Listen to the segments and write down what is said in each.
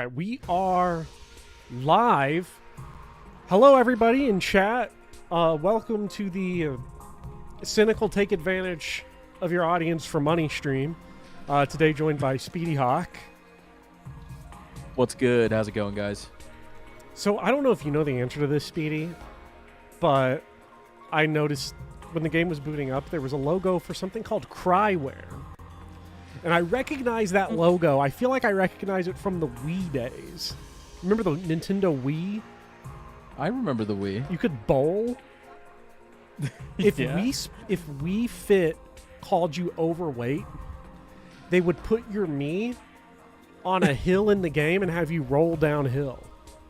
right, we are live. Hello, everybody in chat. Welcome to the cynical take advantage of your audience for money stream. Today joined by Speedy Hawk. What's good? How's it going, guys? So I don't know if you know the answer to this, Speedy, but I noticed when the game was booting up, there was a logo for something called cryware. And I recognize that logo. I feel like I recognize it from the Wii days. Remember the Nintendo Wii? I remember the Wii. You could bowl. If Wii Fit called you overweight, they would put your Mii on a hill in the game and have you roll downhill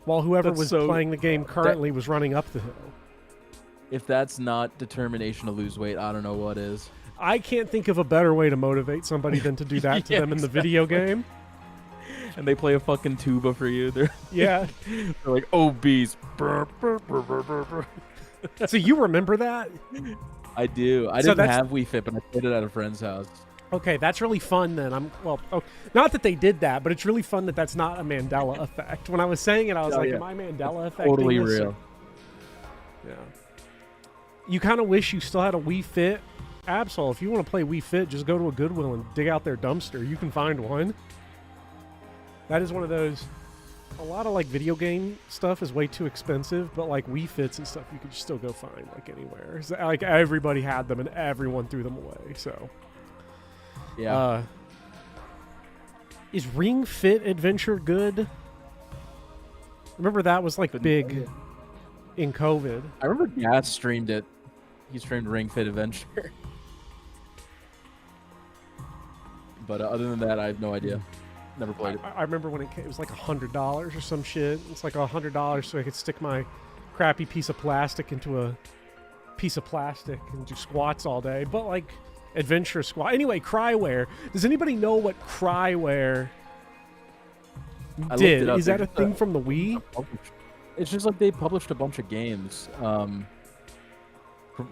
while whoever was playing the game currently was running up the hill. If that's not determination to lose weight, I don't know what is. I can't think of a better way to motivate somebody than to do that to them in the video game. And they play a fucking tuba for you. They're like obese. So you remember that? I do. I didn't have Wii Fit, but I played it at a friend's house. Okay, that's really fun then. Not that they did that, but it's really fun that that's not a Mandela effect. When I was saying it, I was am I Mandela effect? Totally real. Yeah. You kind of wish you still had a Wii Fit. Absol, if you want to play Wii Fit, just go to a Goodwill and dig out their dumpster. You can find one. That is one of those. A lot of like video game stuff is way too expensive, but like Wii Fits and stuff, you could still go find like anywhere. Like everybody had them and everyone threw them away. So, yeah. Is Ring Fit Adventure good? Remember that was like big in COVID. I remember Gas streamed it. He streamed Ring Fit Adventure. But other than that, I have no idea. Never played it. I remember when it was like $100 or some shit. It's like $100 so I could stick my crappy piece of plastic into a piece of plastic and do squats all day. But like adventure squat. Anyway, cryware. Does anybody know what cryware did? Is that a thing from the Wii? It's just like they published a bunch of games.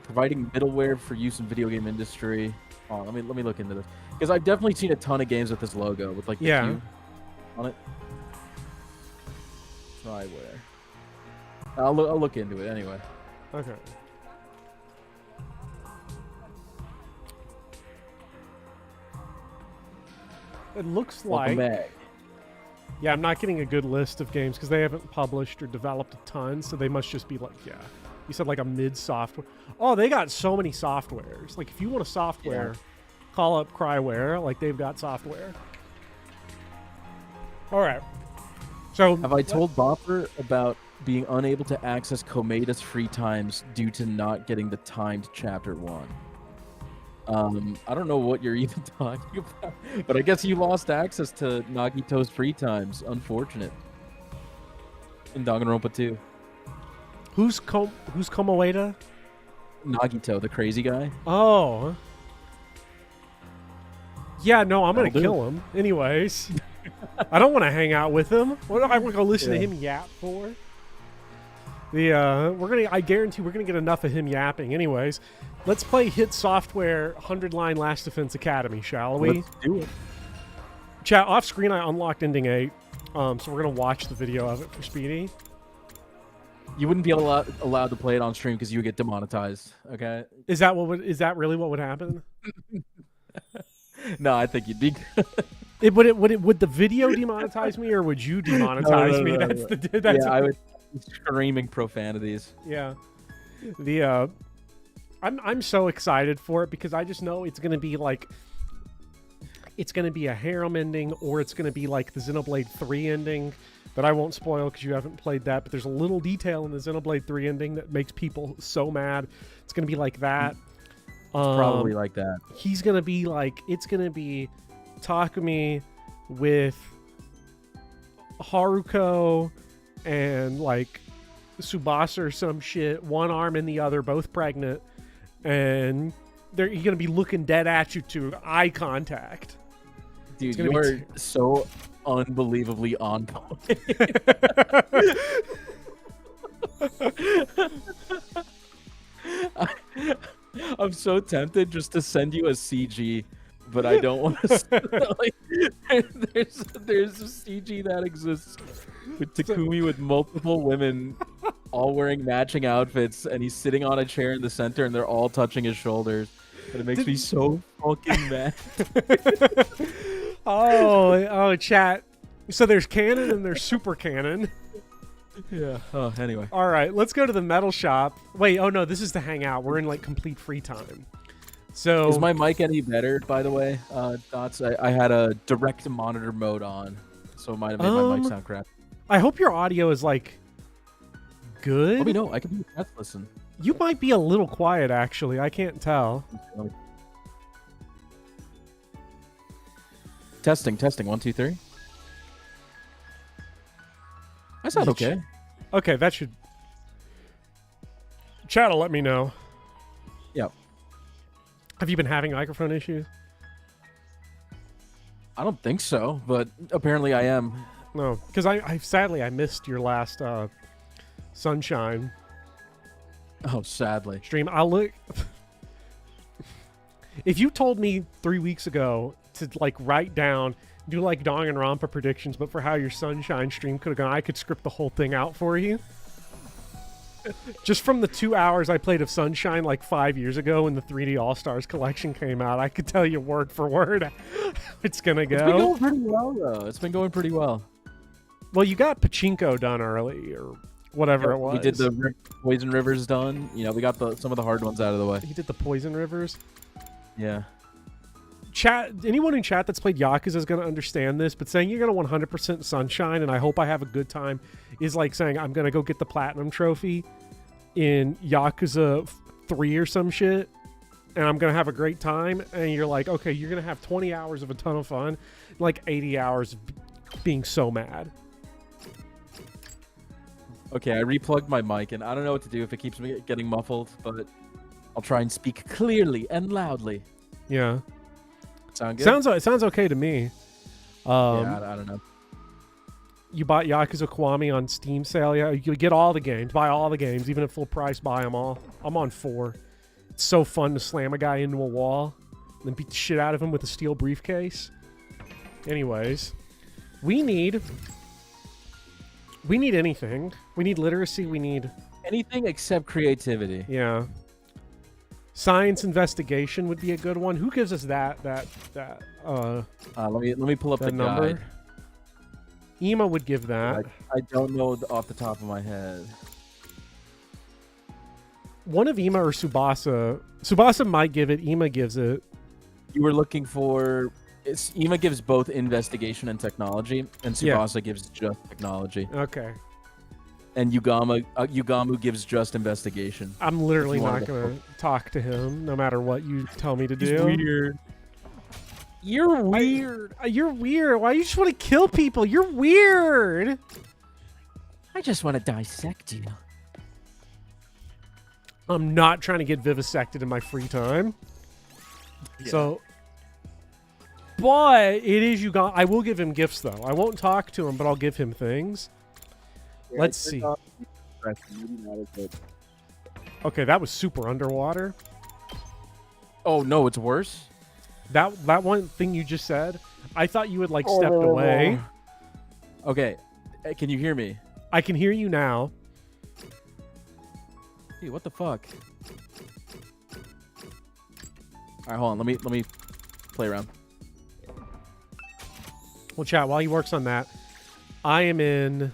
Providing middleware for use in video game industry. Oh, let me look into this because I've definitely seen a ton of games with this logo with like the Q on it. Cryware. I'll look into it anyway. Okay. It looks like. Yeah, I'm not getting a good list of games because they haven't published or developed a ton, so they must just be like, you said like a mid-software. Oh, they got so many softwares. Like if you want a software, call up cryware. Like they've got software. All right. So have I told Bopper about being unable to access Komeda's free times due to not getting the timed chapter 1? I don't know what you're even talking about, but I guess you lost access to Nagito's free times. Unfortunate. In Danganronpa 2. Who's Komoeda? Nagito, the crazy guy. Oh. Yeah, no, I'm going to kill him. Anyways. I don't want to hang out with him. What am I going to listen to him yap for? I guarantee we're going to get enough of him yapping. Anyways, let's play Hit Software 100-Line Last Defense Academy, shall we? Let's do it. Chat, off screen I unlocked Ending 8, so we're going to watch the video of it for Speedy. You wouldn't be allowed to play it on stream because you would get demonetized. Okay. Is that really what would happen? No, I think you'd be. Would the video demonetize me, or would you demonetize me? No. I would be screaming profanities. Yeah. I'm so excited for it because I just know it's gonna be like. It's gonna be a harem ending, or it's gonna be like the Xenoblade 3 ending. That I won't spoil because you haven't played that, but there's a little detail in the Xenoblade 3 ending that makes people so mad. It's going to be like that. It's probably like that. He's going to be like, it's going to be Takumi with Haruko and like Tsubasa or some shit, one arm and the other, both pregnant. And you're going to be looking dead at you to eye contact. Dude, you are so unbelievably on point. I'm so tempted just to send you a CG but I don't want to. Like, there's a CG that exists with Takumi with multiple women, all wearing matching outfits, and he's sitting on a chair in the center, and they're all touching his shoulders. And it makes me so fucking mad. Oh, chat. So there's canon and there's super canon. Yeah. Oh, anyway. All right, let's go to the metal shop. Wait, oh no, this is to hang out. We're in like complete free time. So is my mic any better, by the way? Dots. I had a direct monitor mode on, so it might have made my mic sound crap. I hope your audio is like good. Let me know. I can do a test listen. You might be a little quiet, actually. I can't tell. Testing. 1, 2, 3. I sound okay. Okay, that should. Chat'll let me know. Yep. Have you been having microphone issues? I don't think so, but apparently I am. No, because I sadly I missed your last Sunshine. Oh, sadly. Stream. I'll look. If you told me 3 weeks ago to like write down, do like Danganronpa predictions, but for how your Sunshine stream could have gone, I could script the whole thing out for you. Just from the 2 hours I played of Sunshine like 5 years ago when the 3D All-Stars collection came out, I could tell you word for word it's gonna go. It's been going pretty well, though. It's been going pretty well. Well, you got Pachinko done early, or whatever it was. We did the Poison Rivers done. You know, we got some of the hard ones out of the way. He did the Poison Rivers. Yeah. Chat. Anyone in chat that's played Yakuza is going to understand this, but saying you're going to 100% Sunshine and I hope I have a good time is like saying I'm going to go get the Platinum Trophy in Yakuza 3 or some shit, and I'm going to have a great time, and you're like, okay, you're going to have 20 hours of a ton of fun, like 80 hours of being so mad. Okay, I replugged my mic, and I don't know what to do if it keeps me getting muffled, but I'll try and speak clearly and loudly. Yeah. Sound good? Sounds okay to me. Yeah, I don't know. You bought Yakuza Kiwami on Steam sale? Yeah, you get all the games. Buy all the games, even at full price. Buy them all. I'm on 4. It's so fun to slam a guy into a wall, and then beat the shit out of him with a steel briefcase. Anyways, we need anything. We need literacy. We need anything except creativity. Yeah. Science investigation would be a good one. Who gives us that let me pull up the number. Guide. Ema would give that. I don't know off the top of my head. One of Ema or Tsubasa. Tsubasa might give it. Ema gives it. You were looking for. Ema gives both investigation and technology, and Tsubasa gives just technology. Okay. And Yugamu gives just investigation. I'm literally not going to talk to him, no matter what you tell me to do. He's weird. You're weird. You're weird. Why you just want to kill people? You're weird. I just want to dissect you. I'm not trying to get vivisected in my free time. Yeah. So, but it is Yugamu. I will give him gifts, though. I won't talk to him, but I'll give him things. Yeah, let's see. Okay, that was super underwater. Oh, no, it's worse? That one thing you just said, I thought you had, like, stepped away. Okay, can you hear me? I can hear you now. Hey, what the fuck? All right, hold on. Let me play around. Well, chat, while he works on that, I am in...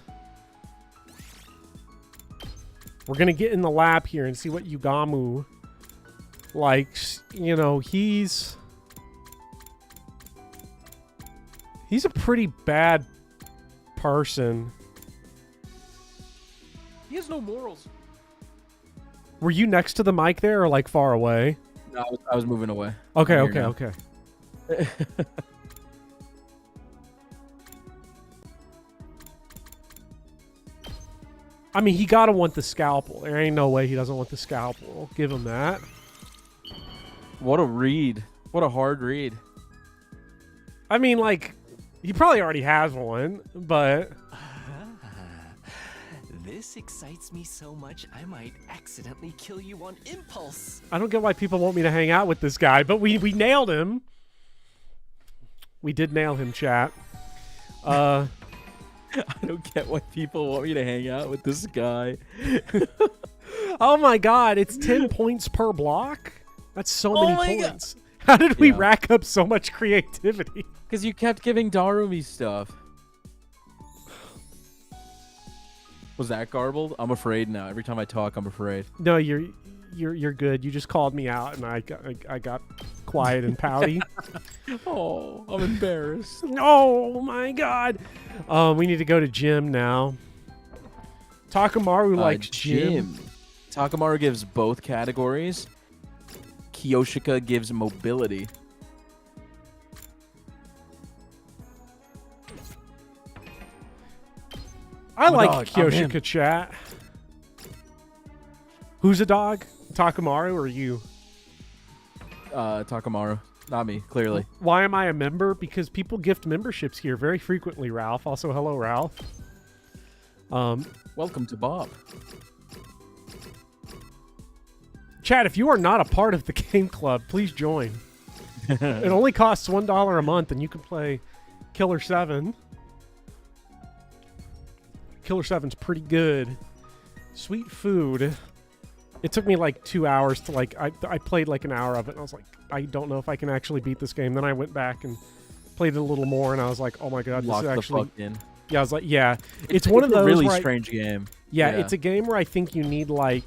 We're going to get in the lab here and see what Yugamu likes. You know, he's a pretty bad person. He has no morals. Were you next to the mic there or like far away? No, I was moving away. Okay. I mean, he gotta want the scalpel. There ain't no way he doesn't want the scalpel. Give him that. What a read. What a hard read. I mean, like, he probably already has one, but... This excites me so much, I might accidentally kill you on impulse. I don't get why people want me to hang out with this guy, but we nailed him. We did nail him, chat. Uh, I don't get why people want me to hang out with this guy. oh my god, it's 10 points per block? That's so Oh many my God. points. How did we Yeah. rack up so much creativity? Because you kept giving Darumi stuff. Was that garbled? I'm afraid now. Every time I talk, I'm afraid. No, you're good. You just called me out, and I got quiet and pouty. Oh, I'm embarrassed. Oh my god. We need to go to gym now. Takamaru likes gym. Takamaru gives both categories. Kiyoshika gives mobility. I I'm a like dog. I'm him. Kyoshika, chat. Who's a dog? Takamaru or you? Takamaru. Not me, clearly. Why am I a member? Because people gift memberships here very frequently, Ralph. Also, hello, Ralph. Welcome to Bob. Chat, if you are not a part of the game club, please join. It only costs $1 a month, and you can play Killer 7. Killer 7's pretty good. Sweet food. It took me like 2 hours to I played like an hour of it, and I was like, I don't know if I can actually beat this game. Then I went back and played it a little more, and I was like, oh my god, this Lock is the actually... fuck in. Yeah, I was like, yeah. It's one of those a really where strange game. Yeah, it's a game where I think you need like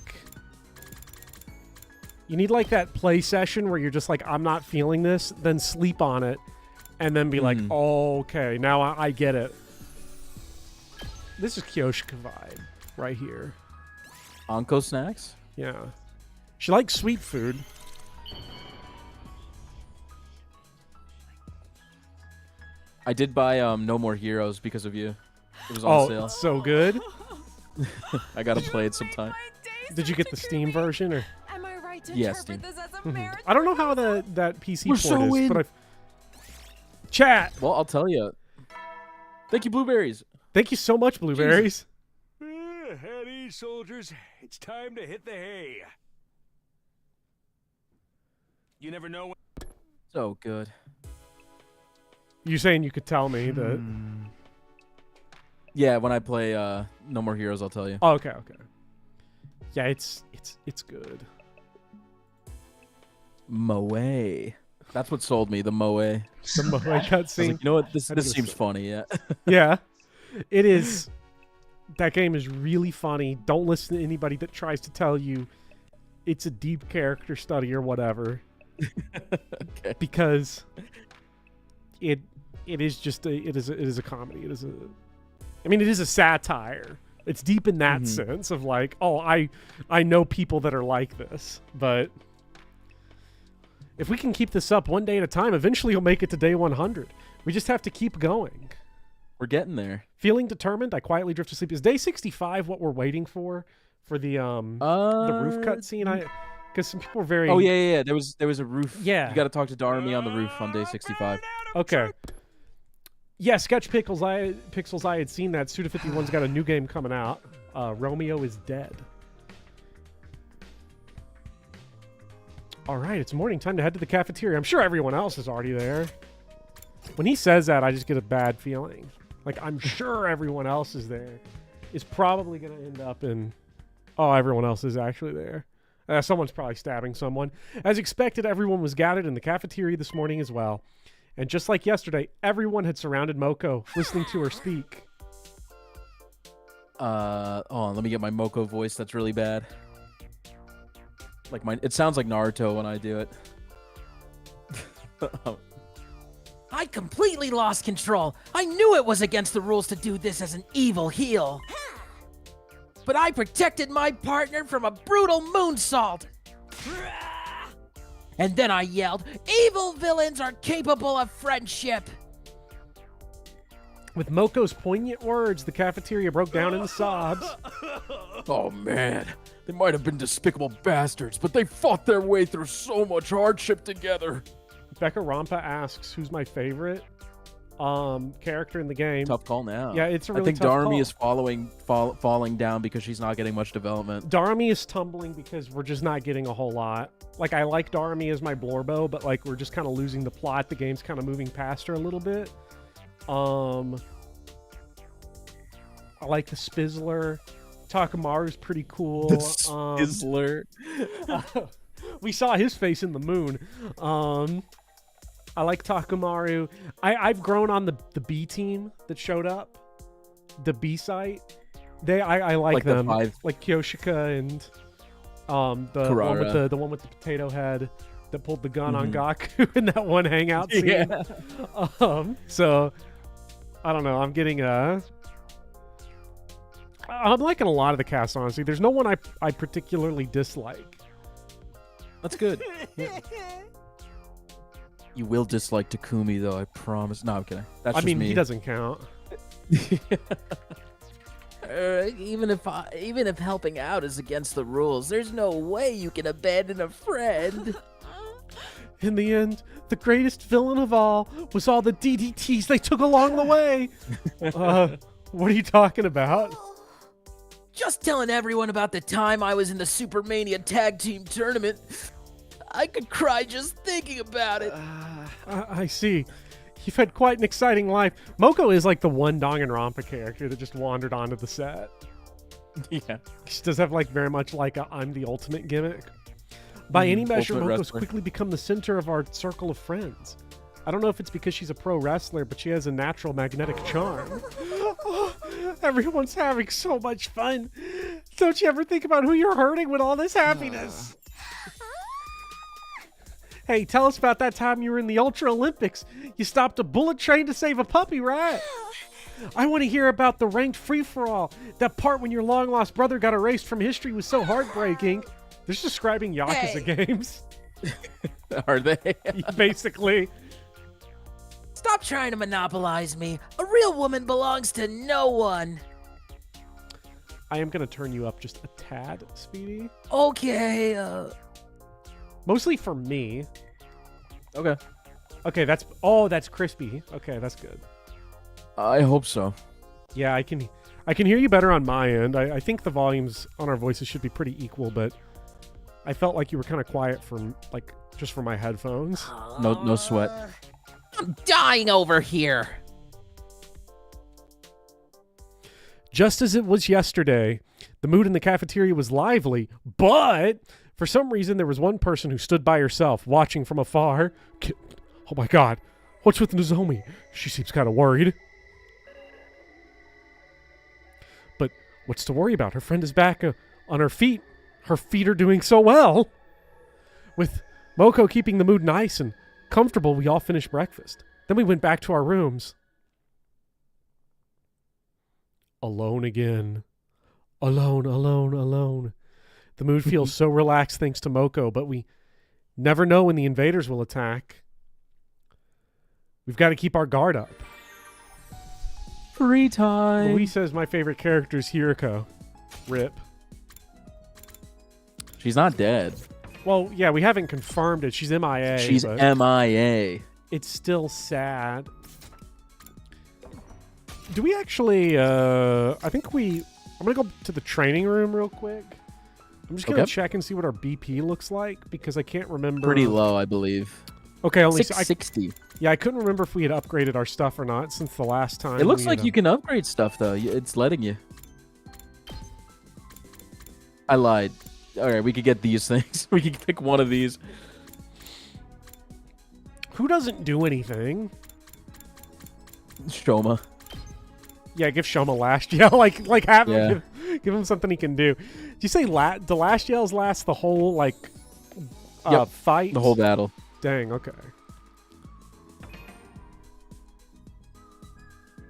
that play session where you're just like, I'm not feeling this, then sleep on it, and then be like, oh, okay, now I get it. This is Kyoshika vibe right here. Anko snacks? Yeah. She likes sweet food. I did buy No More Heroes because of you. It was on sale. It's so good. I gotta play it sometime. Did you get the Steam version or? Am I right to Yes, interpret Steam. this as a marriage I don't know how that PC We're port so is, in. but I've... Chat. Well, I'll tell you. Thank you, Blueberries. Thank you so much, Blueberries. At ease, soldiers. It's time to hit the hay. You never know when... So good. You saying you could tell me that? Yeah, when I play No More Heroes, I'll tell you. Oh, okay. Yeah, it's good. Moe. That's what sold me, the Moe. The Moe I was cutscene. like, you know what? This I did seems a- funny, yeah. Yeah, it is. That game is really funny. Don't listen to anybody that tries to tell you it's a deep character study or whatever, Okay. because it is just it is a comedy. It is a satire. It's deep in that sense of like, oh, I know people that are like this, but if we can keep this up one day at a time, eventually you'll make it to day 100. We just have to keep going. We're getting there. Feeling determined, I quietly drift to sleep. Is day 65 what we're waiting for the roof cutscene? Because some people are very... Oh, yeah. There was a roof. Yeah. You got to talk to Darumi on the roof on day 65. Okay. Yeah, Sketch Pixels, I had seen that. Suda51's got a new game coming out. Romeo is Dead. All right, it's morning. Time to head to the cafeteria. I'm sure everyone else is already there. When he says that, I just get a bad feeling. Like, I'm sure everyone else is there. It's probably going to end up in... Oh, everyone else is actually there. Someone's probably stabbing someone. As expected, everyone was gathered in the cafeteria this morning as well. And just like yesterday, everyone had surrounded Moko, listening to her speak. Hold on, let me get my Moko voice. That's really bad. Like it sounds like Naruto when I do it. I completely lost control. I knew it was against the rules to do this as an evil heel. But I protected my partner from a brutal moonsault. And then I yelled, "Evil villains are capable of friendship." With Moko's poignant words, the cafeteria broke down into sobs. Oh man, they might have been despicable bastards, but they fought their way through so much hardship together. Becca Rampa asks, who's my favorite? character in the game. Tough call now. Yeah, it's a really I think tough Darmy call. is falling down because she's not getting much development. Darmy is tumbling because we're just not getting a whole lot. Like, I like Darmy as my Blorbo, but like we're just kind of losing the plot. The game's kind of moving past her a little bit. I like the Spizzler. Takamaru's pretty cool. The Sizzler. We saw his face in the moon. I like Takamaru. I've grown on the B team that showed up. The B site. I like them. Like Kyoshika and the one with the one with the potato head that pulled the gun on Gaku in that one hangout scene. Yeah. So I don't know. I'm liking a lot of the cast, honestly. There's no one I particularly dislike. That's good. Yeah. You will dislike Takumi, though, I promise. No, I'm kidding. That's just me. He doesn't count. Even if helping out is against the rules, there's no way you can abandon a friend. In the end, the greatest villain of all was all the DDTs they took along the way. What are you talking about? Just telling everyone about the time I was in the Supermania Tag Team Tournament. I could cry just thinking about it. I see. You've had quite an exciting life. Moko is like the one Danganronpa character that just wandered onto the set. Yeah. She does have like very much like a I'm the ultimate gimmick. By any measure, Ultimate Moko's wrestler. quickly become the center of our circle of friends. I don't know if it's because she's a pro wrestler, but she has a natural magnetic charm. Everyone's having so much fun. Don't you ever think about who you're hurting with all this happiness? Hey, tell us about that time you were in the Ultra Olympics. You stopped a bullet train to save a puppy, right? I want to hear about the ranked free-for-all. That part when your long-lost brother got erased from history was so heartbreaking. They're just describing Yakuza games. Are they? Basically. Stop trying to monopolize me. A real woman belongs to no one. I am going to turn you up just a tad, Speedy. Okay, Mostly for me. Okay. Okay, that's crispy. Okay, that's good. I hope so. Yeah, I can hear you better on my end. I think the volumes on our voices should be pretty equal, but I felt like you were kind of quiet from just for my headphones. No sweat. I'm dying over here. Just as it was yesterday, the mood in the cafeteria was lively, but for some reason there was one person who stood by herself, watching from afar. Oh my god, what's with Nozomi? She seems kind of worried. But what's to worry about? Her friend is back on her feet. Her feet are doing so well. With Moko keeping the mood nice and comfortable, we all finished breakfast. Then we went back to our rooms. Alone again. Alone, alone, alone. The mood feels so relaxed thanks to Moko, but we never know when the invaders will attack. We've got to keep our guard up. Free time. Louis says my favorite character is Hiriko. Rip. She's not dead. Well, yeah, we haven't confirmed it. She's MIA. She's but MIA. it's still sad. Do we actually... I'm going to go to the training room real quick. I'm just going to check and see what our BP looks like, because I can't remember. Pretty low, I believe. Okay, only 660. Yeah, I couldn't remember if we had upgraded our stuff or not since the last time. It looks like you can upgrade stuff, though. It's letting you. I lied. All right, we could get these things. We could pick one of these. Who doesn't do anything? Shoma. Yeah, give Shoma last yell. Like have Yeah. him, give him something he can do. Did you say the last yells last the whole Yep, fight? the whole battle. Dang, okay.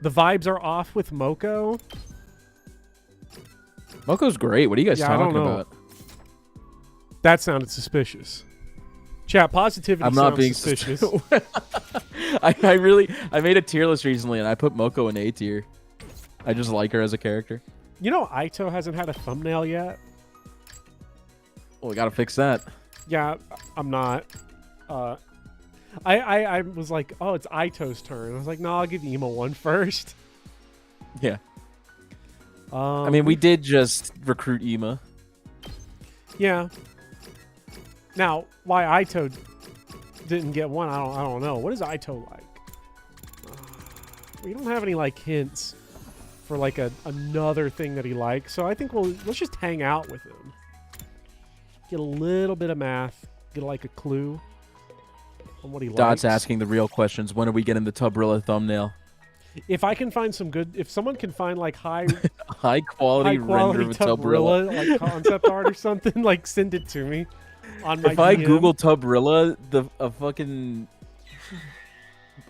The vibes are off with Moko. Moko's great. What are you guys Yeah, I talking don't know. about? That sounded suspicious. Chat, positivity I'm not sounds being suspicious. I made a tier list recently, and I put Moko in A tier. I just like her as a character. You know, Aito hasn't had a thumbnail yet. Well, we gotta fix that. Yeah, I'm not. I was like, oh, it's Aito's turn. I was like, no, I'll give Ema one first. Yeah. I mean, we did just recruit Ema. Yeah. Now, why Aito didn't get one, I don't know. What is Aito like? We don't have any like hints for like another thing that he likes, so I think let's just hang out with him. Get a little bit of math. Get like a clue on what he likes. Dot's asking the real questions. When are we getting the Tubrilla thumbnail? If I can find some good, if someone can find like high quality render of Tubrilla, like concept art or something, like send it to me. On my if I DM. Google Tubrilla,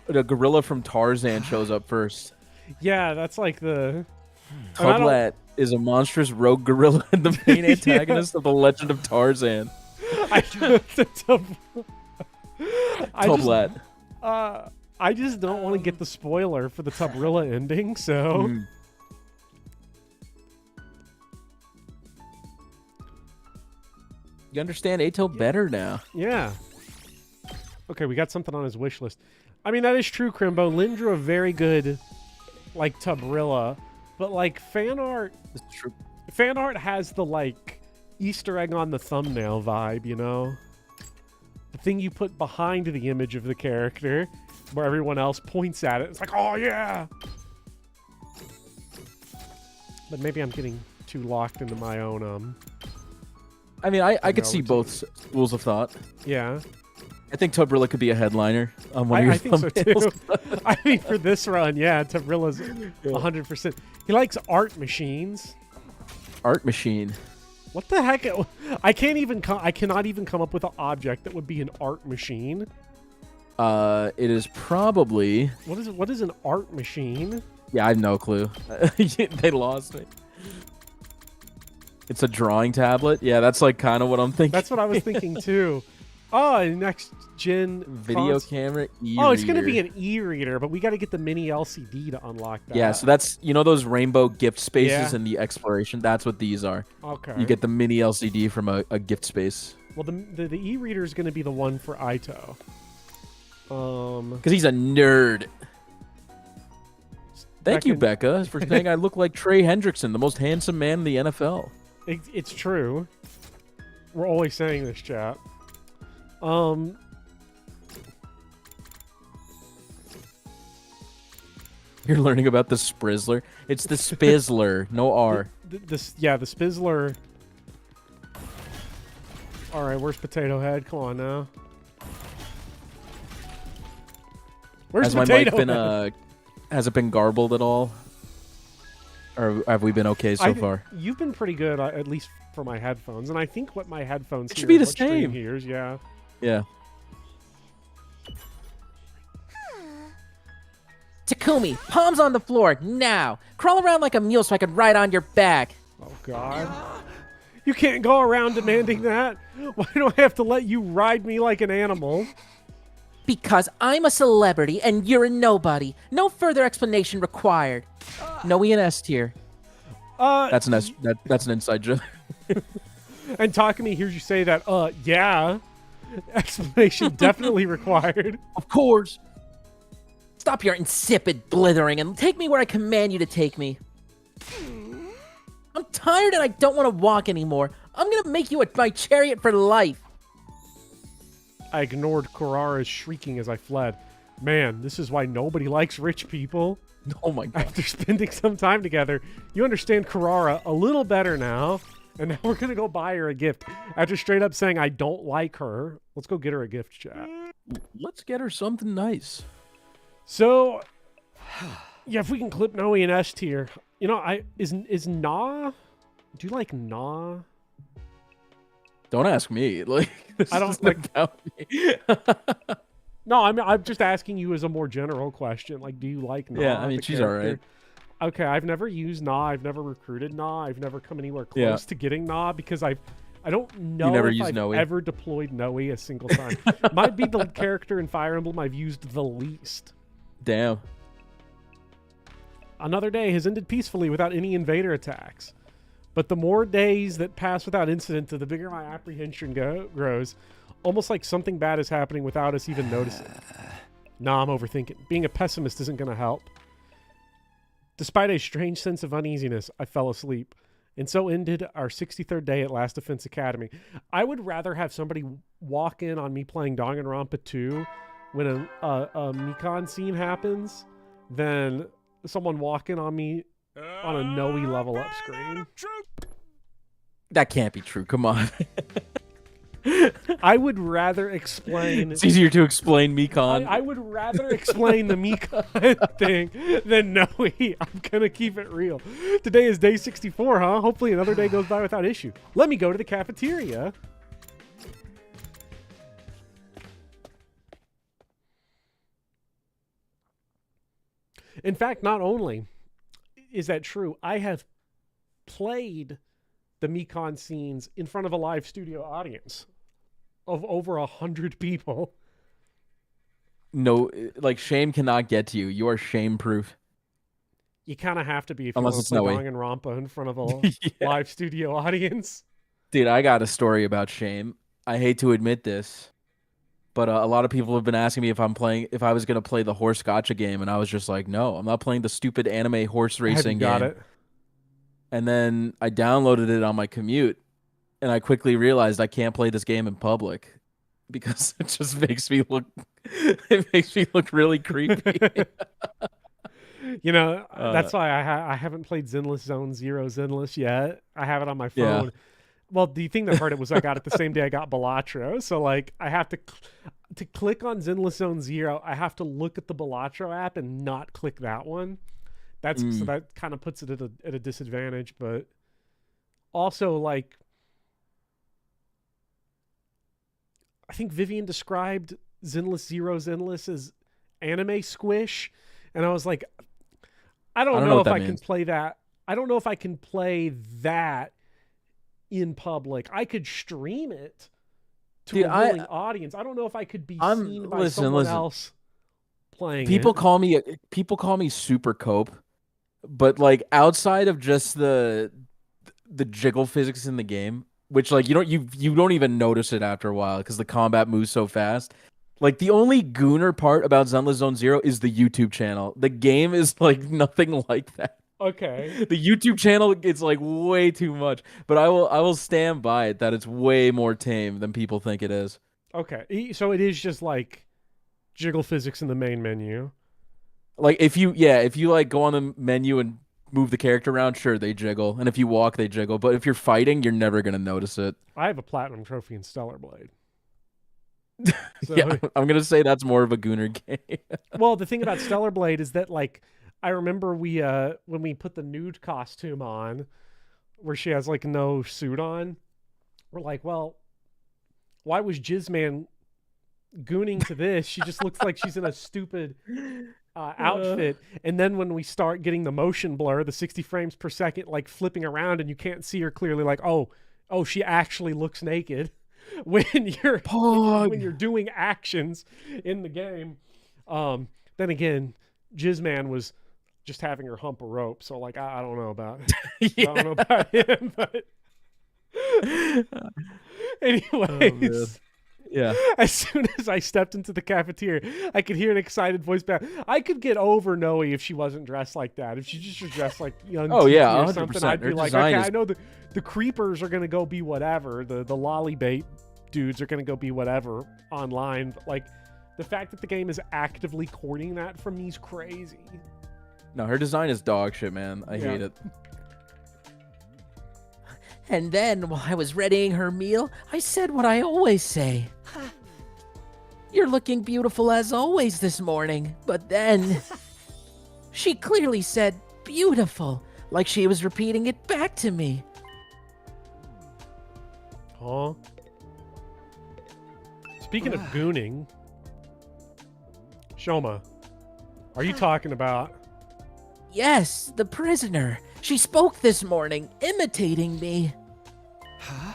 a gorilla from Tarzan shows up first. Yeah, that's like the Tublat is a monstrous rogue gorilla and the main antagonist of the Legend of Tarzan. Tublat. I just don't want to get the spoiler for the Tubrilla ending, so. You understand Ato better now. Yeah. Okay, we got something on his wish list. I mean, that is true, Crimbo. Lynn drew a very good, like, Tubrilla, but, like, fan art has the, like, Easter egg on the thumbnail vibe, you know? The thing you put behind the image of the character, where everyone else points at it. It's like, oh, yeah! But maybe I'm getting too locked into my own, I mean, I could see both schools of thought. Yeah. I think Tubrilla could be a headliner on one of your I think so thumbnails. too. I mean, for this run, yeah, Tubrilla's 100%. He likes art machines. Art machine. What the heck? I cannot even come up with an object that would be an art machine. It is probably. What is an art machine? Yeah, I have no clue. They lost me. It's a drawing tablet. Yeah, that's like kind of what I'm thinking. That's what I was thinking too. Oh, next gen video camera e-reader. Oh, it's going to be an e-reader, but we got to get the mini LCD to unlock that. Yeah, so that's, you know, those rainbow gift spaces in the exploration. That's what these are. Okay. You get the mini LCD from a gift space. Well, the e-reader is going to be the one for Aito. Because he's a nerd. Thank you, Becca, for saying I look like Trey Hendrickson, the most handsome man in the NFL. It's true. We're always saying this, chat. You're learning about the Sprizzler. It's the Spizzler, no R. The Spizzler. All right, where's Potato Head? Come on now. Where's Potato Head? Has it been garbled at all? Or have we been okay so far? You've been pretty good, at least for my headphones. And I think what my headphones it should be the same. Stream hears, yeah. Yeah. Takumi, palms on the floor, now. Crawl around like a mule so I can ride on your back. Oh, God. You can't go around demanding that. Why do I have to let you ride me like an animal? Because I'm a celebrity and you're a nobody. No further explanation required. Noe and S tier. That's an inside joke. And Takumi hears you say that, yeah. Explanation definitely required. Of course. Stop your insipid blithering and take me where I command you to take me. I'm tired and I don't want to walk anymore. I'm gonna make you my chariot for life. I ignored Kurara's shrieking as I fled. Man, this is why nobody likes rich people. Oh my God. After spending some time together, you understand Kurara a little better now. And now we're going to go buy her a gift. After straight up saying I don't like her, let's go get her a gift, chat. Let's get her something nice. So, yeah, if we can clip Noe and S tier. You know, is Na... Do you like Na? Don't ask me. Like, this I don't isn't like about me. No, I'm just asking you as a more general question. Like, do you like Na? Yeah, I mean, she's all right. Okay, I've never used Na. I've never recruited Na. I've never come anywhere close to getting Na because I don't know if I've ever deployed Noe a single time. Might be the character in Fire Emblem I've used the least. Damn. Another day has ended peacefully without any invader attacks. But the more days that pass without incident, the bigger my apprehension grows. Almost like something bad is happening without us even noticing. Nah, I'm overthinking. Being a pessimist isn't going to help. Despite a strange sense of uneasiness, I fell asleep. And so ended our 63rd day at Last Defense Academy. I would rather have somebody walk in on me playing Danganronpa 2 when a Mikan scene happens than someone walking on me on a Noe level up screen. That can't be true. Come on. I would rather explain... It's easier to explain Mikan. I would rather explain the Mikan thing than Noe. I'm going to keep it real. Today is day 64, huh? Hopefully another day goes by without issue. Let me go to the cafeteria. In fact, not only is that true, I have played the Mikan scenes in front of a live studio audience of over 100 people. No, like, shame cannot get to you. You are shame-proof. You kind of have to be if Unless you it's want to Noe. play Danganronpa in front of a live studio audience. Dude, I got a story about shame. I hate to admit this, but a lot of people have been asking me if I was going to play the horse gotcha game, and I was just like, no, I'm not playing the stupid anime horse racing game. Got it. And then I downloaded it on my commute, and I quickly realized I can't play this game in public because it just makes me look really creepy. You know, that's why I haven't played Zenless Zone Zero Zenless yet. I have it on my phone. Yeah. Well, the thing that hurt it was I got it the same day I got Balatro. So, like, I have to click on Zenless Zone Zero, I have to look at the Balatro app and not click that one. So that kind of puts it at a disadvantage. But also, like, I think Vivian described Zenless Zero Zenless as anime squish. And I was like, I don't know if I can play that. I don't know if I can play that in public. I could stream it to a willing audience. I don't know if I could be seen by someone else playing people it. People call me super cope, but like outside of just the jiggle physics in the game, which like you don't even notice it after a while because the combat moves so fast. Like, the only gooner part about Zenless Zone Zero is the YouTube channel. The game is, like, nothing like that. Okay. The YouTube channel is, like, way too much. But I will stand by it that it's way more tame than people think it is. Okay. So it is just, like, jiggle physics in the main menu. Like, if you like, go on the menu and move the character around, sure, they jiggle. And if you walk, they jiggle. But if you're fighting, you're never going to notice it. I have a platinum trophy in Stellar Blade. So, yeah, I'm gonna say that's more of a gooner game. Well, the thing about Stellar Blade is that, like, I remember when we put the nude costume on, where she has like no suit on, we're like, well, why was Jizzman gooning to this? She just looks like she's in a stupid outfit. And then when we start getting the motion blur, the 60 frames per second, like flipping around, and you can't see her clearly, like, oh, she actually looks naked. When you're doing actions in the game, then again, Jizzman was just having her hump a rope. So like, I don't know about I don't know about him, but anyways, yeah. As soon as I stepped into the cafeteria, I could hear an excited voice back. I could get over Noe if she wasn't dressed like that. If she just was dressed like young Tiki or something, I'd be like, okay, I know the creepers are gonna go be whatever. The lolly bait dudes are gonna go be whatever online. But like, the fact that the game is actively courting that from me is crazy. No, her design is dog shit, man. I hate it. And then, while I was readying her meal, I said what I always say. You're looking beautiful as always this morning. But then, she clearly said beautiful, like she was repeating it back to me. Huh? Speaking of gooning, Shoma, are you talking about? Yes, the prisoner. She spoke this morning, imitating me. Huh?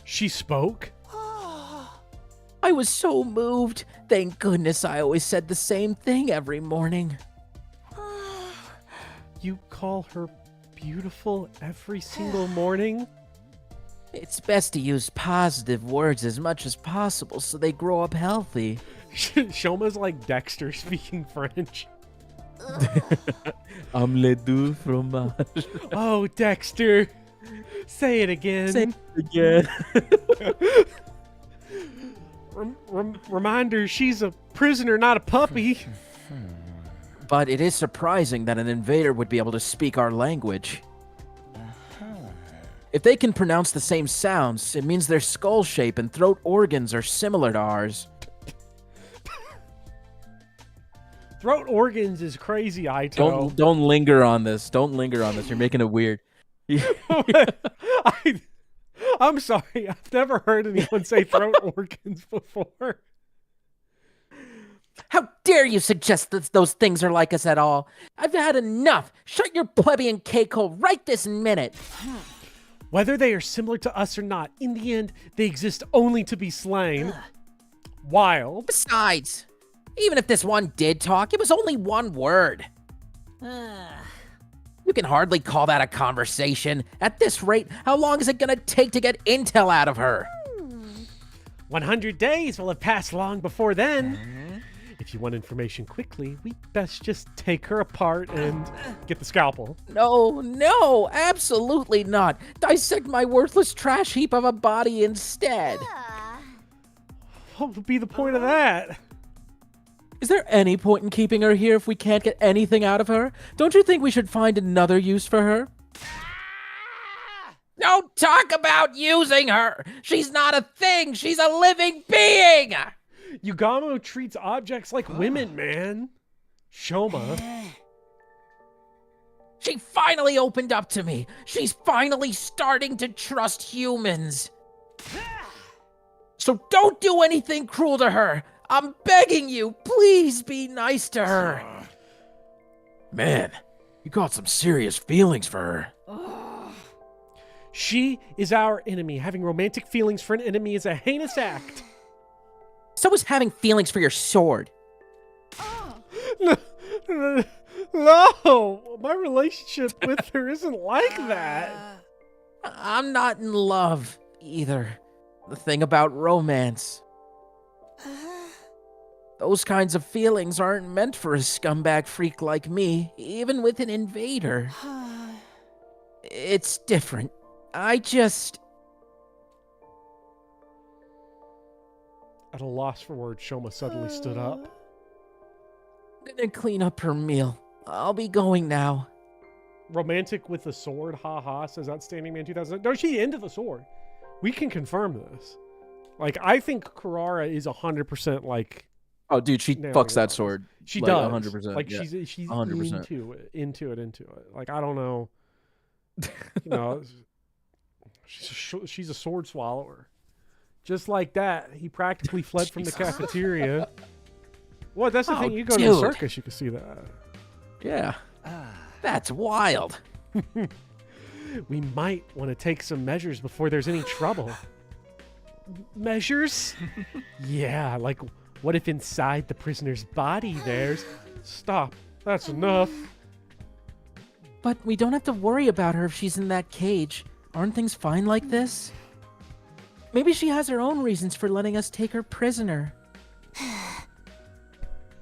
She spoke? I was so moved. Thank goodness I always said the same thing every morning. You call her beautiful every single morning? It's best to use positive words as much as possible so they grow up healthy. Shoma's like Dexter speaking French. Omelette du fromage. Oh, Dexter. Say it again. Say it again. Reminder, she's a prisoner, not a puppy. But it is surprising that an invader would be able to speak our language. If they can pronounce the same sounds, it means their skull shape and throat organs are similar to ours. Throat organs is crazy, Aito. Don't linger on this. Don't linger on this. You're making it weird. I'm sorry. I've never heard anyone say throat organs before. How dare you suggest that those things are like us at all? I've had enough. Shut your plebeian cake hole right this minute. Whether they are similar to us or not, in the end, they exist only to be slain. Wild. Besides, even if this one did talk, it was only one word. You can hardly call that a conversation. At this rate, how long is it gonna take to get intel out of her? 100 days will have passed long before then. If you want information quickly, we best just take her apart and get the scalpel. No, absolutely not. Dissect my worthless trash heap of a body instead. What would be the point of that? Is there any point in keeping her here if we can't get anything out of her? Don't you think we should find another use for her? Don't talk about using her. She's not a thing. She's a living being. Yugamo treats objects like women, man. Shoma. She finally opened up to me. She's finally starting to trust humans. So don't do anything cruel to her. I'm begging you, please be nice to her. Man, you got some serious feelings for her. She is our enemy. Having romantic feelings for an enemy is a heinous act. So is having feelings for your sword. No, my relationship with her isn't like that. I'm not in love either. The thing about romance. Those kinds of feelings aren't meant for a scumbag freak like me, even with an invader. It's different. At a loss for words, Shoma suddenly stood up. I'm gonna clean up her meal. I'll be going now. Romantic with the sword, haha, says Outstanding Man 2000. No, she into the sword. We can confirm this. Like, I think Kurara is 100% like... Oh, dude, she fucks that sword. She like, does. 100%. Like, yeah. she's 100%. into it. Like, I don't know. You know, she's a sword swallower. Just like that, he practically fled from the cafeteria. What? That's the thing. You go to the circus, you can see that. Yeah. That's wild. We might want to take some measures before there's any trouble. Measures? Yeah, like what if inside the prisoner's body there's... Stop. That's enough. But we don't have to worry about her if she's in that cage. Aren't things fine like this? Maybe she has her own reasons for letting us take her prisoner.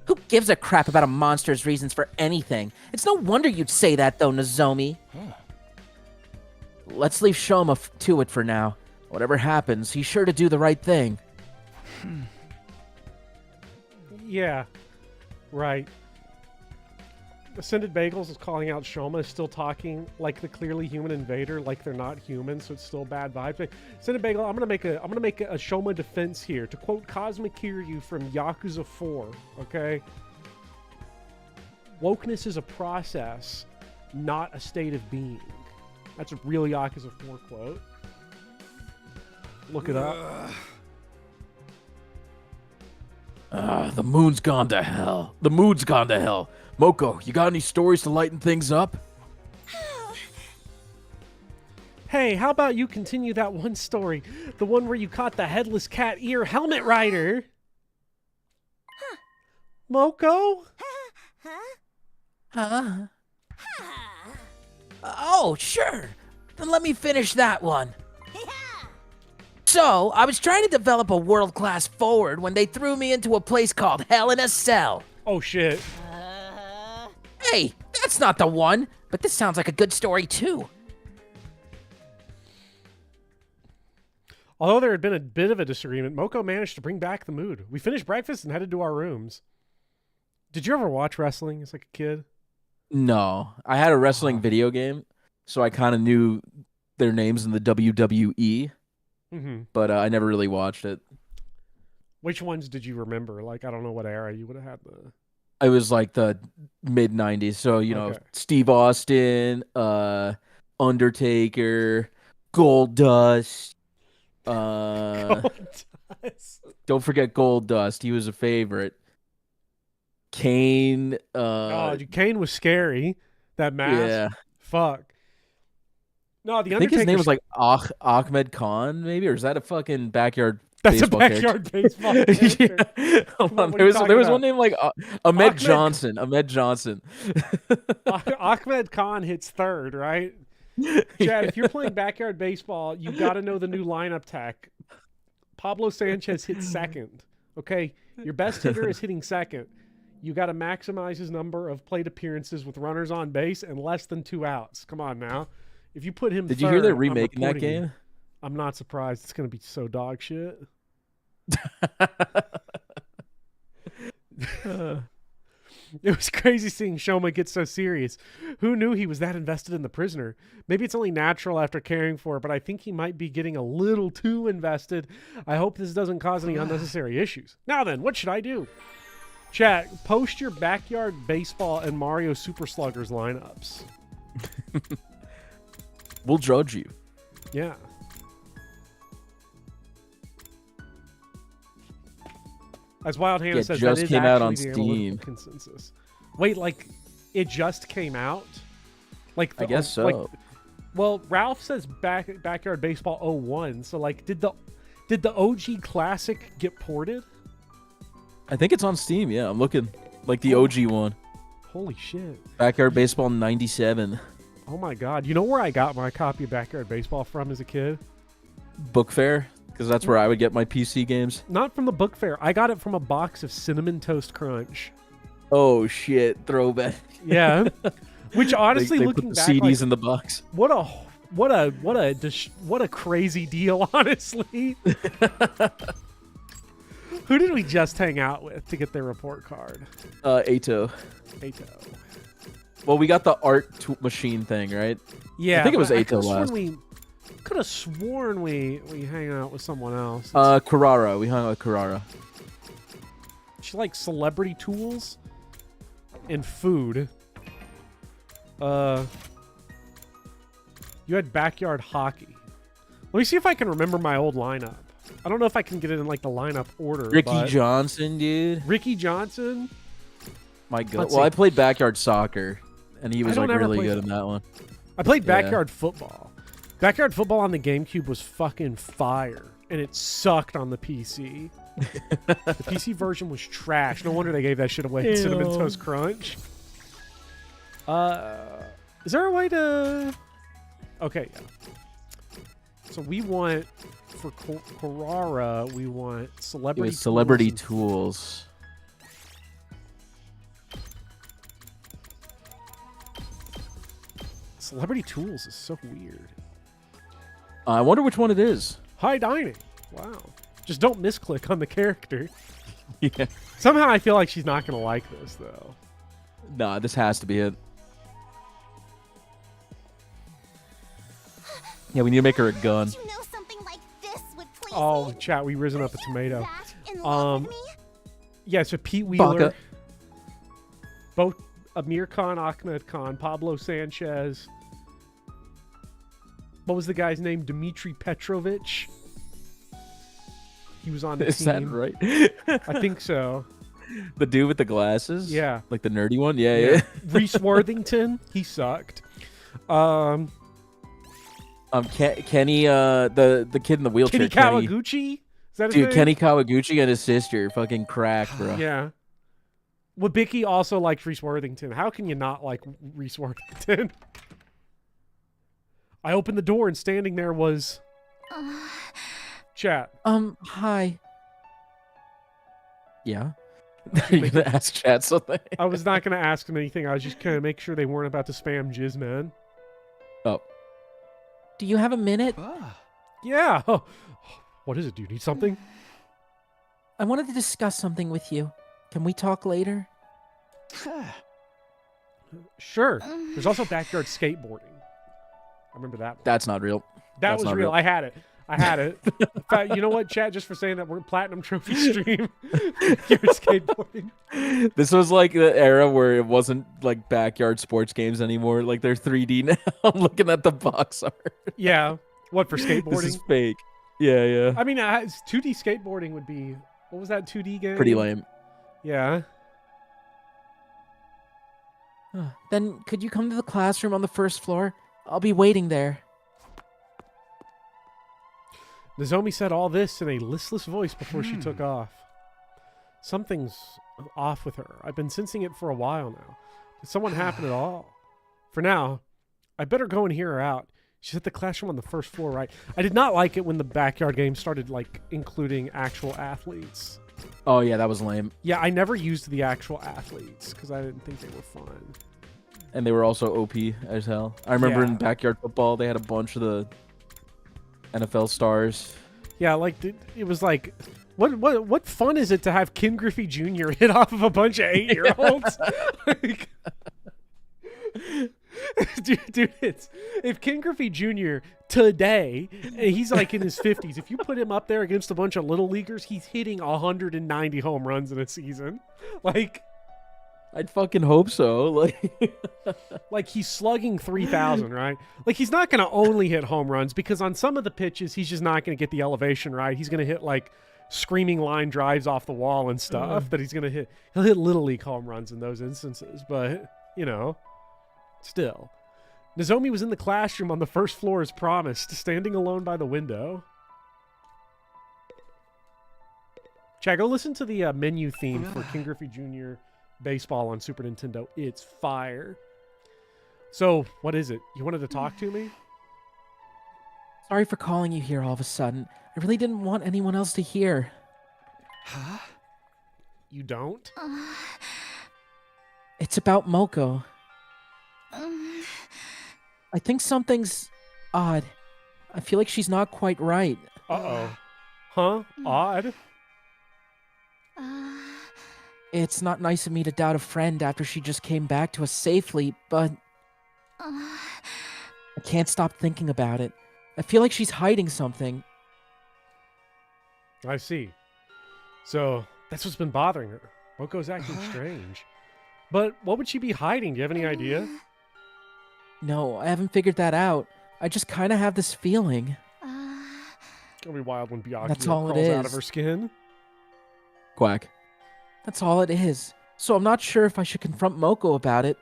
Who gives a crap about a monster's reasons for anything? It's no wonder you'd say that, though, Nozomi. Let's leave Shoma to it for now. Whatever happens, he's sure to do the right thing. Yeah, right. Ascended Bagels is calling out Shoma, is still talking like the clearly human invader, like they're not human, so it's still bad vibes. Ascended Bagel, I'm gonna make a Shoma defense here. To quote Cosmic Kiryu from Yakuza 4, okay? Wokeness is a process, not a state of being. That's a real Yakuza 4 quote. Look it up. The moon's gone to hell. The mood's gone to hell. Moko, you got any stories to lighten things up? Hey, how about you continue that one story? The one where you caught the headless cat ear helmet rider. Moko? Huh? Oh, sure. Then let me finish that one. So, I was trying to develop a world-class forward when they threw me into a place called Hell in a Cell. Oh, shit. Hey, that's not the one, but this sounds like a good story, too. Although there had been a bit of a disagreement, Moko managed to bring back the mood. We finished breakfast and headed to our rooms. Did you ever watch wrestling as like a kid? No, I had a wrestling video game, so I kind of knew their names in the WWE, but I never really watched it. Which ones did you remember? Like, I don't know what era you would have had the... It was like the mid 90s, so you know, Okay. Steve Austin, Undertaker, Goldust. Don't forget Goldust. He was a favorite. Kane. Kane was scary. That mask. Yeah. Fuck. No, the I think his name was Undertaker's- like Ahmed Khan, maybe, or is that a fucking backyard? That's a baseball backyard baseball character. Yeah. Hold on. What are you There talking was about? one name like Ahmed Johnson. Ahmed Johnson. Ahmed Khan hits third, right? Chad, if you're playing backyard baseball, you got to know the new lineup tech. Pablo Sanchez hits second. Okay, your best hitter is hitting second. You got to maximize his number of plate appearances with runners on base and less than 2 outs. Come on now. If you put him Did third, you hear they're I'm remaking that reporting you. game? I'm not surprised. It's going to be so dog shit. It was crazy seeing Shoma get so serious. Who knew he was that invested in the prisoner? Maybe it's only natural after caring for her, but I think he might be getting a little too invested. I hope this doesn't cause any unnecessary issues. Now then, what should I do? Chat, post your backyard baseball and Mario Super Sluggers lineups. We'll judge you. Yeah. As Wild Hannah Yeah, says, just that is came out on actually the analytical Steam. consensus. Wait, like it just came out? Like I guess so. Like, well, Ralph says Backyard Baseball 01. So like, did the OG Classic get ported? I think it's on Steam. Yeah, I'm looking like the OG one. Holy shit! Backyard Baseball '97. Oh my god! You know where I got my copy of Backyard Baseball from as a kid? Book Fair, because that's where I would get my PC games. Not from the book fair. I got it from a box of Cinnamon Toast Crunch. Oh shit! Throwback. Yeah. Which honestly, they looking put the back, CDs like, in the box. what a crazy deal, honestly. Who did we just hang out with to get their report card? Ato. Ato. Well, we got the art machine thing, right? Yeah, I think it was but Ato last. Could have sworn we hang out with someone else. Kurara. We hung out with Kurara. She likes celebrity tools and food. You had backyard hockey. Let me see if I can remember my old lineup. I don't know if I can get it in like the lineup order. Ricky but Johnson, dude. Ricky Johnson. My God. Let's Well, see. I played backyard soccer, and he was don't like ever really play good in that one. I played Yeah. backyard football. Backyard football on the GameCube was fucking fire, and it sucked on the PC. The PC version was trash. No wonder they gave that shit away in Cinnamon Ew. Toast Crunch. Is there a way to... Okay, yeah. So we want, for Kurara, we want It celebrity was celebrity tools. Celebrity tools is so weird. I wonder which one it is. High dining. Wow. Just don't misclick on the character. Yeah. Somehow I feel like she's not going to like this, though. Nah, this has to be it. Yeah, we need to make her a gun. Did you know something like this would please Oh, me? chat, we risen up a tomato. That in love with me? Yeah, so Pete Wheeler, Baka. both Amir Khan, Ahmed Khan, Pablo Sanchez. What was the guy's name? Dmitry Petrovich. He was on the Is that team. right? I think so. The dude with the glasses? Yeah. Like the nerdy one? Yeah. Reese Worthington, he sucked. Kenny, the kid in the wheelchair. Kenny Kawaguchi? Is that his Dude, name? Kenny Kawaguchi and his sister fucking crack, bro. Yeah. Wabiki also liked Reese Worthington. How can you not like Reese Worthington? I opened the door and standing there was... Chat. Hi. Yeah. You You're gonna ask chat something? I was not going to ask them anything. I was just going to make sure they weren't about to spam Jizz Man. Oh. Do you have a minute? Yeah. What is it? Do you need something? I wanted to discuss something with you. Can we talk later? Sure. There's also backyard skateboarding. I remember that one. That's not real. That That's was not real. real. I had it. In fact, you know what, chat? Just for saying that we're platinum trophy stream. You're skateboarding. This was like the era where it wasn't like backyard sports games anymore. Like they're 3D now. I'm looking at the box art. Yeah. What, for skateboarding? This is fake. Yeah, yeah. I mean, 2D skateboarding would be... What was that 2D game? Pretty lame. Yeah. Then could you come to the classroom on the first floor? I'll be waiting there. Nozomi said all this in a listless voice before she took off. Something's off with her. I've been sensing it for a while now. Did someone happen at all? For now, I better go and hear her out. She's at the classroom on the first floor, right? I did not like it when the backyard game started, like, including actual athletes. Oh, yeah, that was lame. Yeah, I never used the actual athletes because I didn't think they were fun. And they were also OP as hell. I remember Yeah. in backyard football, they had a bunch of the NFL stars. Yeah, like, it was like... What fun is it to have Ken Griffey Jr. hit off of a bunch of 8-year-olds? Like, dude, if Ken Griffey Jr. today, and he's like in his 50s, if you put him up there against a bunch of little leaguers, he's hitting 190 home runs in a season. Like, I'd fucking hope so. like he's slugging 3,000, right? Like, he's not going to only hit home runs because on some of the pitches, he's just not going to get the elevation right. He's going to hit like screaming line drives off the wall and stuff that he's going to hit. He'll hit little league home runs in those instances, but, you know, still. Nozomi was in the classroom on the first floor as promised, standing alone by the window. Chad, go listen to the menu theme for Ken Griffey Jr. Baseball on Super Nintendo. It's fire. So, what is it? You wanted to talk to me? Sorry for calling you here all of a sudden. I really didn't want anyone else to hear. Huh? You don't? It's about Moko. I think something's odd. I feel like she's not quite right. Uh-oh. Huh? Odd? It's not nice of me to doubt a friend after she just came back to us safely, but I can't stop thinking about it. I feel like she's hiding something. I see. So, that's what's been bothering her. Moko's acting strange. But what would she be hiding? Do you have any idea? No, I haven't figured that out. I just kind of have this feeling. It's gonna be wild when Byakuya That's all it crawls out of is. her skin. Quack. That's all it is. So I'm not sure if I should confront Moko about it.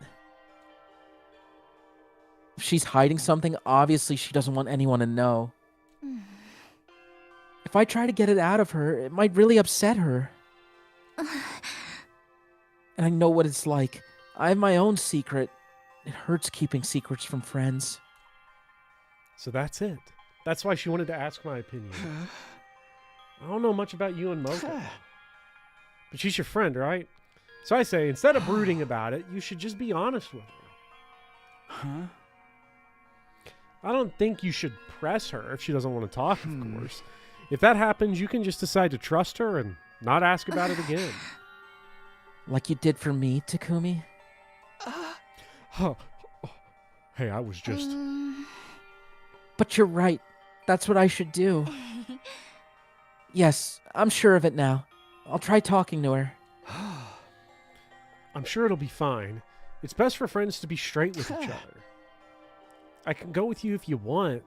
If she's hiding something, obviously she doesn't want anyone to know. If I try to get it out of her, it might really upset her. And I know what it's like. I have my own secret. It hurts keeping secrets from friends. So that's it. That's why she wanted to ask my opinion. I don't know much about you and Moko. But she's your friend, right? So I say, instead of brooding about it, you should just be honest with her. Huh? I don't think you should press her if she doesn't want to talk, of course. If that happens, you can just decide to trust her and not ask about it again. Like you did for me, Takumi? Huh. Hey, I was just... But you're right. That's what I should do. Yes, I'm sure of it now. I'll try talking to her. I'm sure it'll be fine. It's best for friends to be straight with each other. I can go with you if you want,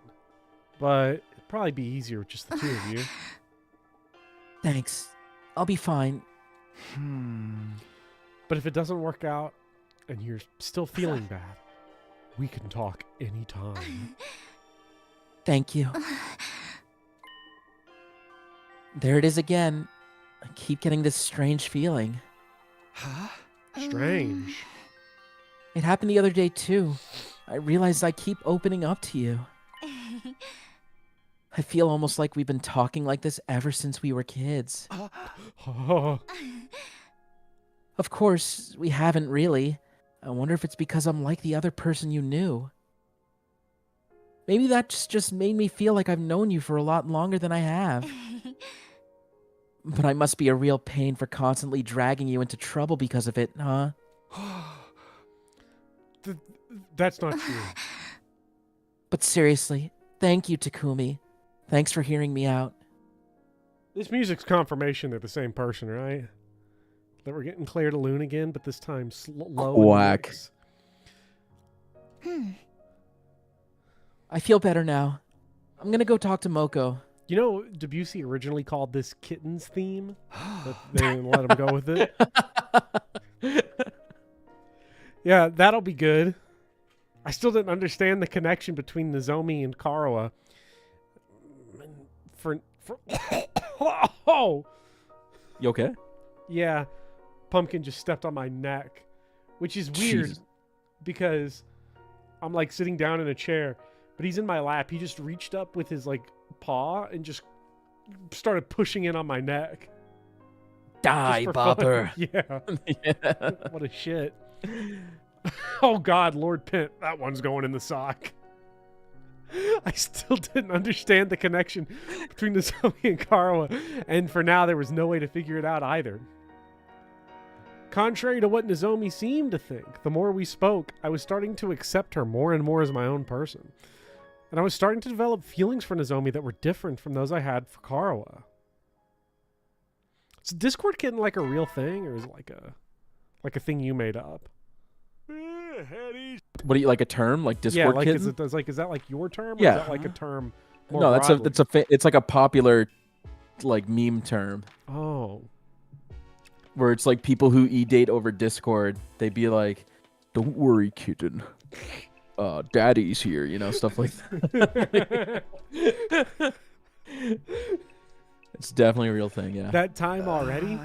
but it'd probably be easier with just the two of you. Thanks. I'll be fine. But if it doesn't work out and you're still feeling bad, we can talk anytime. Thank you. There it is again. I keep getting this strange feeling. Huh? Strange. It happened the other day too. I realized I keep opening up to you. I feel almost like we've been talking like this ever since we were kids. Oh, Of course, we haven't really. I wonder if it's because I'm like the other person you knew. Maybe that's just made me feel like I've known you for a lot longer than I have. But I must be a real pain for constantly dragging you into trouble because of it, huh? that's not true. But seriously, thank you, Takumi. Thanks for hearing me out. This music's confirmation they're the same person, right? That we're getting Claire de Lune again, but this time low. Quack. I feel better now. I'm gonna go talk to Moko. You know, Debussy originally called this Kitten's theme, but they didn't let him go with it. Yeah, that'll be good. I still didn't understand the connection between Nozomi and Karawa. Oh! You okay? Yeah, Pumpkin just stepped on my neck, which is weird Jesus. because I'm like sitting down in a chair, but he's in my lap. He just reached up with his like paw and just started pushing in on my neck. Die, Just for fun. Bopper. Yeah. Yeah. What a shit. Oh God, Lord Pint, that one's going in the sock. I still didn't understand the connection between Nozomi and Karawa, and for now there was no way to figure it out either. Contrary to what Nozomi seemed to think, the more we spoke, I was starting to accept her more and more as my own person. And I was starting to develop feelings for Nozomi that were different from those I had for Karawa. Is Discord Kitten like a real thing, or is it like a thing you made up? What do you like a term like Discord Yeah, like kitten? is that like your term? Or Yeah. is that like a term? More No, broadly? it's like a popular like meme term Oh, where it's like people who e-date over Discord. They'd be like, "Don't worry, kitten. Daddy's here," stuff like that. It's definitely a real thing, yeah. that time already?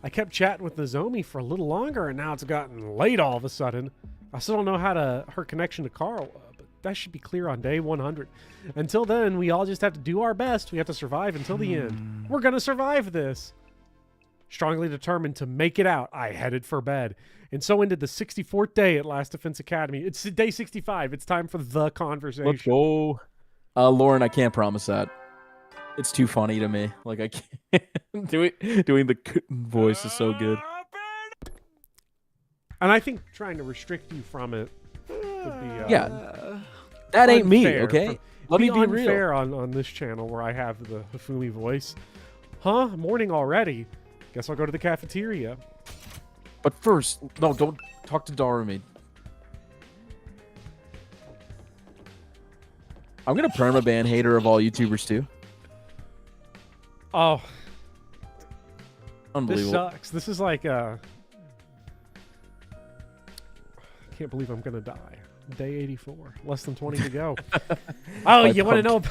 I kept chatting with Nozomi for a little longer, and now it's gotten late all of a sudden. I still don't know her connection to Carl, but that should be clear on day 100. Until then, we all just have to do our best. We have to survive until the end. We're gonna survive this. Strongly determined to make it out, I headed for bed. And so ended the 64th day at Last Defense Academy. It's day 65. It's time for the conversation. Let's go. Lauren, I can't promise that. It's too funny to me. Like I can't doing the kitten voice is so good. And I think trying to restrict you from it would be Yeah. That ain't me, unfair. okay? Let me be real. unfair on this channel where I have the Hifumi voice. Huh? Morning already. Guess I'll go to the cafeteria. But first, no, don't talk to Darumi. I'm gonna permaban hater of all YouTubers too. Oh, this Unbelievable. sucks. This is like I can't believe I'm gonna die. Day 84. Less than 20 to go. Oh, you want to know?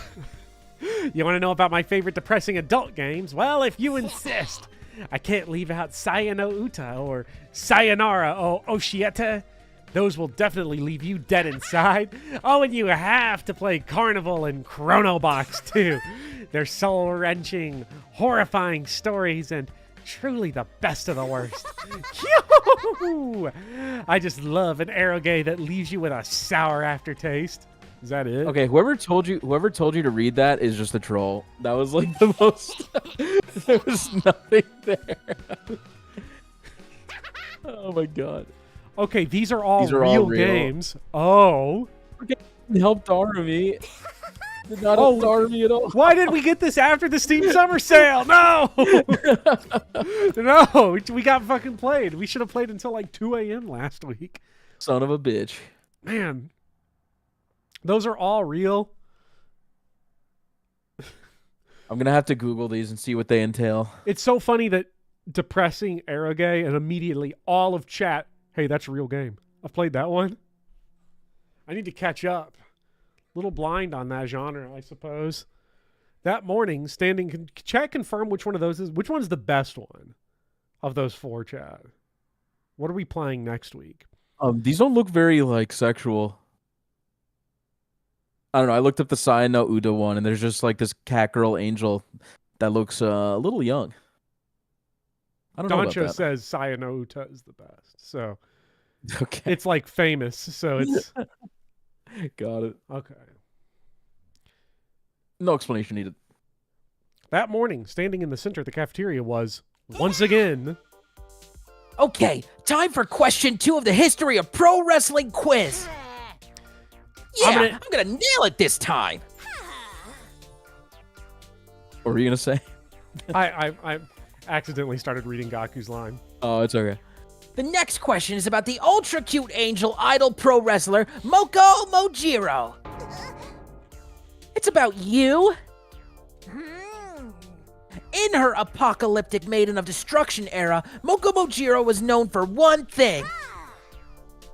You want to know about my favorite depressing adult games? Well, if you insist. I can't leave out Sayano Uta or Sayonara o Oshieta. Those will definitely leave you dead inside. Oh, and you have to play Carnival and Chrono Box too. They're soul-wrenching, horrifying stories and truly the best of the worst. I just love an eroge that leaves you with a sour aftertaste. Is that it? Okay, whoever told you to read that is just a troll. That was like the most. There was nothing there. Oh my god. Okay, these are all These are all real real. games. Oh. Help Darumi. Did not help Darumi at all. Why did we get this after the Steam Summer Sale? No! No, we got fucking played. We should have played until like 2 a.m. last week. Son of a bitch. Man. Those are all real. I'm gonna have to Google these and see what they entail. It's so funny that depressing eroge and immediately all of chat, hey, that's a real game. I've played that one. I need to catch up. Little blind on that genre, I suppose. That morning, chat confirm which one of those is. Which one's the best one of those four, chat? What are we playing next week? These don't look very like sexual. I don't know. I looked up the Saya no Uda one, and there's just like this cat girl angel that looks a little young. I don't know about Doncho that. says Saya no Uta is the best. So Okay, it's like famous. So it's got it. okay. No explanation needed. That morning, standing in the center of the cafeteria was, once again, Okay, time for question 2 of the history of pro wrestling quiz. Yeah, I'm gonna nail it this time. What were you gonna say? I accidentally started reading Gaku's line. Oh, it's okay. The next question is about the ultra cute angel idol pro wrestler Moko Mojiro. It's about you. In her apocalyptic Maiden of Destruction era, Moko Mojiro was known for one thing.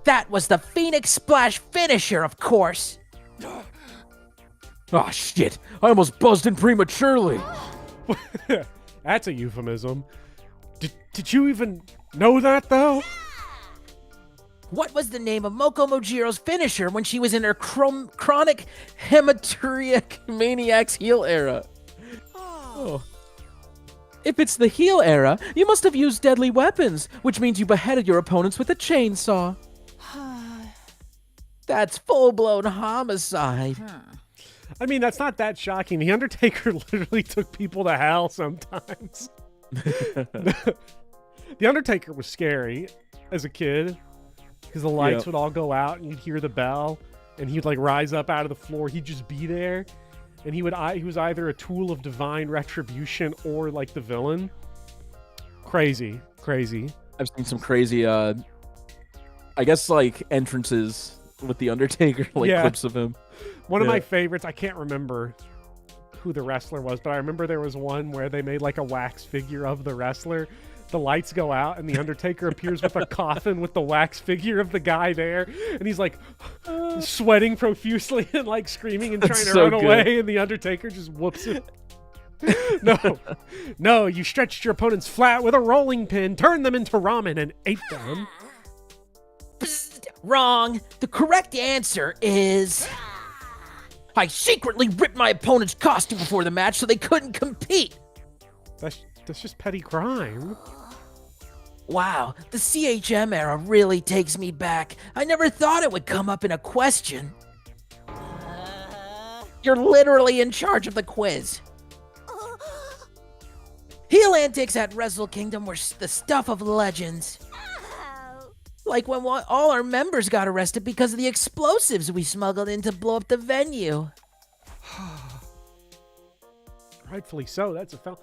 That was the Phoenix Splash finisher, of course. Oh shit! I almost buzzed in prematurely. That's a euphemism. Did you even know that, though? What was the name of Moko Mojiro's finisher when she was in her chronic hematuriac Maniac's heel era. Oh. If it's the heel era, you must have used deadly weapons, which means you beheaded your opponents with a chainsaw. That's full-blown homicide. I mean, that's not that shocking. The Undertaker literally took people to hell sometimes. The Undertaker was scary as a kid because the lights would all go out and you'd hear the bell and he'd like rise up out of the floor. He'd just be there. And he was either a tool of divine retribution or like the villain. Crazy. I've seen some crazy, I guess like entrances with the Undertaker, like clips of him. One of my favorites, I can't remember who the wrestler was, but I remember there was one where they made like a wax figure of the wrestler. The lights go out and the Undertaker appears with a coffin with the wax figure of the guy there. And he's like sweating profusely and like screaming and trying to run away. And the Undertaker just whoops him. No, you stretched your opponents flat with a rolling pin, turned them into ramen and ate them. Psst, wrong. The correct answer is... I secretly ripped my opponent's costume before the match so they couldn't compete. That's just petty crime. Wow, the CHM era really takes me back. I never thought it would come up in a question. You're literally in charge of the quiz. Heel antics at Wrestle Kingdom were the stuff of legends. Like when all our members got arrested because of the explosives we smuggled in to blow up the venue. Rightfully so. That's a foul.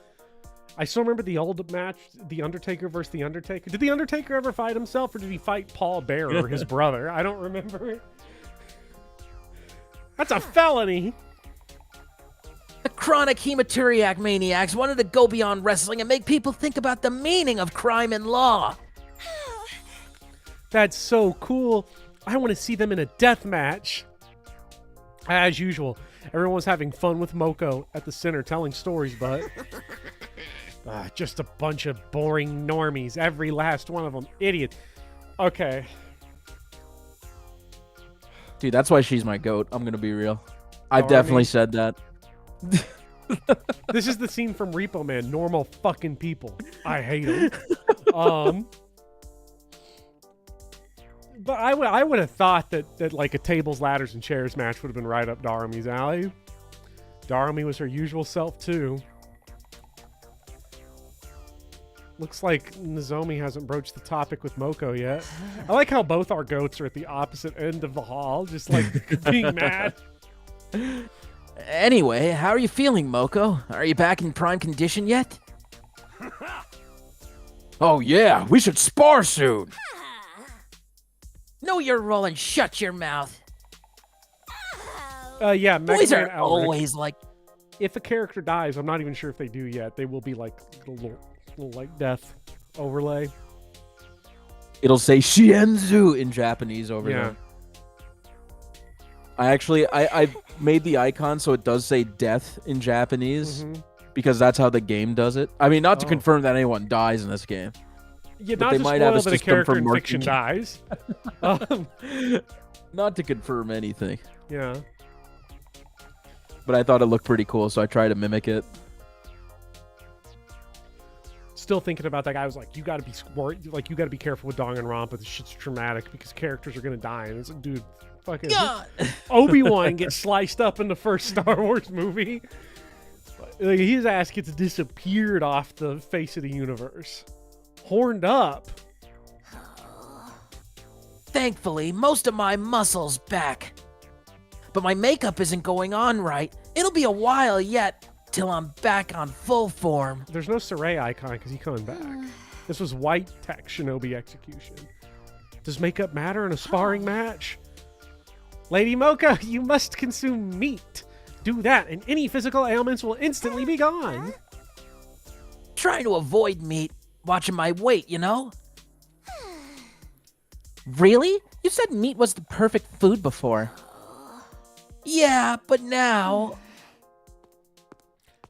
I still remember the old match, The Undertaker versus The Undertaker. Did The Undertaker ever fight himself, or did he fight Paul Bearer, his brother? I don't remember. That's a felony. The chronic hematuriac maniacs wanted to go beyond wrestling and make people think about the meaning of crime and law. That's so cool. I want to see them in a death match. As usual, everyone was having fun with Moko at the center telling stories, but just a bunch of boring normies. Every last one of them. Idiot. Okay. Dude, that's why she's my goat. I'm going to be real. I've definitely said that. This is the scene from Repo Man. Normal fucking people. I hate them. But I would have thought that like a tables, ladders, and chairs match would have been right up Darumi's alley. Darumi was her usual self too. Looks like Nozomi hasn't broached the topic with Moko yet. I like how both our goats are at the opposite end of the hall, just like being mad. Anyway, how are you feeling, Moko? Are you back in prime condition yet? Oh yeah, we should spar soon. Know your role and shut your mouth. Yeah, Mega Boys Man are Elric. always like... If a character dies, I'm not even sure if they do yet. They will be like a little like death overlay. It'll say Shienzu in Japanese over Yeah. there. I made the icon so it does say death in Japanese because that's how the game does it. I mean, not to confirm that anyone dies in this game. Yeah, But not they to might spoil have a that a system character for in fiction marking- dies. Not to confirm anything. Yeah. but I thought it looked pretty cool, so I tried to mimic it. Still thinking about that guy. I was like, you got to be like, you got to be careful with Danganronpa. This shit's traumatic because characters are gonna die. And it's like, dude, fucking Obi-Wan gets sliced up in the first Star Wars movie. Like, his ass gets disappeared off the face of the universe. Horned up. Thankfully, most of my muscle's back. But my makeup isn't going on right. It'll be a while yet till I'm back on full form. There's no Saray icon because he's coming back. This was white tech Shinobi execution. Does makeup matter in a sparring match? Lady Moko, you must consume meat. Do that, and any physical ailments will instantly be gone. Trying to avoid meat, watching my weight, you know? Really? You said meat was the perfect food before. Yeah, but now...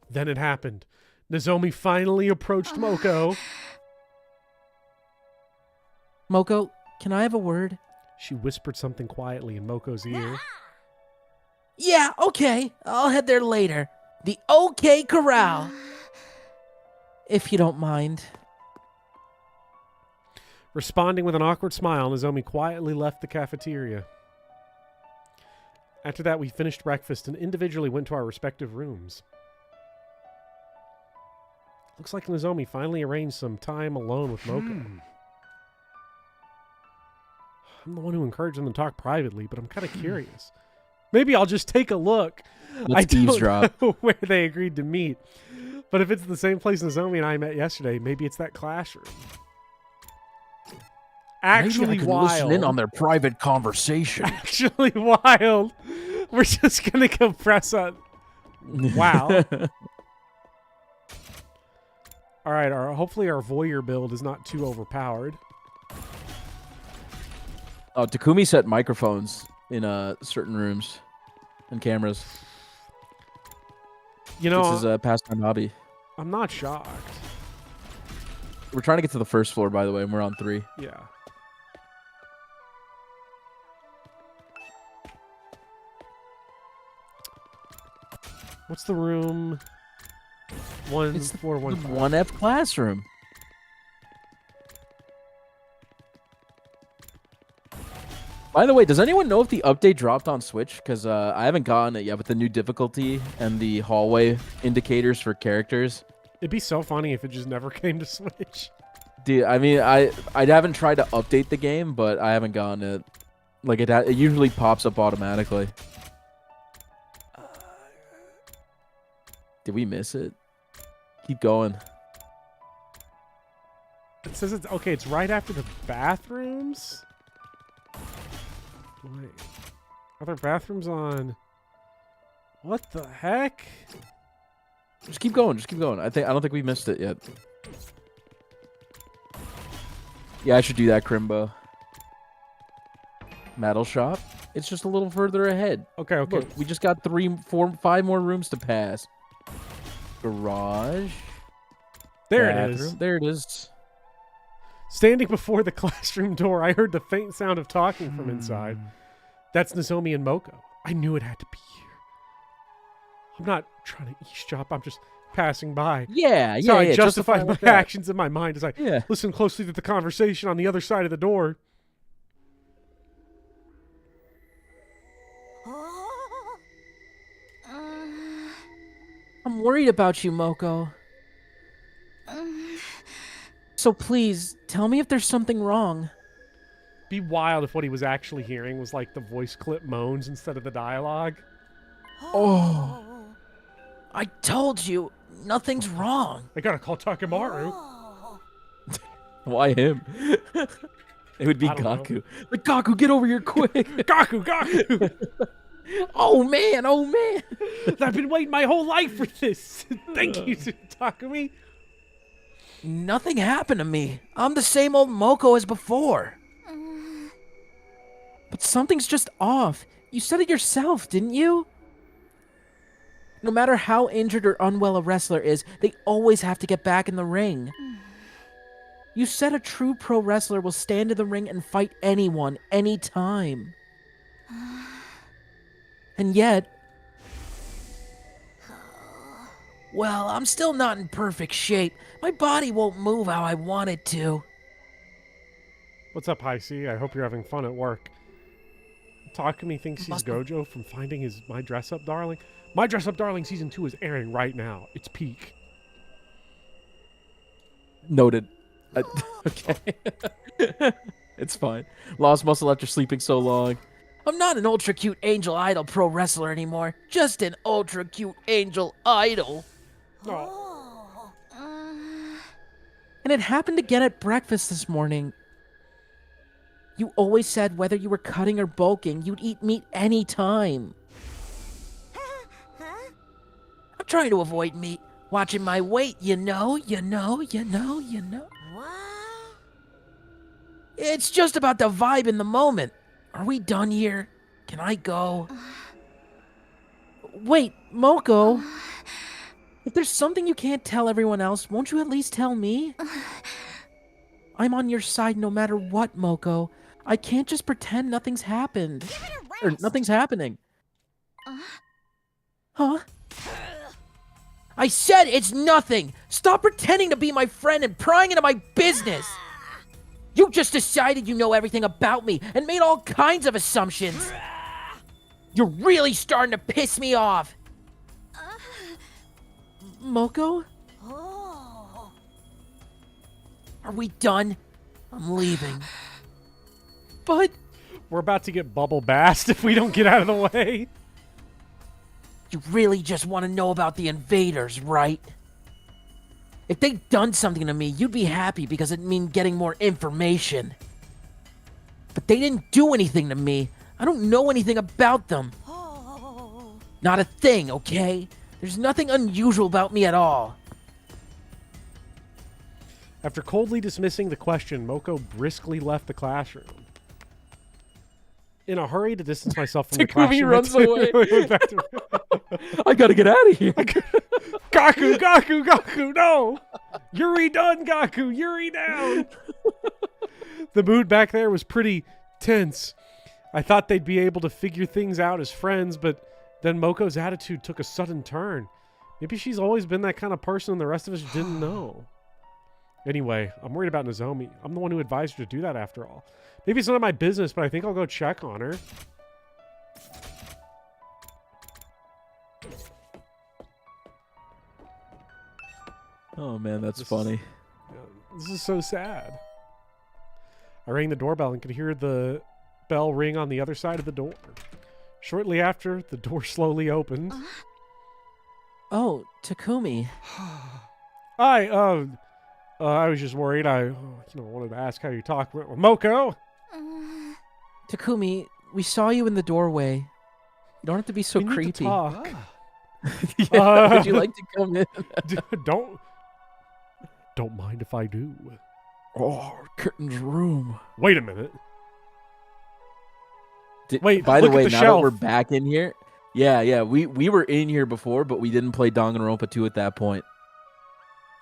Then it happened. Nozomi finally approached Moko. Moko, can I have a word? She whispered something quietly in Moko's ear. Yeah, okay. I'll head there later. The OK Corral. If you don't mind. Responding with an awkward smile, Nozomi quietly left the cafeteria. After that, we finished breakfast and individually went to our respective rooms. Looks like Nozomi finally arranged some time alone with Moko. I'm the one who encouraged them to talk privately, but I'm kind of curious. Maybe I'll just take a look. Let's eavesdrop. Know where they agreed to meet. But if it's the same place Nozomi and I met yesterday, maybe it's that classroom. Actually, maybe I can wild. listen in on their private conversation. Actually wild. We're just gonna go press on. Wow. All right. Hopefully our voyeur build is not too overpowered. Oh, Takumi set microphones in certain rooms and cameras. You know, this is a pastime hobby. I'm not shocked. We're trying to get to the first floor, by the way, and we're on 3. Yeah. What's the room? It's the 1415. 1F classroom. By the way, does anyone know if the update dropped on Switch? Because I haven't gotten it yet with the new difficulty and the hallway indicators for characters. It'd be so funny if it just never came to Switch. Dude, I mean, I haven't tried to update the game, but I haven't gotten it. Like, it usually pops up automatically. Did we miss it? Keep going. It says it's okay. It's right after the bathrooms. Wait, are there bathrooms on? What the heck? Just keep going. Just keep going. I don't think we missed it yet. Yeah, I should do that, Crimbo. Metal shop. It's just a little further ahead. Okay. Look, we just got 3, 4, 5 more rooms to pass. Garage. There bathroom. it is. There it is. Standing before the classroom door, I heard the faint sound of talking from inside. That's Nozomi and Moko. I knew it had to be here. I'm not trying to eavesdrop. I'm just passing by. Yeah, So I yeah. justified my actions in my mind as I Yeah. listen closely to the conversation on the other side of the door. I'm worried about you, Moko. So please, tell me if there's something wrong. Be wild if what he was actually hearing was like the voice clip moans instead of the dialogue. Oh. I told you, nothing's wrong. I gotta call Takemaru. Why him? It would be I don't know. Gaku. Like, Gaku, get over here quick. Gaku! Oh man. I've been waiting my whole life for this. Thank you, Takumi. Nothing happened to me. I'm the same old Moko as before. But something's just off. You said it yourself, didn't you? No matter how injured or unwell a wrestler is, they always have to get back in the ring. You said a true pro wrestler will stand in the ring and fight anyone, anytime. And yet, Well, I'm still not in perfect shape. My body won't move how I want it to. What's up, High C? I hope you're having fun at work. Takumi thinks he's Must- Gojo from finding his My Dress Up Darling. My Dress Up Darling Season 2 is airing right now. It's peak. Noted. Okay. It's fine. Lost muscle after sleeping so long. I'm not an ultra cute angel idol pro wrestler anymore. Just an ultra cute angel idol. Oh. And it happened again at breakfast this morning. You always said whether you were cutting or bulking, you'd eat meat any time. Huh? I'm trying to avoid meat. Watching my weight, you know. What? It's just about the vibe in the moment. Are we done here? Can I go? Wait, Moko. If there's something you can't tell everyone else, won't you at least tell me? I'm on your side no matter what, Moko. I can't just pretend nothing's happened. Give it a Or rest. nothing's happening. Huh? I said it's nothing! Stop pretending to be my friend and prying into my business! You just decided you know everything about me and made all kinds of assumptions! You're really starting to piss me off! Moko? Oh. Are we done? I'm leaving. But We're about to get bubble bassed if we don't get out of the way. you really just want to know about the invaders, right? If they'd done something to me, you'd be happy because it'd mean getting more information. But they didn't do anything to me. I don't know anything about them. Oh. Not a thing, okay? There's nothing unusual about me at all. After coldly dismissing the question, Moko briskly left the classroom. In a hurry to distance myself from the Takumi classroom, runs away. went back to- I gotta get out of here. Gaku, no! Yuri done, Gaku, Yuri down! The mood back there was pretty tense. I thought they'd be able to figure things out as friends, but then Moko's attitude took a sudden turn. Maybe she's always been that kind of person and the rest of us didn't know. Anyway, I'm worried about Nozomi. I'm the one who advised her to do that after all. Maybe it's none of my business, but I think I'll go check on her. Oh man, that's This is- funny. This is so sad. I rang the doorbell and could hear the bell ring on the other side of the door. Shortly after, the door slowly opened. Oh, Takumi. Hi, I was just worried. I wanted to ask how your talk went with Moko. Takumi, we saw you in the doorway. You don't have to be so We need to creepy. talk. Yeah, would you like to come in? Don't mind if I do. Oh, Curtin's room. Wait a minute. Wait, by the look at way, the now shelf. that we're back in here, yeah, we were in here before, but we didn't play Danganronpa 2 at that point.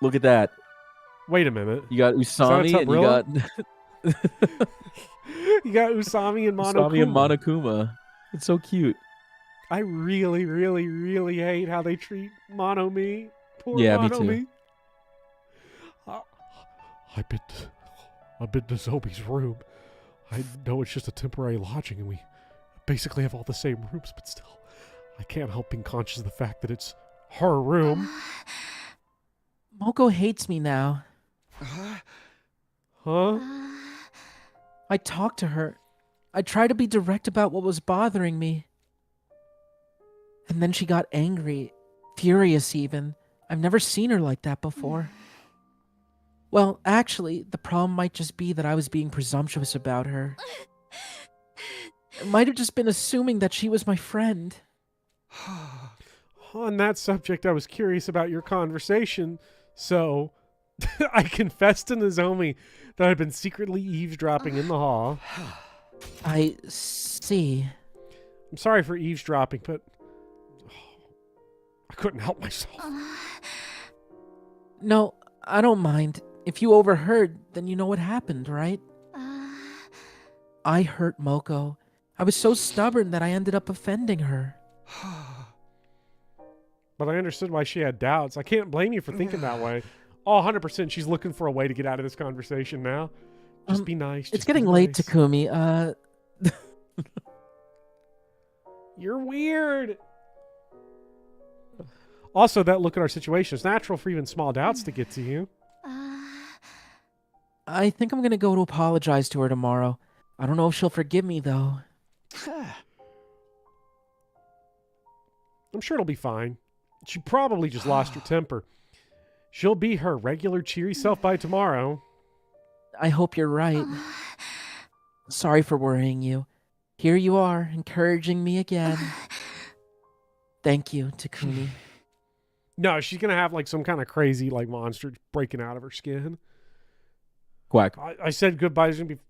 Look at that. Wait a minute. You got Usami and you Tubrilla? got You got Usami and Monokuma. Usami and Monokuma. It's so cute. I really, really, really hate how they treat Mono-me. Poor Yeah, me Mono-me. too. I've been to Zobi's room. I know it's just a temporary lodging and we basically have all the same rooms, but still, I can't help being conscious of the fact that it's her room. Moko hates me now. Huh? I talked to her. I tried to be direct about what was bothering me. And then she got angry, furious even. I've never seen her like that before. Well, actually, the problem might just be that I was being presumptuous about her. I might have just been assuming that she was my friend. On that subject, I was curious about your conversation, so I confessed to Nozomi that I'd been secretly eavesdropping in the hall. I see. I'm sorry for eavesdropping, but I couldn't help myself. No, I don't mind. If you overheard, then you know what happened, right? I hurt Moko. I was so stubborn that I ended up offending her. But I understood why she had doubts. I can't blame you for thinking that way. Oh, 100%. She's looking for a way to get out of this conversation now. Just be nice. It's just be getting late, nice. Takumi. You're weird. Also, that look at our situation. It's natural for even small doubts to get to you. I think I'm gonna go to apologize to her tomorrow. I don't know if she'll forgive me, though. I'm sure it'll be fine. She probably just lost her temper. She'll be her regular cheery self by tomorrow. I hope you're right. Sorry for worrying you. Here you are, encouraging me again. Thank you, Takumi. No, she's going to have like some kind of crazy like monster breaking out of her skin. Quack. I said goodbye. There's going to be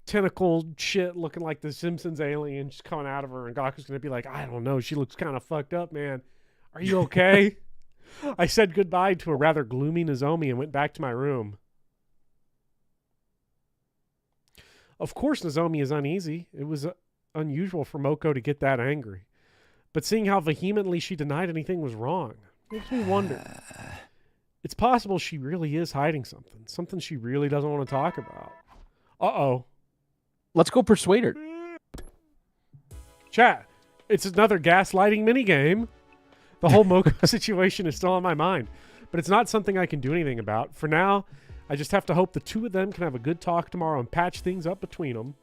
tentacle shit looking like the Simpsons alien just coming out of her. And Gaku's going to be like, I don't know. She looks kind of fucked up, man. Are you okay? I said goodbye to a rather gloomy Nozomi and went back to my room. Of course, Nozomi is uneasy. It was unusual for Moko to get that angry. But seeing how vehemently she denied anything was wrong makes me wonder. It's possible she really is hiding something. Something she really doesn't want to talk about. Uh-oh. Let's go persuade her. Chat, it's another gaslighting minigame. The whole Moko situation is still on my mind. But it's not something I can do anything about. For now, I just have to hope the two of them can have a good talk tomorrow and patch things up between them.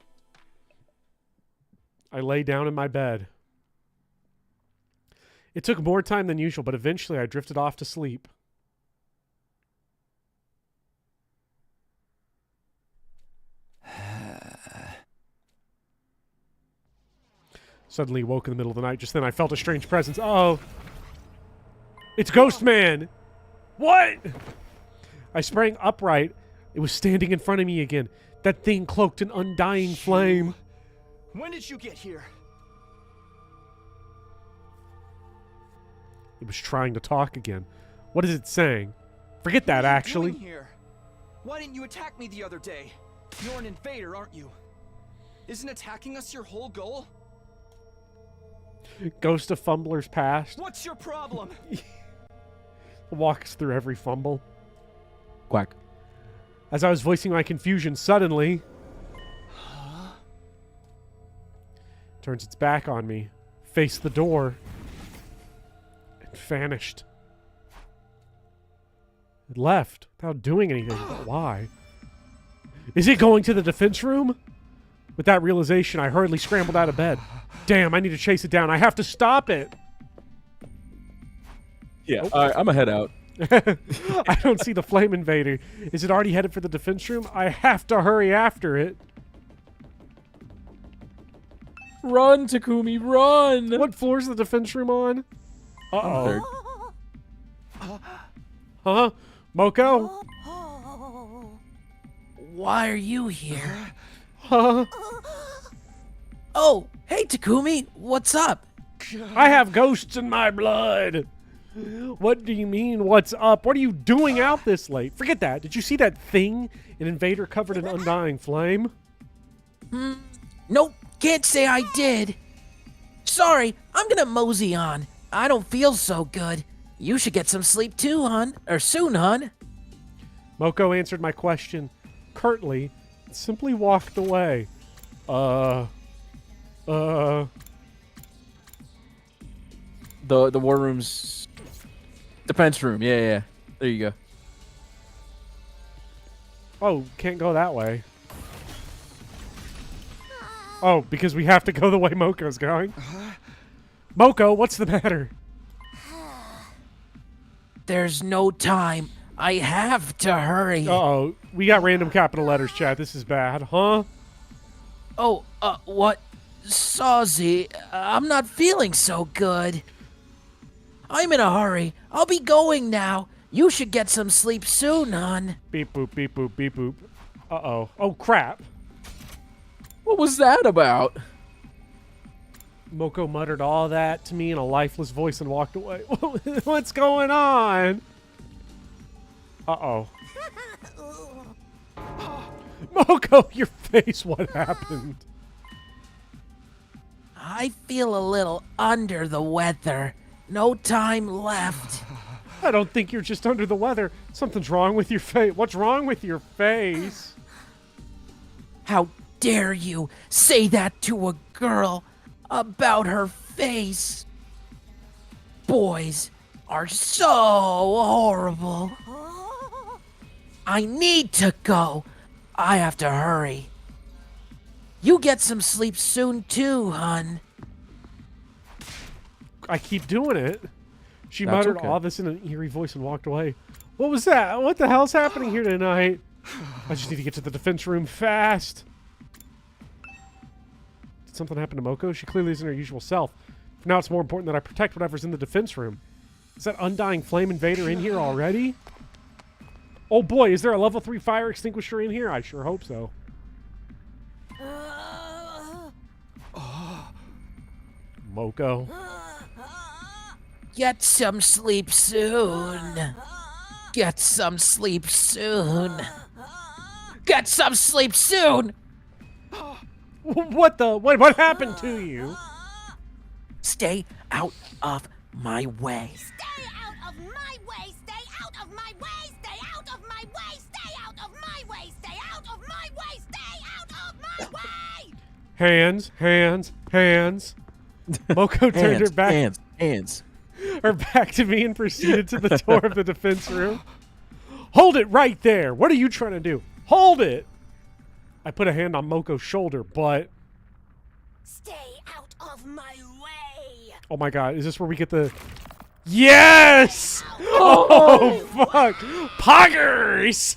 I lay down in my bed. It took more time than usual, but eventually I drifted off to sleep. Suddenly woke in the middle of the night. Just then I felt a strange presence. Oh, it's Ghost Man. What? I sprang upright. It was standing in front of me again. That thing cloaked in undying flame. When did you get here? It was trying to talk again. What is it saying? Forget that, What are you actually. doing here? Why didn't you attack me the other day? You're an invader, aren't you? Isn't attacking us your whole goal? Ghost of Fumbler's past. What's your problem? Walks through every fumble. Quack. As I was voicing my confusion, suddenly... turns its back on me, faced the door, and vanished. It left without doing anything, but why? Is it going to the defense room? With that realization, I hurriedly scrambled out of bed. Damn, I need to chase it down. I have to stop it. Yeah, all right, I'm gonna head out. I don't see the flame invader. Is it already headed for the defense room? I have to hurry after it. Run, Takumi, run! What floor is the defense room on? Uh-oh. Third. Huh? Moko? Why are you here? Huh? Oh, hey, Takumi. What's up? I have ghosts in my blood. What do you mean, what's up? What are you doing out this late? Forget that. Did you see that thing? An invader covered in undying flame? Nope, can't say I did. Sorry, I'm gonna mosey on. I don't feel so good. You should get some sleep too, hon. Or soon, hon. Moko answered my question curtly and simply walked away. The war room's defense room. Yeah. There you go. Oh, can't go that way. Oh, because we have to go the way Moko's going. Moko, what's the matter? There's no time. I have to hurry. Uh-oh. We got random capital letters, chat. This is bad. Huh? Oh, what? Sawzy, I'm not feeling so good. I'm in a hurry. I'll be going now. You should get some sleep soon, hon. Beep boop, beep boop, beep boop. Uh-oh. Oh, crap. What was that about? Moko muttered all that to me in a lifeless voice and walked away. What's going on? Uh-oh. Moko, your face, what happened? I feel a little under the weather. No time left. I don't think you're just under the weather. Something's wrong with your face. What's wrong with your face? How dare you say that to a girl about her face? Boys are so horrible. I need to go. I have to hurry. You get some sleep soon too, hun. I keep doing it. She That's muttered okay. all this in an eerie voice and walked away. What was that? What the hell's happening here tonight? I just need to get to the defense room fast. Did something happen to Moko? She clearly isn't her usual self. For now, it's more important that I protect whatever's in the defense room. Is that undying flame invader in here already? Oh boy, is there a level 3 fire extinguisher in here? I sure hope so. Moko. Get some sleep soon. Get some sleep soon. Get some sleep soon. What the? What happened to you? Stay out of my way. Stay out of my way! Stay out of my way! Stay out of my way! Stay out of my way! Stay out of my way! Stay out of my way! Hands, hands, hands. Moko turned her back. Hands. Her back to me and proceeded to the door of the defense room. Hold it right there. What are you trying to do? Hold it. I put a hand on Moko's shoulder, but... Stay out of my way! Oh my god, is this where we get the... Yes! Oh, fuck. Poggers!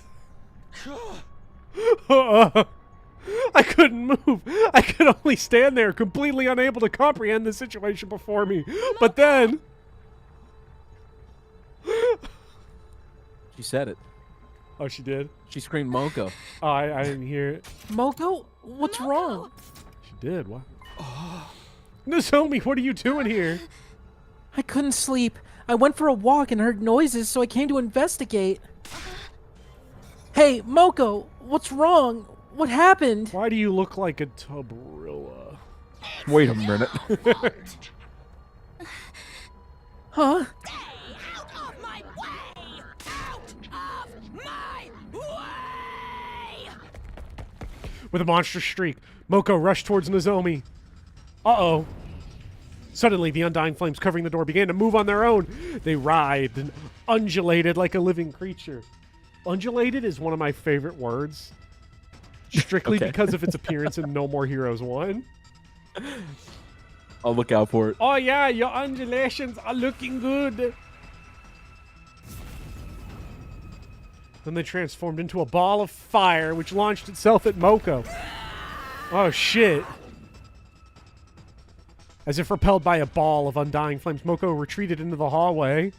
I couldn't move. I could only stand there, completely unable to comprehend the situation before me. But then... She said it. Oh, she did? She screamed Moko. Oh, I didn't hear it. Moko, what's wrong? She did. What? Nozomi, what are you doing here? I couldn't sleep. I went for a walk and heard noises, so I came to investigate. Hey, Moko, what's wrong? What happened? Why do you look like a tubarilla? Wait a minute. Huh? Out of my way! Out of my way! With a monstrous shriek, Moko rushed towards Nozomi. Uh-oh. Suddenly, the undying flames covering the door began to move on their own. They writhed and undulated like a living creature. Undulated is one of my favorite words. Strictly Okay. because of its appearance in No More Heroes 1. I'll look out for it. Oh yeah, your undulations are looking good. Then they transformed into a ball of fire, which launched itself at Moko. Oh shit. As if repelled by a ball of undying flames, Moko retreated into the hallway.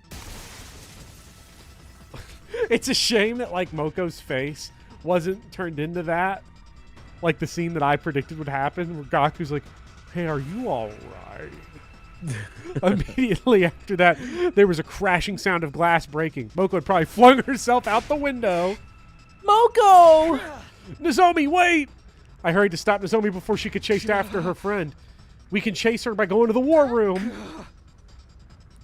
It's a shame that, like, Moko's face wasn't turned into that. Like the scene that I predicted would happen, where Gaku's like, hey, are you alright? Immediately after that, there was a crashing sound of glass breaking. Moko had probably flung herself out the window. Moko! Nozomi, wait! I hurried to stop Nozomi before she could chase after her friend. We can chase her by going to the war room.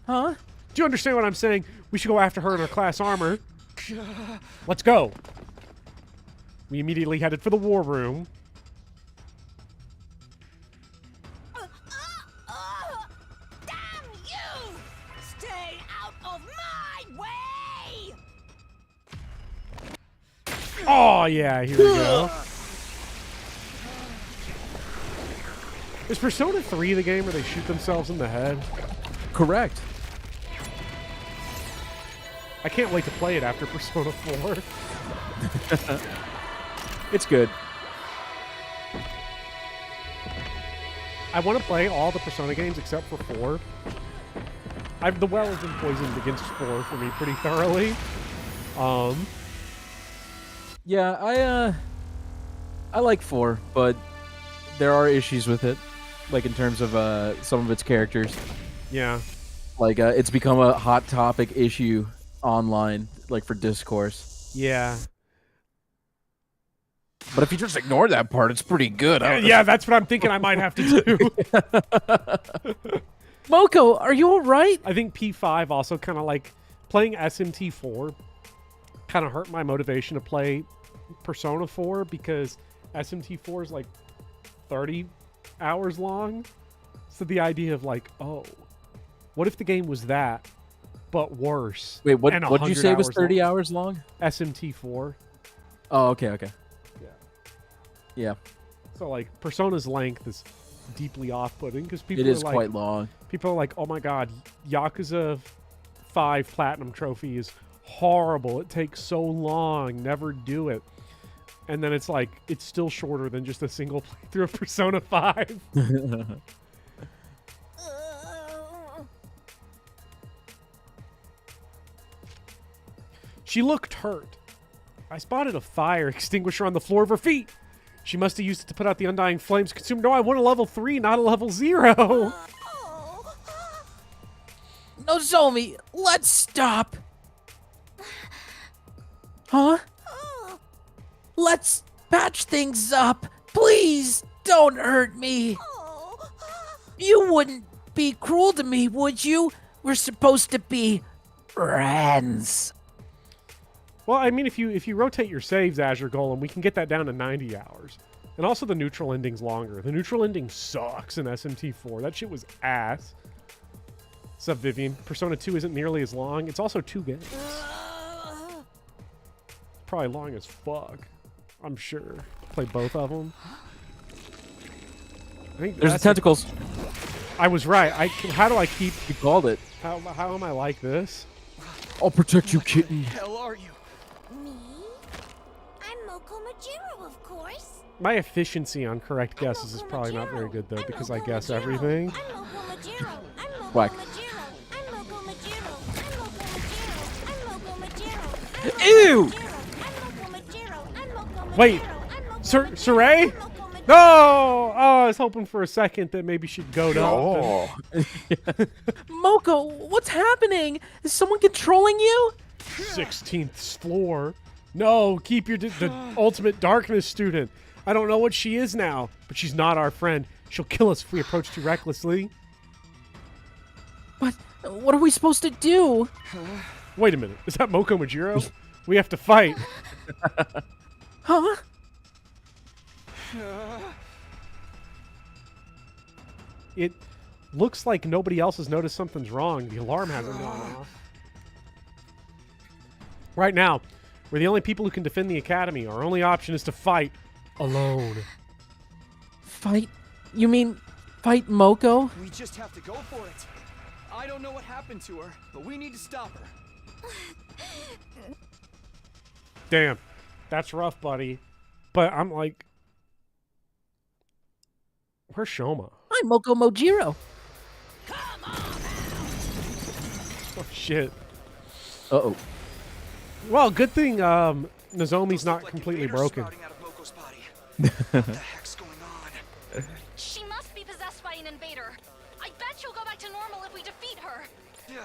Huh? Do you understand what I'm saying? We should go after her in her class armor. Let's go. We immediately headed for the war room. Damn you! Stay out of my way! Oh, yeah, here we go. Is Persona 3 the game where they shoot themselves in the head? Correct. I can't wait to play it after Persona 4. It's good. I want to play all the Persona games except for 4. The well has been poisoned against 4 for me pretty thoroughly. Yeah, I like 4, but there are issues with it, like in terms of some of its characters. Yeah. Like it's become a hot topic issue online, like for discourse. Yeah. But if you just ignore that part, it's pretty good. Yeah, that's what I'm thinking I might have to do. Moko, are you all right? I think P5 also kind of like playing SMT4 kind of hurt my motivation to play Persona 4 because SMT4 is like 30 hours long. So the idea of like, oh, what if the game was that, but worse? Wait, what and did you 100 say was hours 30 long? hours long? SMT4. Oh, okay. Yeah. Yeah, So like Persona's length is deeply off-putting because people it is are like, quite long. people are like, oh my god, Yakuza 5 Platinum Trophy is horrible. It takes so long. Never do it. And then it's like, it's still shorter than just a single playthrough of Persona 5. She looked hurt. I spotted a fire extinguisher on the floor of her feet. She must have used it to put out the undying flames consumed. No, I want a level 3, not a level 0. Nozomi, let's stop. Huh? Let's patch things up. Please don't hurt me. You wouldn't be cruel to me, would you? We're supposed to be friends. Well, I mean, if you rotate your saves, Azure Golem, we can get that down to 90 hours. And also the neutral ending's longer. The neutral ending sucks in SMT4. That shit was ass. What's up, Vivian? Persona 2 isn't nearly as long. It's also 2 games. Probably long as fuck. I'm sure. Play both of them. I think There's the that's tentacles. I was right. How do I keep... You called it. How am I like this? I'll protect you, kitten. Hell are you? Me? I'm Moko Majiro, of course. My efficiency on correct guesses is probably not very good, though, because I guess everything. I'm Moko Majiro. I'm Moko Whack. Majiro. I'm Moko Majiro. I'm Moko Majiro. I'm Moko Majiro. Ew! I'm Moko Majiro. I'm Moko Majiro. Wait, I'm Moko Saray? Majiro. No! Oh, I was hoping for a second that maybe she'd go down. Oh. Moko, what's happening? Is someone controlling you? 16th floor. No, keep the ultimate darkness student. I don't know what she is now, but she's not our friend. She'll kill us if we approach too recklessly. But what are we supposed to do? Wait a minute. Is that Moko Majiro? We have to fight. Huh? It looks like nobody else has noticed something's wrong. The alarm hasn't gone off. Right now, we're the only people who can defend the academy. Our only option is to fight alone. Fight? You mean fight Moko? We just have to go for it. I don't know what happened to her, but we need to stop her. Damn. That's rough, buddy. But I'm like... Where's Shoma? I'm Moko Mojiro. Oh, shit. Uh-oh. Well, good thing Nozomi's not completely broken. Sprouting out of Moko's body. What the heck's going on? She must be possessed by an invader. I bet she'll go back to normal if we defeat her. Yeah.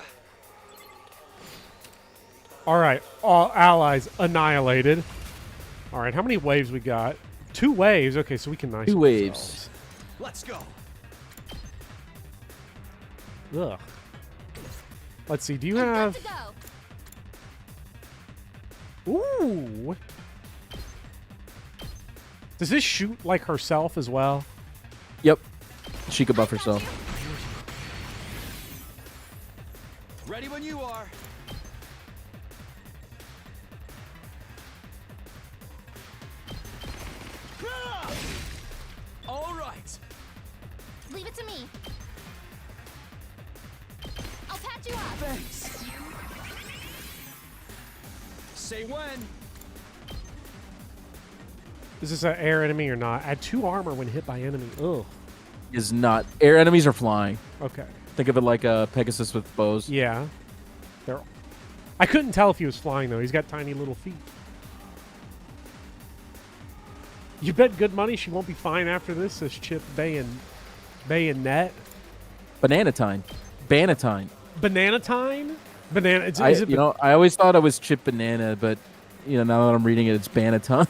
All right, all allies annihilated. All right, how many waves we got? 2 waves. Okay, so we can nice 2 waves. Let's go. Ugh. Let's see. Do you I'm good have? to go. Ooh. Does this shoot like herself as well? Yep. She could buff herself. Ready when you are. All right. Leave it to me. I'll patch you up. Thanks. Say when. Is this an air enemy or not? Add 2 armor when hit by enemy. Ugh. Is not. Air enemies are flying. Okay. Think of it like a Pegasus with bows. Yeah. They're. I couldn't tell if he was flying though. He's got tiny little feet. You bet good money she won't be fine after this. Says Chip Bayonet. Bananatine. Banatine. Bananatine? Banana. Is I it always thought it was Chip Banana, but now that I'm reading it, it's Banatine.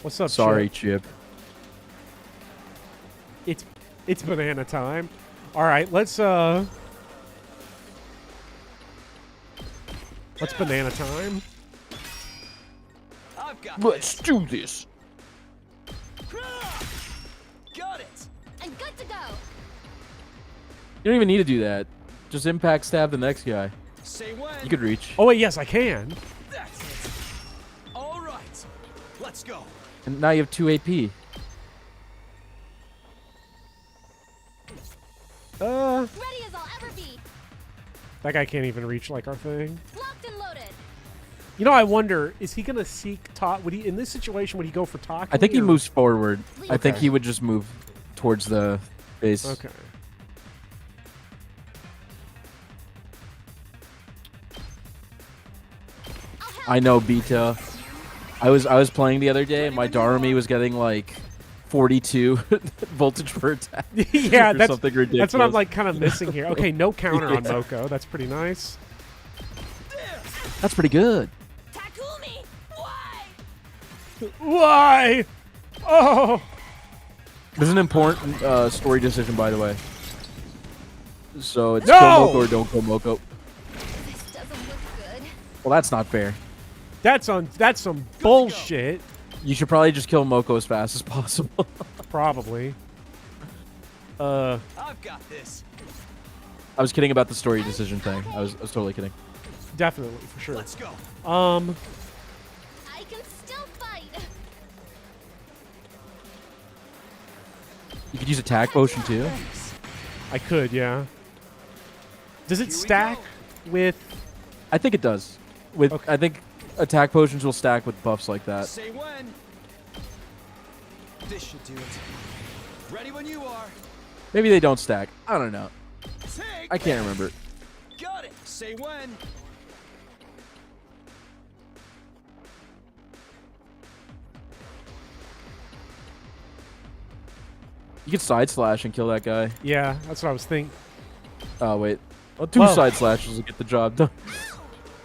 What's up? Sorry, Chip? Chip. It's It's banana time. All right, let's banana time. I've got Let's do this. Got it. I'm good to go. You don't even need to do that. Just impact stab the next guy. Say when. You could reach. Oh wait, yes, I can. That's it. All right. Let's go. And now you have 2 AP. Ready as I'll ever be. That guy can't even reach like our thing. Locked and loaded. You know, I wonder, is he gonna seek talk? Would he in this situation? Would he go for talk? I think he moves forward. I think Okay. he would just move towards the base. Okay. I know, Beta. I was playing the other day, and my Darumi was getting like 42 voltage per attack. Yeah, or that's something ridiculous. That's what I'm like kind of missing here. Okay, no counter on Moko. That's pretty nice. That's pretty good. Takumi! Why? Why? Oh, This is an important story decision, by the way. So it's No! kill Moko or don't kill Moko. This doesn't look good. Well, that's not fair. that's some bullshit. You should probably just kill Moko as fast as possible. Probably. I've got this. I was kidding about the story decision thing. I was totally kidding. Definitely for sure. Let's go. I can still fight. You could use attack potion too. I could, yeah. Does it Here we stack go. with? I think it does. With Okay. I think attack potions will stack with buffs like that. Say when. This should do it. Ready when you are. Maybe they don't stack. I don't know. Take. I can't remember. Got it. Say when. You could side slash and kill that guy. Yeah, that's what I was thinking. Oh wait. Well, 2 Whoa. side slashes will get the job done.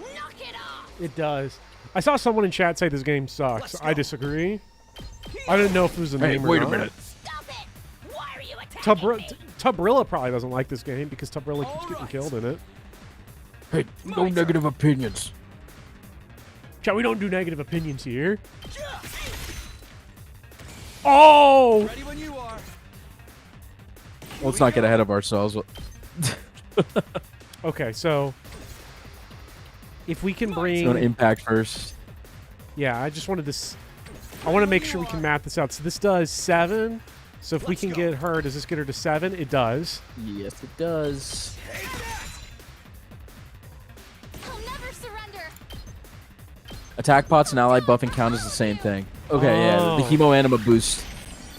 Knock it off! It does. I saw someone in chat say this game sucks. Let's I go. disagree. I didn't know if it was a name or not. Stop it! Why are you attacking me? Tubrilla probably doesn't like this game because Tubrilla keeps getting Alright. killed in it. Hey, no negative opinions. Chat, we don't do negative opinions here. Oh! Ready when you are. Let's not get ahead of ourselves. Okay, so if we can You want to bring, impact first. yeah, I just wanted this. I want to make sure we can map this out. So this does 7. So if we Let's can go. get her, does this get her to 7? It does. Yes, it does. I'll never surrender. Attack pots and ally buffing count as the same thing. Okay, yeah. The Oh. hemo anima boost.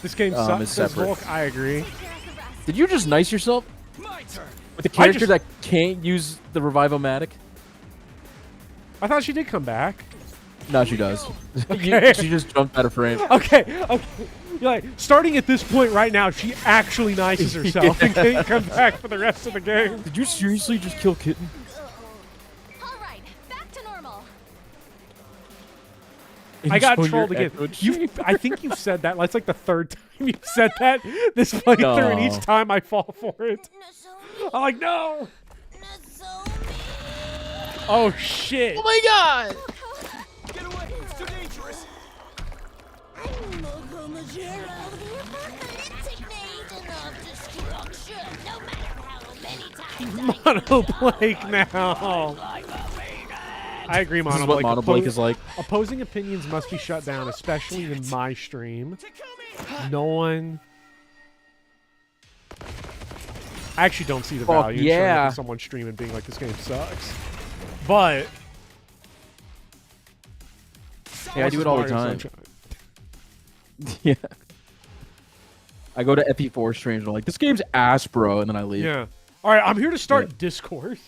This game Is sucks. Says separate. Volk, I agree. Take care of the rest. Did you just nice yourself My turn. with the I character just- that can't use the revive-o-matic? I thought she did come back. No, she does. Okay. She just jumped out of frame. Okay, okay. You're like, starting at this point right now, she actually nices herself and can't come back for the rest of the game. Did you seriously just kill Kitten? All right, back to normal. I got Enjoy your trolled again. echo You, I think you've said that. That's like the 3rd time you've said that this playthrough, and each No. time I fall for it. Nozomi! I'm like, no. Nozomi! Oh shit. Oh my god! Get away. It's too dangerous. Moko Majero, technique of destruction, no matter how many times Mono Blake now. I agree, This is Mono what Blake. Mono Blake is like. Opposing opinions must be shut down, especially in my stream. No one. I actually don't see the Fuck value in showing up yeah. to someone streaming being like, this game sucks. But. Yeah, I do it all the Mario time. Sunshine. Yeah. I go to FE4 streams and I'm like, this game's ass, bro, and then I leave. Yeah. All right, I'm here to start Yeah. discourse.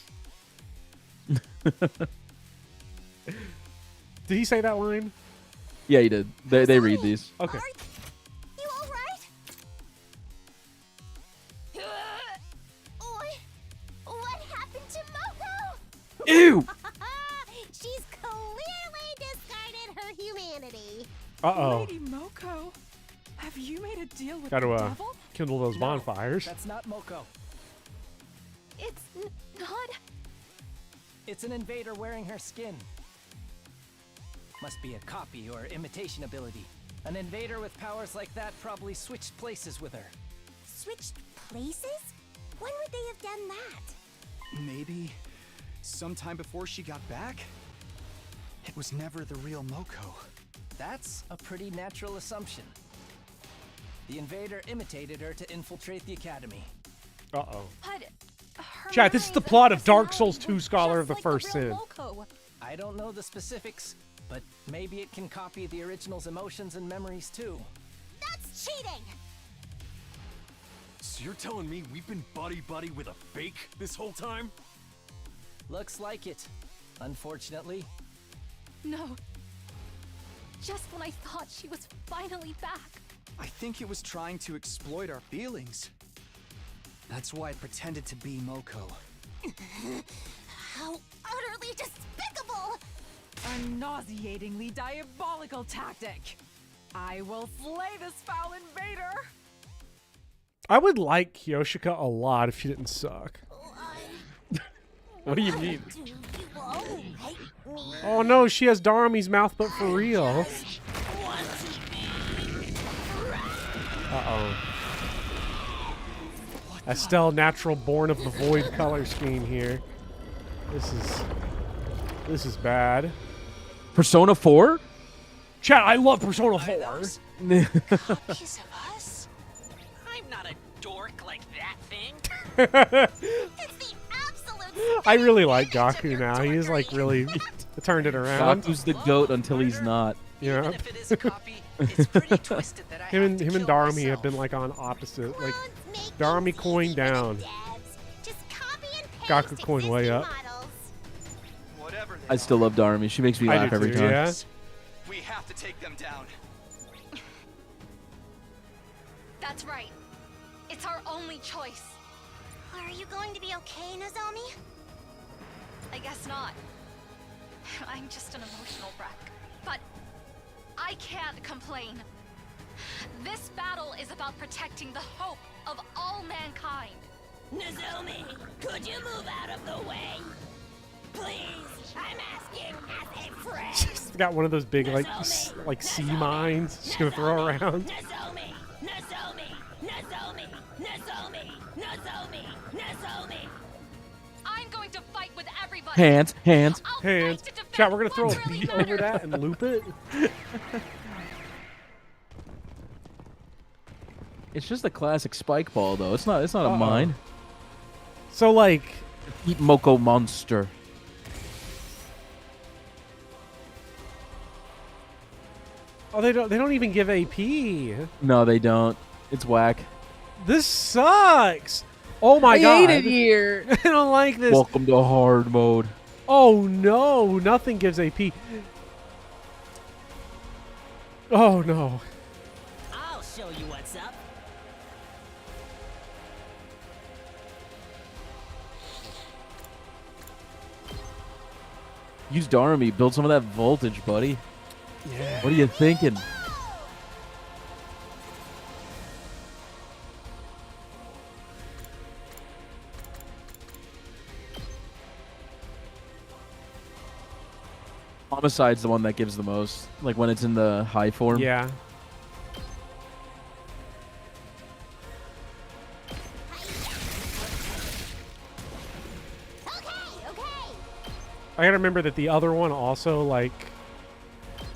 Did he say that line? Yeah, he did. They read these. Okay. You alright? What happened to Moko? Ew! She's clearly discarded her humanity. Uh-oh. Lady Moko, have you made a deal with Gotta, the devil? kindle those No, bonfires. That's not Moko. It's not. It's an invader wearing her skin. Must be a copy or imitation ability. An invader with powers like that probably switched places with her. Switched places? When would they have done that? Maybe sometime before she got back? It was never the real Moko. That's a pretty natural assumption. The invader imitated her to infiltrate the academy. Uh-oh. But her Chat, this is the memories and plot of Dark Souls personality 2 Scholar just of the like First real Sin. Moko. I don't know the specifics, but maybe it can copy the original's emotions and memories too. That's cheating! So you're telling me we've been buddy-buddy with a fake this whole time? Looks like it, unfortunately. No. Just when I thought she was finally back. I think it was trying to exploit our feelings. That's why it pretended to be Moko. How utterly despicable! A nauseatingly diabolical tactic. I will slay this foul invader. I would like Kyoshika a lot if she didn't suck. What do you mean? Do you all hate me? Oh no, she has Darumi's mouth, but for real. Uh-oh. Estelle, natural born of the void color scheme here. This is bad. Persona 4? Chat, I love Persona 4. Copies of us? I'm not a dork like that thing. It's the absolute I really like Gaku now. He's like really turned it around. Gaku's the goat until he's not. Yeah. Even if it is a copy, it's pretty twisted that I Him have and to him and kill Darumi myself. have been like on opposite. Like clones make Darumi things coin easy for the down. devs. Just copy and paste Gaku coin way existing up. models. Whatever they I still love Darumi. She makes me I laugh do every too, time. yeah. We have to take them down. That's right. It's our only choice. Are you going to be okay, Nozomi? I guess not. I'm just an emotional wreck. But I can't complain. This battle is about protecting the hope of all mankind. Nozomi, could you move out of the way? Please, I'm asking as a friend. She's got one of those big like like sea mines she's gonna throw around. Nozomi, Nozomi, Nozomi, Nozomi, Nozomi, Nozomi. I'm going to fight with everybody. Hands. I'll fight Hands. to defend Chat, we're gonna throw what a really beat over matters. that and loop it. It's just a classic spike ball, though. It's not a Uh-oh. mine. So like, Eat Moko monster. oh, they don't even give AP. No, they don't. It's whack. This sucks. Oh my god. hate it here. I don't like this. Welcome to hard mode. Oh no, nothing gives AP. Oh no. I'll show you what's up. Use Darumi. Build some of that voltage, buddy. Yeah. What are you thinking? Homicide's the one that gives the most. Like when it's in the high form. Yeah. Okay, okay. I gotta remember that the other one also like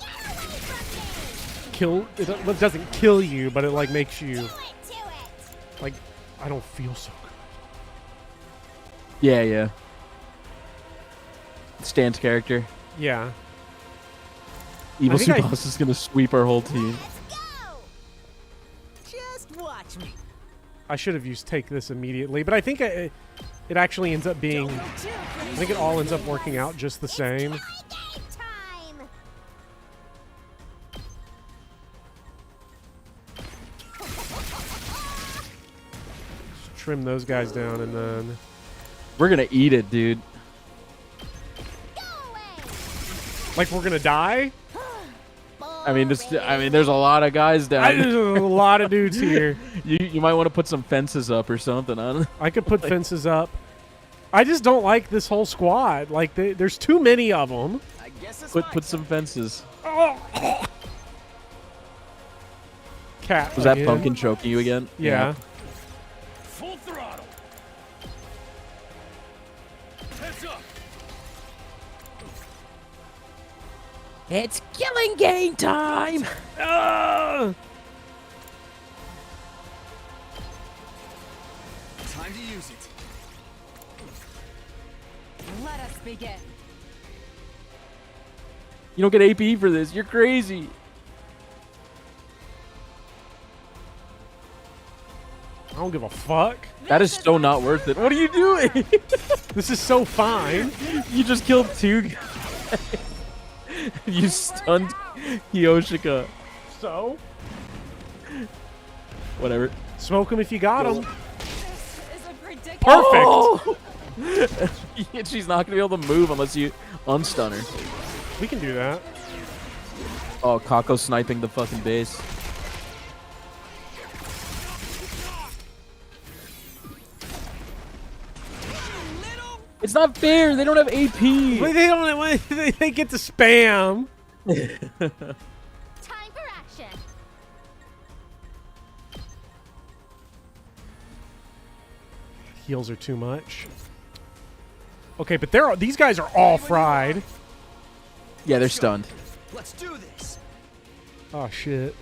Get away from me. kill. It doesn't kill you, but it like makes you Do it. like. I don't feel so good. Yeah. Stan's character. Yeah. Evil I think I- Boss is gonna sweep our whole team. Let's go. Just watch me. I should have used take this immediately, but I think it actually ends up being. I think it all ends up working out just the same. Tie game time. Just trim those guys down and then. We're gonna eat it, dude. Go away. Like we're gonna die? I mean, there's a lot of guys down. There's a lot of dudes here. You might want to put some fences up or something. I don't know. I could put fences up. I just don't like this whole squad. Like, there's too many of them. I guess it's Put some fences. Cat. Was that again. pumpkin choking you again? Yeah. Full throttle. Heads up. It's killing game time. Ah! time to use it. Let us begin. You don't get AP for this. You're crazy. I don't give a fuck. That is so not worth it. What are you doing? This is so fine. You just killed 2 guys. You stunned Kiyoshika. So? Whatever. Smoke him if you got him. This is a predicament. Perfect. Oh! She's not going to be able to move unless you unstun her. We can do that. Oh, Kako sniping the fucking base. It's not fair. They don't have AP. But they don't. They get to spam. Time for action. Heals are too much. Okay, but these guys are all fried. Yeah, they're stunned. Let's do this. Oh shit.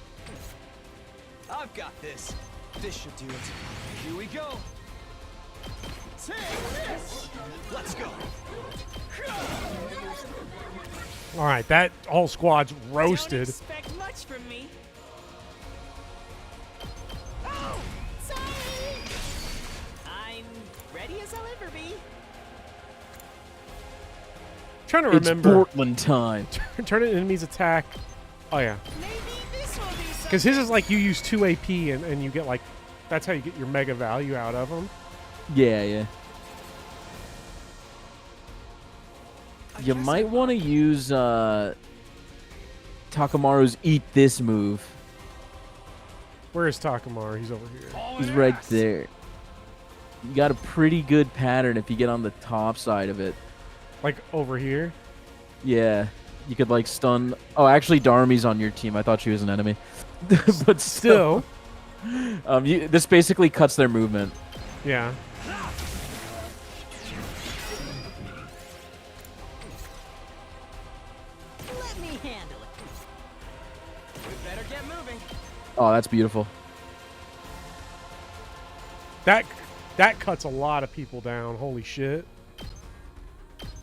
I've got this. This should do it. Here we go. Take this. Let's go. All right, that whole squad's roasted. Don't expect much from me. Oh, sorry. I'm ready as I'll ever be. Trying to It's remember. Portland time. Turn an enemy's attack. Oh yeah, Maybe this will be something. because his is like you use 2 AP and you get like, that's how you get your mega value out of them. Yeah, yeah. You might want to use Takamaru's Eat This move. Where is Takamaru? He's over here. He's right there. You got a pretty good pattern if you get on the top side of it. Like over here. Yeah. You could like stun. Oh, actually, Darmi's on your team. I thought she was an enemy. But still. This basically cuts their movement. Yeah. Let me handle it. We better get moving. Oh, that's beautiful. That cuts a lot of people down. Holy shit.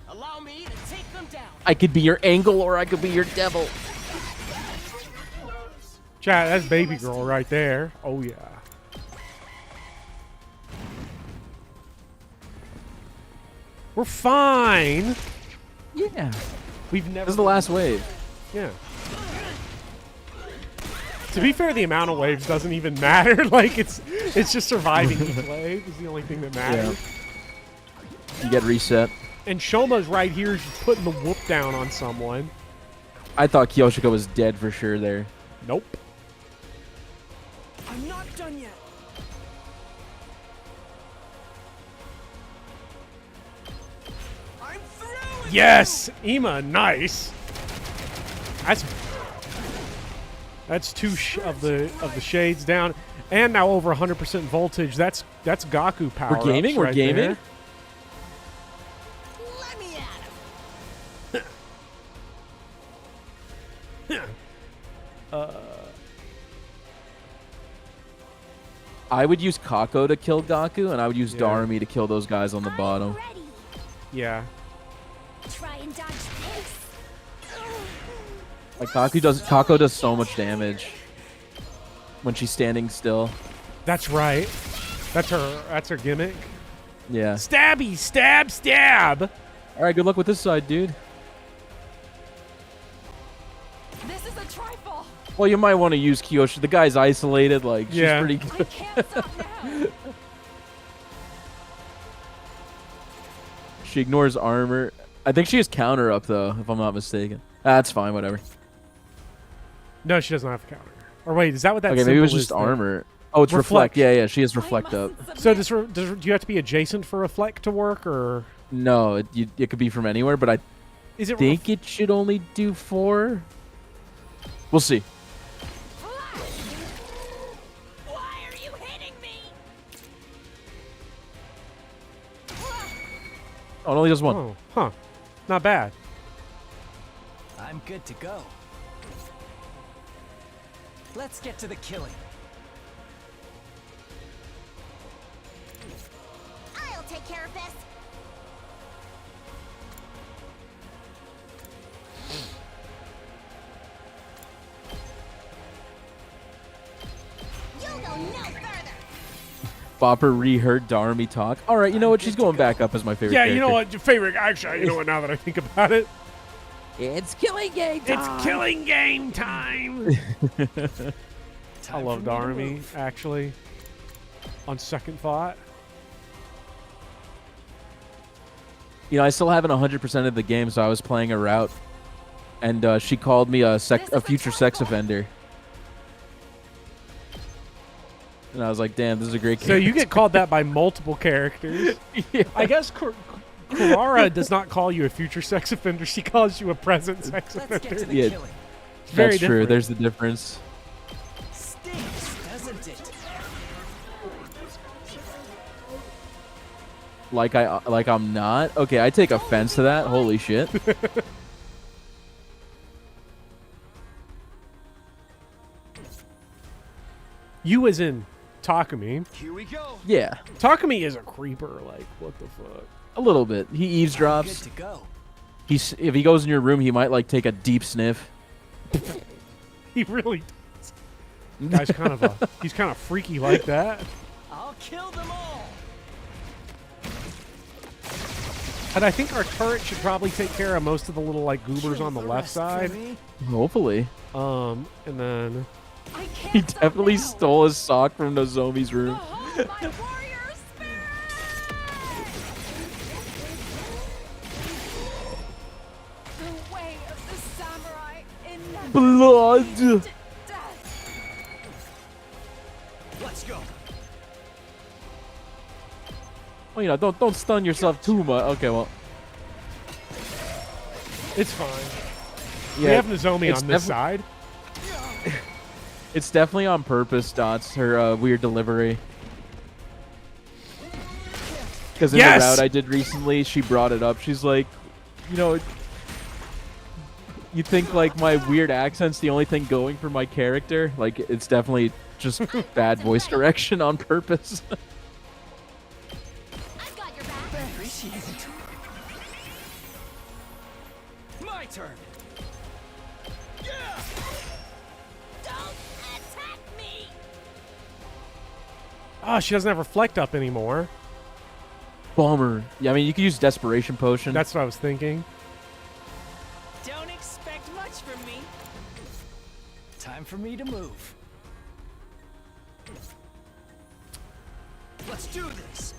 Allow me to take them down. I could be your angle or I could be your devil. Chat, that's baby girl right there. Oh yeah. We're fine. Yeah. We've never. This is the last wave. Yeah. To be fair, the amount of waves doesn't even matter. Like it's just surviving each wave is the only thing that matters. You get reset. And Shoma's right here, just putting the whoop down on someone. I thought Kiyoshika was dead for sure there. Nope. I'm not done yet. I'm through. Yes, Ima, nice. That's 2 of the shades down, and now over 100% voltage. That's Gaku power. We're gaming. We're gaming. Let me at him. I would use Kako to kill Gaku, and I would use Yeah. Darumi to kill those guys on the I'm bottom. ready. Yeah. Try and dodge this. Like Kako does so much damage when she's standing still. That's right. That's her gimmick. Yeah. Stabby, stab, stab. All right. Good luck with this side, dude. This is a trifle. Well, you might want to use Kiyoshi. The guy's isolated. Like she's Yeah. pretty I good. can't stop now. She ignores armor. I think she has counter up though, if I'm not mistaken. That's fine. Whatever. No, she doesn't have a counter. Or wait, is that what that? Okay, maybe it was symbol just is then? armor. Oh, it's reflect. Yeah, she has reflect up. So do you have to be adjacent for reflect to work, or No, it could be from anywhere, but I is it? think it should only do 4. We'll see. Why are you hitting me? Oh, it only does 1. Oh, huh. Not bad. I'm good to go. Let's get to the killing. I'll take care of this. You'll go no further. Bopper reheard Darmy talk. All right, you know what? She's going back up as my favorite. Yeah, character. you know what? Your favorite. Actually, you know what? Now that I think about it, It's killing game time. it's killing game time. I love Darmy. Actually, on second thought. You know, I still haven't 100% of the game, so I was playing a route, and she called me a future sex offender. And I was like, damn, this is a great game. So you get called that by multiple characters. Yeah. I guess Kurara does not call you a future sex offender. She calls you a present sex Let's get to offender. the Yeah. killing. Very That's true. different. There's the difference. Stinks, doesn't it? Like I'm not? Okay, I take offense to that. Holy shit. You as in Takumi. Here we go. Yeah, Takumi is a creeper. Like, what the fuck? a little bit. He Good eavesdrops. to go. If he goes in your room, he might like take a deep sniff. He really does. Guy's he's kind of freaky like that. I'll kill them all. And I think our turret should probably take care of most of the little like goobers on the left rest for side. me. Hopefully. And then I can't He stop definitely now. stole his sock from Nozomi's room. Behold my warrior spirit! The way of the samurai in Blood. death. Let's go. Well, you know, don't stun yourself too much. Okay, well, it's fine. yeah, We have Nozomi it's on this defi- side. It's definitely on purpose, Dots. Her weird delivery. Because in Yes! the route I did recently, she brought it up. She's like, you know, you think like my weird accent's the only thing going for my character? Like, it's definitely just bad voice correction on purpose. I've got your back. Appreciate it. My turn. Don't attack me. Oh, she doesn't have reflect up anymore. Bummer. Yeah, I mean, you could use Desperation Potion. That's what I was thinking. Don't expect much from me. Time for me to move. Let's do this.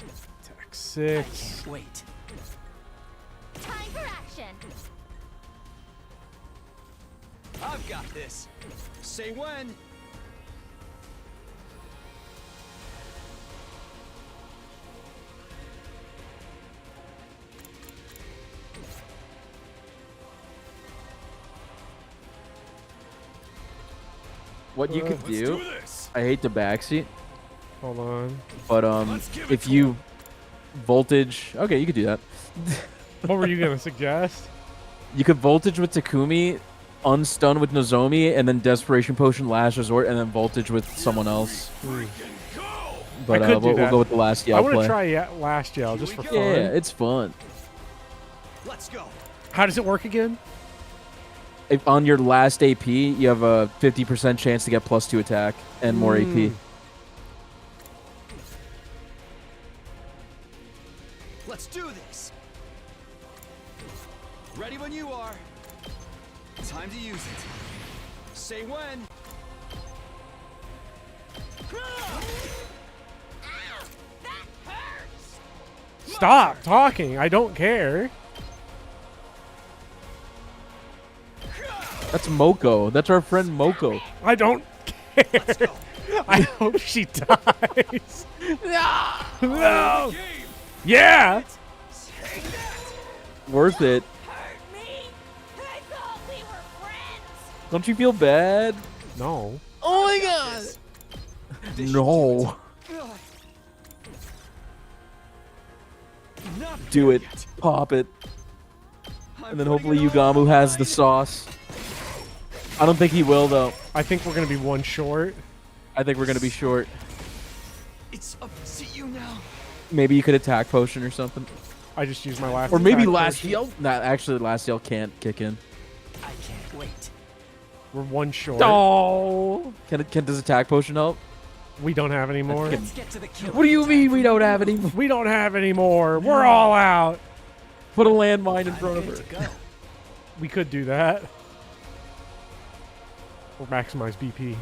Attack I 6. can't wait. Time for action. I've got this. Say when. What you could Let's do, do this. I hate the backseat, Hold on. but Let's give it if to you voltage, okay, you could do that. What were you gonna suggest? You could voltage with Takumi, unstun with Nozomi, and then Desperation Potion Last Resort, and then voltage with someone else. But I could do we'll that. go with the last yell I want to play. try last yell just for fun. Yeah, it's fun. Let's go. How does it work again? If on your last AP, you have a 50% chance to get +2 attack and more AP. Let's do this. Ready when you are. Time to use it. Say when. Ow! That hurts. Stop talking. I don't care. That's Moko. That's our friend Moko. I don't care. I hope she dies. No. Yeah. Worth it. Hurt me? I thought we were friends. Don't you feel bad? No. Oh my god! No. Do it. Pop it. And then hopefully Yugamu has the sauce. I don't think he will, though. I think we're gonna be one short. I think we're going to be short. It's up to you now. Maybe you could attack potion or something. I just used my last. Or maybe attack last potion. heal. Nah, actually, last heal can't kick in. I can't wait. We're one short. Oh. Does attack potion help? We don't have any more. Let's get to the kill. What do you mean we don't have any? We don't have any more. We're all out. Put a landmine in front of her. We could do that. Or maximize BP.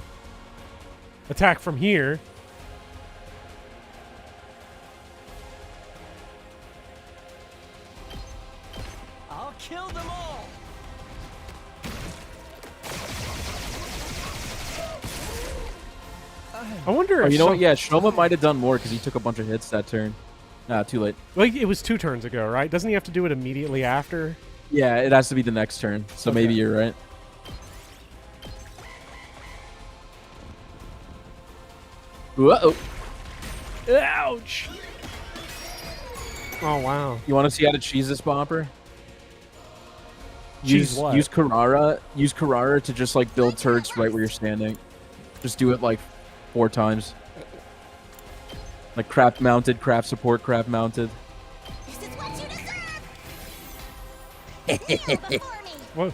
Attack from here. I'll kill them all. I wonder Oh, if you know what? Yeah, Shoma might have done more because he took a bunch of hits that turn. Nah, too late. Like, it was 2 turns ago, right? Doesn't he have to do it immediately after? Yeah, it has to be the next turn. So Okay. maybe you're right. Uh-oh. Ouch! Oh, wow. You want to see how to cheese this bomber? Cheese Use what? use Kurara. Use Kurara to just like build turrets right where you're standing. Just do it like 4 times. Like craft mounted, craft support, craft mounted. This is what you deserve. Kneel before me. Whoa.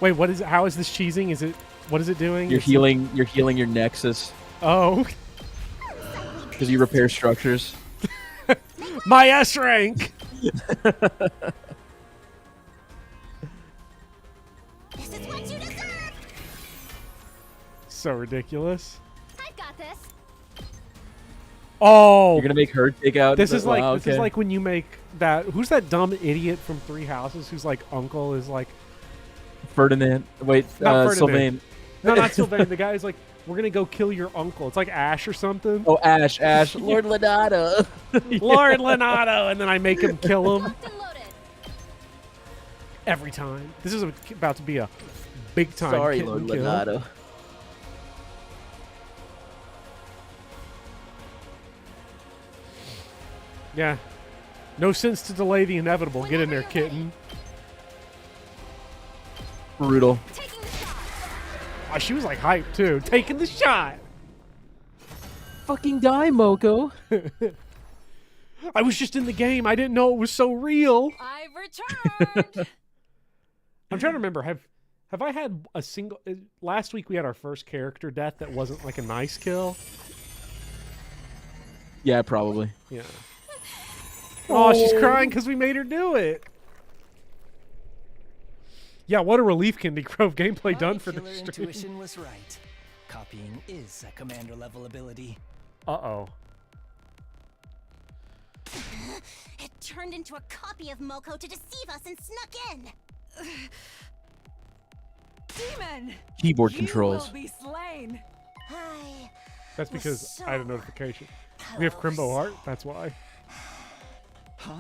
Wait, what is it? How is this cheesing? Is it? What is it doing? You're It's- healing. You're healing your nexus Oh, because you repair structures. my S rank. This is what you deserve. So ridiculous. I've got this. Oh, You're gonna make her take out. this the- is like wow, this is okay. like when you make that. Who's that dumb idiot from Three Houses? Who's like uncle is like Ferdinand. Wait, Not Ferdinand. Sylvain. no, not Sylvain. The guy's like, we're gonna go kill your uncle. It's like Ash or something. Oh, Ash, Lord Lenato. Lord Lenato, and then I make him kill him Locked and loaded. every time. This is about to be a big time. Sorry, kitten Lord kill. Lenato. Yeah. No sense to delay the inevitable. Get in there, kitten. Brutal. Taking the shot. Oh, she was like hyped too. Taking the shot. Fucking die, Moko. I was just in the game. I didn't know it was so real. I've returned. I'm trying to remember. Have I had a single? Last week we had our first character death that wasn't like a nice kill. Yeah, probably. Yeah. Oh, she's crying because we made her do it. Yeah, what a relief, Candy Grove. Gameplay done for the Killer stream. intuition was right. Copying is a commander level ability. Uh-oh. It turned into a copy of Moko to deceive us and snuck in. Demon. Keyboard You controls. will be slain. I That's was because so I had a notification. We have Crimbo close. Heart. That's why. Huh?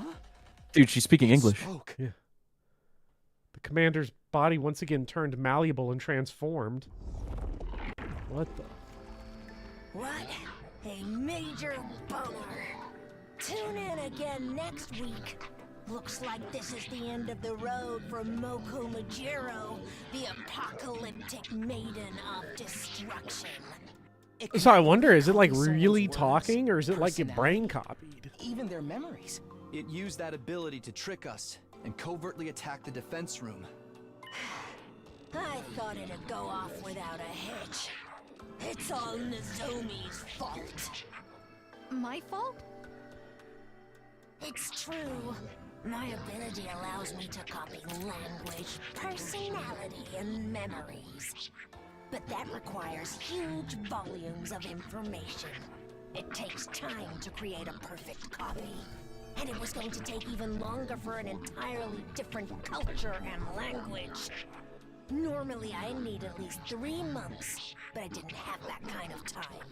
Dude, she's speaking English. Spoke. Yeah. The commander's body once again turned malleable and transformed. What the? What a major bummer. Tune in again next week. Looks like this is the end of the road for Moko Majiro, the apocalyptic maiden of destruction. It can So I wonder, is it like copy someone's really words, talking, or is it like it brain personality, copied? Even their memories. It used that ability to trick us and covertly attack the defense room. I thought it'd go off without a hitch. It's all Nozomi's fault. My fault? It's true. My ability allows me to copy language, personality, and memories. But that requires huge volumes of information. It takes time to create a perfect copy. And it was going to take even longer for an entirely different culture and language. Normally, I need at least 3 months, but I didn't have that kind of time.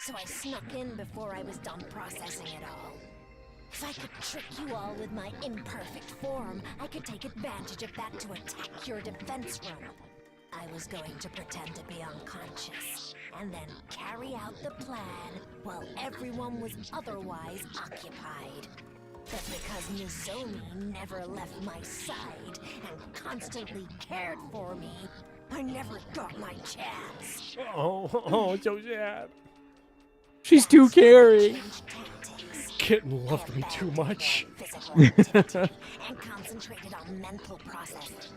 So I snuck in before I was done processing it all. If I could trick you all with my imperfect form, I could take advantage of that to attack your defense room. I was going to pretend to be unconscious, and then carry out the plan while everyone was otherwise occupied. But because Nozomi never left my side and constantly cared for me, I never got my chance. Oh, so sad. She's too caring. Changed tactics. Kitten loved me too much. Physical activity and concentrated on mental processing.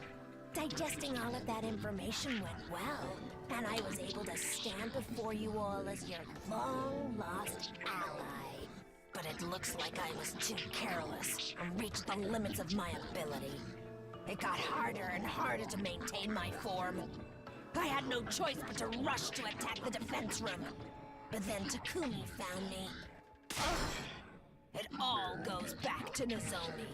Digesting all of that information went well, and I was able to stand before you all as your long-lost ally. But it looks like I was too careless and reached the limits of my ability. It got harder and harder to maintain my form. I had no choice but to rush to attack the defense room. But then Takumi found me. Ugh. It all goes back to Nozomi.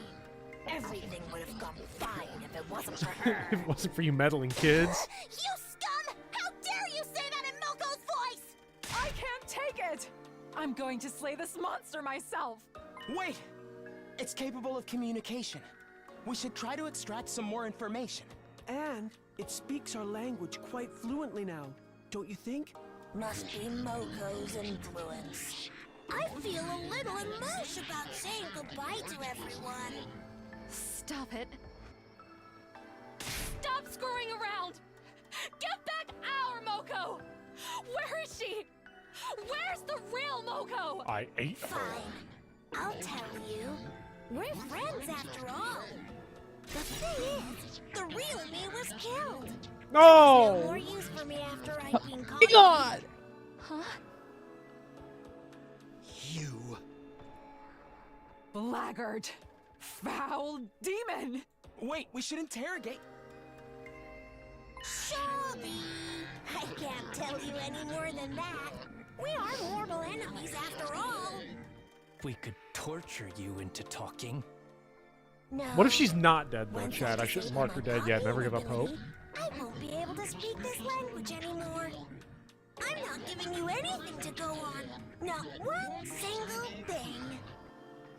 Everything would have gone fine if it wasn't for her. If it wasn't for you meddling kids. You scum! How dare you say that in Moko's voice! I can't take it! I'm going to slay this monster myself! Wait! It's capable of communication. We should try to extract some more information. And it speaks our language quite fluently now, don't you think? Must be Moko's influence. I feel a little emotion about saying goodbye to everyone. Stop it. Stop screwing around! Give back our Moko! Where is she? Where's the real Moko? I ate her. Fine. I'll tell you. We're friends after all. The thing is, the real me was killed. No more use for me after I'd been caught. God! Huh? You. Blackguard! Foul demon! Wait, we should interrogate. Sorry. I can't tell you any more than that. We are mortal enemies after all. We could torture you into talking. No. What if she's not dead though, Once Chad? I shouldn't disable mark her my dead yet. Never give up copying hope. ability, I won't be able to speak this language anymore. I'm not giving you anything to go on. Not one single thing.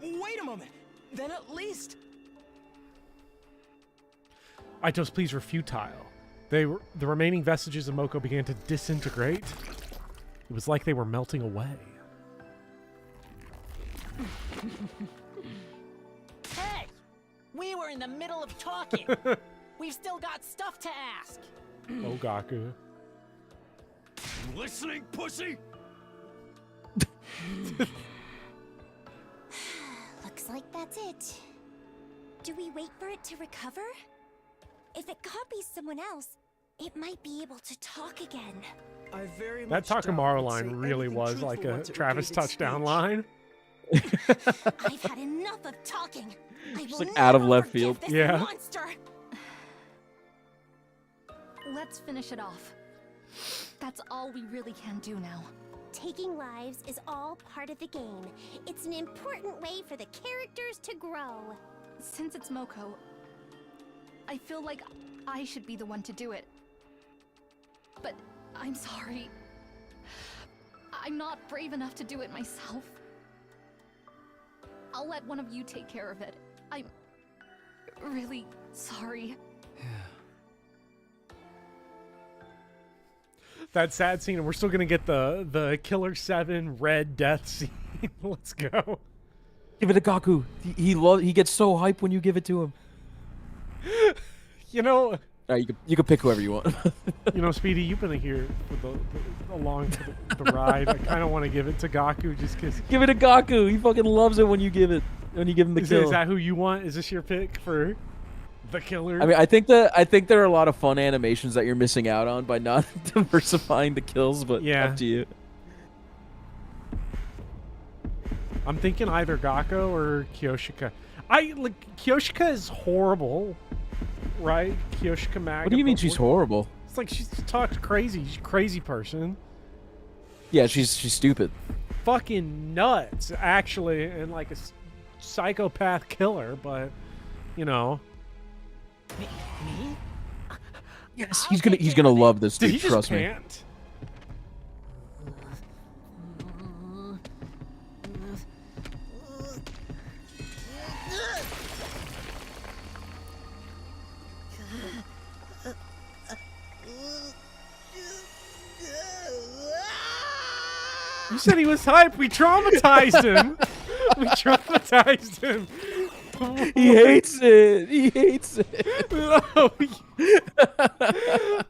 Wait a moment. Then at least... Aitos pleas were futile. The remaining vestiges of Moko began to disintegrate. It was like they were melting away. Hey! We were in the middle of talking. We've still got stuff to ask. Oh, Gaku. Listening, pussy? Looks like that's it. Do we wait for it to recover? If it copies someone else, it might be able to talk again. I very That much doubt Takamaru it'd line say really anything was truthful like a once it Travis regained its touchdown speech. line. I've had enough of talking. I will like out of never left forgive field. this Yeah. monster. Let's finish it off. That's all we really can do now. Taking lives is all part of the game. It's an important way for the characters to grow. Since it's Moko, I feel like I should be the one to do it. But I'm sorry. I'm not brave enough to do it myself. I'll let one of you take care of it. I'm really sorry. That sad scene, and we're still gonna get the Killer 7 red death scene. Let's go. Give it to Gaku. He gets so hyped when you give it to him. You know, You can pick whoever you want. Speedy, you've been here for along for the ride. I kind of want to give it to Gaku just because. Give it to Gaku. He fucking loves it when you give him the kill. Is that who you want? Is this your pick for the killer? I mean, I think there are a lot of fun animations that you're missing out on by not diversifying the kills, but Yeah. up to you. I'm thinking either Gakko or Kyoshika. Kyoshika is horrible, right? Kyoshika Maga. What do you mean she's horrible? It's like she talks crazy. She's a crazy person. Yeah, she's stupid. Fucking nuts, actually, and like a psychopath killer, but, Me? Yes, he's gonna love this, Did dude. he just Trust me. pant? You said he was hype. We traumatized him. We traumatized him. He hates it. He hates it. No,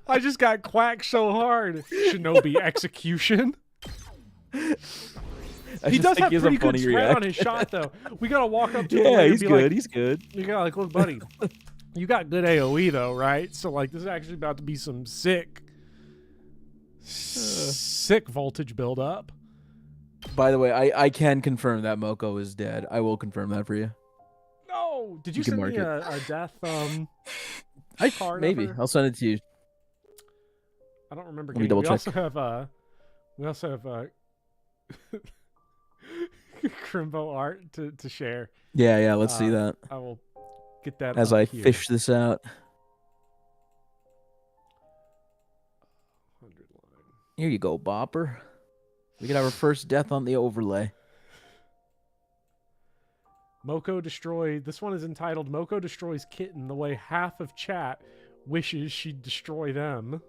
I just got quacked so hard. Shinobi execution. He does have pretty good spread on his shot, though. We gotta walk up to him and he's be good. like, He's good. You gotta like, look, buddy, you got good AOE though, right? So like, this is actually about to be some sick voltage buildup. By the way, I can confirm that Moko is dead. I will confirm that for you. No, did you You can send me mark a death card? Maybe ever? I'll send it to you. I don't remember. Let me Getting it. double We also have Crimbo art to share. Yeah. Let's see that. I will get that as up I here. fish this out. 100 line. Here you go, Bopper. We can have our first death on the overlay. Moko destroyed. This one is entitled "Moko destroys kitten the way half of chat wishes she'd destroy them."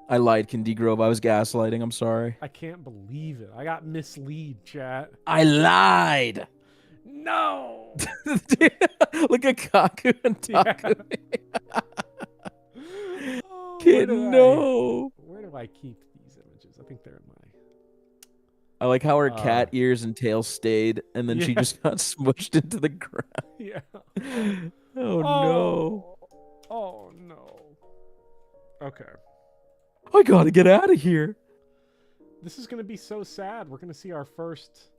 I lied, Kindy Grove. I was gaslighting. I'm sorry. I can't believe it. I got mislead, chat. I lied. No. Look at Kaku and Taku. Oh, Kid, no. Where do I keep these images? I think they're in my. I like how her cat ears and tail stayed, and then she just got smushed into the ground. Yeah. Oh no. Oh no. Okay. I gotta get out of here. This is gonna be so sad. We're gonna see our first.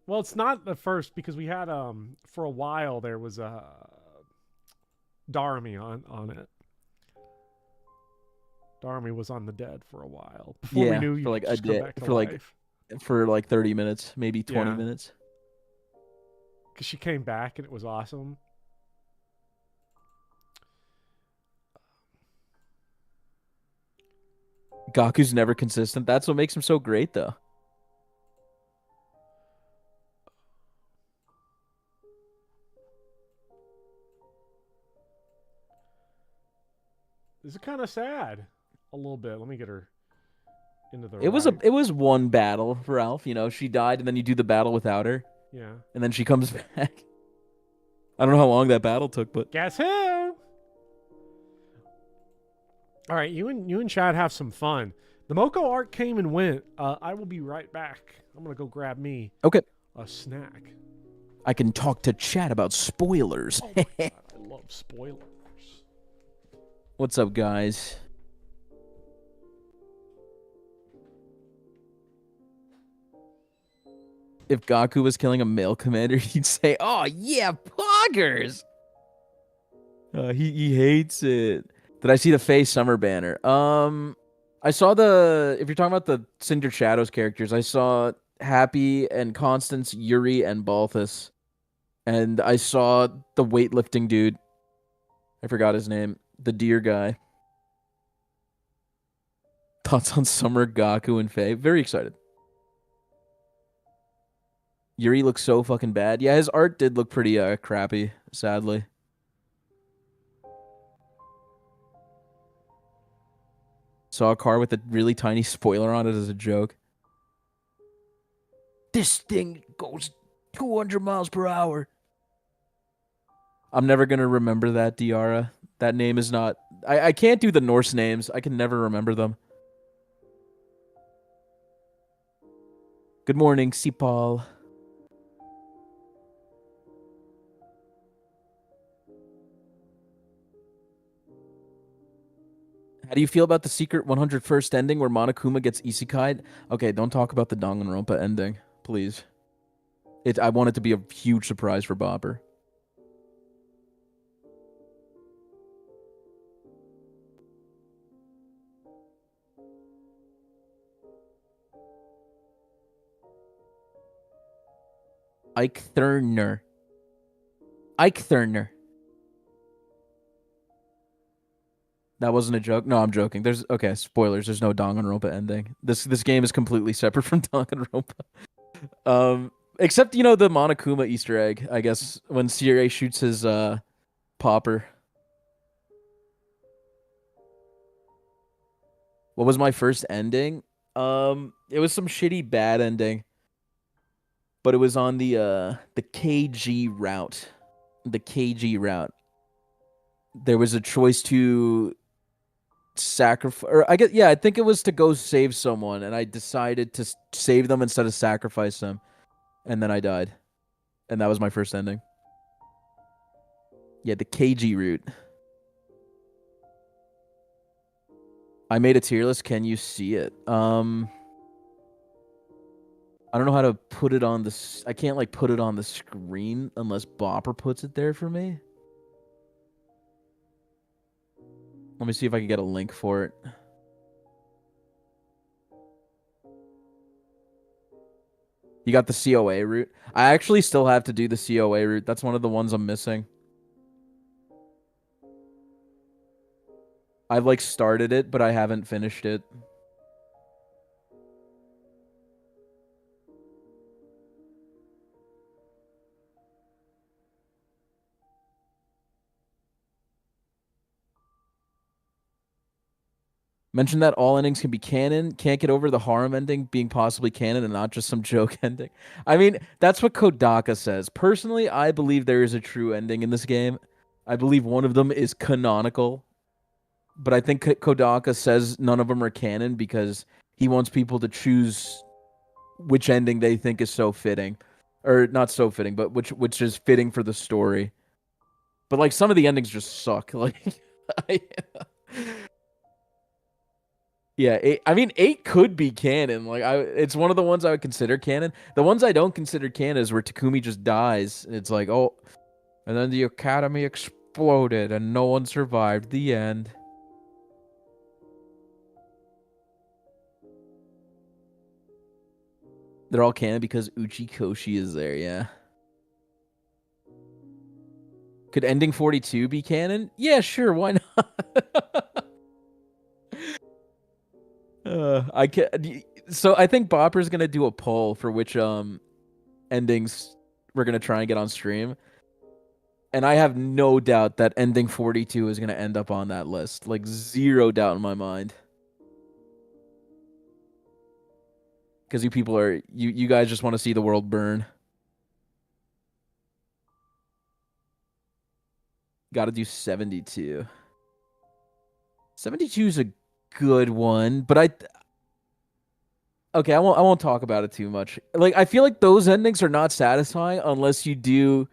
Well, it's not the first because we had for a while there was a Darami on it. Darami was on the dead for a while before we knew you for like could a just come day, back to for life. for like 30 minutes, maybe 20 minutes. Because she came back and it was awesome. Gaku's never consistent. That's what makes him so great, though. This is kind of sad. A little bit. Let me get her into the. It was one battle, Ralph. You know, she died, and then you do the battle without her. Yeah. And then she comes back. I don't know how long that battle took, but guess who? All right, you and Chad have some fun. The Moko art came and went. I will be right back. I'm gonna go grab me a snack. I can talk to Chad about spoilers. Oh my God, I love spoilers. What's up, guys? If Gaku was killing a male commander, he'd say, "Oh yeah, poggers." He hates it. Did I see the Faye Summer banner? I saw if you're talking about the Cinder Shadows characters, I saw Happy and Constance, Yuri, and Balthus. And I saw the weightlifting dude. I forgot his name. The deer guy. Thoughts on Summer, Gaku, and Faye? Very excited. Yuri looks so fucking bad. Yeah, his art did look pretty crappy, sadly. Saw a car with a really tiny spoiler on it as a joke. This thing goes 200 miles per hour. I'm never going to remember that, Diara. That name is not... I can't do the Norse names. I can never remember them. Good morning, Sipal. How do you feel about the secret 101st ending where Monokuma gets isekai'd? Okay, don't talk about the Danganronpa ending, please. I want it to be a huge surprise for Bopper. Ike Thurner. Eichthurner. That wasn't a joke. No, I'm joking. There's okay. Spoilers. There's no Danganronpa ending. This game is completely separate from Danganronpa. Except the Monokuma Easter egg. I guess when Sierra shoots his popper. What was my first ending? It was some shitty bad ending, but it was on the KG route. The KG route. There was a choice to sacrifice, or I think it was to go save someone, and I decided to save them instead of sacrifice them, and then I died, and that was my first ending. Yeah, the KG route. I made a tier list. Can you see it? I don't know how to put it on the. I can't like put it on the screen unless Bopper puts it there for me. Let me see if I can get a link for it. You got the COA route? I actually still have to do the COA route. That's one of the ones I'm missing. I've like started it, but I haven't finished it. Mention that all endings can be canon. Can't get over the harem ending being possibly canon and not just some joke ending. I mean, that's what Kodaka says. Personally, I believe there is a true ending in this game. I believe one of them is canonical. But I think Kodaka says none of them are canon because he wants people to choose which ending they think is so fitting. Or not so fitting, but which is fitting for the story. But like some of the endings just suck. Like yeah, 8 could be canon. Like it's one of the ones I would consider canon. The ones I don't consider canon is where Takumi just dies. And it's like, oh, and then the academy exploded and no one survived. The end. They're all canon because Uchikoshi is there, yeah. Could ending 42 be canon? Yeah, sure, why not? I can. So I think Bopper's gonna do a poll for which endings we're gonna try and get on stream, and I have no doubt that ending 42 is gonna end up on that list. Like zero doubt in my mind. Because you people are you guys just want to see the world burn. Got to do 72. 72 is a good one, but okay, I won't talk about it too much. Like I feel like those endings are not satisfying unless you do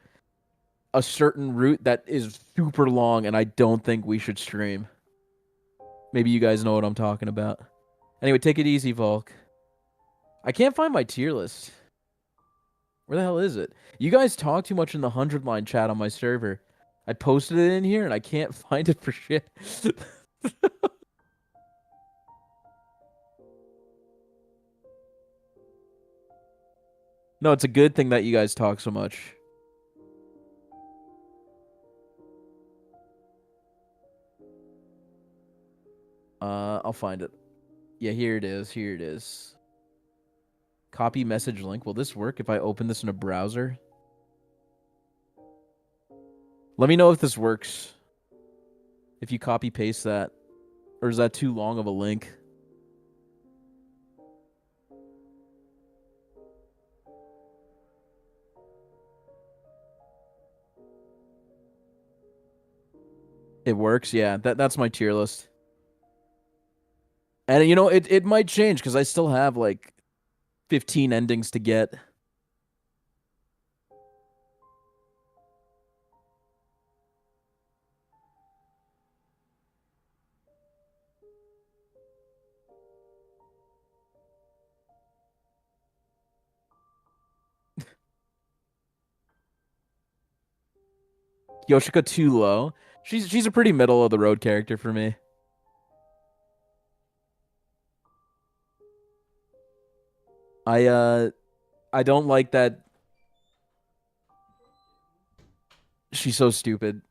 a certain route that is super long, and I don't think we should stream. Maybe you guys know what I'm talking about. Anyway, take it easy, Volk. I can't find my tier list. Where the hell is it? You guys talk too much in the 100-line chat on my server. I posted it in here, and I can't find it for shit. No, it's a good thing that you guys talk so much. I'll find it. Yeah, here it is. Here it is. Copy message link. Will this work if I open this in a browser? Let me know if this works. If you copy paste that. Or is that too long of a link? It works, yeah. That's my tier list. And you know, it might change because I still have like 15 endings to get. Yoshika too low. She's a pretty middle of the road character for me. I don't like that She's so stupid.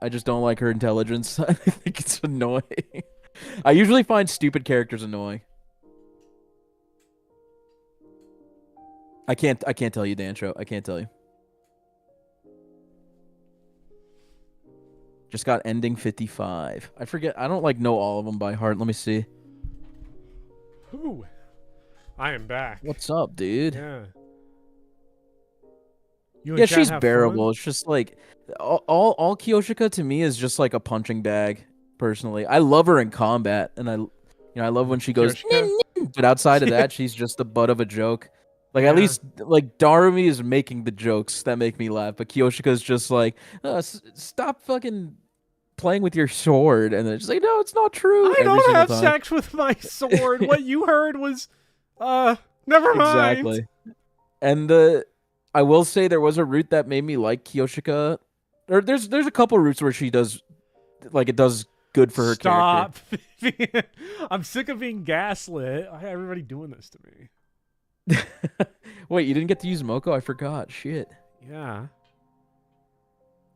I just don't like her intelligence. I think it's annoying. I usually find stupid characters annoying. I can't tell you, Dancho. I can't tell you. Just got ending 55. I forget. I don't know all of them by heart. Let me see. Ooh. I am back. What's up, dude? Yeah. Yeah, she's bearable. It's just like all Kiyoshika to me is just like a punching bag. Personally, I love her in combat, and I love when she goes. Nin, nin. But outside of that, she's just the butt of a joke. Like at least like Darumi is making the jokes that make me laugh, but Kiyoshika is just like, stop fucking playing with your sword, and then she's like, no, it's not true. I don't have sex with my sword. What you heard was, never mind. Exactly. And I will say there was a route that made me like Kiyoshika. Or there's a couple routes where she does, like it does good for her character. Stop. I'm sick of being gaslit. Everybody doing this to me. Wait, you didn't get to use Moko? I forgot. Shit. Yeah.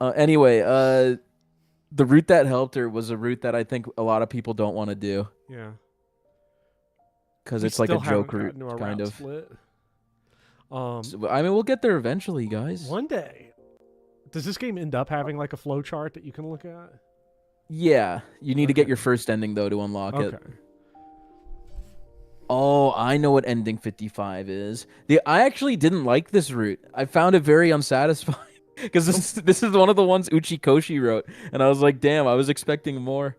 Anyway, the route that helped her was a route that I think a lot of people don't want to do. Yeah. Because it's like a joke route, kind of. Split. So, I mean, we'll get there eventually, guys. One day. Does this game end up having like a flow chart that you can look at? Yeah. You need to get your first ending, though, to unlock it. Oh, I know what ending 55 is. I actually didn't like this route. I found it very unsatisfying. Because this is one of the ones Uchikoshi wrote. And I was like, damn, I was expecting more.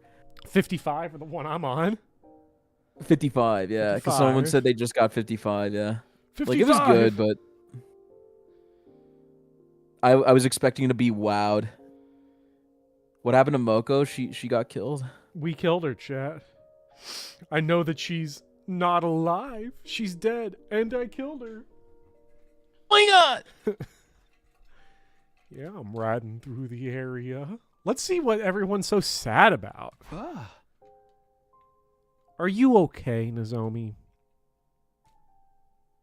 55 for the one I'm on? 55, yeah. Because someone said they just got 55, yeah. 55. Like, it was good, but... I was expecting to be wowed. What happened to Moko? She got killed? We killed her, chat. I know that she's not alive. She's dead, and I killed her. Oh my god! Yeah, I'm riding through the area. Let's see what everyone's so sad about. Are you okay, Nozomi?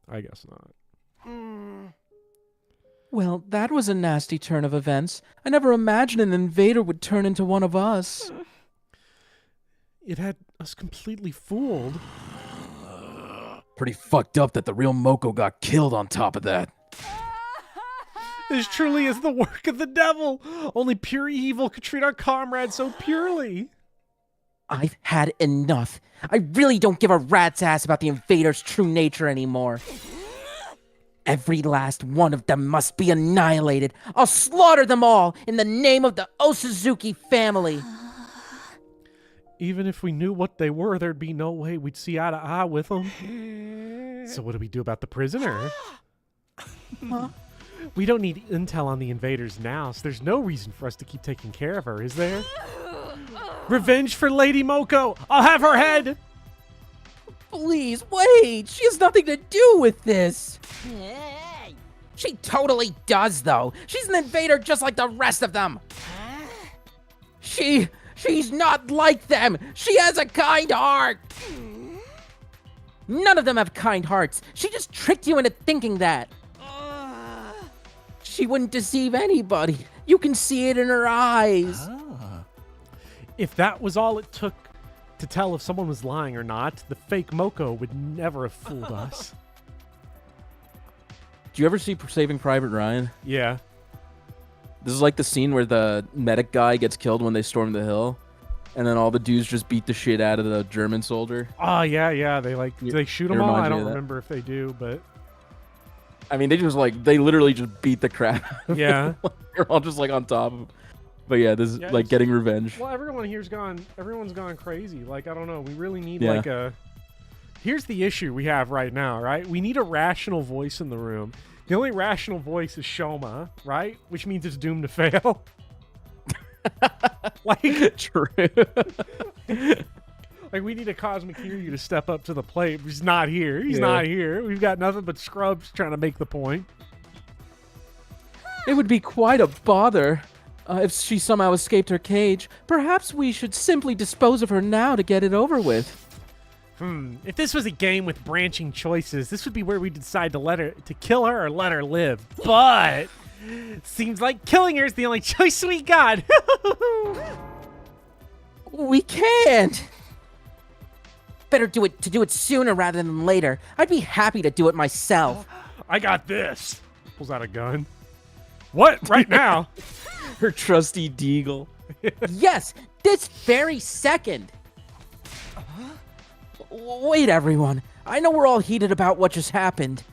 I guess not. Well, that was a nasty turn of events. I never imagined an invader would turn into one of us. It had us completely fooled. Pretty fucked up that the real Moko got killed on top of that. This truly is the work of the devil. Only pure evil could treat our comrades so purely. I've had enough. I really don't give a rat's ass about the invader's true nature anymore. Every last one of them must be annihilated. I'll slaughter them all in the name of the Osazuki family. Even if we knew what they were, there'd be no way we'd see eye to eye with them. So what do we do about the prisoner? Huh? We don't need intel on the invaders now, so there's no reason for us to keep taking care of her, is there? Revenge for Lady Moko! I'll have her head! Please, wait! She has nothing to do with this! She totally does, though! She's an invader just like the rest of them! She's not like them! She has a kind heart! None of them have kind hearts! She just tricked you into thinking that! She wouldn't deceive anybody! You can see it in her eyes! If that was all it took to tell if someone was lying or not, the fake Moko would never have fooled us. Do you ever see Saving Private Ryan? Yeah. This is like the scene where the medic guy gets killed when they storm the hill, and then all the dudes just beat the shit out of the German soldier. Oh, yeah. They shoot them all? I don't remember if they do, but... I mean, they literally just beat the crap out of Yeah. them. They're all just like on top of him. But yeah, this is like getting revenge. Well, everyone's gone crazy. Like, I don't know. We really need like a... Here's the issue we have right now, right? We need a rational voice in the room. The only rational voice is Shoma, right? Which means it's doomed to fail. Like, true. Like, we need a Cosmic Kiryu to step up to the plate. He's not here. He's not here. We've got nothing but scrubs trying to make the point. It would be quite a bother if she somehow escaped her cage. Perhaps we should simply dispose of her now to get it over with. If this was a game with branching choices, this would be where we decide to kill her or let her live. But Seems like killing her is the only choice we got. We can't. Better do it sooner rather than later. I'd be happy to do it myself. I got this. Pulls out a gun. What? Right now? Her trusty deagle. Yes, this very second. Wait, everyone. I know we're all heated about what just happened.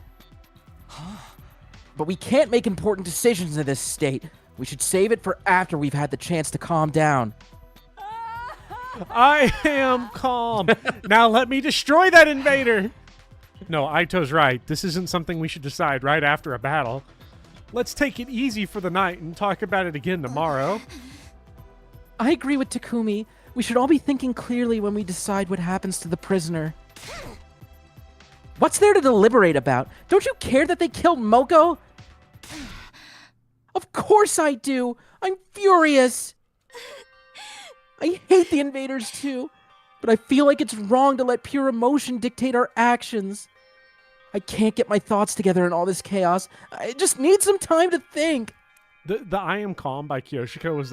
But we can't make important decisions in this state. We should save it for after we've had the chance to calm down. I am calm. Now let me destroy that invader. No, Aito's right. This isn't something we should decide right after a battle. Let's take it easy for the night and talk about it again tomorrow. I agree with Takumi. We should all be thinking clearly when we decide what happens to the prisoner. What's there to deliberate about? Don't you care that they killed Moko? Of course I do. I'm furious. I hate the invaders too, but I feel like it's wrong to let pure emotion dictate our actions. I can't get my thoughts together in all this chaos. I just need some time to think. The I Am Calm by Kyoshiko was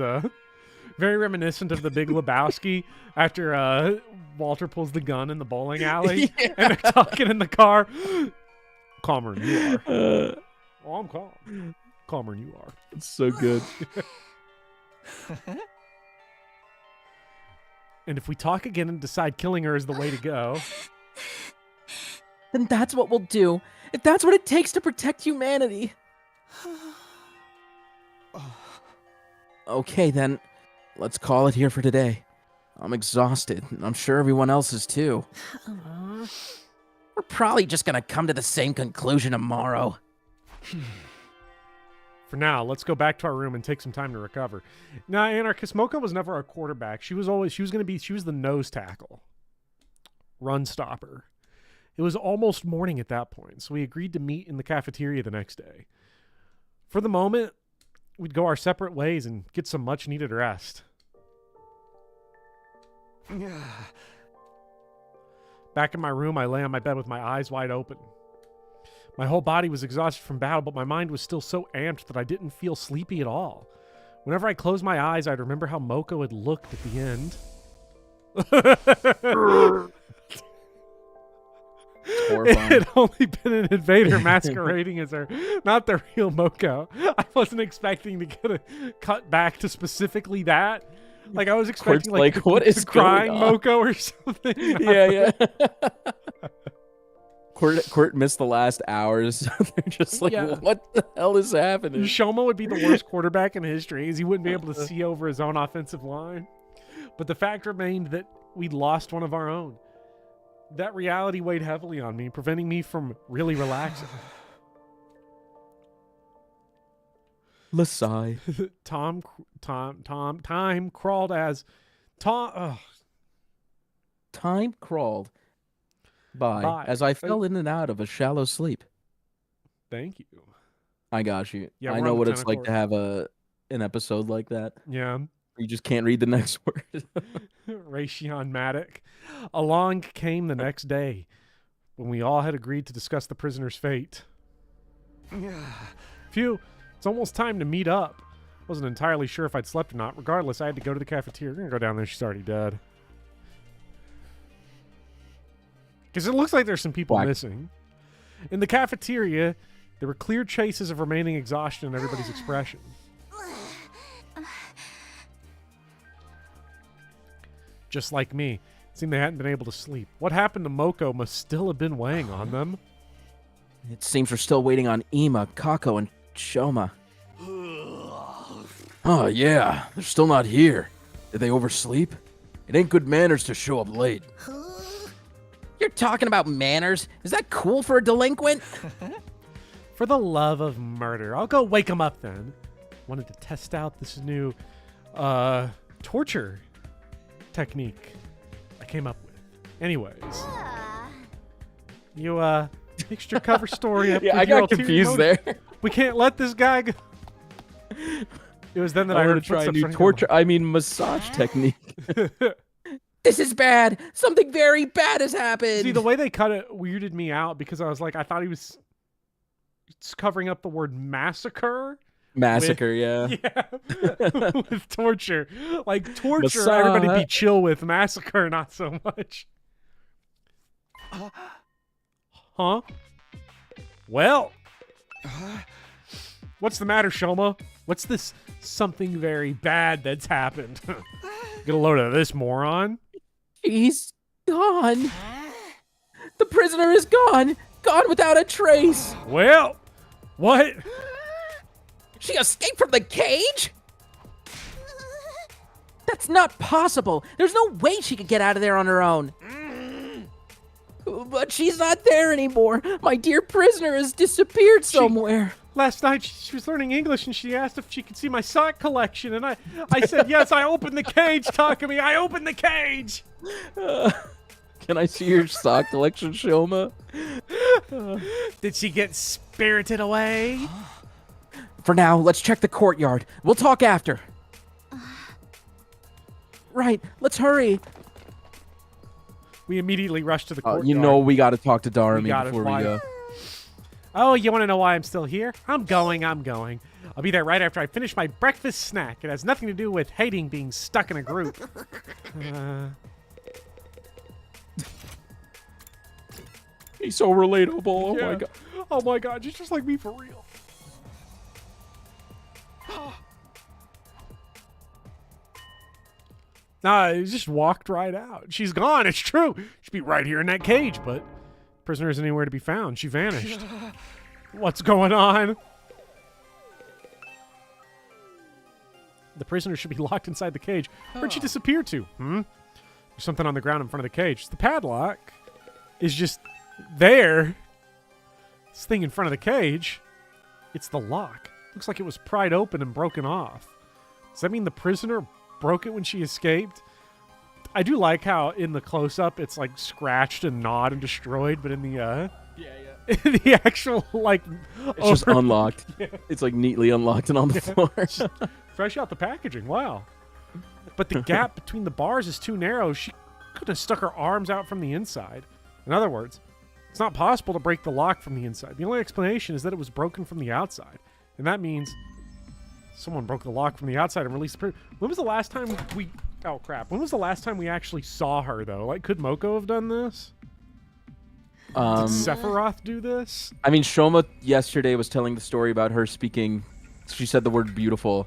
very reminiscent of the Big Lebowski after Walter pulls the gun in the bowling alley and they're talking in the car. Calmer than you are. Oh, I'm calm. Calmer than you are. It's so good. And if we talk again and decide killing her is the way to go, then that's what we'll do. If that's what it takes to protect humanity. Okay, then. Let's call it here for today. I'm exhausted, and I'm sure everyone else is too. We're probably just gonna come to the same conclusion tomorrow. For now, let's go back to our room and take some time to recover. Now, Anarchist, Moko was never our quarterback. She was the nose tackle. Run stopper. It was almost morning at that point, so we agreed to meet in the cafeteria the next day. For the moment, we'd go our separate ways and get some much-needed rest. Back in my room, I lay on my bed with my eyes wide open. My whole body was exhausted from battle, but my mind was still so amped that I didn't feel sleepy at all. Whenever I closed my eyes, I'd remember how Moko had looked at the end. It had only been an invader masquerading as her, not the real Moko. I wasn't expecting to get a cut back to specifically that. Like, I was expecting what is crying going on? Moko or something. Yeah. Court missed the last hours. They're just like, what the hell is happening? Shoma would be the worst quarterback in history, as he wouldn't be able to see over his own offensive line. But the fact remained that we'd lost one of our own. That reality weighed heavily on me, preventing me from really relaxing. Lasai. Time crawled as Tom. Time crawled by as I fell in and out of a shallow sleep. Thank you. I got you. Yeah, I know what it's like to have an episode like that. Yeah. You just can't read the next word. Raytheon Matic. Along came the next day, when we all had agreed to discuss the prisoner's fate. Phew, it's almost time to meet up. Wasn't entirely sure if I'd slept or not. Regardless, I had to go to the cafeteria. We're going to go down there. She's already dead. Because it looks like there's some people missing. In the cafeteria, there were clear traces of remaining exhaustion in everybody's expression. Just like me. It seemed they hadn't been able to sleep. What happened to Moko must still have been weighing on them. It seems we're still waiting on Ima, Kako, and Shoma. Oh, yeah. They're still not here. Did they oversleep? It ain't good manners to show up late. You're talking about manners? Is that cool for a delinquent? For the love of murder. I'll go wake them up then. Wanted to test out this new torture technique I came up with. Anyways. You mixed your cover story up. Yeah, I got confused there. We can't let this guy go. It was then that I heard to try a new massage technique. This is bad. Something very bad has happened. See, the way they cut it weirded me out because I was like, I thought he was covering up the word massacre, Massacre, yeah. With torture. Like, torture, Messiah. everybody be chill with. Massacre, not so much. Huh? Well. What's the matter, Shoma? What's this something very bad that's happened? Get a load of this, moron. He's gone. The prisoner is gone. Gone without a trace. Well, what? She escaped from the cage? That's not possible. There's no way she could get out of there on her own. But she's not there anymore. My dear prisoner has disappeared somewhere. Last night she was learning English and she asked if she could see my sock collection, and I said yes. I opened the cage, Takumi. I opened the cage. Can I see your sock collection, Shoma? Did she get spirited away? For now, let's check the courtyard. We'll talk after. Right, let's hurry. We immediately rushed to the courtyard. You know we got to talk to Darami before why? we go. Oh, you want to know why I'm still here? I'm going. I'll be there right after I finish my breakfast snack. It has nothing to do with hating being stuck in a group. He's so relatable. Oh my god. Oh my god, you're just like me for real. Nah, he just walked right out. She's gone, it's true. She'd be right here in that cage, but prisoner isn't anywhere to be found. She vanished. What's going on? The prisoner should be locked inside the cage. Where'd she disappear to? There's something on the ground in front of the cage. The padlock is just there. This thing in front of the cage. It's the lock. Looks like it was pried open and broken off. Does that mean the prisoner broke it when she escaped? I do like how in the close-up it's like scratched and gnawed and destroyed, but in the in the actual like it's just unlocked. Yeah. It's like neatly unlocked and on the floor. Fresh out the packaging. Wow. But the gap between the bars is too narrow. She could have stuck her arms out from the inside. In other words, it's not possible to break the lock from the inside. The only explanation is that it was broken from the outside. And that means someone broke the lock from the outside and released the prisoner. When was the last time we... Oh, crap. When was the last time we actually saw her, though? Like, could Moko have done this? Did Sephiroth do this? I mean, Shoma yesterday was telling the story about her speaking... She said the word beautiful.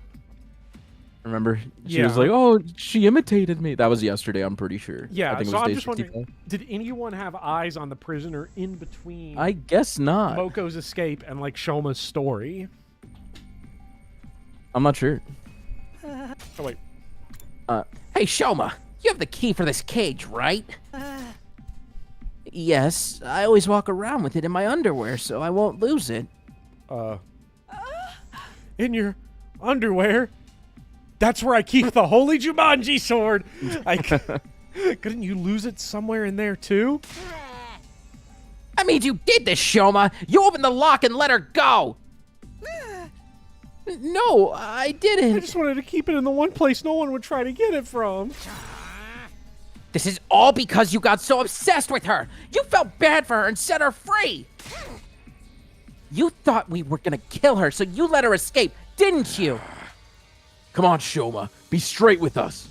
Remember? She was like, oh, she imitated me. That was yesterday, I'm pretty sure. Yeah, I think so it was I'm day just 65. wondering, did anyone have eyes on the prisoner in between I guess not. Moko's escape and, like, Shoma's story? I'm not sure. Oh, wait. Hey, Shoma, you have the key for this cage, right? Yes, I always walk around with it in my underwear, so I won't lose it. In your underwear? That's where I keep the holy Jumanji sword. Couldn't you lose it somewhere in there too? I mean, you did this, Shoma. You opened the lock and let her go. No, I didn't. I just wanted to keep it in the one place no one would try to get it from. This is all because you got so obsessed with her. You felt bad for her and set her free. You thought we were gonna kill her, so you let her escape, didn't you? Come on, Shoma. Be straight with us.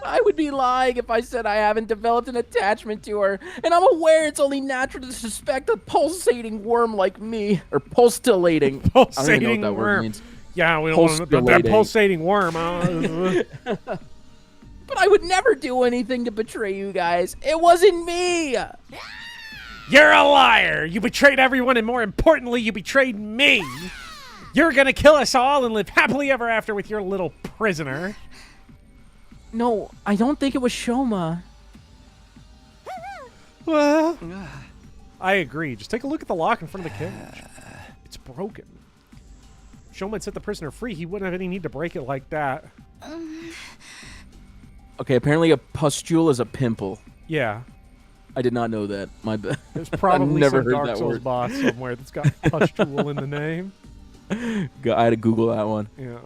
I would be lying if I said I haven't developed an attachment to her, and I'm aware it's only natural to suspect a pulsating worm like me. Or pulsating. Pulsating I don't even know what that worm. word means. Yeah, we don't want to that pulsating worm. But I would never do anything to betray you guys. It wasn't me. You're a liar. You betrayed everyone, and more importantly, you betrayed me. You're gonna kill us all and live happily ever after with your little prisoner. No, I don't think it was Shoma. Well, I agree. Just take a look at the lock in front of the cage. It's broken. Shoma had set the prisoner free. He wouldn't have any need to break it like that. Okay, apparently a pustule is a pimple. Yeah. I did not know that. My bad. There's probably never some heard Dark that Souls word. boss somewhere that's got pustule in the name. I had to Google that one. Yeah.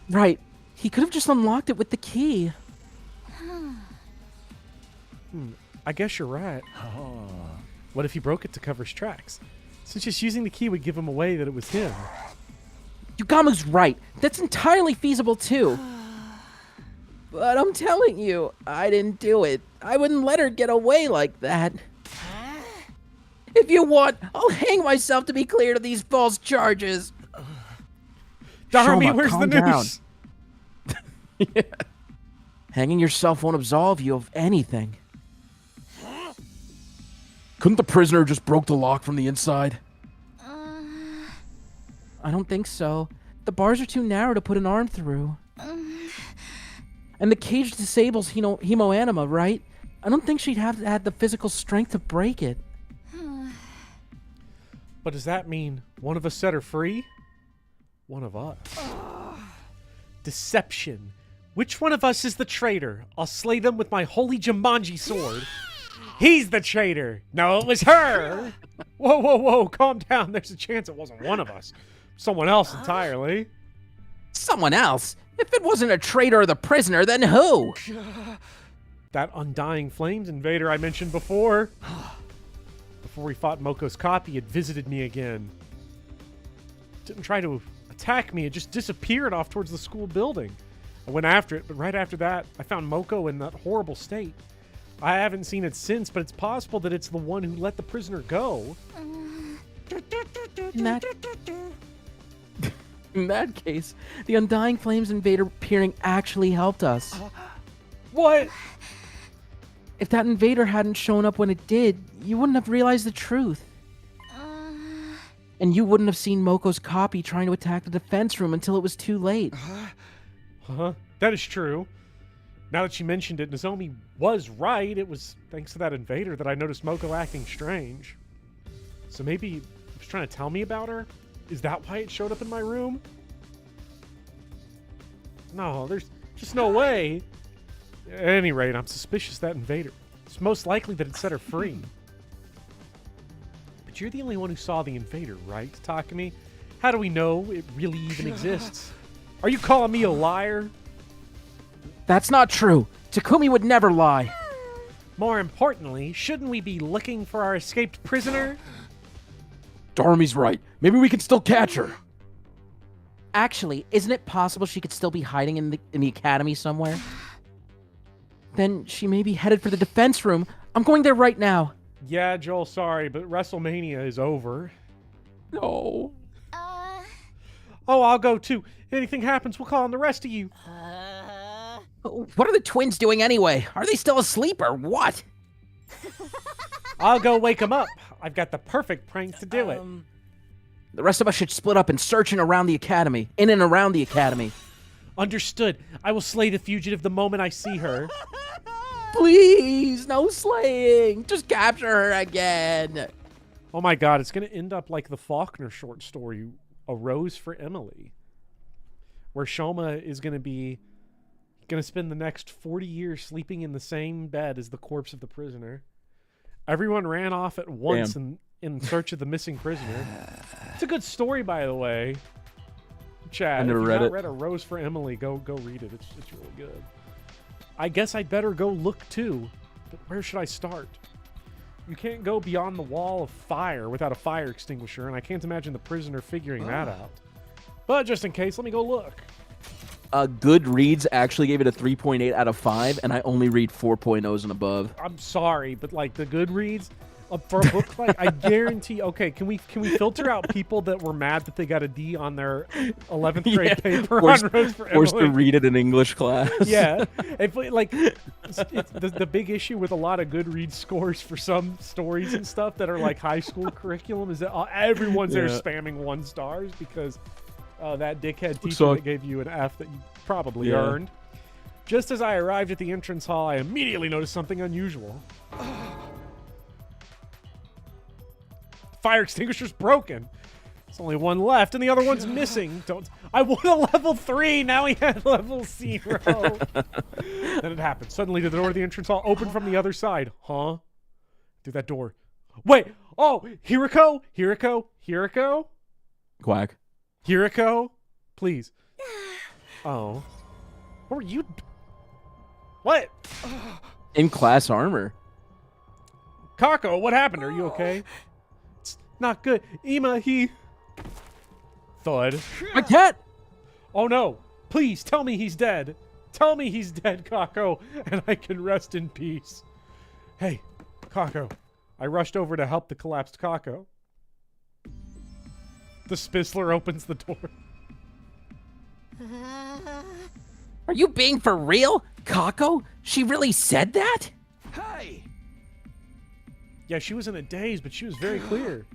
Right. He could have just unlocked it with the key. I guess you're right. What if he broke it to cover his tracks? Since just using the key would give him away that it was him. Yugamu's right. That's entirely feasible too. But I'm telling you, I didn't do it. I wouldn't let her get away like that. If you want, I'll hang myself to be cleared of these false charges. Darmy, Shoma, where's the calm down. news? Yeah. Hanging yourself won't absolve you of anything. Couldn't the prisoner just broke the lock from the inside? I don't think so. The bars are too narrow to put an arm through. And the cage disables hemoanima, right? I don't think she'd have had the physical strength to break it. But does that mean one of us set her free? One of us. Deception. Which one of us is the traitor? I'll slay them with my holy Jumanji sword. He's the traitor. No, it was her. Whoa, whoa, whoa. Calm down. There's a chance it wasn't one of us. Someone else entirely. Someone else? If it wasn't a traitor or the prisoner, then who? That Undying Flames invader I mentioned before. Before we fought Moko's copy, it visited me again. Didn't try to attack me. It just disappeared off towards the school building. I went after it, but right after that, I found Moko in that horrible state. I haven't seen it since, but it's possible that it's the one who let the prisoner go. In that case, the Undying Flames invader appearing actually helped us. What? If that invader hadn't shown up when it did, you wouldn't have realized the truth. And you wouldn't have seen Moko's copy trying to attack the defense room until it was too late. Huh? That is true. Now that you mentioned it, Nozomi was right. It was thanks to that invader that I noticed Moko acting strange. So maybe he was trying to tell me about her? Is that why it showed up in my room? No, there's just no way. At any rate, I'm suspicious that invader. It's most likely that it set her free. But you're the only one who saw the invader, right, Takumi? How do we know it really even exists? Are you calling me a liar? That's not true. Takumi would never lie. More importantly, shouldn't we be looking for our escaped prisoner? Darmy's right. Maybe we can still catch her. Actually, isn't it possible she could still be hiding in the academy somewhere? Then she may be headed for the defense room. I'm going there right now. Yeah, Joel, sorry, but WrestleMania is over. No. Oh, I'll go too. Anything happens, we'll call on the rest of you. What are the twins doing anyway? Are they still asleep or what? I'll go wake them up. I've got the perfect prank to do it. The rest of us should split up and search in and around the academy. Understood. I will slay the fugitive the moment I see her. Please, no slaying. Just capture her again. Oh my god, it's going to end up like the Faulkner short story, A Rose for Emily, where Shoma is going to spend the next 40 years sleeping in the same bed as the corpse of the prisoner. Everyone ran off at once in search of the missing prisoner. It's a good story, by the way. Chad, I never if read you've it. not read A Rose for Emily, go read it. It's really good. I guess I'd better go look too. But where should I start? You can't go beyond the wall of fire without a fire extinguisher, and I can't imagine the prisoner figuring that out. But just in case, let me go look. Goodreads actually gave it a 3.8 out of 5, and I only read 4.0s and above. I'm sorry, but like the Goodreads for a book like I guarantee. Okay, can we filter out people that were mad that they got a D on their 11th grade paper on Rose for Forced Emily? to read it in English class. Yeah, it's the big issue with a lot of Goodreads scores for some stories and stuff that are like high school curriculum is that everyone's there spamming 1 stars because that dickhead teacher that gave you an F that you probably earned. Just as I arrived at the entrance hall, I immediately noticed something unusual. Fire extinguisher's broken. There's only one left, and the other one's missing. I won a level 3. Now he had level 0. Then it happened. Suddenly, the door to the entrance hall opened from the other side. Huh? Through that door. Wait. Oh, Hiriko? Quack. Hiriko? Please. Oh. What were you... What? In class armor. Kako, what happened? Are you okay? Not good. Ima, he... Thud. My cat! Oh no. Please, tell me he's dead. Tell me he's dead, Kako, and I can rest in peace. Hey, Kako. I rushed over to help the collapsed Kako. The Spizzler opens the door. Are you being for real? Kako? She really said that? Hey! Yeah, she was in a daze, but she was very clear.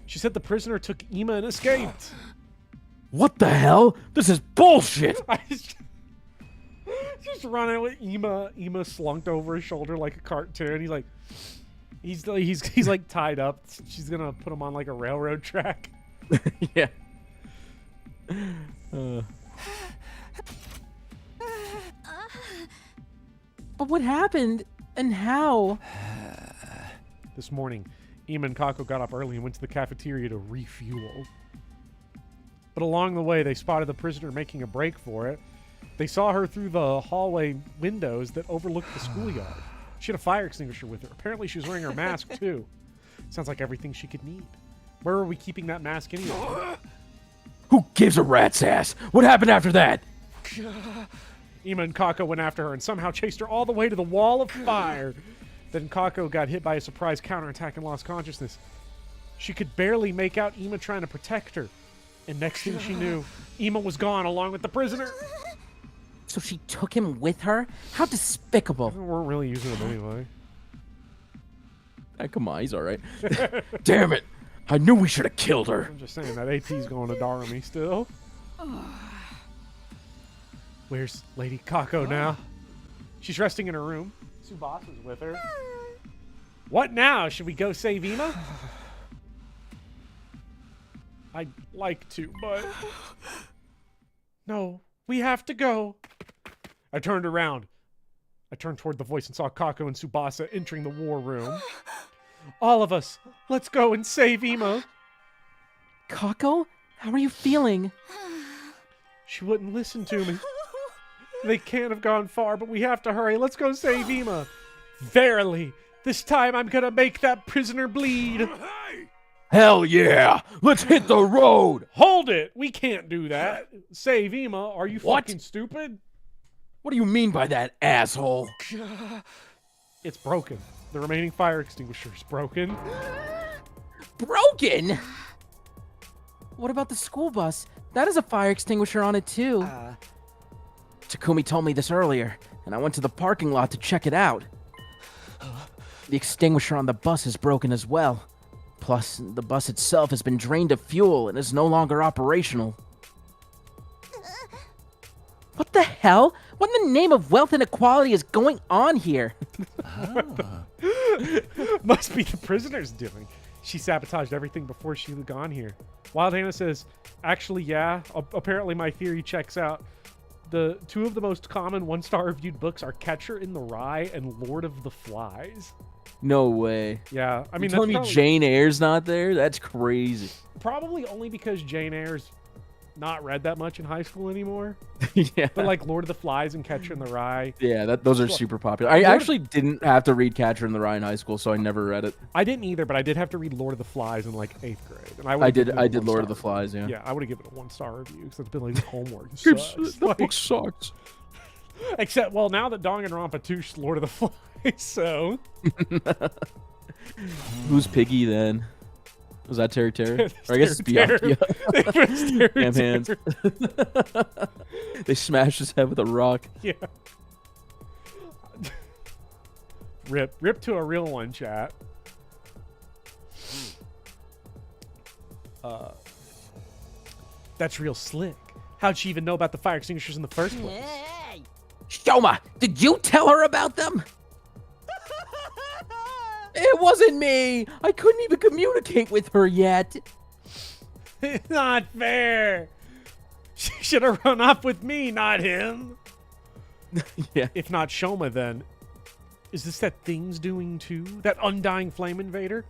She said the prisoner took Ima and escaped. What the hell? This is bullshit! I just running with Ima. Ima slunked over his shoulder like a cartoon. He's like tied up. She's gonna put him on like a railroad track. Yeah. But what happened and how? This morning, Ima and Kako got up early and went to the cafeteria to refuel. But along the way, they spotted the prisoner making a break for it. They saw her through the hallway windows that overlooked the schoolyard. She had a fire extinguisher with her. Apparently, she was wearing her mask, too. Sounds like everything she could need. Where are we keeping that mask anyway? Who gives a rat's ass? What happened after that? Ima and Kako went after her and somehow chased her all the way to the wall of fire. Then Kako got hit by a surprise counterattack and lost consciousness. She could barely make out Ima trying to protect her. And next thing she knew, Ima was gone along with the prisoner. So she took him with her? How despicable. We weren't really using him anyway. Come on, he's alright. Damn it! I knew we should have killed her. I'm just saying that AP's going to Darumi still. Where's Lady Kako now? She's resting in her room. Tsubasa's with her. What now? Should we go save Ima? I'd like to, but... No, we have to go. I turned around. I turned toward the voice and saw Kako and Tsubasa entering the war room. All of us, let's go and save Ima. Kako? How are you feeling? She wouldn't listen to me. They can't have gone far, but we have to hurry. Let's go save Ima. Verily, this time I'm gonna make that prisoner bleed. Hell yeah! Let's hit the road! Hold it! We can't do that. Save Ima? Are you fucking stupid? What do you mean by that, asshole? It's broken. The remaining fire extinguisher is broken. Broken? What about the school bus? That has a fire extinguisher on it too. Takumi told me this earlier, and I went to the parking lot to check it out. The extinguisher on the bus is broken as well. Plus, the bus itself has been drained of fuel and is no longer operational. What the hell? What in the name of wealth inequality is going on here? Must be the prisoner's doing. She sabotaged everything before she got here. Wild Hannah says, actually, yeah, apparently my theory checks out. The two of the most common one-star reviewed books are Catcher in the Rye and Lord of the Flies. No way. Yeah, I mean, You're telling me Jane Eyre's not there? That's crazy. Probably only because Jane Eyre's not read that much in high school anymore. Yeah. But like Lord of the Flies and Catcher in the Rye. Yeah, those are super popular. I actually didn't have to read Catcher in the Rye in high school, so I never read it. I didn't either, but I did have to read Lord of the Flies in like 8th grade. And I did Lord of the Flies, yeah. Yeah, I would have given it a 1-star review because it's been like homework. The book sucks. Except, well, now that Danganronpa 2's Lord of the Flies, so... Who's Piggy then? Was that Terry Terry? Or I guess it's Bianchi. Damn hands. They smashed his head with a rock. Yeah. Rip to a real one, chat. That's real slick. How'd she even know about the fire extinguishers in the first place? Hey! Shoma, did you tell her about them? It wasn't me. I couldn't even communicate with her yet. Not fair. She should have run off with me, not him. Yeah. If not Shoma, then is this that thing's doing too? That undying flame invader?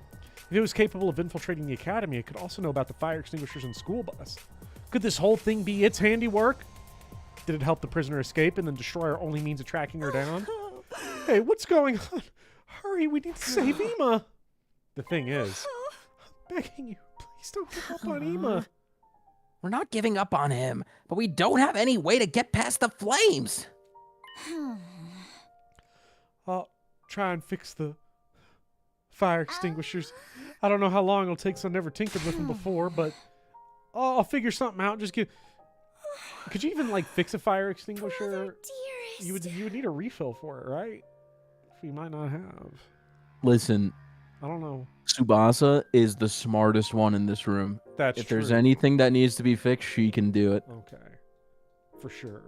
If it was capable of infiltrating the academy, it could also know about the fire extinguishers and school bus. Could this whole thing be its handiwork? Did it help the prisoner escape and then destroy our only means of tracking her down? Hey, what's going on? Hurry, we need to save Ima. The thing is, begging you, please don't give up on Ima. We're not giving up on him, but we don't have any way to get past the flames. I'll try and fix the fire extinguishers. I don't know how long it'll take, so I've never tinkered with them before, but I'll figure something out. Just could you even like fix a fire extinguisher? You would need a refill for it, right? You might not have. Listen, I don't know. Tsubasa is the smartest one in this room. That's if true. there's anything that needs to be fixed, she can do it. Okay. For sure.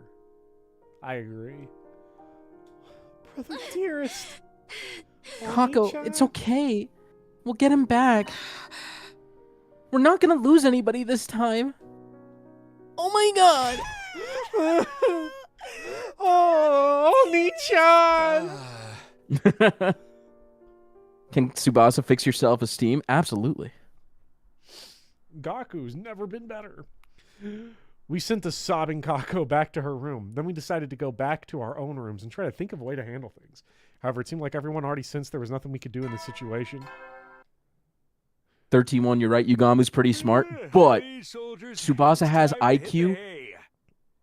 I agree. Brother dearest. Kako, it's okay. We'll get him back. We're not gonna lose anybody this time. Oh my god! Oh, Oni-chan! Can Tsubasa fix your self-esteem? Absolutely. Gaku's never been better. We sent the sobbing Kako back to her room. Then we decided to go back to our own rooms and try to think of a way to handle things. However, it seemed like everyone already sensed there was nothing we could do in this situation. 13-1, you're right. Yugamu's pretty smart, but Tsubasa has IQ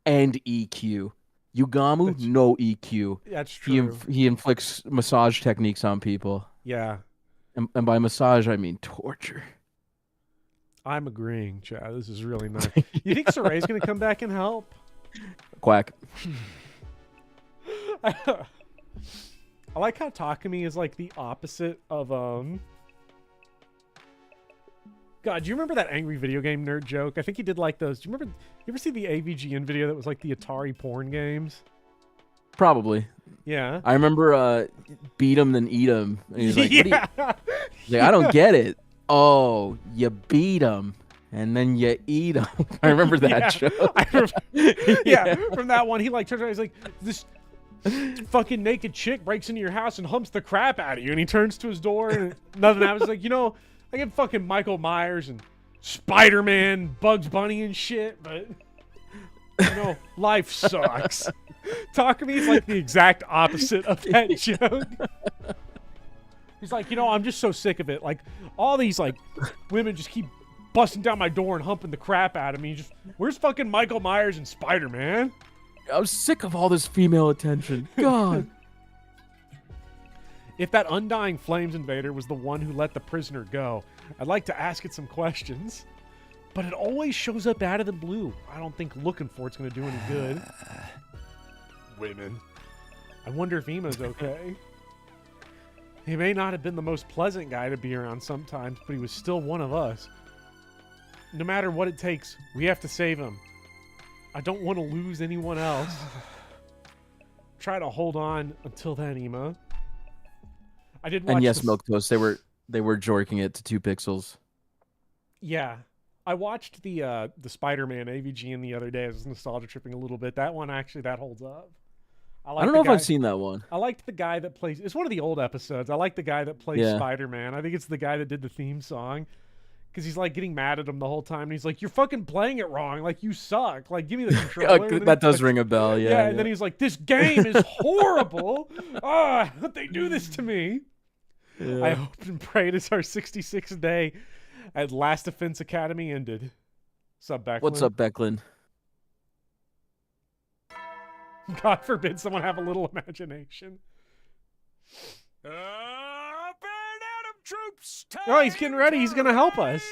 and EQ. Yugamu, no EQ. That's true. He inflicts massage techniques on people. Yeah. And by massage, I mean torture. I'm agreeing, Chad. This is really nice. You think Saray's going to come back and help? Quack. I like how Takumi is like the opposite of God, do you remember that angry video game nerd joke? I think he did like those. Do you remember? You ever see the AVGN video that was like the Atari porn games? Probably. Yeah. I remember beat him then eat him. And he's like, yeah. He's like, I don't get it. Oh, you beat him and then you eat him. I remember that joke. I remember, yeah, from that one, he like turns around, he's like, this fucking naked chick breaks into your house and humps the crap out of you, and he turns to his door and nothing happens. He's like, you know, I get fucking Michael Myers and Spider-Man, Bugs Bunny and shit, but you know, life sucks. Takumi is like the exact opposite of that joke. He's like, you know, I'm just so sick of it. Like, all these, like, women just keep busting down my door and humping the crap out of me. Just, where's fucking Michael Myers and Spider-Man? I'm sick of all this female attention. God. If that undying flames invader was the one who let the prisoner go, I'd like to ask it some questions. But it always shows up out of the blue. I don't think looking for it's going to do any good. Women. I wonder if Ima's okay. He may not have been the most pleasant guy to be around sometimes, but he was still one of us. No matter what it takes, we have to save him. I don't want to lose anyone else. Try to hold on until then, Ima. I did watch. And yes, Milk Toast, they were jorking it to 2 pixels. Yeah. I watched the Spider-Man AVGN the other day. I was nostalgia tripping a little bit. That one, actually, that holds up. I don't know if I've seen that one. I liked the guy that plays... It's one of the old episodes. I like the guy that plays Spider-Man. I think it's the guy that did the theme song. Because he's, like, getting mad at him the whole time. And he's like, you're fucking playing it wrong. Like, you suck. Like, give me the controller. That does ring a bell, yeah. Yeah, and then he's like, this game is horrible. Ah, they do this to me. Yeah. I hoped and prayed as our 66th day at Last Defense Academy ended. What's up, Becklin? What's up, Becklin? God forbid someone have a little imagination. Troops, oh, he's getting ready. He's going to help us.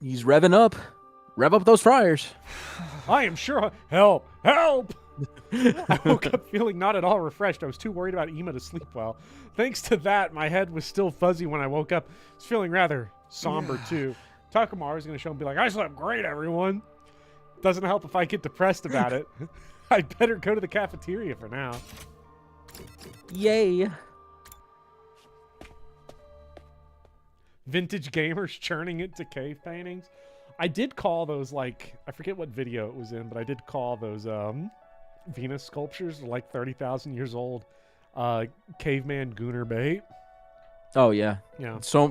He's revving up. Rev up those fryers. I am sure. Help! Help! I woke up feeling not at all refreshed. I was too worried about Ima to sleep well. Thanks to that, my head was still fuzzy when I woke up. I was feeling rather somber, too. Takamaru is going to show and be like, I slept great, everyone. Doesn't help if I get depressed about it. I'd better go to the cafeteria for now. Yay. Vintage gamers churning it to cave paintings. I did call those, like, I forget what video it was in, but I did call those Venus sculptures, like 30,000 years old, caveman gooner bait. Oh, yeah. Yeah. So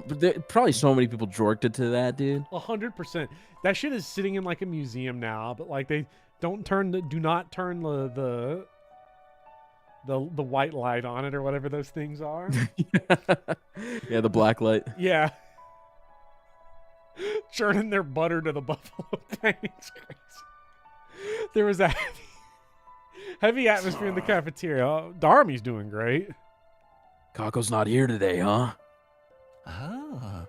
probably so many people jorked it to that, dude. 100%. That shit is sitting in, like, a museum now, but, like, they do not turn the white light on it or whatever those things are. Yeah, the black light. Yeah. churning their butter to the buffalo pain. It's crazy. There was a heavy atmosphere in the cafeteria. Oh, Darmi's doing great. Kako's not here today, huh? Ah.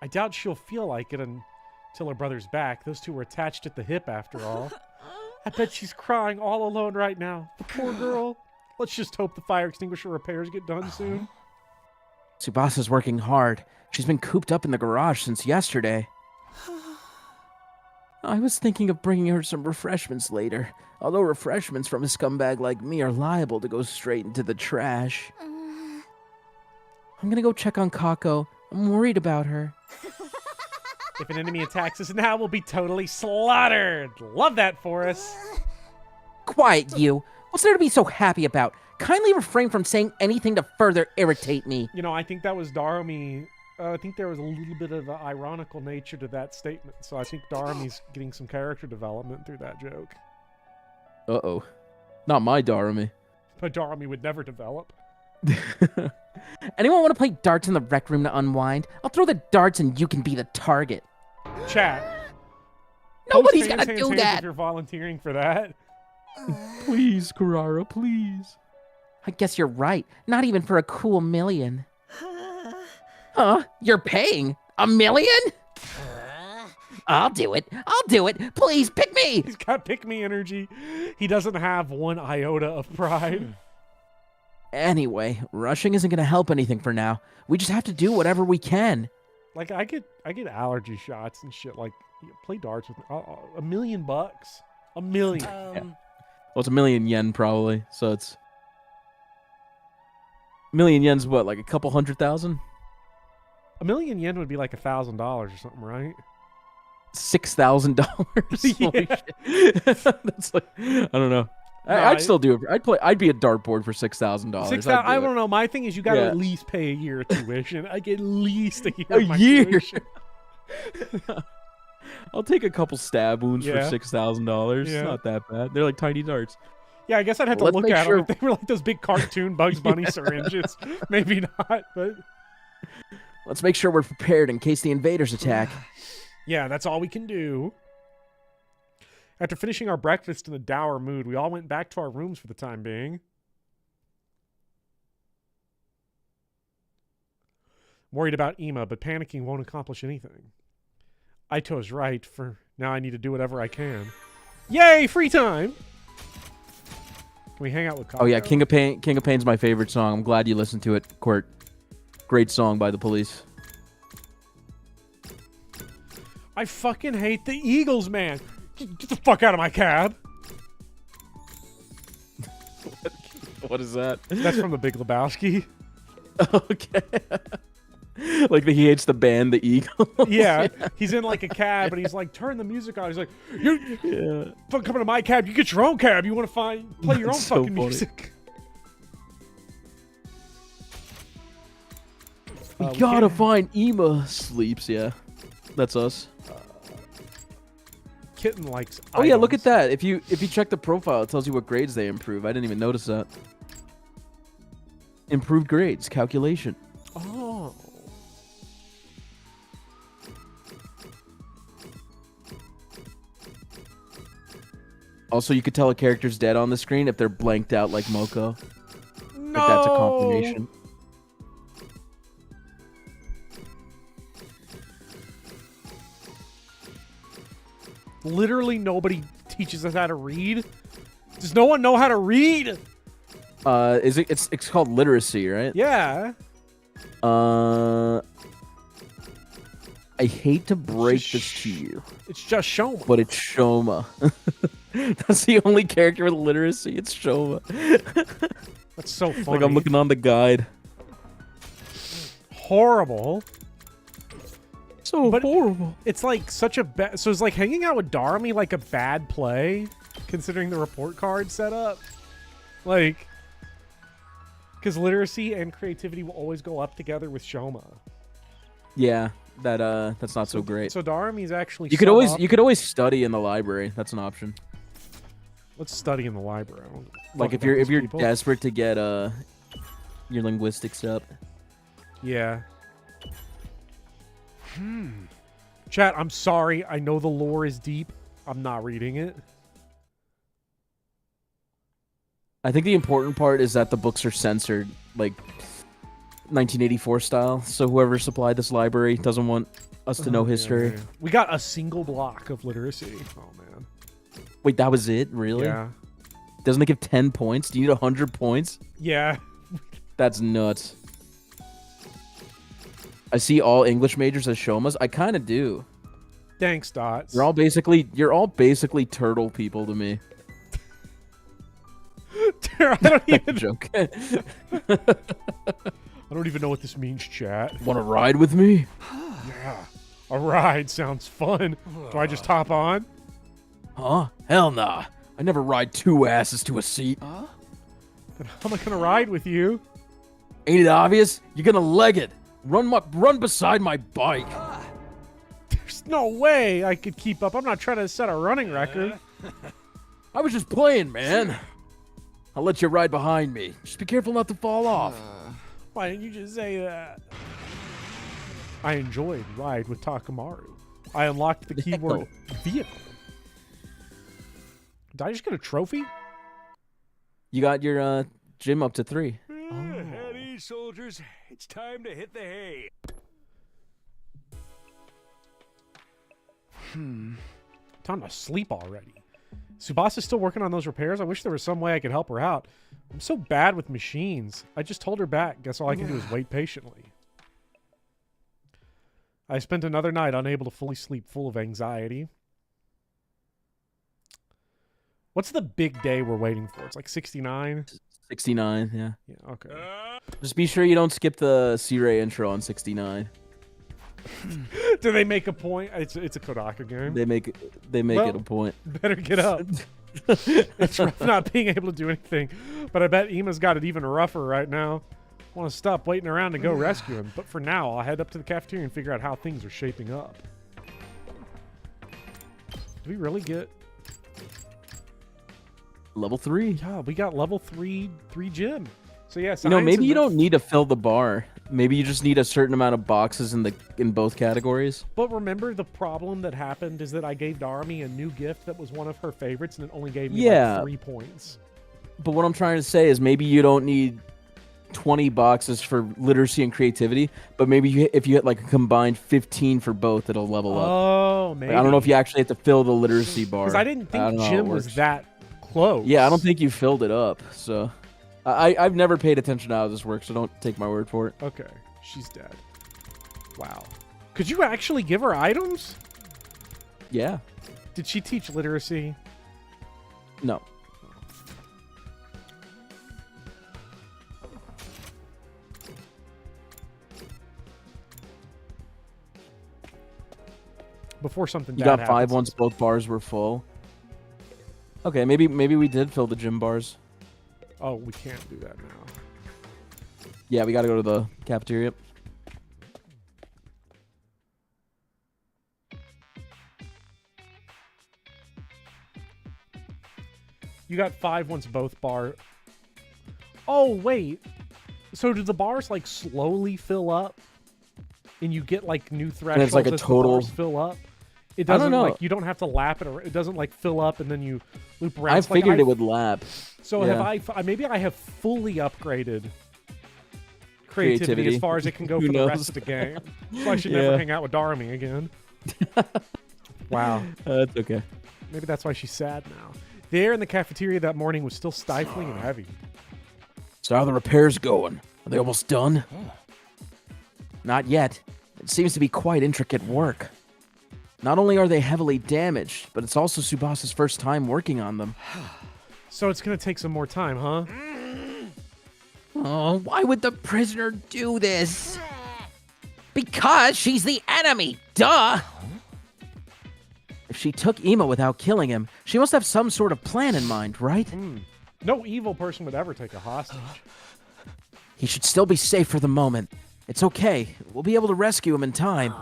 I doubt she'll feel like it until her brother's back. Those two were attached at the hip after all. I bet she's crying all alone right now. The poor girl. Let's just hope the fire extinguisher repairs get done soon. Tsubasa's working hard. She's been cooped up in the garage since yesterday. I was thinking of bringing her some refreshments later, although refreshments from a scumbag like me are liable to go straight into the trash. I'm gonna go check on Kako. I'm worried about her. If an enemy attacks us now, we'll be totally slaughtered. Love that for us. Quiet, you. What's there to be so happy about? Kindly refrain from saying anything to further irritate me. You know, I think that was Darmi. I think there was a little bit of an ironical nature to that statement. So I think Darmi's getting some character development through that joke. Uh-oh. Not my Darumi. But Darmi would never develop. Anyone want to play darts in the rec room to unwind? I'll throw the darts and you can be the target. Chat. Nobody's Post gonna hands, do hands that. If you're volunteering for that. Please, Kurara, please. I guess you're right. Not even for a cool million. Huh? You're paying? $1 million? I'll do it. I'll do it. Please, pick me. He's got pick me energy. He doesn't have one iota of pride. Anyway, rushing isn't going to help anything for now. We just have to do whatever we can. Like, I get allergy shots and shit. Like, play darts with me. $1 million. $1 million. Yeah. Well, it's 1,000,000 yen probably, so it's 1,000,000 yen's what, like a couple 100,000? 1,000,000 yen would be like $1,000 or something, right? $6,000. That's like, I don't know. I'd still do it. I'd be a dartboard for $6,000. I don't know. My thing is, you got to at least pay a year of tuition. Like at least a year. A of my year. tuition. I'll take a couple stab wounds for Yeah. $6,000. Yeah. It's not that bad. They're like tiny darts. Yeah, I guess I'd have to Let's look make at sure- them. If they were like those big cartoon Bugs Bunny syringes, maybe not. But Let's make sure we're prepared in case the invaders attack. yeah, that's all we can do. After finishing our breakfast in a dour mood, we all went back to our rooms for the time being. Worried about Ima, but panicking won't accomplish anything. Aito's right. For now, I need to do whatever I can. Yay, free time! Can we hang out with Kako? Oh yeah, King of Pain's my favorite song. I'm glad you listened to it, Court. Great song by the Police. I fucking hate the Eagles, man. Get the fuck out of my cab. What is that? That's from the Big Lebowski. Okay. Like he hates the band, the Eagles. Yeah, he's in like a cab and he's like, turn the music on. He's like, you fucking coming to my cab. You get your own cab. You want to play your own That's so fucking funny. music. We gotta find Ima. Sleeps, yeah. That's us. Kitten likes Oh yeah, look at items. that. If you check the profile, it tells you what grades they improve. I didn't even notice that. Improved grades, calculation. Oh. Also, you could tell a character's dead on the screen if they're blanked out like Moko. No. Like that's a confirmation. Literally nobody teaches us how to read. Does no one know how to read? It's called literacy, right? Yeah. I hate to break this to you. It's just Shoma. But it's Shoma. That's the only character with literacy. It's Shoma. That's so funny. Like I'm looking on the guide. Horrible. So horrible. It's like such a bad. So it's like hanging out with Darmi like a bad play, considering the report card setup. Like, because literacy and creativity will always go up together with Shoma. Yeah, that's not so great. So Darmi's actually. You could always study in the library. That's an option. Let's study in the library. Like if you're desperate to get your linguistics up. Yeah. Chat, I'm sorry. I know the lore is deep. I'm not reading it. I think the important part is that the books are censored, like 1984 style. So whoever supplied this library doesn't want us to know history. Yeah. We got a single block of literacy. Oh, man. Wait, that was it? Really? Yeah. Doesn't it give 10 points? Do you need 100 points? Yeah. That's nuts. I see all English majors as Shomas. I kind of do. Thanks, Dots. You're all basically turtle people to me. I don't even joke. I don't even know what this means, chat. Want to ride with me? Yeah. A ride sounds fun. Do I just hop on? Huh? Hell nah. I never ride two asses to a seat. Then how am I gonna ride with you? Ain't it obvious? You're gonna leg it. Run beside my bike. There's no way I could keep up. I'm not trying to set a running record. I was just playing, man. I'll let you ride behind me. Just be careful not to fall off. Why didn't you just say that? I enjoyed Ride with Takamaru. I unlocked the keyword vehicle. Did I just get a trophy? You got your gym up to 3. At ease, soldiers. It's time to hit the hay. Time to sleep already. Subasa's still working on those repairs. I wish there was some way I could help her out. I'm so bad with machines. I just told her back. Guess all I can do is wait patiently. I spent another night unable to fully sleep, full of anxiety. What's the big day we're waiting for? It's like 69? 69, yeah. Yeah, okay. Just be sure you don't skip the C-Ray intro on 69. Do they make a point? It's a Kodaka game. They make it a point. Better get up. It's rough not being able to do anything. But I bet Ima's got it even rougher right now. I want to stop waiting around to go rescue him. But for now, I'll head up to the cafeteria and figure out how things are shaping up. Do we really get... Level 3. Yeah, we got level 3 gym. So yeah, maybe you don't need to fill the bar. Maybe you just need a certain amount of boxes in both categories. But remember, the problem that happened is that I gave Darmy a new gift that was one of her favorites, and it only gave me like 3 points. But what I'm trying to say is maybe you don't need 20 boxes for literacy and creativity, but maybe if you hit like a combined 15 for both, it'll level up. Oh, maybe. Like, I don't know if you actually have to fill the literacy bar. Because I didn't think gym was that close. Yeah, I don't think you filled it up, so... I've never paid attention to how this works, so don't take my word for it. Okay, she's dead. Wow. Could you actually give her items? Yeah. Did she teach literacy? No. Before something You bad got 5 happens. once both bars were full. Okay, maybe we did fill the gym bars. Oh, we can't do that now. Yeah, we gotta go to the cafeteria. You got 5 once both bar... Oh, wait. So do the bars, like, slowly fill up? And you get, like, new thresholds it's like a as total... the bars fill up? It I doesn't, don't know. like, you don't have to lap it, or it doesn't, like, fill up and then you loop around. I It's like figured it would lap. So Yeah. maybe I have fully upgraded creativity as far as it can go Who for the knows? rest of the game. So I should never hang out with Darmy again. Wow. That's okay. Maybe that's why she's sad now. The air in the cafeteria that morning was still stifling and heavy. So how are the repairs going? Are they almost done? Not yet. It seems to be quite intricate work. Not only are they heavily damaged, but it's also Tsubasa's first time working on them. So it's going to take some more time, huh? Oh, why would the prisoner do this? Because she's the enemy, duh! If she took Ima without killing him, she must have some sort of plan in mind, right? No evil person would ever take a hostage. He should still be safe for the moment. It's okay. We'll be able to rescue him in time.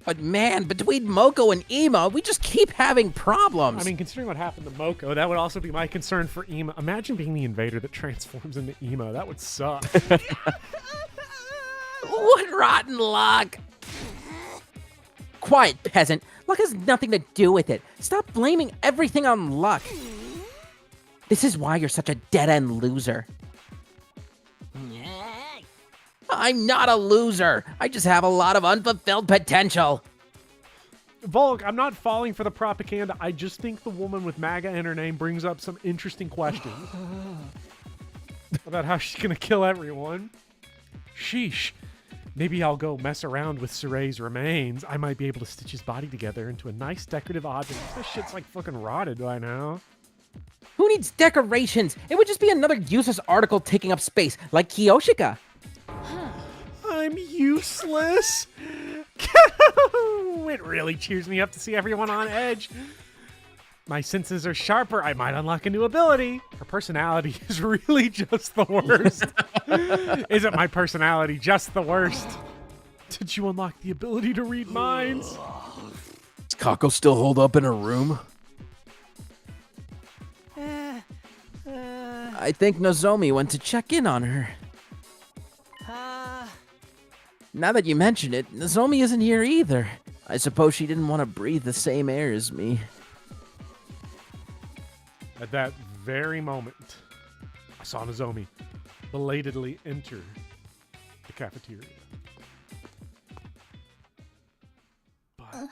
But man, between Moko and Ima, we just keep having problems. I mean, considering what happened to Moko, that would also be my concern for Ima. Imagine being the invader that transforms into Ima. That would suck. What rotten luck! Quiet, peasant. Luck has nothing to do with it. Stop blaming everything on luck. This is why you're such a dead-end loser. I'm not a loser. I just have a lot of unfulfilled potential. Volk, I'm not falling for the propaganda. I just think the woman with MAGA in her name brings up some interesting questions about how she's going to kill everyone. Sheesh. Maybe I'll go mess around with Suray's remains. I might be able to stitch his body together into a nice decorative object. This shit's like fucking rotted by now. Who needs decorations? It would just be another useless article taking up space, like Kiyoshika. I'm useless. It really cheers me up to see everyone on edge. My senses are sharper. I might unlock a new ability. Her personality is really just the worst. Isn't my personality just the worst? Did you unlock the ability to read minds? Does Kako still hold up in her room? I think Nozomi went to check in on her. Now that you mention it, Nozomi isn't here either. I suppose she didn't want to breathe the same air as me. At that very moment, I saw Nozomi belatedly enter the cafeteria. But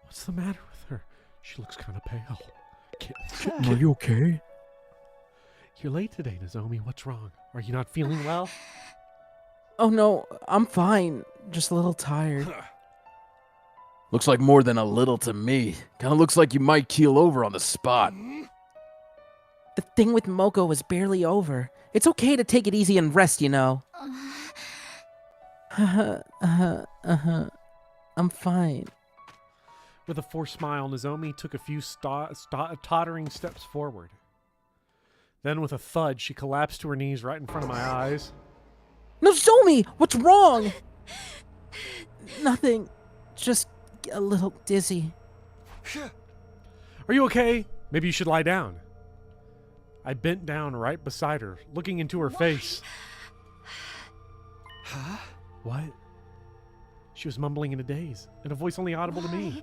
what's the matter with her? She looks kind of pale. Are you okay? You're late today, Nozomi. What's wrong? Are you not feeling well? Oh no, I'm fine. Just a little tired. Looks like more than a little to me. Kinda looks like you might keel over on the spot. The thing with Moko is barely over. It's okay to take it easy and rest, you know. I'm fine. With a forced smile, Nozomi took a few tottering steps forward. Then with a thud, she collapsed to her knees right in front of my eyes. Nozomi! What's wrong? Nothing. Just a little dizzy. Are you okay? Maybe you should lie down. I bent down right beside her, looking into her face. Huh? What? She was mumbling in a daze, in a voice only audible to me.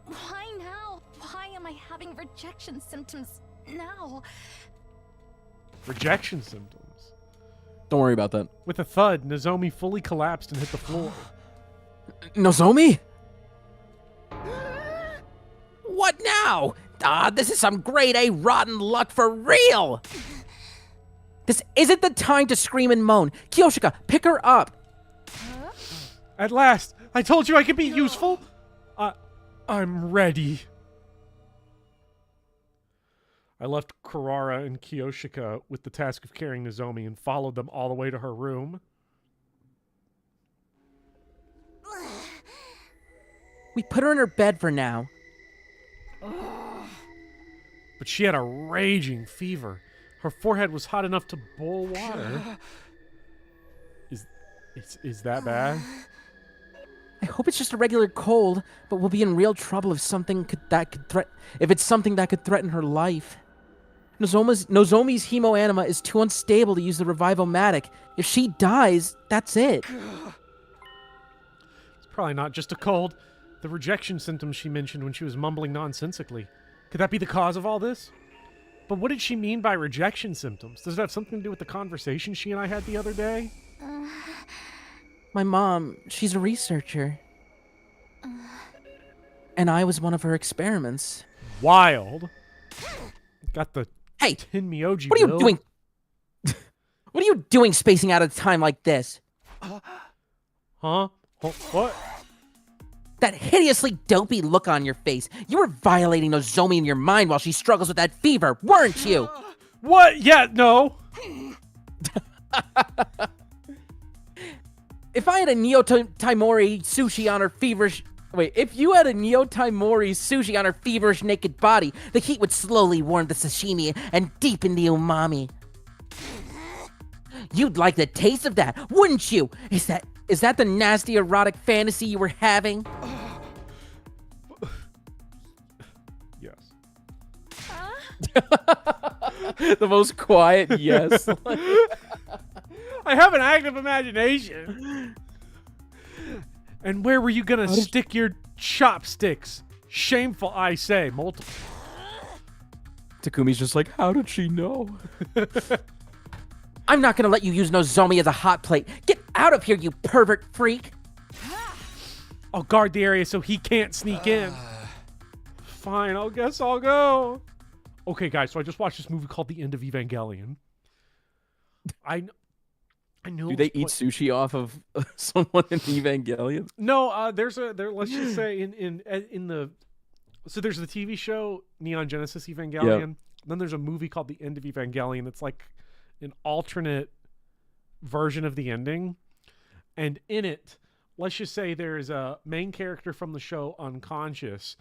Why now? Why am I having rejection symptoms now? Rejection symptoms? Don't worry about that. With a thud, Nozomi fully collapsed and hit the floor. Nozomi? What now? This is some grade A rotten luck for real! This isn't the time to scream and moan. Kiyoshika, pick her up! At last! I told you I could be useful! I'm ready. I left Kurara and Kiyoshika with the task of carrying Nozomi and followed them all the way to her room. We put her in her bed for now. But she had a raging fever. Her forehead was hot enough to boil water. Is that bad? I hope it's just a regular cold, but we'll be in real trouble if it's something that could threaten her life. Nozomi's hemoanima is too unstable to use the revival-matic. If she dies, that's it. It's probably not just a cold. The rejection symptoms she mentioned when she was mumbling nonsensically. Could that be the cause of all this? But what did she mean by rejection symptoms? Does it have something to do with the conversation she and I had the other day? My mom, she's a researcher. And I was one of her experiments. Wild. Got the Hey, Tin Myoji what are you bill. doing? What are you doing spacing out at a time like this? Huh? What? That hideously dopey look on your face. You were violating Nozomi in your mind while she struggles with that fever, weren't you? What? Yeah, no. If I had a Neo-Taimori sushi on her feverish... Wait, if you had a Neo-Taimori sushi on her feverish naked body, the heat would slowly warm the sashimi and deepen the umami. You'd like the taste of that, wouldn't you? Is that the nasty erotic fantasy you were having? Yes. The most quiet yes. I have an active imagination. And where were you gonna stick your chopsticks? Shameful, I say. Multiple. Takumi's just like, how did she know? I'm not gonna let you use Nozomi as a hot plate. Get out of here, you pervert freak! I'll guard the area so he can't sneak in. Fine, I guess I'll go. Okay, guys, so I just watched this movie called The End of Evangelion. I know. Do they eat sushi off of someone in Evangelion? No, let's just say so there's the TV show Neon Genesis Evangelion. Yep. Then there's a movie called The End of Evangelion. It's like an alternate version of the ending. And in it, let's just say there's a main character from the show unconscious,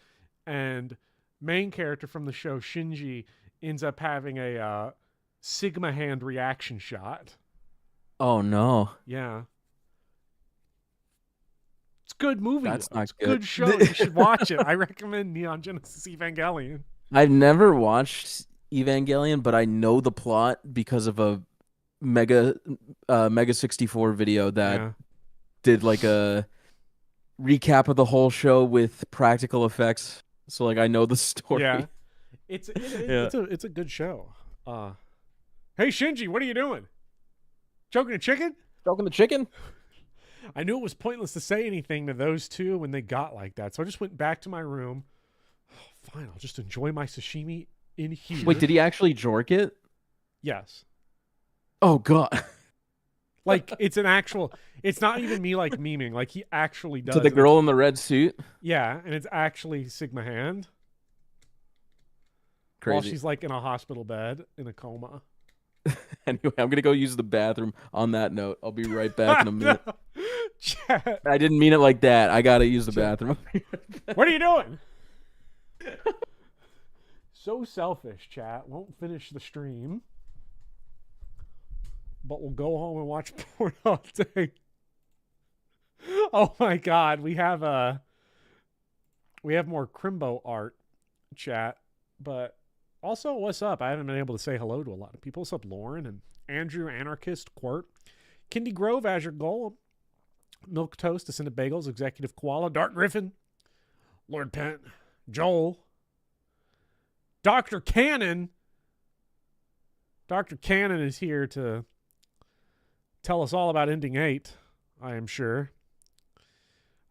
and main character from the show Shinji ends up having a Sigma hand reaction shot. Oh no. Yeah. It's a good movie. That's though. not It's a good. good show. You should watch it. I recommend Neon Genesis Evangelion. I've never watched Evangelion, but I know the plot because of a Mega 64 video that did like a recap of the whole show with practical effects. So like I know the story. Yeah. It's a good show. Hey Shinji, what are you doing? Choking a chicken? Choking the chicken? I knew it was pointless to say anything to those two when they got like that. So I just went back to my room. Fine, I'll just enjoy my sashimi in here. Wait, did he actually jork it? Yes. Oh god. Like it's not even me like memeing. Like he actually does. To the girl in the red suit? Yeah, and it's actually Sigma hand. Crazy. While she's like in a hospital bed in a coma. Anyway, I'm gonna go use the bathroom. On that note, I'll be right back in a minute. Chat. I didn't mean it like that. I gotta use the bathroom. What are you doing? So selfish, chat. Won't finish the stream, but we'll go home and watch porn all day. Oh my god, we have more Crimbo art, chat, but also, what's up? I haven't been able to say hello to a lot of people. What's up, Lauren and Andrew, Anarchist, Quirt, Kindy Grove, Azure Golem, Milk Toast, Ascended Bagels, Executive Koala, Dark Griffin, Lord Pent, Joel, Dr. Cannon. Dr. Cannon is here to tell us all about Ending 8, I am sure.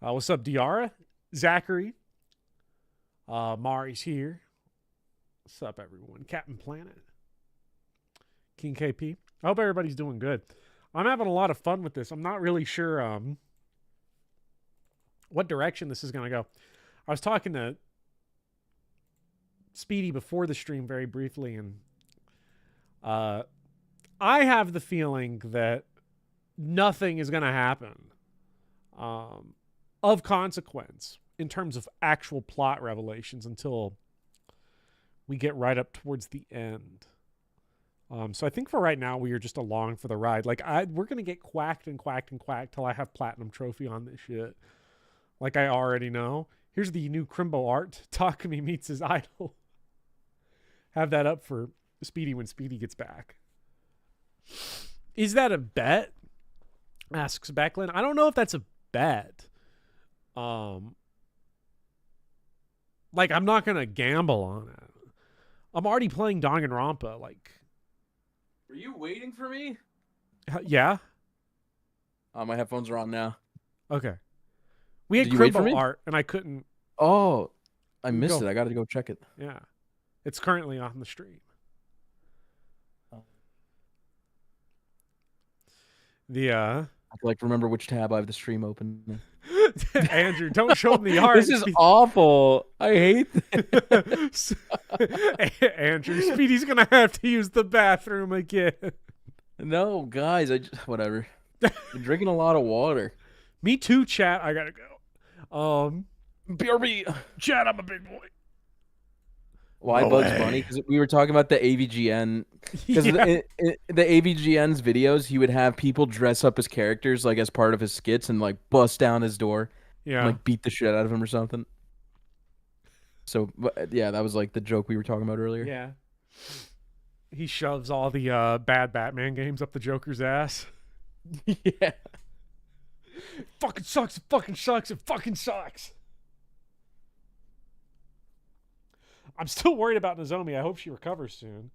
What's up, Diara? Zachary. Mari's here. What's up, everyone? Captain Planet. King KP. I hope everybody's doing good. I'm having a lot of fun with this. I'm not really sure what direction this is going to go. I was talking to Speedy before the stream very briefly, and I have the feeling that nothing is going to happen of consequence in terms of actual plot revelations until we get right up towards the end. So I think for right now, we are just along for the ride. Like we're going to get quacked and quacked and quacked till I have platinum trophy on this shit. Like I already know. Here's the new Crimbo art. Takumi meets his idol. Have that up for Speedy when Speedy gets back. Is that a bet? Asks Becklin. I don't know if that's a bet. Like I'm not going to gamble on it. I'm already playing Danganronpa. Like, Were you waiting for me? Yeah. My headphones are on now. Okay. We had Did you wait for Crimbo me? art, and I couldn't. Oh, I missed it. I got to go check it. Yeah, it's currently on the stream. The I have to like remember which tab I have the stream open. Andrew, don't show him the art. This is awful. I hate this. Andrew, Speedy's gonna have to use the bathroom again. No, guys, whatever. I'm drinking a lot of water. Me too, chat. I gotta go. BRB. Chat, I'm a big boy. Why No Bugs way. Bunny? Because we were talking about the AVGN. Because Yeah. the AVGN's videos, he would have people dress up as characters, like as part of his skits, and like bust down his door, Yeah. and, like beat the shit out of him or something. So yeah, that was like the joke we were talking about earlier. Yeah. He shoves all the bad Batman games up the Joker's ass. Yeah. Fucking sucks. It fucking sucks. It fucking sucks. I'm still worried about Nozomi. I hope she recovers soon.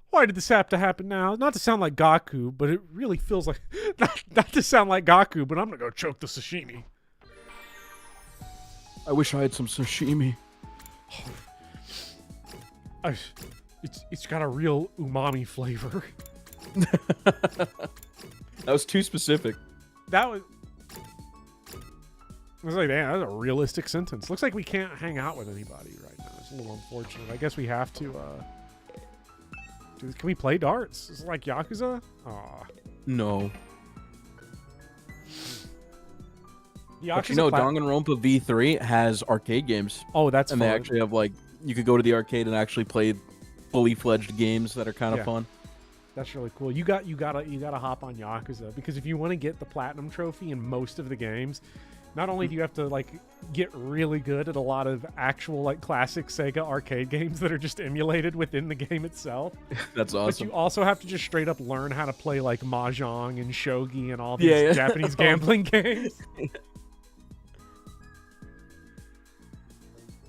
Why did this have to happen now? Not to sound like Gaku, but it really feels like... Not to sound like Gaku, but I'm gonna go choke the sashimi. I wish I had some sashimi. It's got a real umami flavor. That was too specific. That was... I was like, man, that's a realistic sentence. Looks like we can't hang out with anybody right now. It's a little unfortunate. I guess we have to, can we play darts? Is it like Yakuza? Aw. No. But Yakuza Danganronpa V3 has arcade games. Oh, that's and fun. they actually have, like, you could go to the arcade and actually play fully fledged games that are kind of fun. That's really cool. You gotta hop on Yakuza, because if you want to get the platinum trophy in most of the games, not only do you have to like get really good at a lot of actual like classic Sega arcade games that are just emulated within the game itself. That's awesome. But you also have to just straight up learn how to play like mahjong and shogi and all these Japanese gambling games.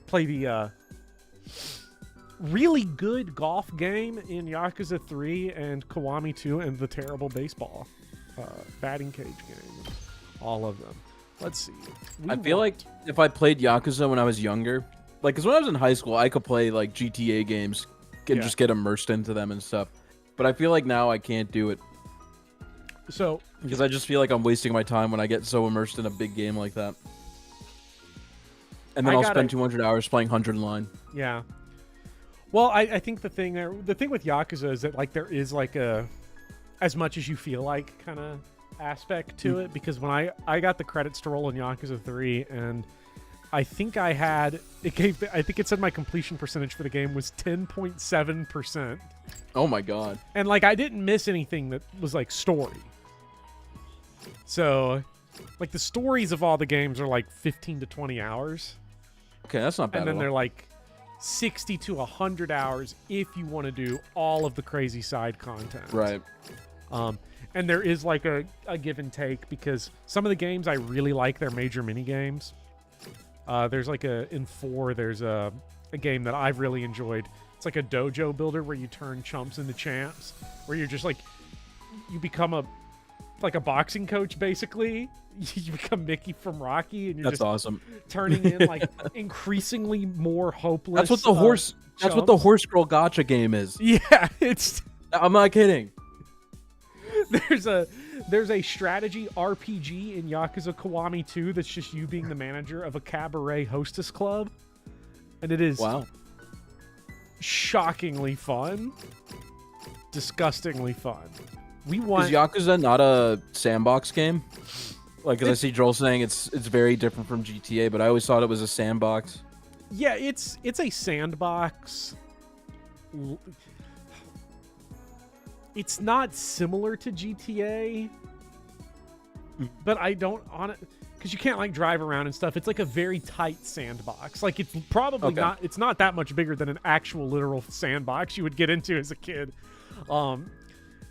Play the really good golf game in Yakuza 3 and Kiwami 2 and the terrible baseball batting cage game. All of them. Let's see. I feel like if I played Yakuza when I was younger, like, because when I was in high school, I could play, like, GTA games and just get immersed into them and stuff. But I feel like now I can't do it. So... Because I just feel like I'm wasting my time when I get so immersed in a big game like that. And then I'll spend 200 hours playing 100 line. Yeah. Well, I think the thing with Yakuza is that, like, there is, like, a as much as you feel like kind of aspect to it, because when I got the credits to roll in Yakuza 3, and I think I think it said my completion percentage for the game was 10.7%. Oh my god. And like I didn't miss anything that was like story. So like the stories of all the games are like 15 to 20 hours. Okay, that's not bad. And then they're like 60 to 100 hours if you want to do all of the crazy side content. Right. And there is like a give and take, because some of the games I really like their major mini games. There's like in 4, there's a game that I've really enjoyed. It's like a dojo builder where you turn chumps into champs, where you're just like, you become a boxing coach basically. You become Mickey from Rocky, and you're just awesome. Turning in like increasingly more hopeless. That's what the horse girl gotcha game is. Yeah, it's. I'm not kidding. There's a strategy RPG in Yakuza Kiwami 2 that's just you being the manager of a cabaret hostess club, and it is shockingly fun, disgustingly fun. Is Yakuza not a sandbox game? Like, as I see Joel saying, it's very different from GTA, but I always thought it was a sandbox. Yeah, it's a sandbox. It's not similar to GTA, but I don't on it because you can't like drive around and stuff. It's like a very tight sandbox. Like it's probably not. It's not that much bigger than an actual literal sandbox you would get into as a kid.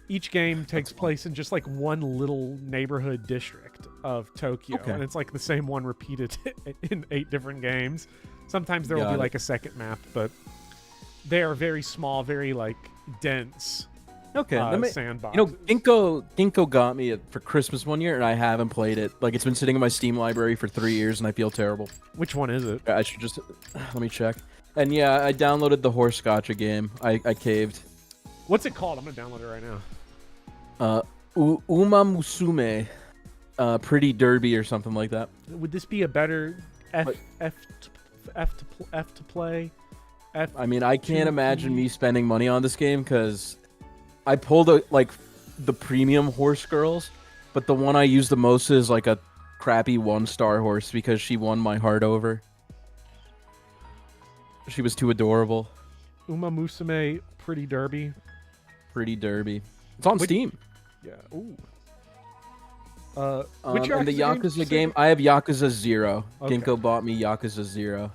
Each game takes place in just like one little neighborhood district of Tokyo, and it's like the same one repeated in 8 different games. Sometimes there will be like a second map, but they are very small, very like dense. Okay, sandbox. You know, Ginkgo got me for Christmas one year, and I haven't played it. Like, it's been sitting in my Steam library for 3 years, and I feel terrible. Which one is it? I should just let me check. And yeah, I downloaded the horse gotcha game. I caved. What's it called? I'm gonna download it right now. Uma Musume, Pretty Derby or something like that. Would this be a better F to play? I mean, I can't imagine me spending money on this game because I pulled the premium horse girls, but the one I use the most is like a crappy 1-star horse because she won my heart over. She was too adorable. Uma Musume Pretty Derby. Pretty Derby. It's on Steam. Yeah. Ooh. And the Yakuza game, I have Yakuza 0. Okay. Ginkgo bought me Yakuza 0.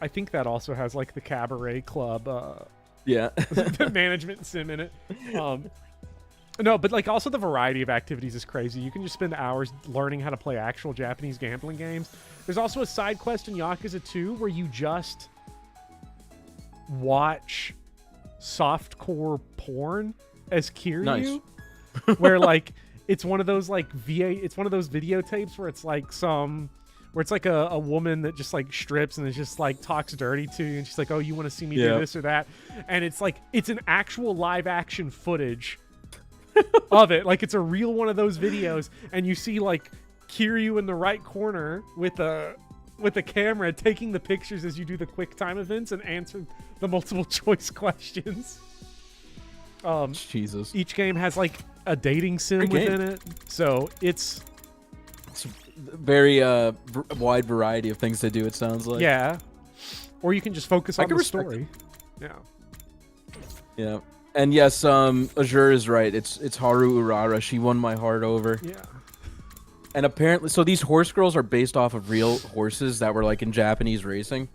I think that also has like the cabaret club. Yeah. The management sim in it. No, but like also the variety of activities is crazy. You can just spend hours learning how to play actual Japanese gambling games. There's also a side quest in Yakuza 2 where you just watch softcore porn as Kiryu. Nice. Where like it's one of those like it's one of those videotapes where it's like where it's like a woman that just like strips and is just like talks dirty to you and she's like, oh, you want to see me do this or that, and it's like it's an actual live action footage of it, like it's a real one of those videos, and you see like Kiryu in the right corner with a camera taking the pictures as you do the quick time events and answer the multiple choice questions. Jesus. Each game has like a dating sim within it, so it's very wide variety of things to do. It sounds like. Yeah, or you can just focus on the story. Yeah, and yes, Azure is right. It's Haru Urara. She won my heart over. Yeah. And apparently, so these horse girls are based off of real horses that were like in Japanese racing.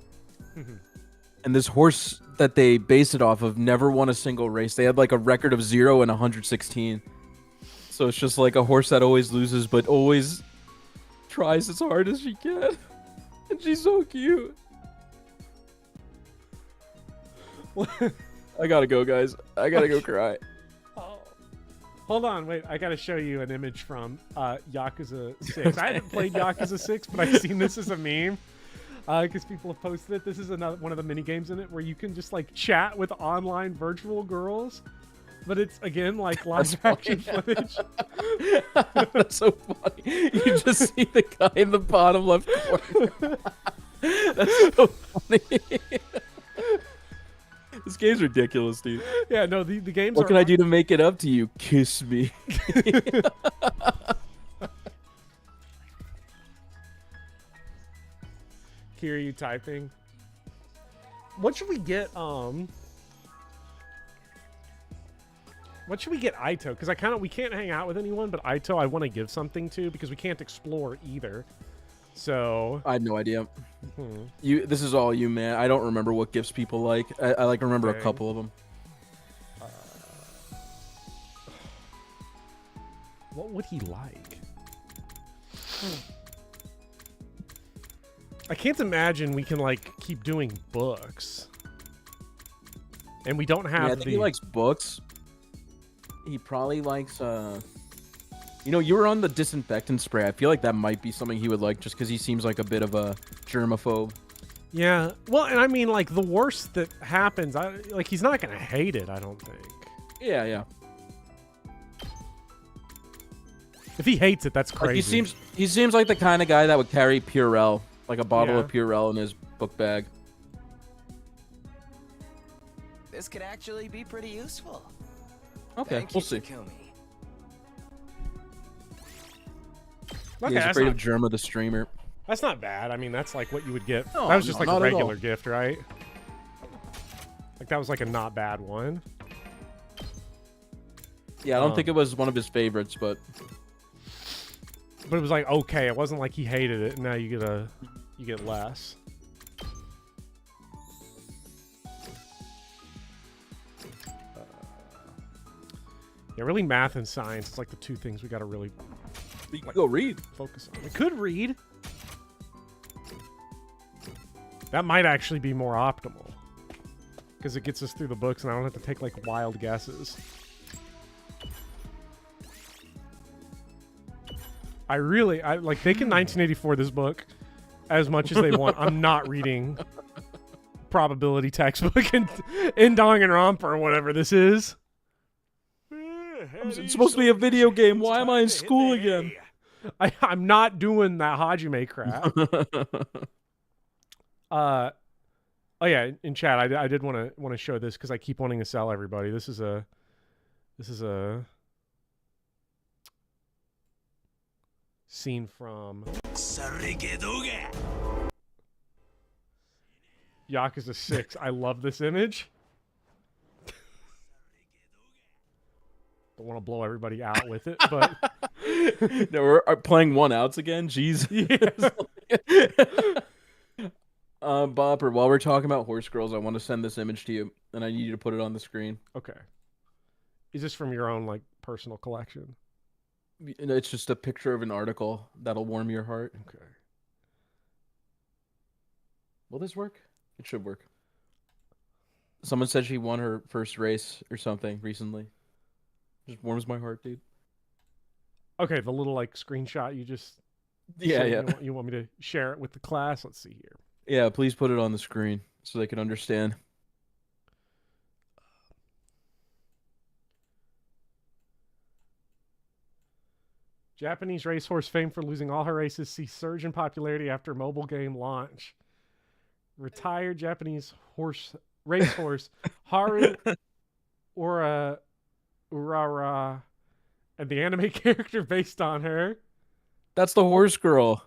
And this horse that they based it off of never won a single race. They had like a record of 0 and 116. So it's just like a horse that always loses, but always tries as hard as she can. And she's so cute. I gotta go, guys. I gotta go cry. Hold on, wait. I gotta show you an image from Yakuza 6. I haven't played Yakuza 6, but I've seen this as a meme. Because people have posted it. This is another one of the mini games in it where you can just like chat with online virtual girls, but it's again like live action footage. That's so funny. You just see the guy in the bottom left corner. That's so funny. This game's ridiculous, dude. Yeah, no, the games. What can I do to make it up to you? Kiss me. Kiryu typing. What should we get? What should we get Aito? Because we can't hang out with anyone, but Aito I want to give something to because we can't explore either. So I had no idea. This is all you, man. I don't remember what gifts people like. I like remember a couple of them. What would he like? I can't imagine we can like keep doing books, and we don't have. I think he likes books. He probably likes. You were on the disinfectant spray. I feel like that might be something he would like, just because he seems like a bit of a germaphobe. Yeah. Well, and I mean, like the worst that happens, he's not gonna hate it. I don't think. Yeah. If he hates it, that's crazy. Like he seems like the kind of guy that would carry Purell, like a bottle of Purell in his book bag. This could actually be pretty useful. Okay, we'll see. Okay, he's afraid of Germa the streamer. That's not bad. I mean, that's like what you would get. No, that was just like a not at regular all. gift, right? Like that was like a not bad one. Yeah, I don't think it was one of his favorites, but it was like okay. It wasn't like he hated it. And now you get less. Yeah, really, math and science. It's like the two things we got to really. We can go read. Focus on. We could read. That might actually be more optimal. Because it gets us through the books and I don't have to take like wild guesses. I like they can 1984 this book as much as they want. I'm not reading probability textbook in Danganronpa or whatever this is. It's supposed to be a video game. Why am I in school again? I'm not doing that Hajime crap. Oh yeah, in chat, I did want to show this because I keep wanting to sell everybody. This is a scene from Yakuza 6. I love this image. Don't want to blow everybody out with it, but no, we're playing one outs again. Jeez. Yes. Bopper, while we're talking about horse girls, I want to send this image to you, and I need you to put it on the screen. Okay. Is this from your own like personal collection? It's just a picture of an article that'll warm your heart. Okay. Will this work? It should work. Someone said she won her first race or something recently. Just warms my heart, dude. Okay, the little like screenshot you just Yeah. You want me to share it with the class? Let's see here. Yeah, please put it on the screen so they can understand. Japanese racehorse famed for losing all her races sees surge in popularity after mobile game launch. Retired Japanese racehorse Haru Urara and the anime character based on her. That's the horse girl.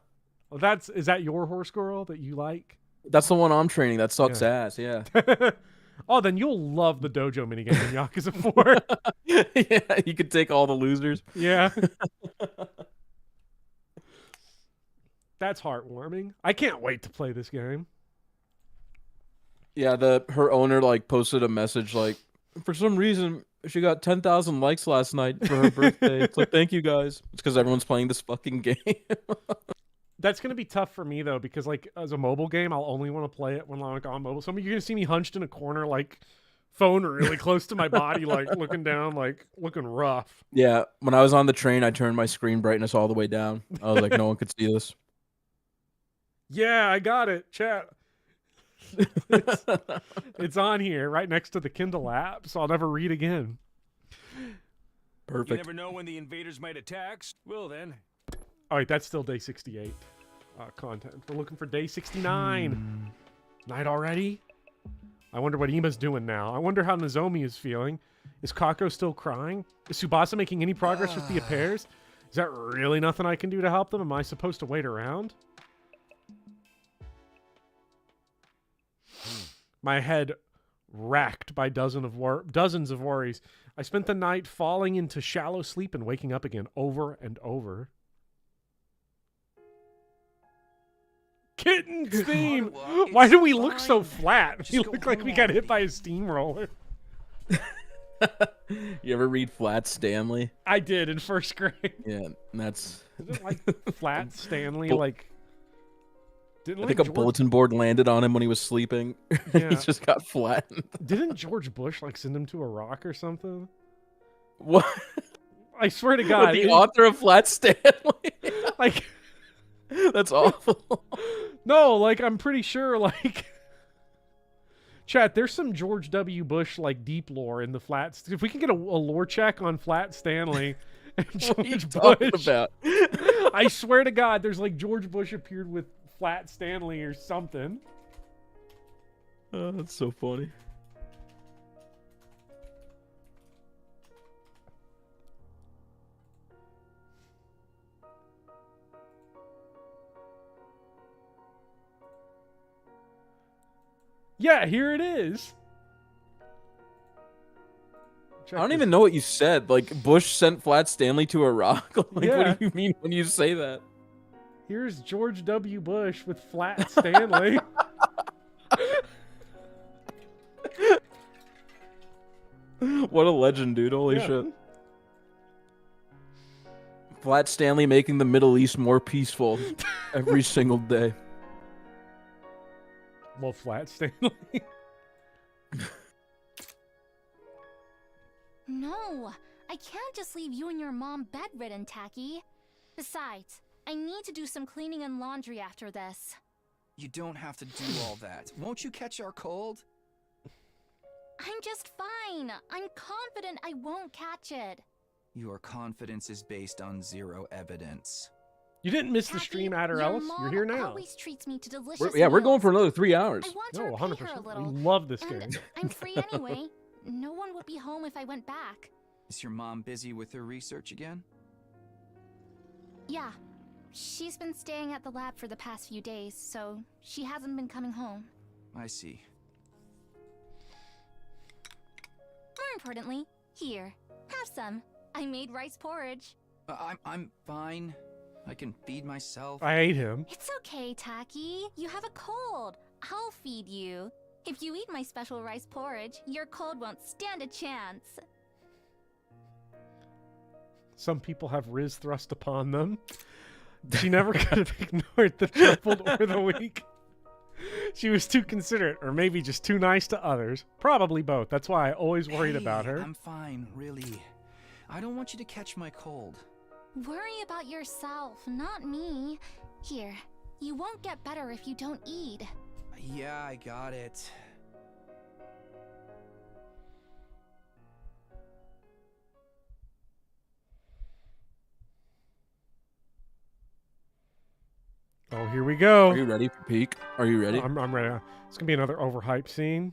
Oh, is that your horse girl that you like? That's the one I'm training. That sucks ass, yeah. Oh, then you'll love the dojo minigame in Yakuza 4. Yeah, you could take all the losers. Yeah. That's heartwarming. I can't wait to play this game. Yeah, her owner like posted a message like, for some reason she got 10,000 likes last night for her birthday. It's like, thank you guys. It's because everyone's playing this fucking game. That's gonna be tough for me though, because like as a mobile game, I'll only want to play it when I'm like on mobile. So you're gonna see me hunched in a corner, like phone really close to my body, like looking down, like looking rough. Yeah, when I was on the train, I turned my screen brightness all the way down. I was like, no one could see this. Yeah, I got it, chat. It's on here, right next to the Kindle app, so I'll never read again. Perfect. You never know when the invaders might attack. Well then. All right, that's still day 68 content. We're looking for day 69. Night already? I wonder what Ima's doing now. I wonder how Nozomi is feeling. Is Kako still crying? Is Tsubasa making any progress with the affairs? Is that really nothing I can do to help them? Am I supposed to wait around? My head racked by dozens of worries. I spent the night falling into shallow sleep and waking up again over and over. Kitten's theme! Why do we look so flat? We look like we got hit by a steamroller. You ever read Flat Stanley? I did in first grade. Yeah, that's... Is it like Flat Stanley? Like... I think a bulletin board landed on him when he was sleeping. Yeah. He just got flattened. Didn't George Bush like send him to Iraq or something? What? I swear to God. The author of Flat Stanley? Like... That's awful. No, like, I'm pretty sure, like... Chat, there's some George W. Bush, like, deep lore in the Flat... If we can get a lore check on Flat Stanley and George Bush... about? I swear to God, there's, like, George Bush appeared with Flat Stanley or something. Oh, that's so funny. Yeah, here it is. I don't even know what you said. Like, Bush sent Flat Stanley to Iraq? Like, Yeah. What do you mean when you say that? Here's George W. Bush with Flat Stanley. What a legend, dude. Holy Yeah. shit. Flat Stanley making the Middle East more peaceful every single day. Love Flat Stanley. No, I can't just leave you and your mom bedridden, Tacky. Besides, I need to do some cleaning and laundry after this. You don't have to do all that. Won't you catch our cold? I'm just fine. I'm confident I won't catch it. Your confidence is based on zero evidence. You didn't miss the stream, Adder Your Ellis. mom You're here now. always treats me to delicious We're going meals. for another 3 hours. I want No, to repay her a 100%. little. We love this and game. I'm free anyway. No one would be home if I went back. Is your mom busy with her research again? Yeah. She's been staying at the lab for the past few days, so she hasn't been coming home. I see. More importantly, here, have some. I made rice porridge. I'm fine. I can feed myself. I ate him. It's okay, Taki. You have a cold. I'll feed you. If you eat my special rice porridge, your cold won't stand a chance. Some people have Riz thrust upon them. She never could have ignored the troubled or the weak. She was too considerate, or maybe just too nice to others. Probably both. That's why I always worried about her. I'm fine, really. I don't want you to catch my cold. Worry about yourself, not me. Here, you won't get better if you don't eat. Yeah, I got it. Oh, here we go. Are you ready for peak? Are you ready? I'm ready. It's going to be another overhyped scene.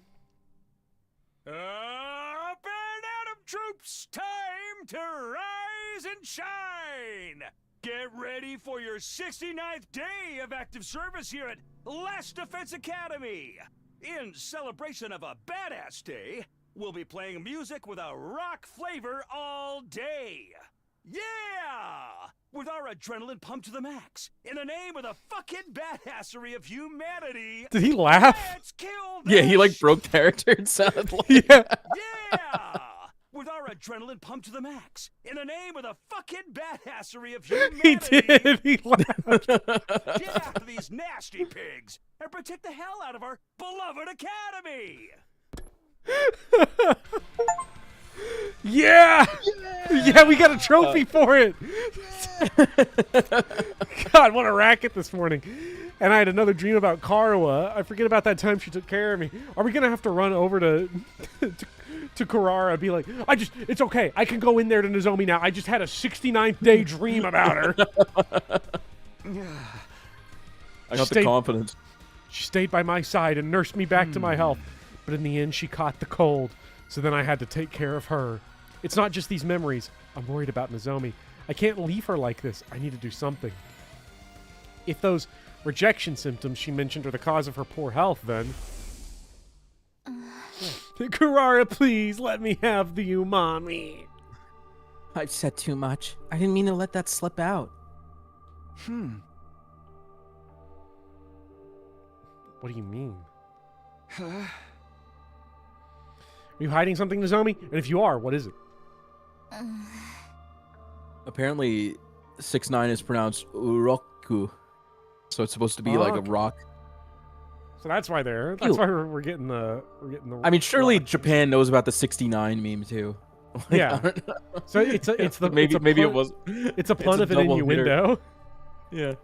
Up and at 'em, troops! Time to rise and shine! Get ready for your 69th day of active service here at Last Defense Academy! In celebration of a badass day, we'll be playing music with a rock flavor all day! Yeah! With our adrenaline pumped to the max, in the name of the fucking badassery of humanity. Did he laugh? Let's kill Yeah, he like this broke character. It sounded like. Yeah. Yeah! With our adrenaline pumped to the max, in the name of the fucking badassery of humanity. He did. He laughed. Get after these nasty pigs and protect the hell out of our beloved academy. Yeah! Yeah, we got a trophy for it. God, what a racket this morning. And I had another dream about Karawa. I forget about that time she took care of me. Are we going to have to run over to Kurara and be like, it's okay. I can go in there to Nozomi now. I just had a 69th day dream about her. I got the confidence. She stayed by my side and nursed me back to my health. But in the end, she caught the cold. So then I had to take care of her. It's not just these memories. I'm worried about Nozomi. I can't leave her like this. I need to do something. If those rejection symptoms she mentioned are the cause of her poor health, then... Kurara, please, let me have the umami. I've said too much. I didn't mean to let that slip out. What do you mean? Are you hiding something, Nozomi? And if you are, what is it? Apparently, 6ix9ine is pronounced uroku, so it's supposed to be like a rock. So that's why that's why we're getting the I mean, surely rock. Japan knows about the 69 meme too. Like, Yeah. So it's maybe it was. It's a pun of an innuendo. Yeah.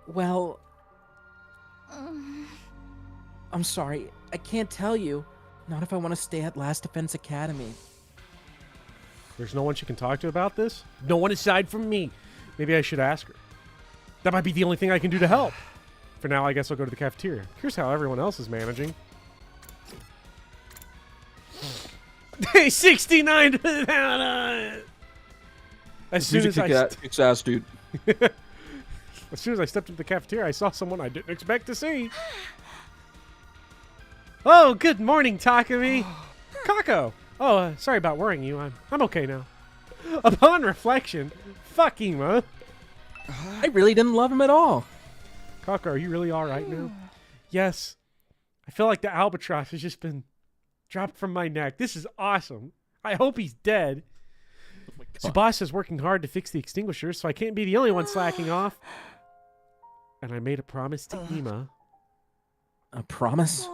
Well, I'm sorry. I can't tell you. Not if I want to stay at Last Defense Academy. There's no one she can talk to about this? No one aside from me. Maybe I should ask her. That might be the only thing I can do to help. For now, I guess I'll go to the cafeteria. Here's how everyone else is managing. Hey, 69 without it. As soon as kicks ass, dude. As soon as I stepped into the cafeteria, I saw someone I didn't expect to see. Oh, good morning, Takumi. Kako. Oh, sorry about worrying you. I'm okay now. Upon reflection, fuck Ima. I really didn't love him at all. Kako, are you really all right now? Yes. I feel like the albatross has just been dropped from my neck. This is awesome. I hope he's dead. Tsubasa is working hard to fix the extinguishers, so I can't be the only one slacking off. And I made a promise to Ima. A promise?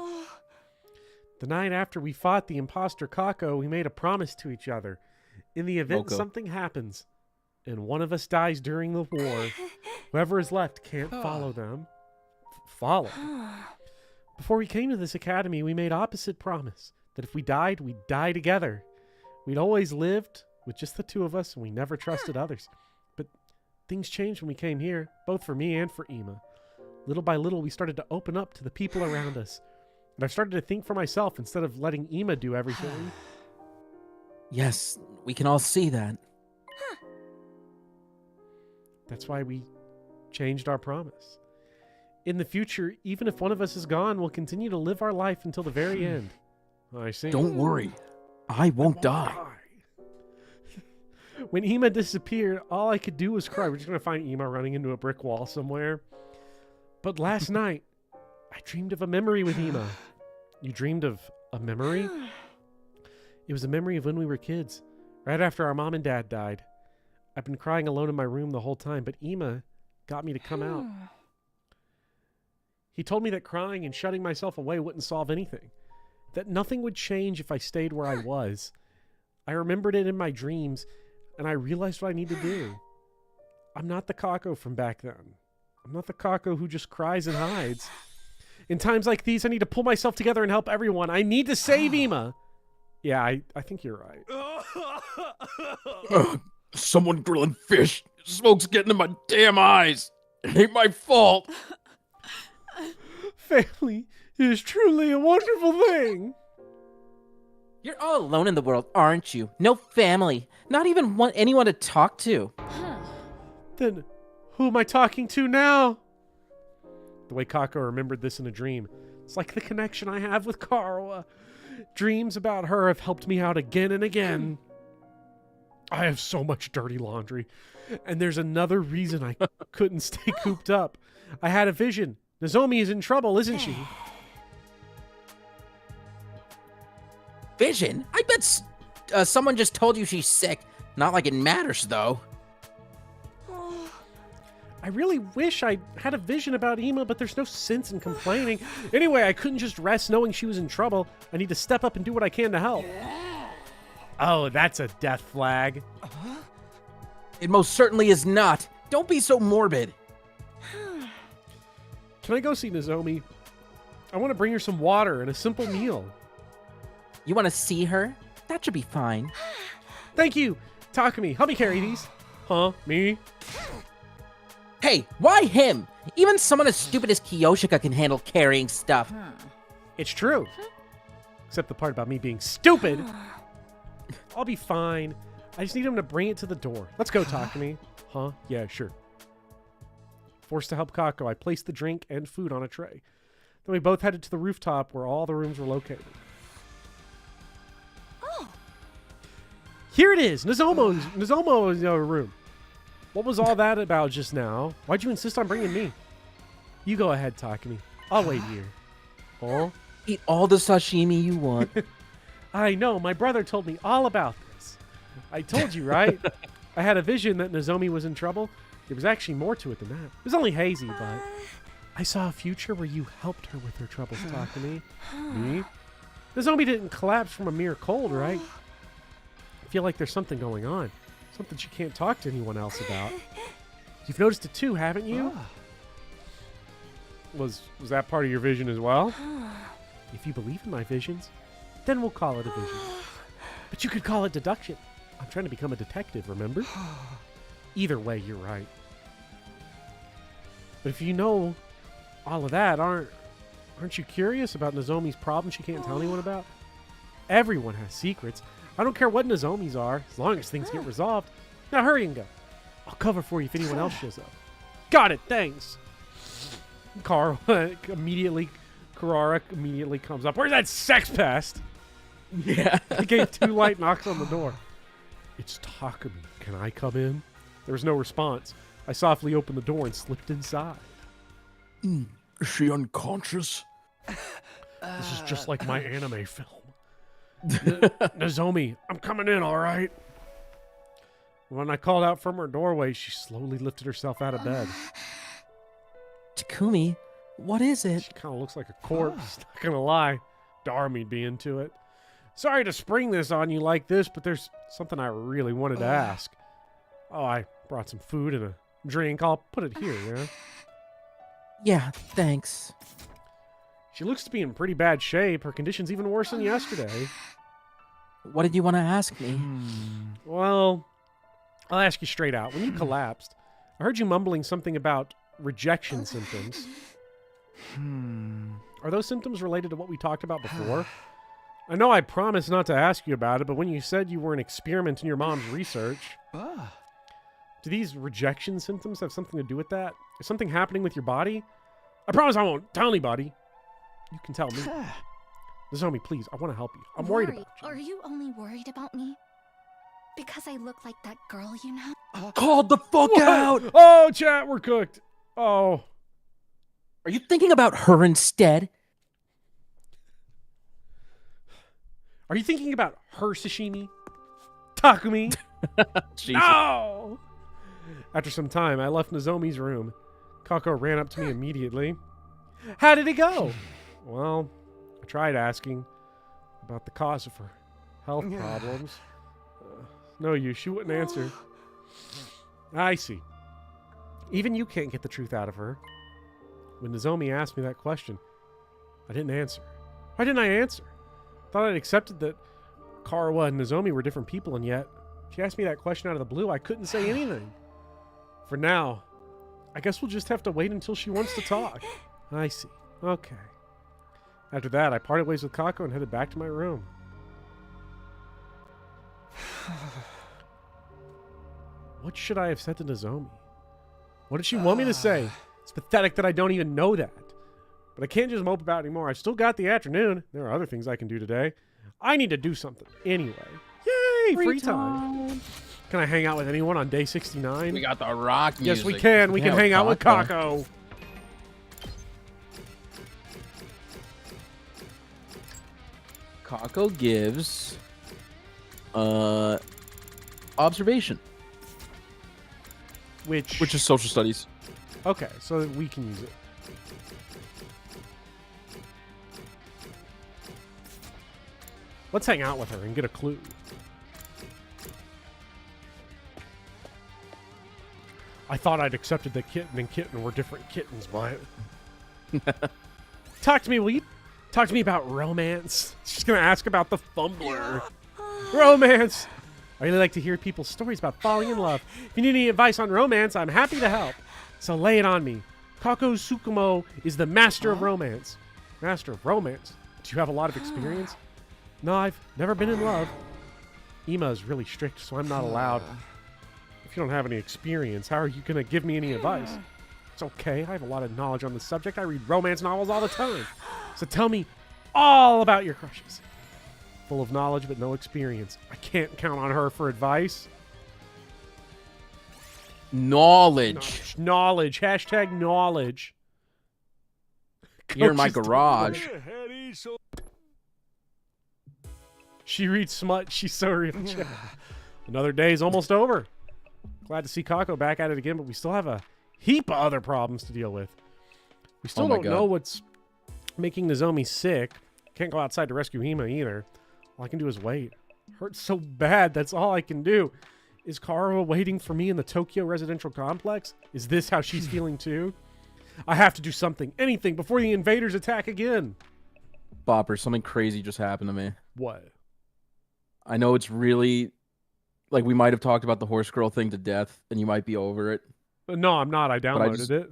The night after we fought the imposter Kako, we made a promise to each other. In the event Moko. something happens, and one of us dies during the war, whoever is left can't follow them. Follow. Before we came to this academy, we made opposite promise. That if we died, we'd die together. We'd always lived with just the two of us, and we never trusted others. But things changed when we came here, both for me and for Ima. Little by little, we started to open up to the people around us. And I started to think for myself instead of letting Ima do everything. Yes, we can all see that. That's why we changed our promise. In the future, even if one of us is gone, we'll continue to live our life until the very end. I see. Don't worry. I won't die. When Ima disappeared, all I could do was cry. We're just going to find Ima running into a brick wall somewhere. But last night, I dreamed of a memory with Ima. You dreamed of a memory? It was a memory of when we were kids, right after our mom and dad died. I've been crying alone in my room the whole time, but Ima got me to come out. He told me that crying and shutting myself away wouldn't solve anything, that nothing would change if I stayed where I was. I remembered it in my dreams, and I realized what I need to do. I'm not the Kako from back then. I'm not the Kako who just cries and hides. In times like these, I need to pull myself together and help everyone. I need to save Ima. Yeah, I think you're right. Someone grilling fish. Smoke's getting in my damn eyes. It ain't my fault. Family is truly a wonderful thing. You're all alone in the world, aren't you? No family. Not even anyone to talk to. Then who am I talking to now? The way Kako remembered this in a dream. It's like the connection I have with Karawa. Dreams about her have helped me out again and again. I have so much dirty laundry. And there's another reason I couldn't stay cooped up. I had a vision. Nozomi is in trouble, isn't she? Vision? I bet someone just told you she's sick. Not like it matters, though. I really wish I had a vision about Ima, but there's no sense in complaining. Anyway, I couldn't just rest knowing she was in trouble. I need to step up and do what I can to help. Oh, that's a death flag. It most certainly is not. Don't be so morbid. Can I go see Nozomi? I want to bring her some water and a simple meal. You want to see her? That should be fine. Thank you. Takumi, help me carry these. Huh? Me? Hey, why him? Even someone as stupid as Kiyoshika can handle carrying stuff. It's true. Except the part about me being stupid. I'll be fine. I just need him to bring it to the door. Let's go, Takumi. Huh? Yeah, sure. Forced to help Kako, I placed the drink and food on a tray. Then we both headed to the rooftop where all the rooms were located. Oh. Here it is, Nozomo's room. What was all that about just now? Why'd you insist on bringing me? You go ahead, Takumi. I'll wait here. Oh? Eat all the sashimi you want. I know, my brother told me all about this. I told you, right? I had a vision that Nozomi was in trouble. There was actually more to it than that. It was only hazy, but I saw a future where you helped her with her troubles, Takumi. Me? Nozomi didn't collapse from a mere cold, right? I feel like there's something going on. Something she can't talk to anyone else about. You've noticed it too, haven't you? Was that part of your vision as well? If you believe in my visions, then we'll call it a vision. But you could call it deduction. I'm trying to become a detective, remember? Either way, you're right. But if you know all of that, aren't you curious about Nozomi's problem she can't tell anyone about? Everyone has secrets. I don't care what Nozomi's are, as long as things get resolved. Now hurry and go. I'll cover for you if anyone else shows up. Got it, thanks. Kurara immediately comes up. Where's that sex pest? Yeah. He gave 2 light knocks on the door. It's Takumi. Can I come in? There was no response. I softly opened the door and slipped inside. Is she unconscious? This is just like my anime film. Nozomi, I'm coming in, all right? When I called out from her doorway, she slowly lifted herself out of bed. Takumi, what is it? She kind of looks like a corpse, not gonna lie. Darmi'd be into it. Sorry to spring this on you like this, but there's something I really wanted to ask. Oh, I brought some food and a drink. I'll put it here, yeah? Yeah, thanks. She looks to be in pretty bad shape. Her condition's even worse than yesterday. What did you want to ask me? Well, I'll ask you straight out. When you collapsed, I heard you mumbling something about rejection symptoms. Are those symptoms related to what we talked about before? I know I promised not to ask you about it, but when you said you were an experiment in your mom's research, do these rejection symptoms have something to do with that? Is something happening with your body? I promise I won't tell anybody. You can tell me. Nozomi, please, I want to help you. I'm worried about you. Are you only worried about me? Because I look like that girl, you know? Called the fuck out! Oh, chat, we're cooked. Oh. Are you thinking about her instead? Are you thinking about her sashimi? Takumi? Jesus. No! After some time, I left Nozomi's room. Kako ran up to me immediately. How did it go? Well, I tried asking about the cause of her health problems. No use. She wouldn't answer. I see. Even you can't get the truth out of her. When Nozomi asked me that question, I didn't answer. Why didn't I answer? Thought I'd accepted that Karawa and Nozomi were different people, and yet she asked me that question out of the blue. I couldn't say anything. For now, I guess we'll just have to wait until she wants to talk. I see. Okay. After that, I parted ways with Kako and headed back to my room. What should I have said to Nozomi? What did she want me to say? It's pathetic that I don't even know that. But I can't just mope about it anymore. I've still got the afternoon. There are other things I can do today. I need to do something anyway. Yay! Free time. Can I hang out with anyone on day 69? We got the rock music. Yes, we can. We can hang out with Kako. Kako gives observation. Which is social studies. Okay, so we can use it. Let's hang out with her and get a clue. I thought I'd accepted that Kitten and Kitten were different kittens, but... Talk to me, will you? Talk to me about romance. She's going to ask about the Fumbler. Romance! I really like to hear people's stories about falling in love. If you need any advice on romance, I'm happy to help. So lay it on me. Kako Tsukumo is the master of romance. Master of romance? Do you have a lot of experience? No, I've never been in love. Ima is really strict, so I'm not allowed. If you don't have any experience, how are you going to give me any advice? It's okay. I have a lot of knowledge on the subject. I read romance novels all the time. So tell me all about your crushes. Full of knowledge, but no experience. I can't count on her for advice. Knowledge. Knowledge. Hashtag knowledge. You're in my garage. She reads smut. She's so real. Another day is almost over. Glad to see Kako back at it again, but we still have a heap of other problems to deal with. We still don't know what's making Nozomi sick. Can't go outside to rescue Hima either. All I can do is wait. Hurts so bad, that's all I can do. Is Kara waiting for me in the Tokyo residential complex? Is this how she's feeling too? I have to do something, anything, before the invaders attack again. Bopper, something crazy just happened to me. What? I know it's really... Like, we might have talked about the horse girl thing to death, and you might be over it. No, I'm not. I downloaded it.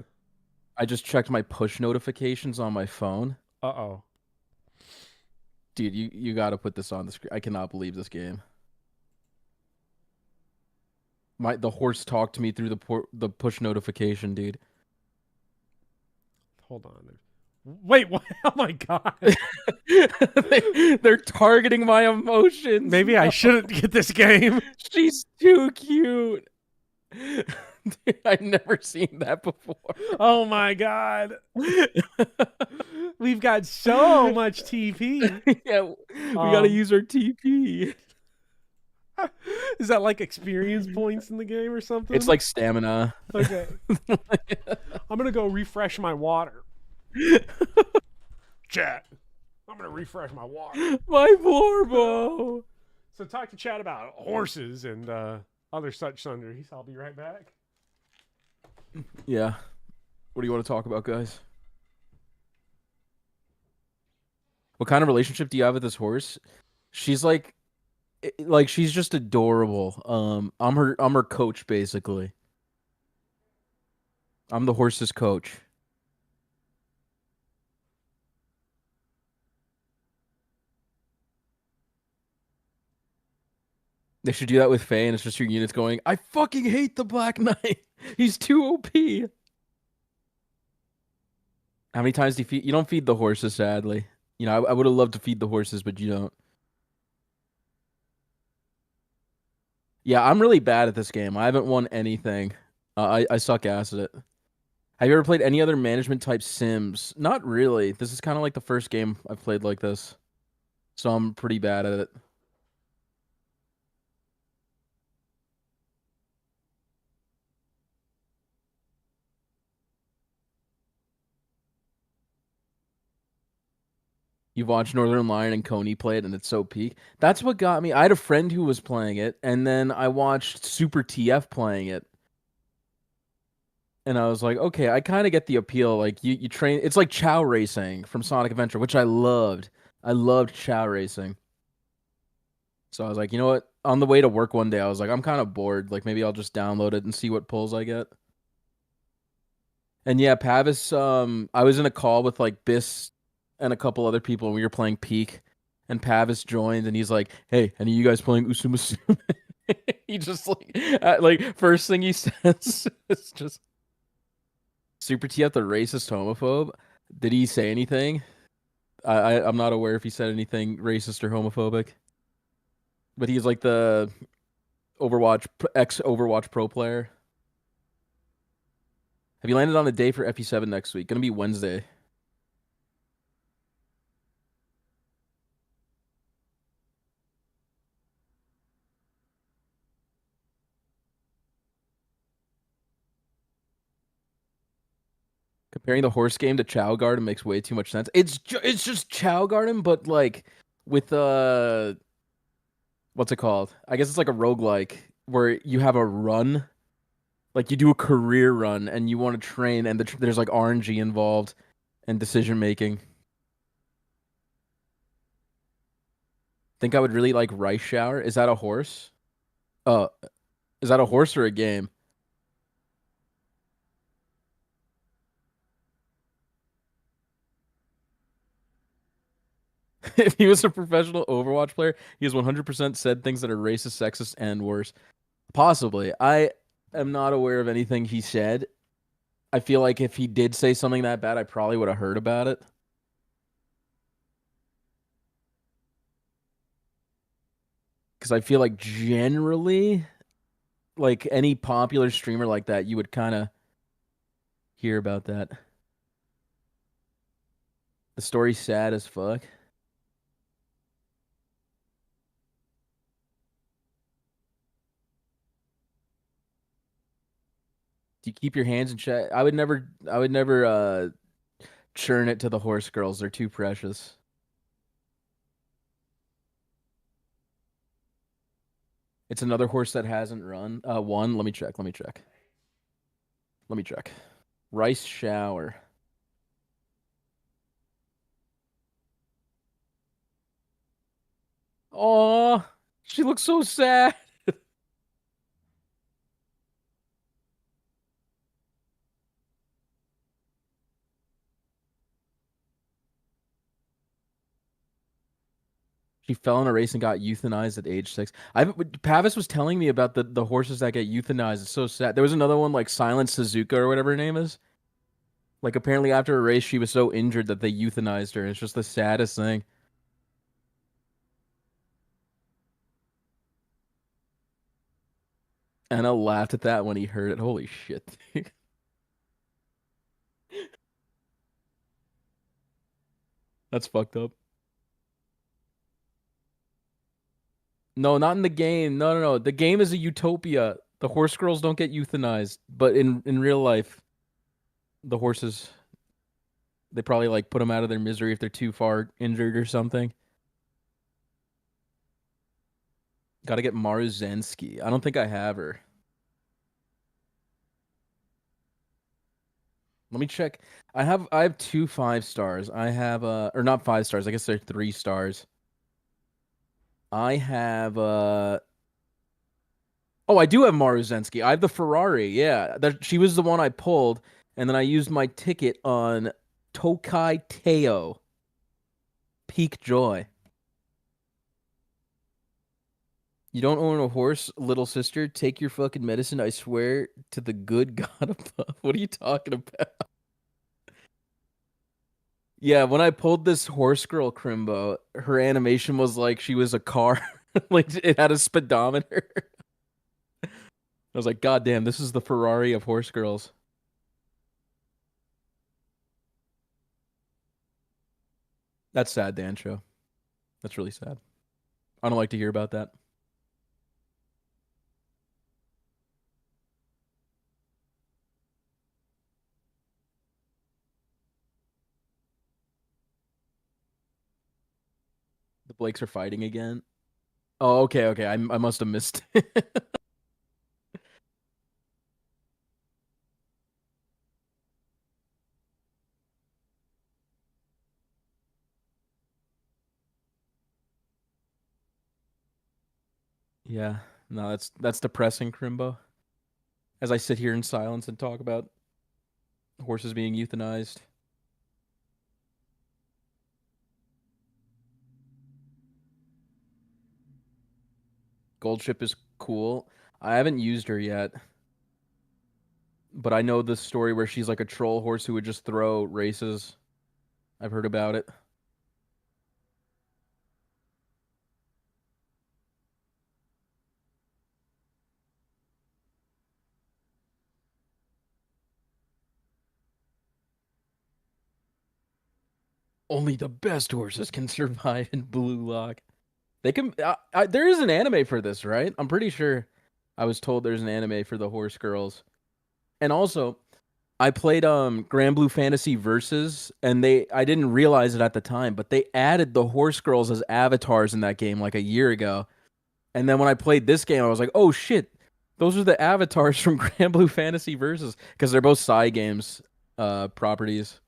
I just checked my push notifications on my phone. Uh-oh. Dude, you got to put this on the screen. I cannot believe this game. The horse talked to me through the push notification, dude. Hold on. Wait, what? Oh my god. They're targeting my emotions. Maybe I shouldn't get this game. She's too cute. Dude, I've never seen that before. Oh my god. We've got so much TP. Yeah, we gotta use our TP. Is that like experience points in the game or something? It's like stamina. Okay. I'm gonna go refresh my water. Chat. I'm gonna refresh my water. My Vorbo. So talk to chat about horses and other such sundries. I'll be right back. Yeah. What do you want to talk about, guys? What kind of relationship do you have with this horse? She's like she's just adorable. I'm her coach basically. I'm the horse's coach. They should do that with Faye, and it's just your units going, I fucking hate the Black Knight. He's too OP. How many times do you feed? You don't feed the horses, sadly. You know, I would have loved to feed the horses, but you don't. Yeah, I'm really bad at this game. I haven't won anything. I suck ass at it. Have you ever played any other management type sims? Not really. This is kind of like the first game I've played like this. So I'm pretty bad at it. You watch Northern Lion and Coney play it, and it's so peak. That's what got me. I had a friend who was playing it, and then I watched Super TF playing it. And I was like, okay, I kind of get the appeal. Like you train, it's like Chow Racing from Sonic Adventure, which I loved. I loved Chow Racing. So I was like, you know what? On the way to work one day, I was like, I'm kind of bored. Like maybe I'll just download it and see what pulls I get. And yeah, Pavis, I was in a call with like Biss and a couple other people, and we were playing Peak. And Pavis joined, and he's like, "Hey, any of you guys playing Usumasu?" He just like first thing he says is just Super TF the racist homophobe. Did he say anything? I'm not aware if he said anything racist or homophobic. But he's like the ex-Overwatch pro player. Have you landed on the day for FE7 next week? Gonna be Wednesday. Comparing the horse game to Chow Garden makes way too much sense. It's just Chow Garden, but like with what's it called? I guess it's like a roguelike where you have a run, like you do a career run, and you want to train, and there's like RNG involved and decision making. Think I would really like Rice Shower. Is that a horse? Is that a horse or a game? If he was a professional Overwatch player, he has 100% said things that are racist, sexist, and worse. Possibly. I am not aware of anything he said. I feel like if he did say something that bad, I probably would have heard about it. Because I feel like generally, like any popular streamer like that, you would kind of hear about that. The story's sad as fuck. Do you keep your hands in check? I would never churn it to the horse girls. They're too precious. It's another horse that hasn't won. Let me check. Rice Shower. Oh, she looks so sad. She fell in a race and got euthanized at age 6. Pavis was telling me about the horses that get euthanized. It's so sad. There was another one like Silent Suzuka or whatever her name is. Like apparently after a race she was so injured that they euthanized her. It's just the saddest thing. Anna laughed at that when he heard it. Holy shit. That's fucked up. No, not in the game. No. The game is a utopia. The horse girls don't get euthanized, but in real life, the horses they probably like put them out of their misery if they're too far injured or something. Got to get Maruzensky. I don't think I have her. Let me check. I have 2 5-stars. I have or not 5 stars. I guess they're 3 stars. I have oh, I do have Maruzensky. I have the Ferrari. Yeah, she was the one I pulled, and then I used my ticket on Tokai Teo. Peak Joy. You don't own a horse, little sister. Take your fucking medicine. I swear to the good God above. What are you talking about? Yeah, when I pulled this horse girl Crimbo, her animation was like she was a car. Like it had a speedometer. I was like, God damn, this is the Ferrari of horse girls. That's sad, Dancho. That's really sad. I don't like to hear about that. Blakes are fighting again. Oh, okay. I must have missed. Yeah, no, that's depressing, Crimbo. As I sit here in silence and talk about horses being euthanized. Goldship is cool. I haven't used her yet. But I know the story where she's like a troll horse who would just throw races. I've heard about it. Only the best horses can survive in Blue Lock. They can. There is an anime for this, right? I'm pretty sure. I was told there's an anime for the horse girls. And also, I played Grand Blue Fantasy Versus, and I didn't realize it at the time, but they added the horse girls as avatars in that game like a year ago. And then when I played this game, I was like, oh shit, those are the avatars from Grand Blue Fantasy Versus, because they're both side games properties.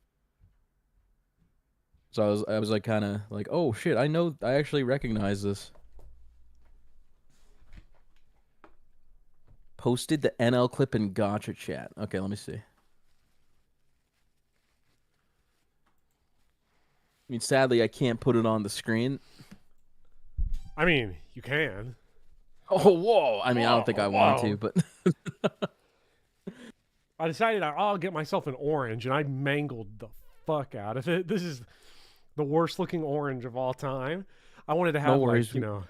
So I was like kind of like, oh shit, I actually recognize this. Posted the NL clip in Gotcha chat. Okay, let me see. I mean, sadly, I can't put it on the screen. I mean, you can. Oh, whoa. I mean, I don't think I want to, but... I decided I'll get myself an orange, and I mangled the fuck out of it. This is the worst looking orange of all time. I wanted to have, like, you know...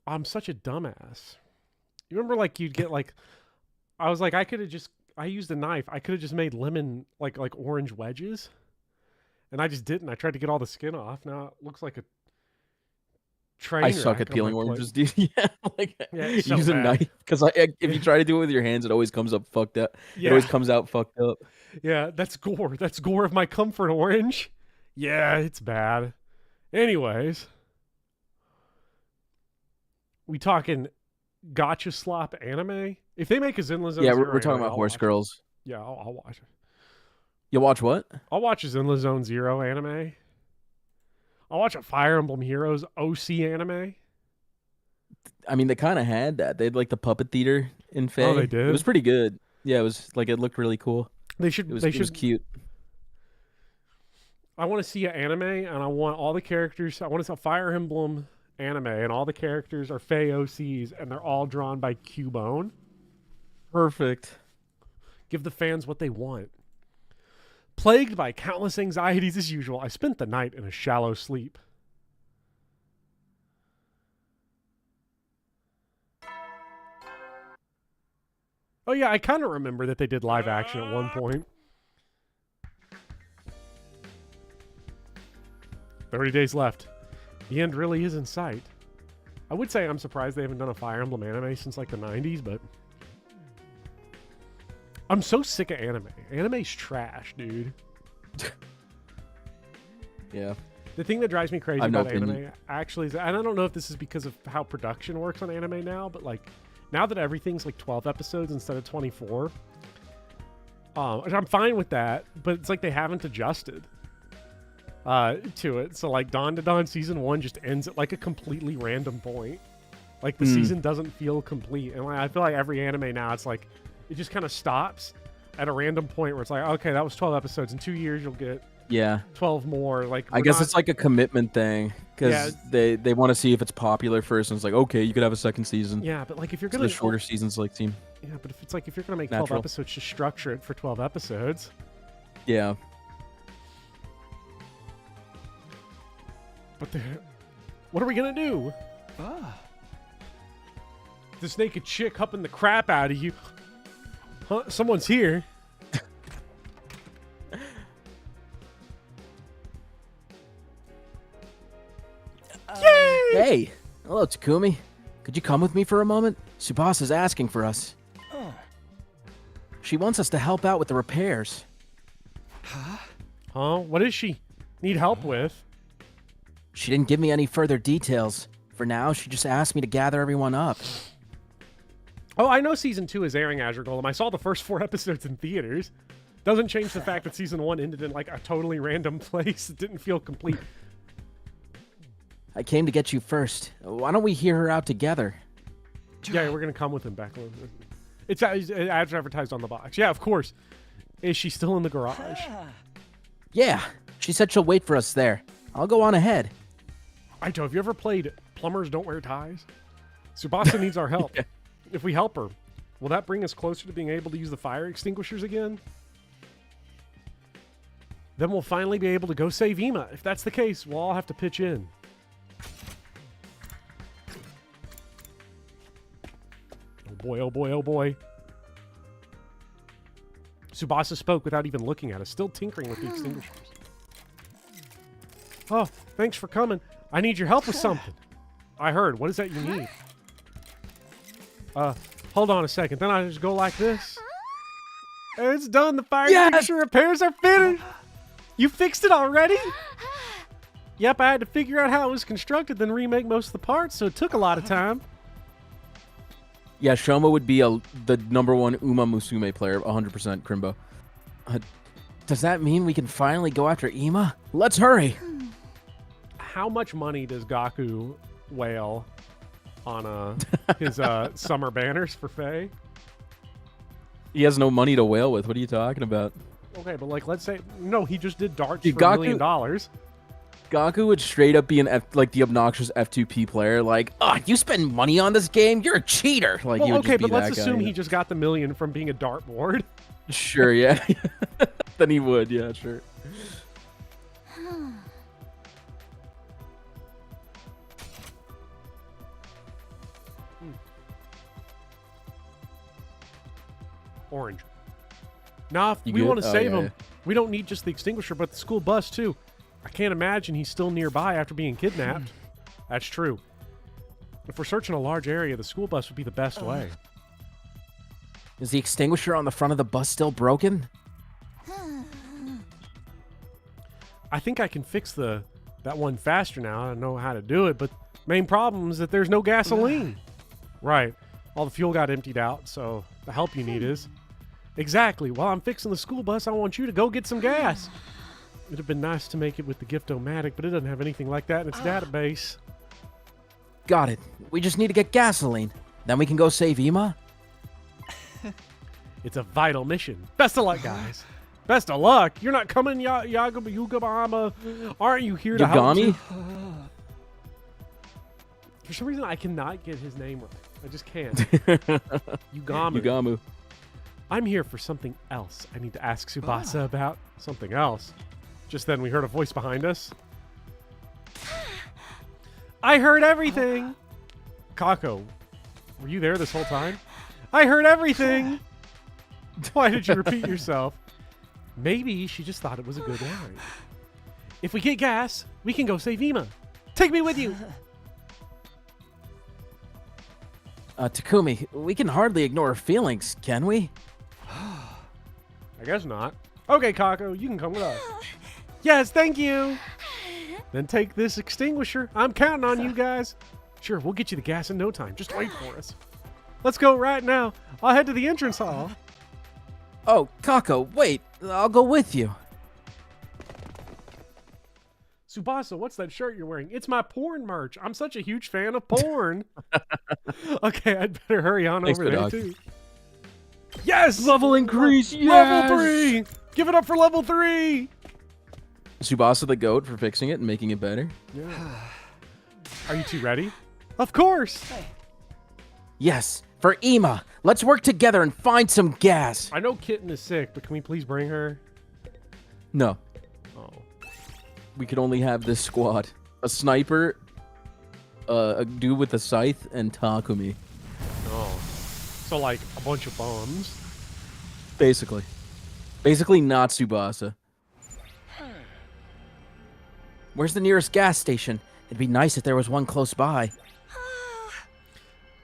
I'm such a dumbass. You remember, like, you'd get, like... I was like, I could have just... I used a knife. I could have just made lemon, like orange wedges. And I just didn't. I tried to get all the skin off. Now it looks like a train I suck wreck at peeling on my oranges, plate. dude. Yeah, like, it's so use a bad. knife. Because if you try to do it with your hands, it always comes up fucked up. It Yeah. always comes out fucked up. Yeah, that's gore. That's gore of my comfort orange. Yeah, it's bad. Anyways. We talking gotcha slop anime? If they make a Zinla Zone Yeah, Zero we're talking anime, about I'll horse watch it. girls. Yeah, I'll watch it. You watch what? I'll watch a Zinla Zone Zero anime. I'll watch a Fire Emblem Heroes OC anime. I mean, they kind of had that. They had like the puppet theater in Faye. Oh, they did? It was pretty good. Yeah, it was like, it looked really cool. They should. It was cute. I want to see an anime, and I want all the characters. I want to see a Fire Emblem anime, and all the characters are Faye OCs, and they're all drawn by Cubone. Perfect. Give the fans what they want. Plagued by countless anxieties as usual, I spent the night in a shallow sleep. Oh yeah, I kind of remember that they did live action at one point. 30 days left. The end really is in sight. I would say I'm surprised they haven't done a Fire Emblem anime since like the 90s, but... I'm so sick of anime. Anime's trash, dude. Yeah. The thing that drives me crazy I've no about anime opinion. actually is, and I don't know if this is because of how production works on anime now, but like now that everything's like 12 episodes instead of 24, I'm fine with that, but it's like they haven't adjusted to it. So like Dawn to Dawn season 1 just ends at like a completely random point. Like the season doesn't feel complete, and like, I feel like every anime now it's like it just kind of stops at a random point where it's like, okay, that was 12 episodes. In 2 years, you'll get 12 more. Like I guess it's like a commitment thing because they want to see if it's popular first, and it's like, okay, you could have a second season. Yeah, but like if you're So gonna the shorter seasons like seem. Yeah, but if it's like if you're gonna make 12 natural. episodes, just structure it for 12 episodes. Yeah. But what are we gonna do? This naked chick hupping the crap out of you. Huh? Someone's here. Yay! Hey, hello, Takumi. Could you come with me for a moment? Subasa's asking for us. She wants us to help out with the repairs. Huh? What does she need help with? She didn't give me any further details. For now, she just asked me to gather everyone up. Oh, I know Season 2 is airing, Azure Golem. I saw the first 4 episodes in theaters. Doesn't change the fact that Season 1 ended in, like, a totally random place. It didn't feel complete. I came to get you first. Why don't we hear her out together? Yeah, we're going to come with him back. It's advertised on the box. Yeah, of course. Is she still in the garage? Yeah, she said she'll wait for us there. I'll go on ahead. Aito, have you ever played Plumbers Don't Wear Ties? Tsubasa needs our help. Yeah. If we help her, will that bring us closer to being able to use the fire extinguishers again? Then we'll finally be able to go save Ima. If that's the case, we'll all have to pitch in. Oh boy, oh boy, oh boy. Tsubasa spoke without even looking at us, still tinkering with the extinguishers. Oh, thanks for coming. I need your help with something. I heard. What is that you need? Hold on a second. Then I just go like this. It's done. The fire extinguisher repairs are finished. You fixed it already? Yep, I had to figure out how it was constructed, then remake most of the parts, so it took a lot of time. Yeah, Shoma would be the #1 Uma Musume player, 100% Crimbo. Does that mean we can finally go after Ima? Let's hurry. How much money does Gaku whale on his summer banners for Faye? He has no money to whale with. What are you talking about? Okay, but like, let's say no, he just did darts Dude, for $1 million. Gaku would straight up be like the obnoxious F2P player. Like, you spend money on this game? You're a cheater. Like, Well, he would okay, just be but let's that assume guy, he just got the $1 million from being a dartboard. Sure, yeah. Then he would, yeah, sure. Orange. Nah, if You we good? want to Oh, save yeah, him, yeah. we don't need just the extinguisher, but the school bus too. I can't imagine he's still nearby after being kidnapped. That's true. If we're searching a large area, the school bus would be the best way. Is the extinguisher on the front of the bus still broken? I think I can fix that one faster now. I don't know how to do it, but main problem is that there's no gasoline. Right. All the fuel got emptied out, so the help you need is... Exactly. While I'm fixing the school bus, I want you to go get some gas. It'd have been nice to make it with the Gift-O-Matic, but it doesn't have anything like that in its database. Got it. We just need to get gasoline. Then we can go save Ima? It's a vital mission. Best of luck, guys. Best of luck. You're not coming, Yugabama. Aren't you here to help? Yagami? For some reason, I cannot get his name right. I just can't. Yugamu. Yugamu. I'm here for something else. I need to ask Tsubasa about something else. Just then, we heard a voice behind us. I heard everything. Kako, were you there this whole time? I heard everything. Why did you repeat yourself? Maybe she just thought it was a good line. If we get gas, we can go save Ima. Take me with you. Takumi, we can hardly ignore her feelings, can we? I guess not. Okay, Kako, you can come with us. Yes, thank you. Then take this extinguisher. I'm counting on you guys. Sure, we'll get you the gas in no time. Just wait for us. Let's go right now. I'll head to the entrance hall. Oh, Kako, wait. I'll go with you. Tsubasa, what's that shirt you're wearing? It's my porn merch. I'm such a huge fan of porn. Okay, I'd better hurry on Thanks, over there, dog. too. Yes! Level increase, Level 3! Give it up for level 3! Tsubasa the goat for fixing it and making it better. Yeah. Are you two ready? Of course! Yes, for Ima. Let's work together and find some gas. I know Kitten is sick, but can we please bring her? No. Oh. We could only have this squad. A sniper, a dude with a scythe, and Takumi. Oh. So, like, a bunch of bombs? Basically. Basically not Tsubasa. Where's the nearest gas station? It'd be nice if there was one close by.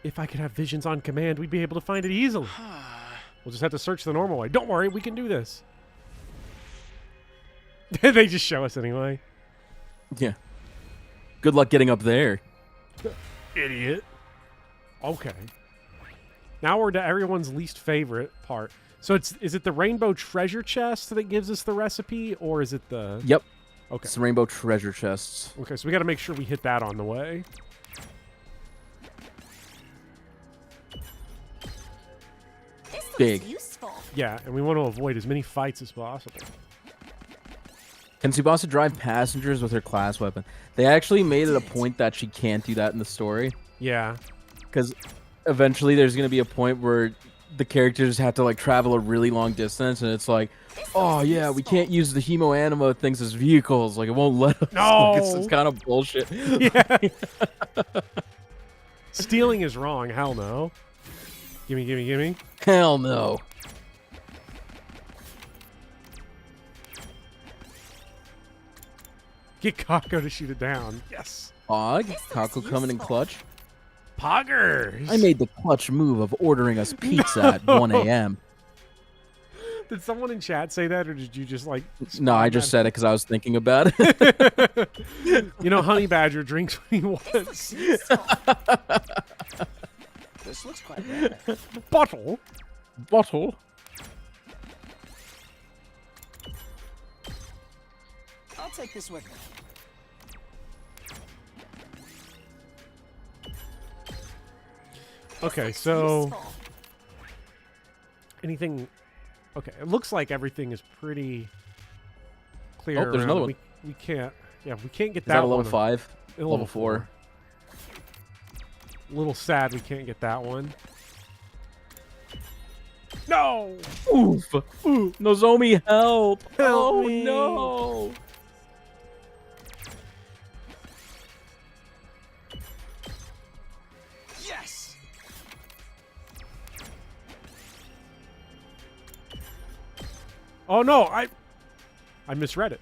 If I could have visions on command, we'd be able to find it easily. We'll just have to search the normal way. Don't worry, we can do this. They just show us anyway. Yeah. Good luck getting up there. Idiot. Okay. Now we're to everyone's least favorite part. So is it the rainbow treasure chest that gives us the recipe, or is it the... Yep. Okay. It's the rainbow treasure chests. Okay, so we got to make sure we hit that on the way. Big. Useful. Yeah, and we want to avoid as many fights as possible. Can Tsubasa drive passengers with her class weapon? They actually made it a point that she can't do that in the story. Yeah. Because eventually there's going to be a point where the characters have to like travel a really long distance, and it's like, oh yeah, we can't use the hemo-anima things as vehicles. Like, it won't let us. No! Like, it's kind of bullshit. Yeah. Stealing is wrong. Hell no. Gimme, gimme, gimme. Hell no. Get Kako to shoot it down. Yes. Pog? Kako coming in clutch? Poggers! I made the clutch move of ordering us pizza at 1 a.m. Did someone in chat say that, or did you just like... No, I just said it because I was thinking about it. You know, Honey Badger drinks when he wants. This looks quite rare. Bottle? Bottle? I'll take this with me. Okay, so... Anything... Okay, it looks like everything is pretty clear. Oh, there's another one. We can't... Yeah, we can't get Is that that a one. level 5? Level 4. A little sad we can't get that one. No! Oof! Oof. Nozomi, help! Help oh me. no! Yes! Oh no, I misread it.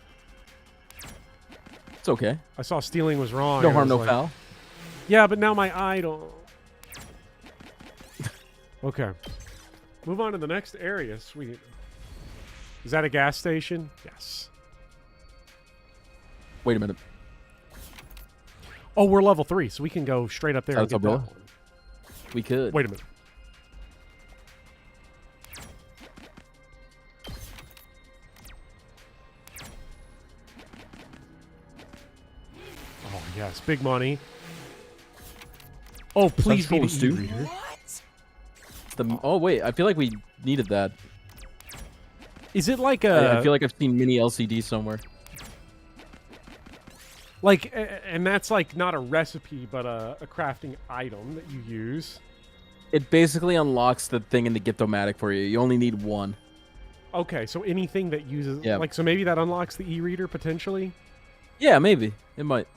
It's okay. I saw stealing was wrong. No and I harm, was no like, foul. Yeah, but now my eye don't... Okay. Move on to the next area. Sweet. Is that a gas station? Yes. Wait a minute. Oh, we're level 3, so we can go straight up there and That's get that a one. We could. Wait a minute. Oh, yes. Big money. Oh, please be Touch the Stu. e-reader. Oh wait, I feel like we needed that. Is it like I a... feel like I've seen mini LCD somewhere. Like, and that's like not a recipe, but a crafting item that you use. It basically unlocks the thing in the Giftomatic for you. You only need one. Okay, so anything that uses... Yeah. Like, so maybe that unlocks the e-reader, potentially? Yeah, maybe. It might.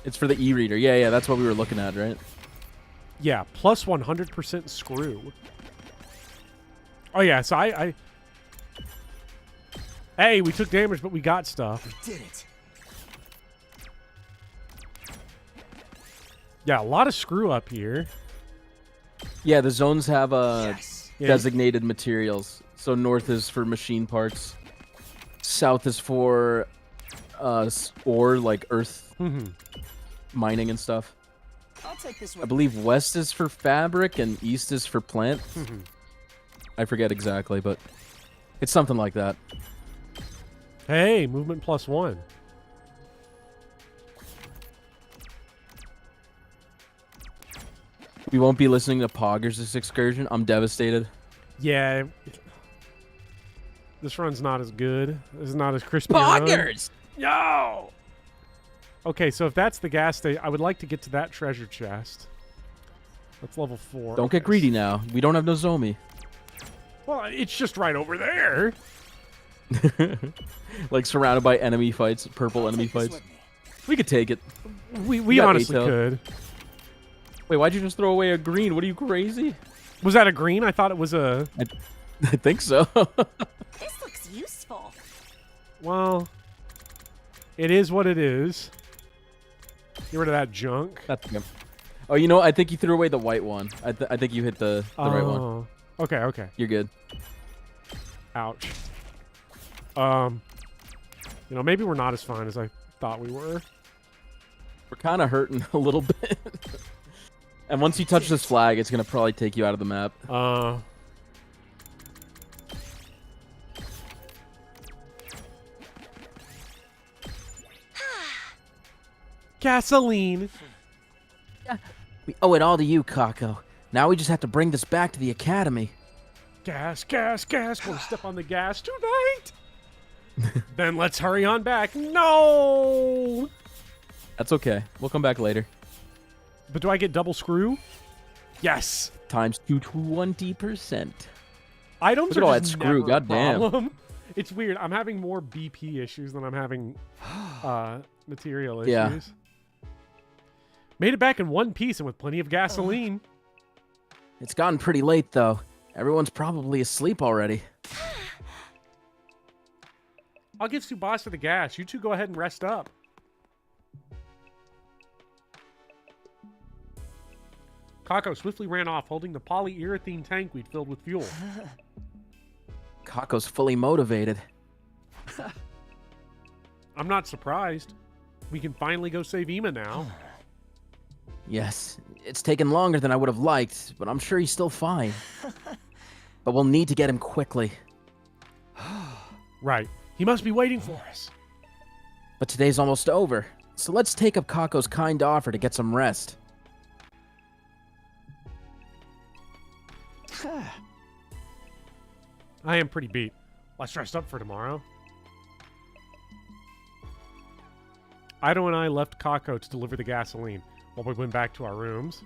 It's for the e-reader. Yeah, that's what we were looking at, right? Yeah, plus 100% screw. Oh, yeah, so I... Hey, we took damage, but we got stuff. We did it. Yeah, a lot of screw up here. Yeah, the zones have Yes. designated materials. So north is for machine parts. South is for ore, like earth mining and stuff. I'll take this I with me. believe west is for fabric and east is for plant. I forget exactly, but it's something like that. Hey, movement plus 1. We won't be listening to Poggers this excursion. I'm devastated. Yeah. This run's not as good. This is not as crispy. Poggers! Yo! Okay, so if that's the gas station, I would like to get to that treasure chest. That's level 4. Don't get greedy now. We don't have Nozomi. Well, it's just right over there. Like surrounded by enemy fights, purple enemy fights. We could take it. We got honestly Ato. could. Wait, why'd you just throw away a green? What are you, crazy? Was that a green? I thought it was a... I think so. This looks useful. Well, it is what it is. Get rid of that junk. That's him. Oh, you know, I think you threw away the white one. I think you hit the right one. Okay, okay. You're good. Ouch. You know, maybe we're not as fine as I thought we were. We're kind of hurting a little bit. And once you touch this flag, it's going to probably take you out of the map. Gasoline. We owe it all to you, Kako. Now we just have to bring this back to the academy. Gas, gas, gas. Gonna step on the gas tonight. Then let's hurry on back. No. That's okay. We'll come back later. But do I get double screw? Yes. Times 220%. Items Look at are all just that screw, never a goddamn. problem. It's weird. I'm having more BP issues than I'm having material issues. Yeah. Made it back in one piece and with plenty of gasoline. It's gotten pretty late, though. Everyone's probably asleep already. I'll give Tsubasa the gas. You two go ahead and rest up. Kako swiftly ran off, holding the polyurethane tank we'd filled with fuel. Kako's fully motivated. I'm not surprised. We can finally go save Ima now. Yes, it's taken longer than I would have liked, but I'm sure he's still fine. But we'll need to get him quickly. Right. He must be waiting for us. But today's almost over, so let's take up Kako's kind offer to get some rest. I am pretty beat. Let's rest up for tomorrow. Ido and I left Kako to deliver the gasoline while we went back to our rooms.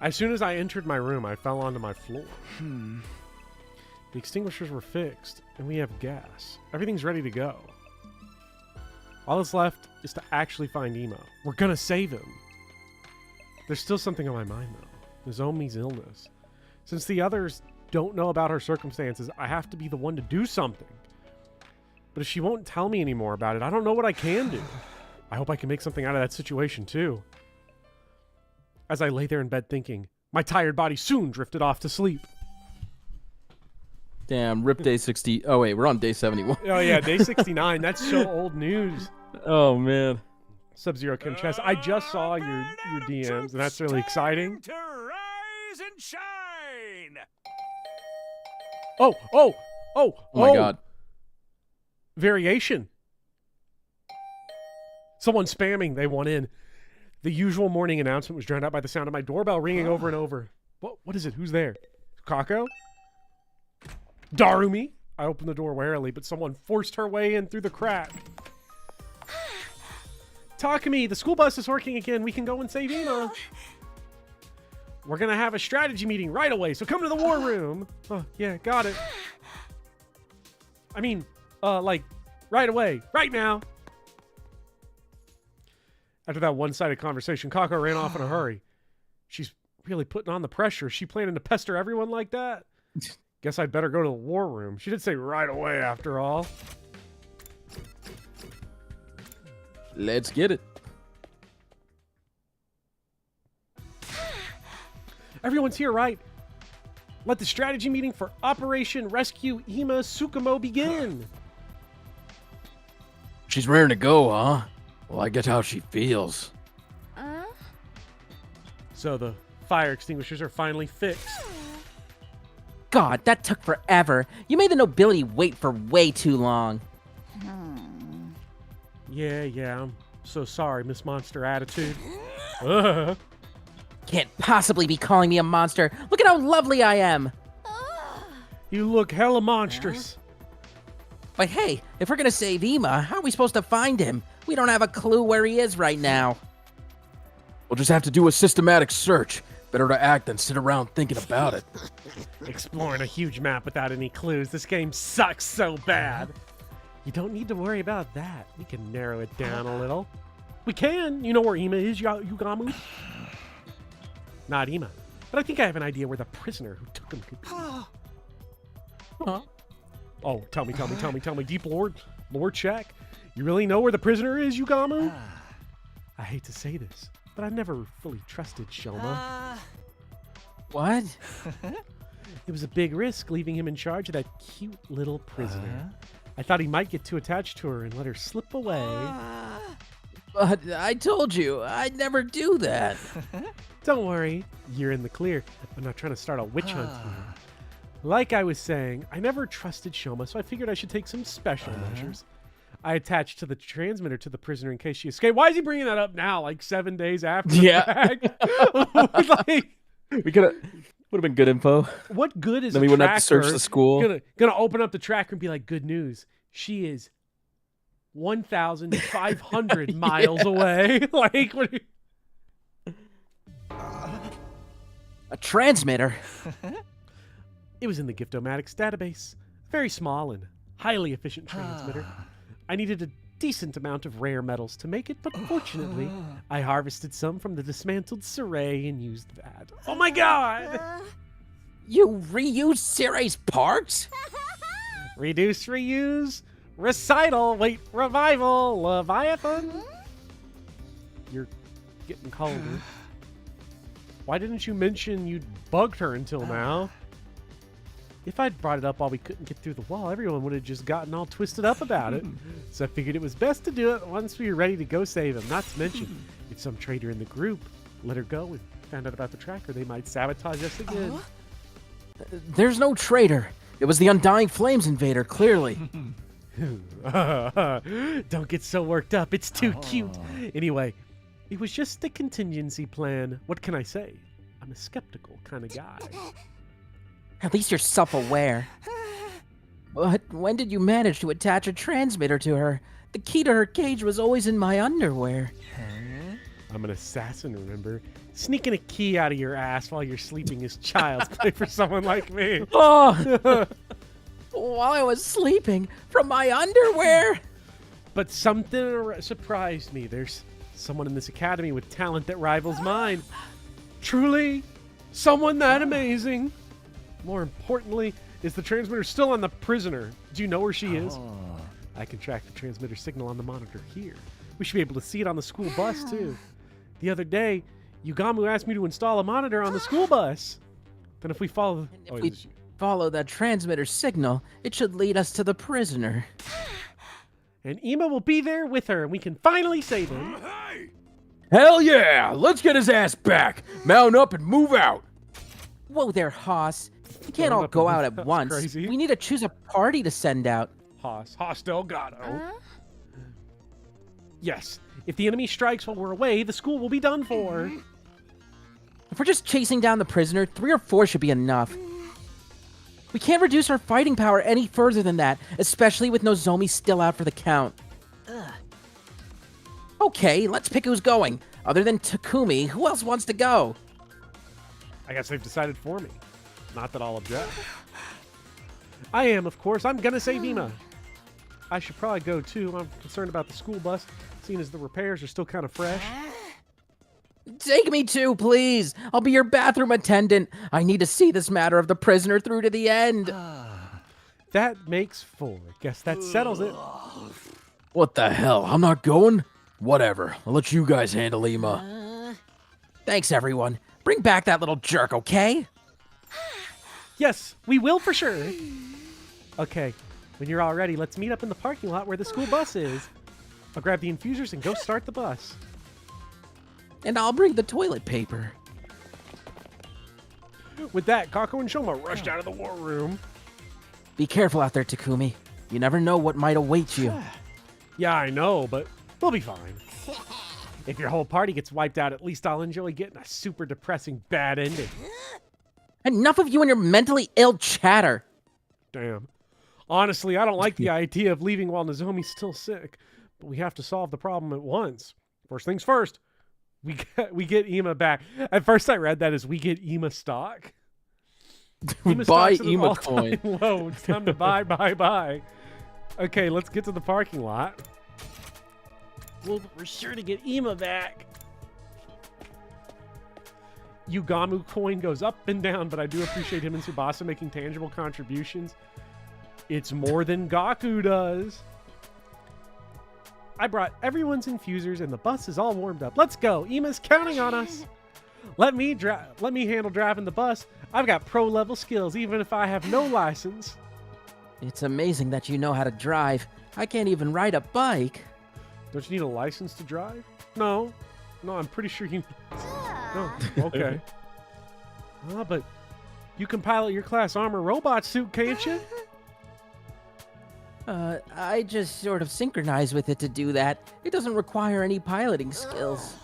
As soon as I entered my room, I fell onto my floor. The extinguishers were fixed, and we have gas. Everything's ready to go. All that's left is to actually find Emo. We're gonna save him. There's still something on my mind, though. Nozomi's illness. Since the others don't know about her circumstances, I have to be the one to do something. But if she won't tell me anymore about it, I don't know what I can do. I hope I can make something out of that situation, too. As I lay there in bed thinking, my tired body soon drifted off to sleep. Damn, rip day 60. Oh, wait, we're on day 71. Oh, yeah, day 69. That's so old news. Oh, man. Sub-Zero Kim Chess. I just saw your DMs, and that's really exciting. To rise and shine. Oh my God. Variation. Someone spamming. They want in. The usual morning announcement was drowned out by the sound of my doorbell ringing over and over. What is it? Who's there? Kako? Darumi? I opened the door warily, but someone forced her way in through the crack. Takumi, the school bus is working again. We can go and save Ema. We're going to have a strategy meeting right away, so come to the war room. Oh, yeah, got it. I mean, like, right away. Right now. After that one-sided conversation, Kako ran off in a hurry. She's really putting on the pressure. Is she planning to pester everyone like that? Guess I'd better go to the war room. She did say right away, after all. Let's get it. Everyone's here, right? Let the strategy meeting for Operation Rescue Ima Tsukumo begin. She's raring to go, huh? Well, I get how she feels. So the fire extinguishers are finally fixed. God, that took forever. You made the nobility wait for way too long. Yeah, I'm so sorry, Miss Monster Attitude. Can't possibly be calling me a monster. Look at how lovely I am. You look hella monstrous. But hey, if we're gonna save Ema, how are we supposed to find him? We don't have a clue where he is right now. We'll just have to do a systematic search. Better to act than sit around thinking about it. Exploring a huge map without any clues. This game sucks so bad. You don't need to worry about that. We can narrow it down a little. We can. You know where Ima is, Yugamu? Not Ima. But I think I have an idea where the prisoner who took him could be. Huh? Oh, tell me. Deep Lord check. You really know where the prisoner is, Yugamu? I hate to say this, but I've never fully trusted Shoma. What? It was a big risk leaving him in charge of that cute little prisoner. I thought he might get too attached to her and let her slip away. But I told you, I'd never do that. Don't worry, you're in the clear. I'm not trying to start a witch hunt here. Like I was saying, I never trusted Shoma, so I figured I should take some special measures. I attached to the transmitter to the prisoner in case she escaped. Why is he bringing that up now, like 7 days after the fact? Like, We could have been good info. what good is Then a we wouldn't have to search tracker the school. Gonna open up the tracker and be like, good news. She is 1,500 miles away. Like, what are you... A transmitter? It was in the Giftomatics database. Very small and highly efficient transmitter. I needed a decent amount of rare metals to make it, but fortunately, I harvested some from the dismantled Saray and used that. Oh my god! You reuse Ciray's parts? Reduce, reuse, revival, Leviathan? You're getting colder. Why didn't you mention you'd bugged her until now? If I'd brought it up while we couldn't get through the wall, everyone would have just gotten all twisted up about it. So I figured it was best to do it once we were ready to go save him. Not to mention, if some traitor in the group let her go and found out about the tracker, they might sabotage us again. There's no traitor. It was the Undying Flames invader, clearly. Don't get so worked up. It's too cute. Anyway, it was just a contingency plan. What can I say? I'm a skeptical kind of guy. At least you're self-aware. But when did you manage to attach a transmitter to her? The key to her cage was always in my underwear. I'm an assassin, remember? Sneaking a key out of your ass while you're sleeping is child's play for someone like me. Oh! While I was sleeping, from my underwear? But something surprised me. There's someone in this academy with talent that rivals mine. Truly, someone that amazing. More importantly, is the transmitter still on the prisoner? Do you know where she is? I can track the transmitter signal on the monitor here. We should be able to see it on the school bus, too. The other day, Yugamu asked me to install a monitor on the school bus. Then if we follow... If we follow that transmitter signal, it should lead us to the prisoner. And Ima will be there with her, and we can finally save him. Hell yeah! Let's get his ass back! Mount up and move out! Whoa there, Haas. We can't all go out at once. Crazy. We need to choose a party to send out. Haas Delgado. Yes. If the enemy strikes while we're away, the school will be done for. If we're just chasing down the prisoner, 3 or 4 should be enough. We can't reduce our fighting power any further than that, especially with Nozomi still out for the count. Okay, let's pick who's going. Other than Takumi, who else wants to go? I guess they've decided for me. Not that I'll object. I am, of course. I'm gonna save Ima. I should probably go too. I'm concerned about the school bus, seeing as the repairs are still kind of fresh. Take me too, please. I'll be your bathroom attendant. I need to see this matter of the prisoner through to the end. That makes 4. Guess that settles it. What the hell? I'm not going? Whatever. I'll let you guys handle Ima. Thanks, everyone. Bring back that little jerk, okay? Yes, we will for sure. Okay, when you're all ready, let's meet up in the parking lot where the school bus is. I'll grab the infusers and go start the bus. And I'll bring the toilet paper. With that, Kako and Shoma rushed out of the war room. Be careful out there, Takumi. You never know what might await you. Yeah, I know, but we'll be fine. If your whole party gets wiped out, at least I'll enjoy getting a super depressing bad ending. Enough of you and your mentally ill chatter. Damn. Honestly, I don't like the idea of leaving while Nozomi's still sick, but we have to solve the problem at once. First things first, we get Ima back. At first I read that as we get Ima stock. Buy Ima coin. Whoa, it's time to buy. Okay, let's get to the parking lot. We're sure to get Ima back. Yugamu coin goes up and down, but I do appreciate him and Tsubasa making tangible contributions. It's more than Gaku does. I brought everyone's infusers and the bus is all warmed up. Let's go. Ima's counting on us. Let me handle driving the bus. I've got pro-level skills, even if I have no license. It's amazing that you know how to drive. I can't even ride a bike. Don't you need a license to drive? No. No, I'm pretty sure you... No, okay. But you can pilot your class armor robot suit, can't you? I just sort of synchronize with it to do that. It doesn't require any piloting skills.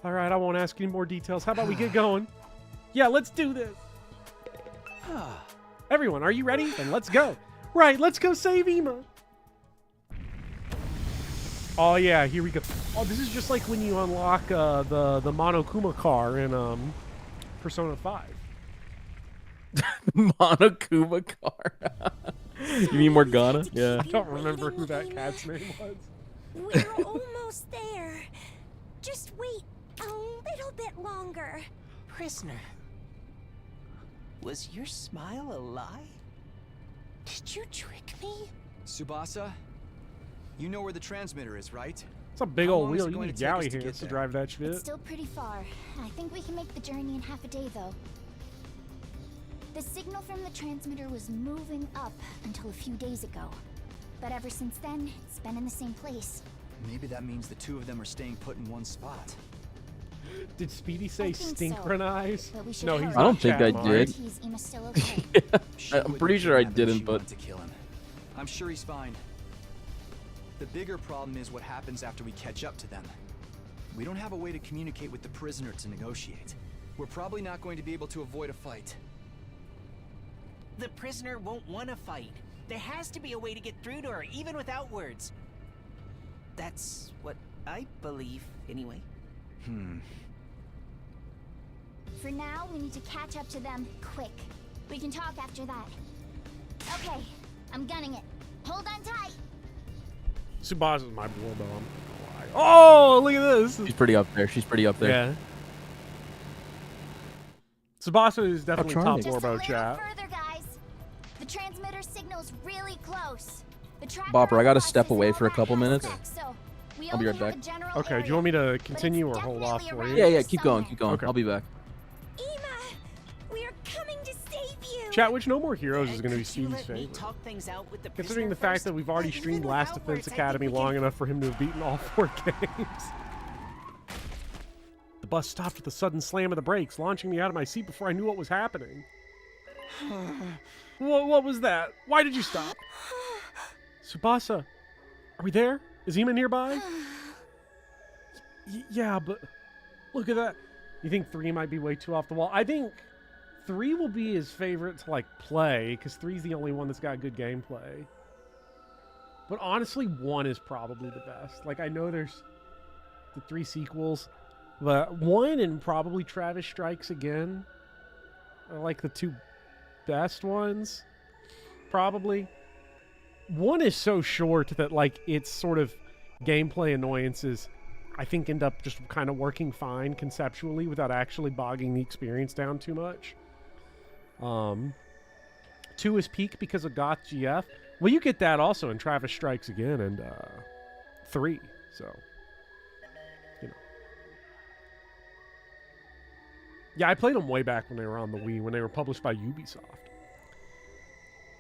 All right, I won't ask any more details. How about we get going? Yeah, let's do this. Everyone, are you ready? Then let's go. Right, let's go save Ima. Oh yeah, here we go. Oh, this is just like when you unlock the Monokuma car in Persona 5. Monokuma car. You mean Morgana? Yeah. I don't remember who that cat's name was. We're almost there. Just wait a little bit longer. Prisoner, was your smile a lie? Did you trick me? Tsubasa, you know where the transmitter is, right? It's a big How old long is wheel. it You going need to take us Yowie to hands get to there? drive that shit. It's still pretty far. I think we can make the journey in half a day, though. The signal from the transmitter was moving up until a few days ago. But ever since then, it's been in the same place. Maybe that means the two of them are staying put in one spot. Did Speedy say I think so, synchronize? but we should No, hurry. he's I don't not think I chat mod. did. He's Ima still okay. I'm pretty sure I didn't, but To kill him. I'm sure he's fine. The bigger problem is what happens after we catch up to them. We don't have a way to communicate with the prisoner to negotiate. We're probably not going to be able to avoid a fight. The prisoner won't want to fight. There has to be a way to get through to her, even without words. That's what I believe, anyway. For now, we need to catch up to them quick. We can talk after that. Okay, I'm gunning it. Hold on tight. Tsubasa's my bulldog. Oh, look at this. she's pretty up there. She's pretty up there. Yeah. Tsubasa is definitely top charming. Just a Warbo little chat. further, guys. The transmitter signal's really close. The tracker Bopper, I gotta on the step bus is away all for a that couple has minutes. effect, so we I'll be only right have back. a general Okay, do area, you want me to but continue it's or hold off definitely for you? around Yeah, here keep going, somewhere. keep going. Okay. I'll be back. Ima, we are coming to save you. Chat, which No More Heroes is going to be Could you Speedy's let me favorite? talk things out with the Considering the prisoner fact that first? we've already Even streamed without Last Defense words, I think Academy we long can- enough for him to have beaten all 4 games. The bus stopped with a sudden slam of the brakes, launching me out of my seat before I knew what was happening. What was that? Why did you stop? Tsubasa, are we there? Is Ima nearby? Yeah, but look at that. You think 3 might be way too off the wall? I think 3 will be his favorite to like play, because 3's the only one that's got good gameplay. But honestly, 1 is probably the best. Like, I know there's the 3 sequels, but 1 and probably Travis Strikes Again are like the 2 best ones. Probably. 1 is so short that like its sort of gameplay annoyances I think end up just kind of working fine conceptually without actually bogging the experience down too much. 2 is peak because of Goth GF. Well, you get that also in Travis Strikes Again and 3. So, you know. Yeah, I played them way back when they were on the Wii, when they were published by Ubisoft.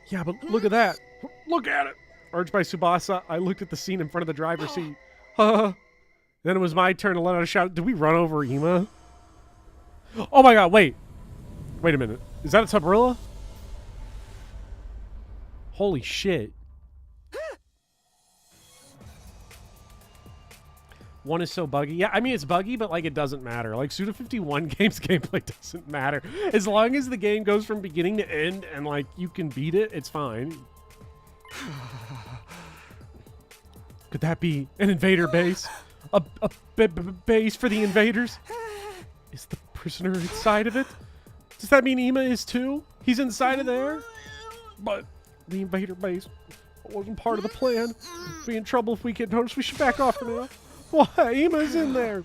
Yeah, but look at that. Look at it. Urged by Tsubasa, I looked at the scene in front of the driver's seat. Then it was my turn to let out a shout. Did we run over Ima? Oh my god, wait. Wait a minute. Is that a Tabrilla? Holy shit. 1 is so buggy. Yeah, I mean, it's buggy, but, like, it doesn't matter. Like, Suda 51 game's gameplay doesn't matter. As long as the game goes from beginning to end and, like, you can beat it, it's fine. Could that be an invader base? A base for the invaders? Is the prisoner inside of it? Does that mean Ima is too? He's inside of there? But the invader base wasn't part of the plan. Be in trouble if we get noticed. We should back off for now. Why? Ima's in there.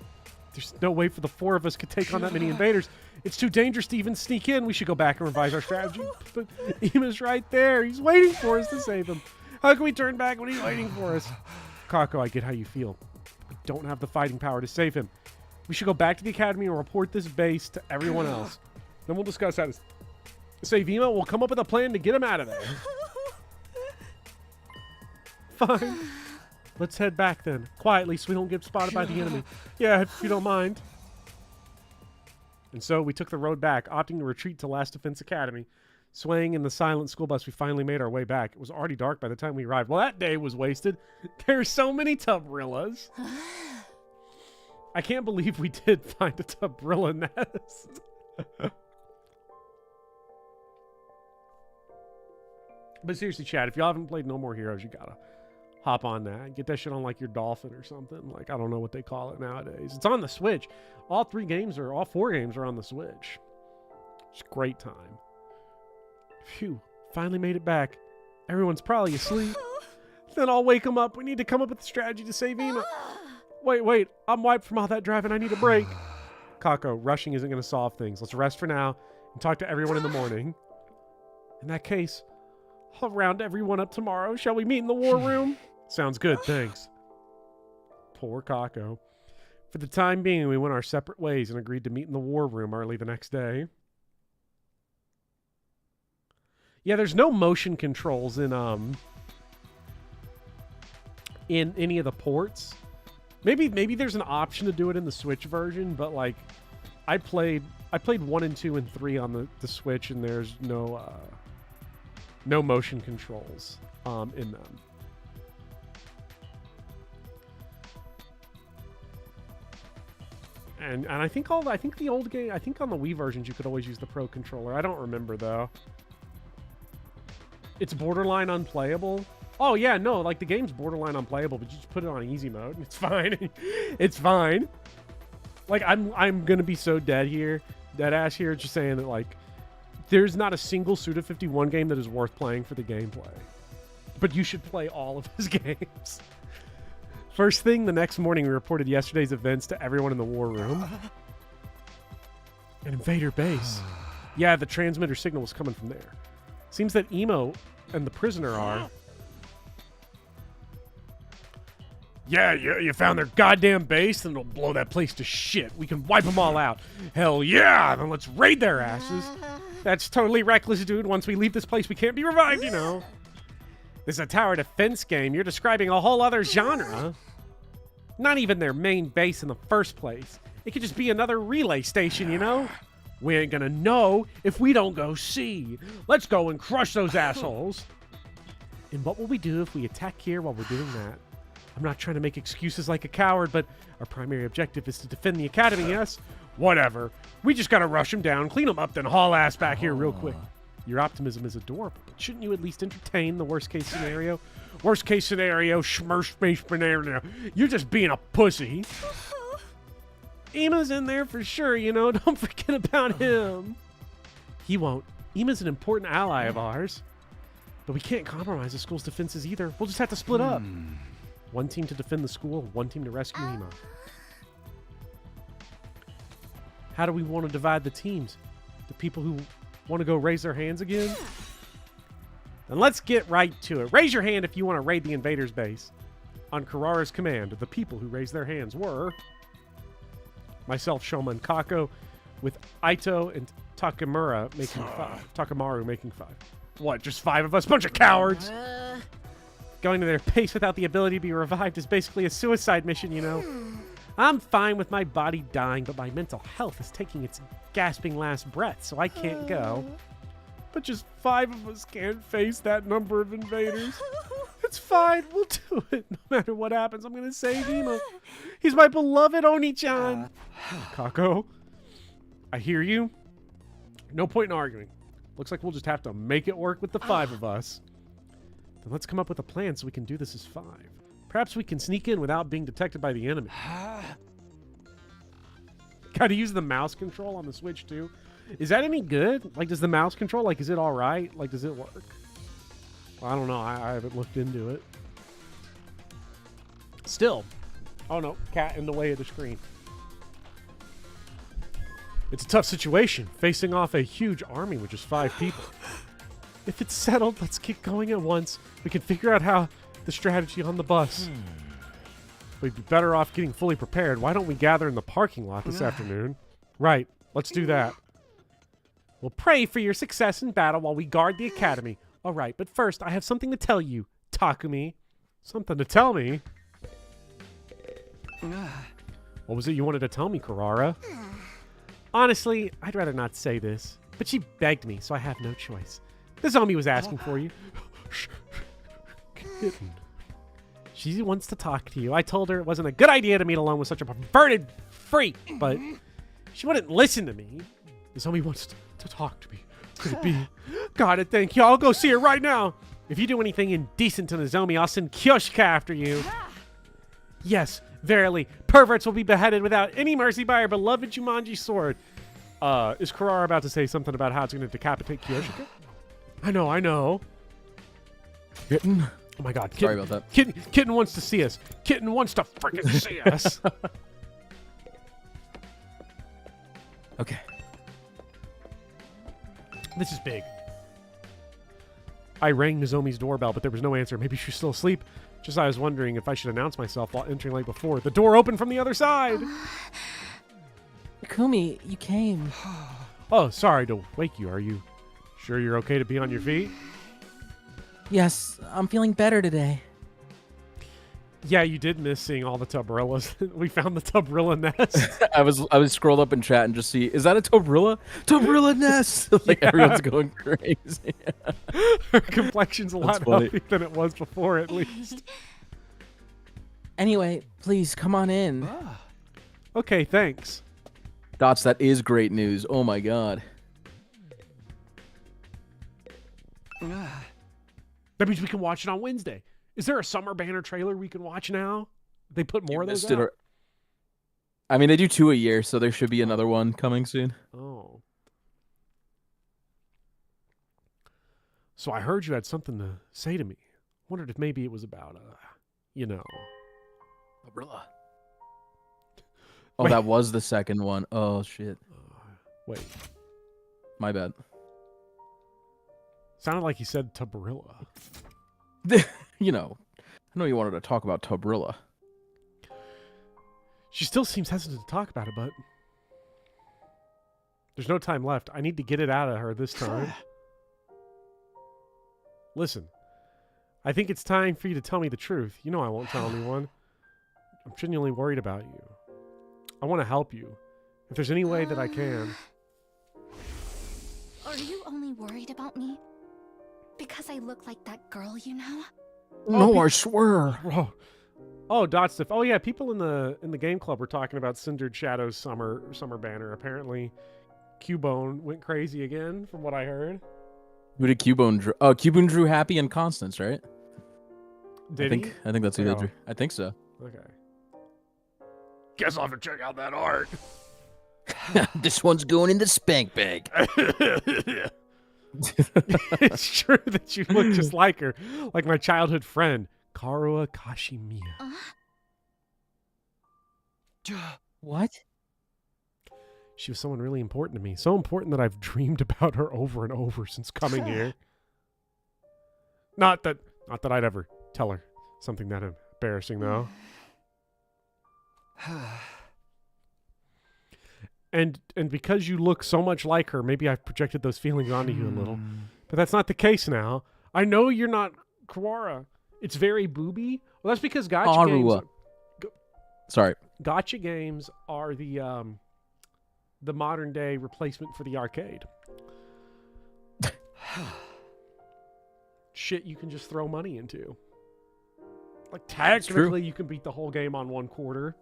There's no way for the 4 of us could take on that many invaders. It's too dangerous to even sneak in. We should go back and revise our strategy. But Ima's right there. He's waiting for us to save him. How can we turn back when he's waiting for us? Kako, I get how you feel. We don't have the fighting power to save him. We should go back to the academy and report this base to everyone else. Then we'll discuss how to Save Emo. We'll come up with a plan to get him out of there. Fine. Let's head back then. Quietly so we don't get spotted by the enemy. Yeah, if you don't mind. And so we took the road back, opting to retreat to Last Defense Academy. Swaying in the silent school bus, we finally made our way back. It was already dark by the time we arrived. Well, that day was wasted. There's so many Tubrillas. I can't believe we did find a Tubrilla nest. But seriously, Chad, if y'all haven't played No More Heroes, you gotta hop on that. Get that shit on like your Dolphin or something. Like, I don't know what they call it nowadays. It's on the Switch. All four games are on the Switch. It's a great time. Phew, finally made it back. Everyone's probably asleep. Then I'll wake them up. We need to come up with a strategy to save Ema. Wait, I'm wiped from all that driving. I need a break. Kako, rushing isn't going to solve things. Let's rest for now and talk to everyone in the morning. In that case, I'll round everyone up tomorrow. Shall we meet in the war room? Sounds good, thanks. Poor Kako. For the time being, we went our separate ways and agreed to meet in the war room early the next day. Yeah, there's no motion controls in any of the ports. Maybe there's an option to do it in the Switch version, but like I played 1 and 2 and 3 on the Switch, and there's no motion controls in them. And I think the old game, I think on the Wii versions you could always use the Pro controller. I don't remember though. It's borderline unplayable. Oh yeah, no, like the game's borderline unplayable, but you just put it on easy mode and it's fine. It's fine. Like I'm gonna be so dead ass here, just saying that like there's not a single Suda51 game that is worth playing for the gameplay. But you should play all of his games. First thing, the next morning we reported yesterday's events to everyone in the war room. An invader base. Yeah, the transmitter signal was coming from there. Seems that Emo and the prisoner are... Yeah, you found their goddamn base, and it'll blow that place to shit. We can wipe them all out. Hell yeah, then let's raid their asses. That's totally reckless, dude. Once we leave this place, we can't be revived, you know. This is a tower defense game. You're describing a whole other genre. Not even their main base in the first place. It could just be another relay station, you know? We ain't gonna know if we don't go see. Let's go and crush those assholes. And what will we do if we attack here while we're doing that? I'm not trying to make excuses like a coward, but our primary objective is to defend the academy, yes? Whatever. We just gotta rush them down, clean them up, then haul ass back here real quick. Your optimism is adorable, but shouldn't you at least entertain the worst case scenario? Worst case scenario, scenario. You're just being a pussy. Ema's in there for sure, you know? Don't forget about him. He won't. Ema's an important ally of ours. But we can't compromise the school's defenses either. We'll just have to split up. One team to defend the school, one team to rescue Ema. How do we want to divide the teams? The people who want to go raise their hands again? Then let's get right to it. Raise your hand if you want to raid the invaders' base. On Kurara's command, the people who raised their hands were... myself, Shoma, and Kako, with Aito and Takamaru making 5. What, just 5 of us? Bunch of cowards! Going to their base without the ability to be revived is basically a suicide mission, you know? I'm fine with my body dying, but my mental health is taking its gasping last breath, so I can't go. But just 5 of us can't face that number of invaders. It's fine, we'll do it. No matter what happens, I'm gonna save Ema. He's my beloved Oni-chan. Kako, I hear you. No point in arguing. Looks like we'll just have to make it work with the 5 of us. Then let's come up with a plan so we can do this as 5. Perhaps we can sneak in without being detected by the enemy. Gotta use the mouse control on the Switch too. Is that any good? Like, does the mouse control, like, is it alright? Like, does it work? Well, I don't know. I haven't looked into it. Still. Oh no, cat in the way of the screen. It's a tough situation, facing off a huge army with just 5 people. If it's settled, let's get going at once. We can figure out how the strategy on the bus. We'd be better off getting fully prepared. Why don't we gather in the parking lot this afternoon? Right, let's do that. We'll pray for your success in battle while we guard the academy. All right, but first, I have something to tell you, Takumi. Something to tell me? What was it you wanted to tell me, Kurara? Honestly, I'd rather not say this, but she begged me, so I have no choice. The zombie was asking for you. Kitten. She wants to talk to you. I told her it wasn't a good idea to meet alone with such a perverted freak, but she wouldn't listen to me. The zombie wants to talk to me. Could it be? God, thank you. I'll go see her right now. If you do anything indecent to Nozomi, I'll send Kyoshika after you. Yes, verily, perverts will be beheaded without any mercy by our beloved Jumanji sword. Is Kurara about to say something about how it's going to decapitate Kyoshika? I know. Kitten? Oh my God. Sorry about that. Kitten wants to see us. Kitten wants to freaking see us. Okay. This is big. I rang Nozomi's doorbell, but there was no answer. Maybe she's still asleep. Just I was wondering if I should announce myself while entering like before. The door opened from the other side. Kumi, you came. Oh, sorry to wake you. Are you sure you're okay to be on your feet? Yes, I'm feeling better today. Yeah, you did miss seeing all the Tubrillas. We found the Tubrilla nest. I was scrolled up in chat and just see, is that a Tubrilla? Tubrilla nest! Like everyone's going crazy. Her complexion's a lot healthier than it was before, at least. Anyway, please come on in. Okay, thanks. Dots, that is great news. Oh my God. That means we can watch it on Wednesday. Is there a summer banner trailer we can watch now? They put more of those out? I mean, they do 2 a year, so there should be another one coming soon. Oh. So I heard you had something to say to me. Wondered if maybe it was about, Umbrella. Oh, that was the second one. Oh, shit. Wait. My bad. Sounded like you said Tubrilla. I know you wanted to talk about Tubrilla. She still seems hesitant to talk about it, but there's no time left. I need to get it out of her this time. Listen, I think it's time for you to tell me the truth. You know I won't tell anyone. I'm genuinely worried about you. I want to help you. If there's any way that I can. Are you only worried about me? Because I look like that girl, you know? No, I swear. Oh, Dotstiff. Oh yeah, people in the game club were talking about Cindered Shadow's summer banner. Apparently, Cubone went crazy again, from what I heard. Who did Cubone draw? Oh, Cubone drew Happy and Constance, right? Did he? I think that's who they drew. I think so. Okay. Guess I'll have to check out that art. This one's going in the spank bag. It's true that you look just like her, like my childhood friend, Karua Kashimiya. What? She was someone really important to me. So important that I've dreamed about her over and over since coming here. Not that I'd ever tell her something that embarrassing, though. And because you look so much like her, maybe I've projected those feelings onto you a little. But that's not the case now. I know you're not Kurara. It's very booby. Well, that's because gacha games. Sorry. Gacha games are the modern day replacement for the arcade. Shit you can just throw money into. Like technically you can beat the whole game on 1 quarter.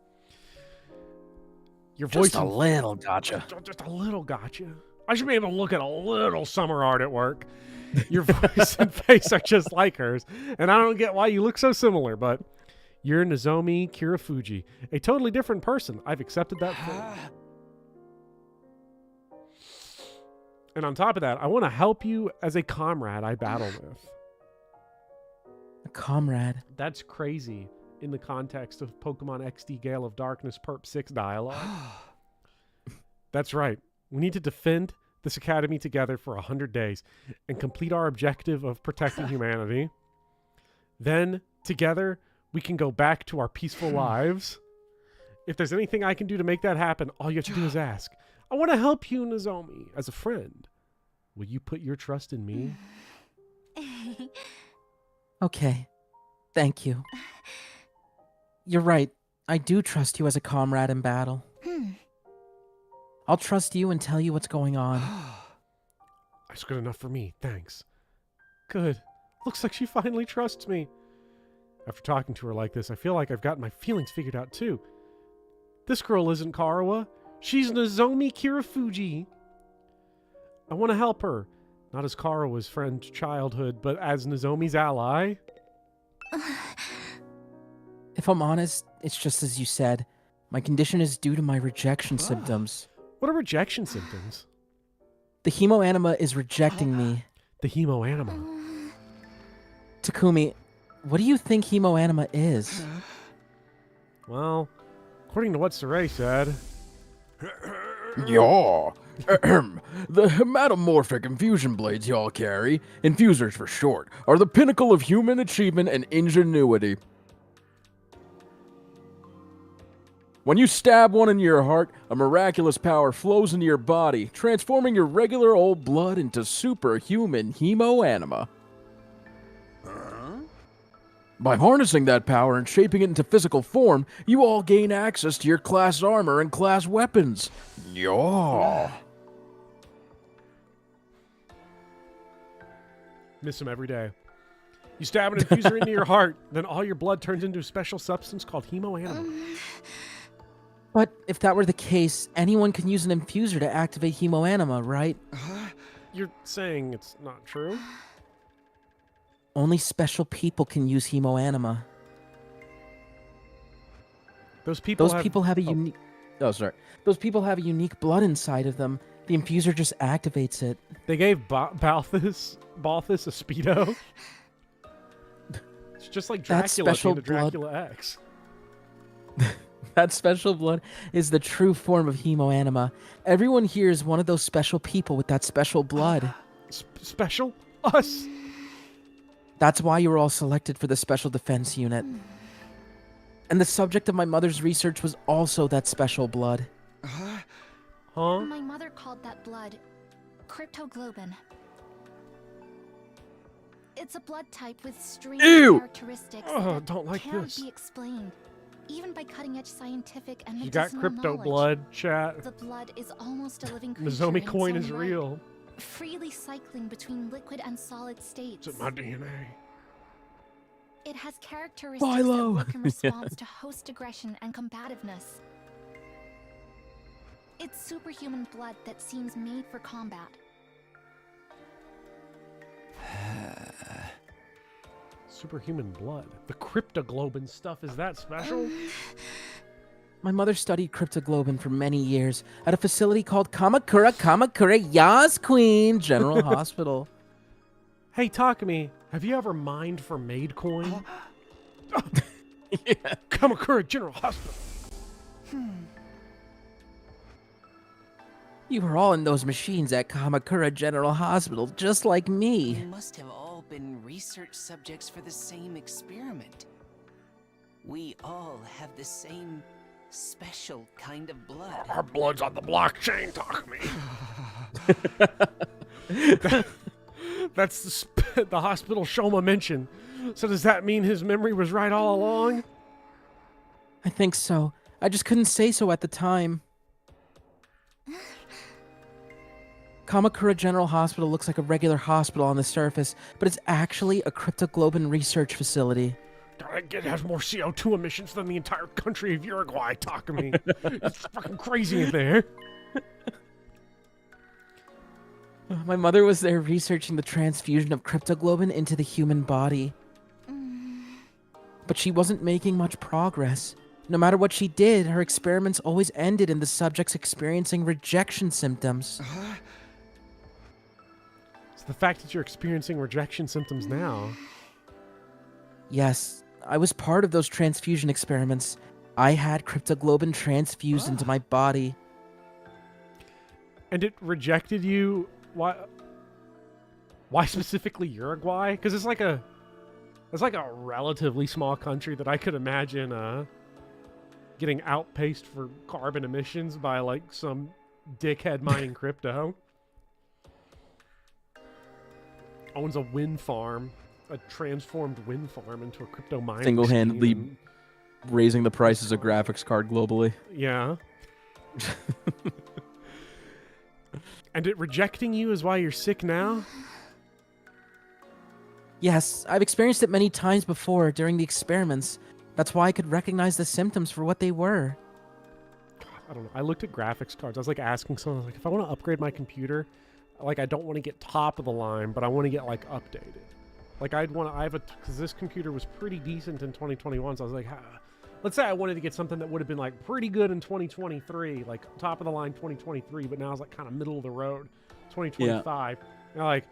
Your voice just a little gotcha. Just a little gotcha. I should be able to look at a little summer art at work. Your voice and face are just like hers, and I don't get why you look so similar, but you're Nozomi Kirafuji, a totally different person. I've accepted that fully. And on top of that, I want to help you as a comrade I battle with. A comrade? That's crazy in the context of Pokemon XD Gale of Darkness Perp 6 dialogue. That's right. We need to defend this academy together for 100 days and complete our objective of protecting humanity. Then, together, we can go back to our peaceful lives. If there's anything I can do to make that happen, all you have to do is ask. I want to help you, Nozomi, as a friend. Will you put your trust in me? Okay. Thank you. You're right. I do trust you as a comrade in battle. I'll trust you and tell you what's going on. That's good enough for me, thanks. Good. Looks like she finally trusts me. After talking to her like this, I feel like I've gotten my feelings figured out too. This girl isn't Karawa. She's Nozomi Kirafuji. I want to help her. Not as Karawa's friend childhood, but as Nozomi's ally. If I'm honest, it's just as you said. My condition is due to my rejection symptoms. What are rejection symptoms? The hemoanima is rejecting me. The hemoanima? Takumi, what do you think hemoanima is? Well, according to what Saray said... Yeah. The hematomorphic infusion blades y'all carry, infusers for short, are the pinnacle of human achievement and ingenuity. When you stab one in your heart, a miraculous power flows into your body, transforming your regular old blood into superhuman hemoanima. By harnessing that power and shaping it into physical form, you all gain access to your class armor and class weapons. Yeah. Miss him every day. You stab an infuser into your heart, then all your blood turns into a special substance called hemoanima. But if that were the case, anyone can use an infuser to activate hemoanima, right? You're saying it's not true? Only special people can use hemoanima. Those people have a unique... Oh, sorry. Those people have a unique blood inside of them. The infuser just activates it. They gave Balthus a Speedo. It's just like Dracula at the end of Dracula X. That special blood is the true form of hemoanima. Everyone here is one of those special people with that special blood. Special? Us? That's why you were all selected for the Special Defense Unit. And the subject of my mother's research was also that special blood. Huh? My mother called that blood cryptoglobin. It's a blood type with strange characteristics that don't like can't this. be explained, even by cutting-edge scientific and You medicinal got crypto knowledge. blood, chat. The blood is almost a living creature Nozomi in coin its is own right, real. freely cycling between liquid and solid states. It's in my DNA. It has characteristics Philo. that work in response to host aggression and combativeness. It's superhuman blood that seems made for combat. Superhuman blood. The cryptoglobin stuff, is that special? My mother studied cryptoglobin for many years at a facility called Kamakura Yas Queen General Hospital. Hey, Takumi, have you ever mined for Maid Coin? Yeah. Kamakura General Hospital. You were all in those machines at Kamakura General Hospital, just like me. We must have all been research subjects for the same experiment. We all have the same special kind of blood. Our blood's on the blockchain, Takumi. That's the hospital Shoma mentioned. So does that mean his memory was right all along? I think so. I just couldn't say so at the time. Kamakura General Hospital looks like a regular hospital on the surface, but it's actually a cryptoglobin research facility. It has more CO2 emissions than the entire country of Uruguay, Takumi. It's fucking crazy in there. My mother was there researching the transfusion of cryptoglobin into the human body. But she wasn't making much progress. No matter what she did, her experiments always ended in the subjects experiencing rejection symptoms. So the fact that you're experiencing rejection symptoms now... Yes, I was part of those transfusion experiments. I had cryptoglobin transfused into my body. And it rejected you? Why specifically Uruguay? Because it's like a relatively small country that I could imagine getting outpaced for carbon emissions by like some dickhead mining crypto. owns a wind farm, a transformed wind farm into a crypto mining Single-handedly scheme, raising the prices of graphics card globally. yeah. And it rejecting you is why you're sick now? Yes, I've experienced it many times before during the experiments. That's why I could recognize the symptoms for what they were. I don't know. I looked at graphics cards. I was like asking someone, like, if I want to upgrade my computer, like, I don't want to get top of the line, but I want to get like updated. Like, because this computer was pretty decent in 2021, so I was like, let's say I wanted to get something that would have been like pretty good in 2023, like top of the line 2023, but now it's like kind of middle of the road 2025. Yeah. And like,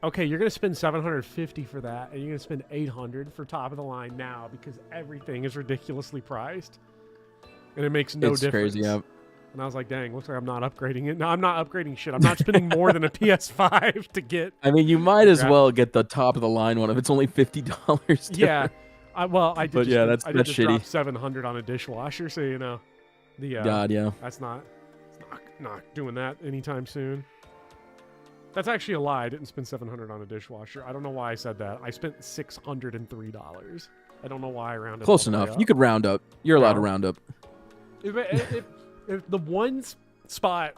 okay, you're gonna spend $750 for that, and you're gonna spend $800 for top of the line now because everything is ridiculously priced, and it makes no difference. It's crazy, yeah. And I was like, dang, looks like I'm not upgrading it. No, I'm not upgrading shit. I'm not spending more than a PS5 to get. I mean, you might as well get the top of the line one if it's only $50. Yeah. I did. But that's shitty. Drop $700 on a dishwasher, so you know. God, yeah. That's not doing that anytime soon. That's actually a lie. I didn't spend $700 on a dishwasher. I don't know why I said that. I spent $603. I don't know why I rounded. Close enough. You could round up. You're allowed to round up. If the one spot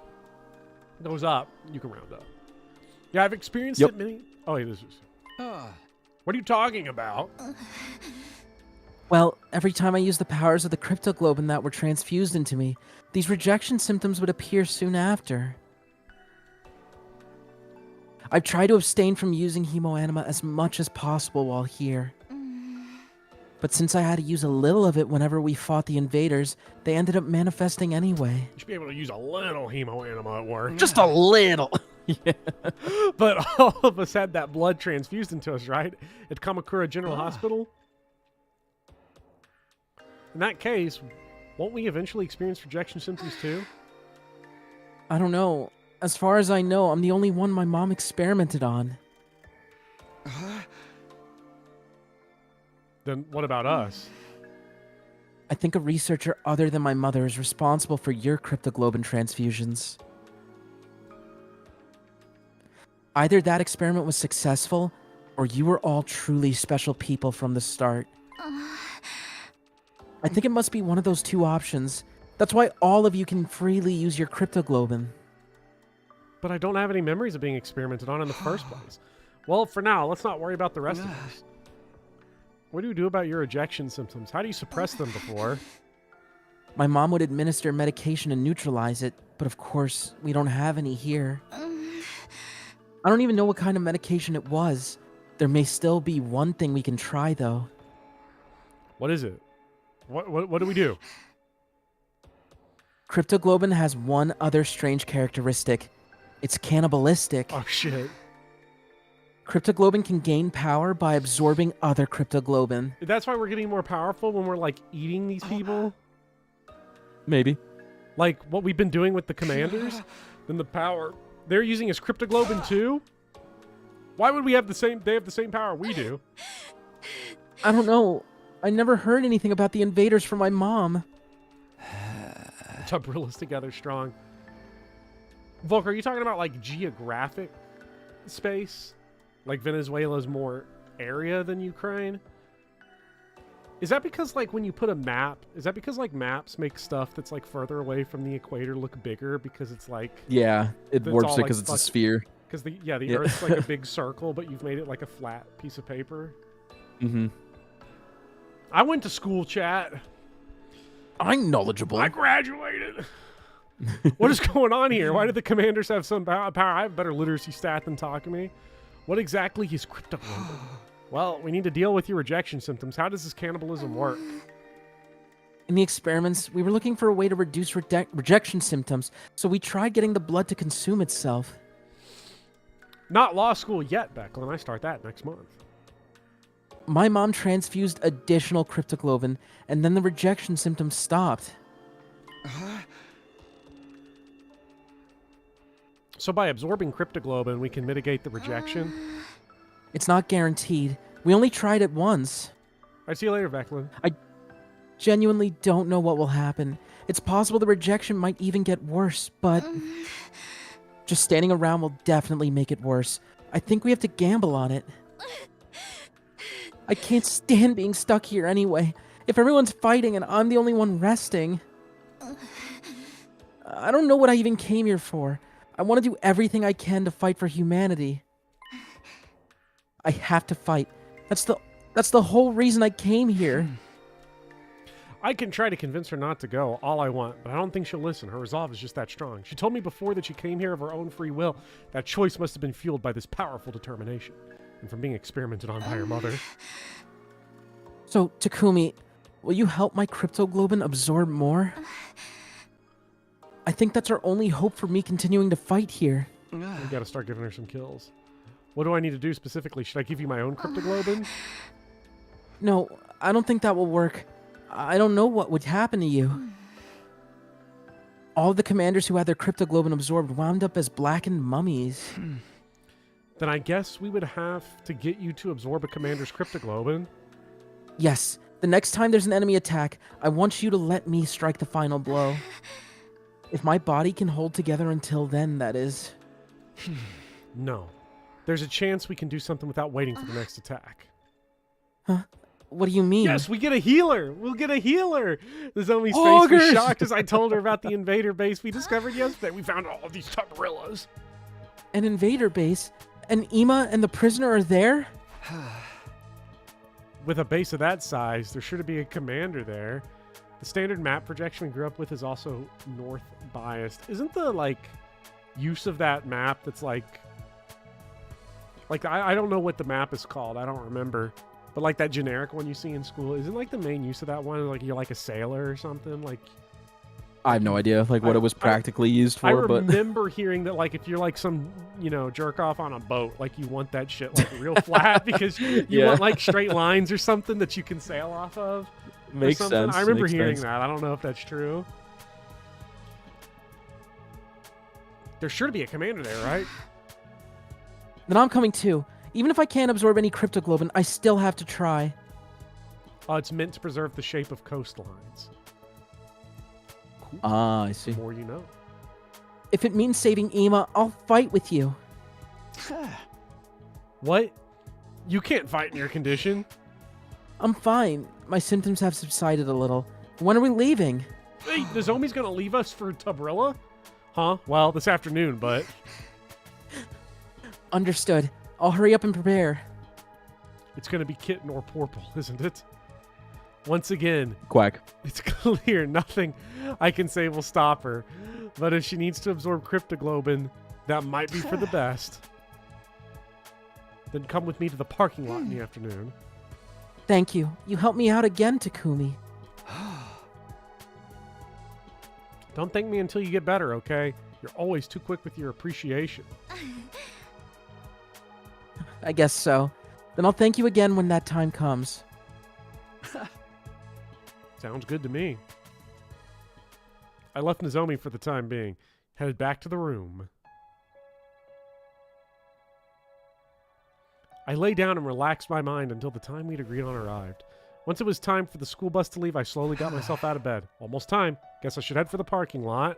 goes up, you can round up. Yeah, I've experienced it many. Oh, wait, this is. What are you talking about? Well, every time I used the powers of the cryptoglobin that were transfused into me, these rejection symptoms would appear soon after. I've tried to abstain from using hemoanima as much as possible while here. But since I had to use a little of it whenever we fought the invaders, they ended up manifesting anyway. You should be able to use a little hemoanima at work. Just a little! Yeah. But all of us had that blood transfused into us, right? At Kamakura General Hospital. In that case, won't we eventually experience rejection symptoms too? I don't know. As far as I know, I'm the only one my mom experimented on. Then what about us? I think a researcher other than my mother is responsible for your cryptoglobin transfusions. Either that experiment was successful, or you were all truly special people from the start. I think it must be one of those two options. That's why all of you can freely use your cryptoglobin. But I don't have any memories of being experimented on in the first place. Well, for now, let's not worry about the rest of us. What do you do about your ejection symptoms? How do you suppress them before? My mom would administer medication to neutralize it, but of course, we don't have any here. I don't even know what kind of medication it was. There may still be one thing we can try, though. What is it? What do we do? Cryptoglobin has one other strange characteristic. It's cannibalistic. Oh, shit. Cryptoglobin can gain power by absorbing other cryptoglobin. That's why we're getting more powerful when we're, like, eating these people? Maybe. Like what we've been doing with the commanders? Then the power they're using is cryptoglobin too? Why would we have the same... They have the same power we do. I don't know. I never heard anything about the invaders from my mom. Tubrilla's together strong. Volker, are you talking about, like, geographic space? Like Venezuela's more area than Ukraine? Is that because, like, when you put a map... Is that because, like, maps make stuff that's, like, further away from the equator look bigger because it's, like... Yeah, it warps it because it's a sphere. Because the Earth's like a big circle, but you've made it like a flat piece of paper. Mm-hmm. I went to school, chat. I'm knowledgeable. I graduated. What is going on here? Why did the commanders have some power? I have better literacy stat than Takumi. What exactly is cryptoglobin? Well, we need to deal with your rejection symptoms. How does this cannibalism work? In the experiments, we were looking for a way to reduce rejection symptoms, so we tried getting the blood to consume itself. Not law school yet, Becklin. I start that next month. My mom transfused additional cryptoglobin, and then the rejection symptoms stopped. So by absorbing cryptoglobin, we can mitigate the rejection? It's not guaranteed. We only tried it once. I see you later, Becklin. I genuinely don't know what will happen. It's possible the rejection might even get worse, but... just standing around will definitely make it worse. I think we have to gamble on it. I can't stand being stuck here anyway. If everyone's fighting and I'm the only one resting... I don't know what I even came here for. I want to do everything I can to fight for humanity. I have to fight. That's the whole reason I came here. I can try to convince her not to go all I want, but I don't think she'll listen. Her resolve is just that strong. She told me before that she came here of her own free will. That choice must have been fueled by this powerful determination, and from being experimented on by her mother. So, Takumi, will you help my cryptoglobin absorb more? I think that's our only hope for me continuing to fight here. We gotta start giving her some kills. What do I need to do specifically? Should I give you my own cryptoglobin? No, I don't think that will work. I don't know what would happen to you. All the commanders who had their cryptoglobin absorbed wound up as blackened mummies. Then I guess we would have to get you to absorb a commander's cryptoglobin. Yes, the next time there's an enemy attack, I want you to let me strike the final blow. If my body can hold together until then, that is. No. There's a chance we can do something without waiting for the next attack. Huh? What do you mean? Yes, we get a healer. We'll get a healer. The zombie's face Augers! was shocked as I told her about the invader base we discovered yesterday. We found all of these tubrillas. An invader base? And Ima and the prisoner are there? With a base of that size, there should be a commander there. The standard map projection we grew up with is also north biased. Isn't the, use of that map that's I don't know what the map is called. I don't remember. But, that generic one you see in school, isn't, the main use of that one, you're like a sailor or something? I have no idea, what it was practically used for, I remember hearing that, if you're, some, jerk off on a boat, you want that shit, real flat because you want, straight lines or something that you can sail off of. Makes sense. I remember Makes hearing sense. that. I don't know if that's true. There should be a commander there, right? Then I'm coming too. Even if I can't absorb any cryptoglobin, I still have to try. It's meant to preserve the shape of coastlines. Cool. Ah, I see. The more you know. If it means saving Ima, I'll fight with you. What? You can't fight in your condition. I'm fine. My symptoms have subsided a little. When are we leaving? Hey, the zombie's gonna leave us for Tubrilla? Huh? Well, this afternoon, but... Understood. I'll hurry up and prepare. It's gonna be Kitten or Porple, isn't it? Once again... Quack. It's clear nothing I can say will stop her. But if she needs to absorb cryptoglobin, that might be for the best. Then come with me to the parking lot in the afternoon. Thank you. You helped me out again, Takumi. Don't thank me until you get better, okay? You're always too quick with your appreciation. I guess so. Then I'll thank you again when that time comes. Sounds good to me. I left Nozomi for the time being. Headed back to the room. I lay down and relaxed my mind until the time we'd agreed on arrived. Once it was time for the school bus to leave, I slowly got myself out of bed. Almost time. Guess I should head for the parking lot.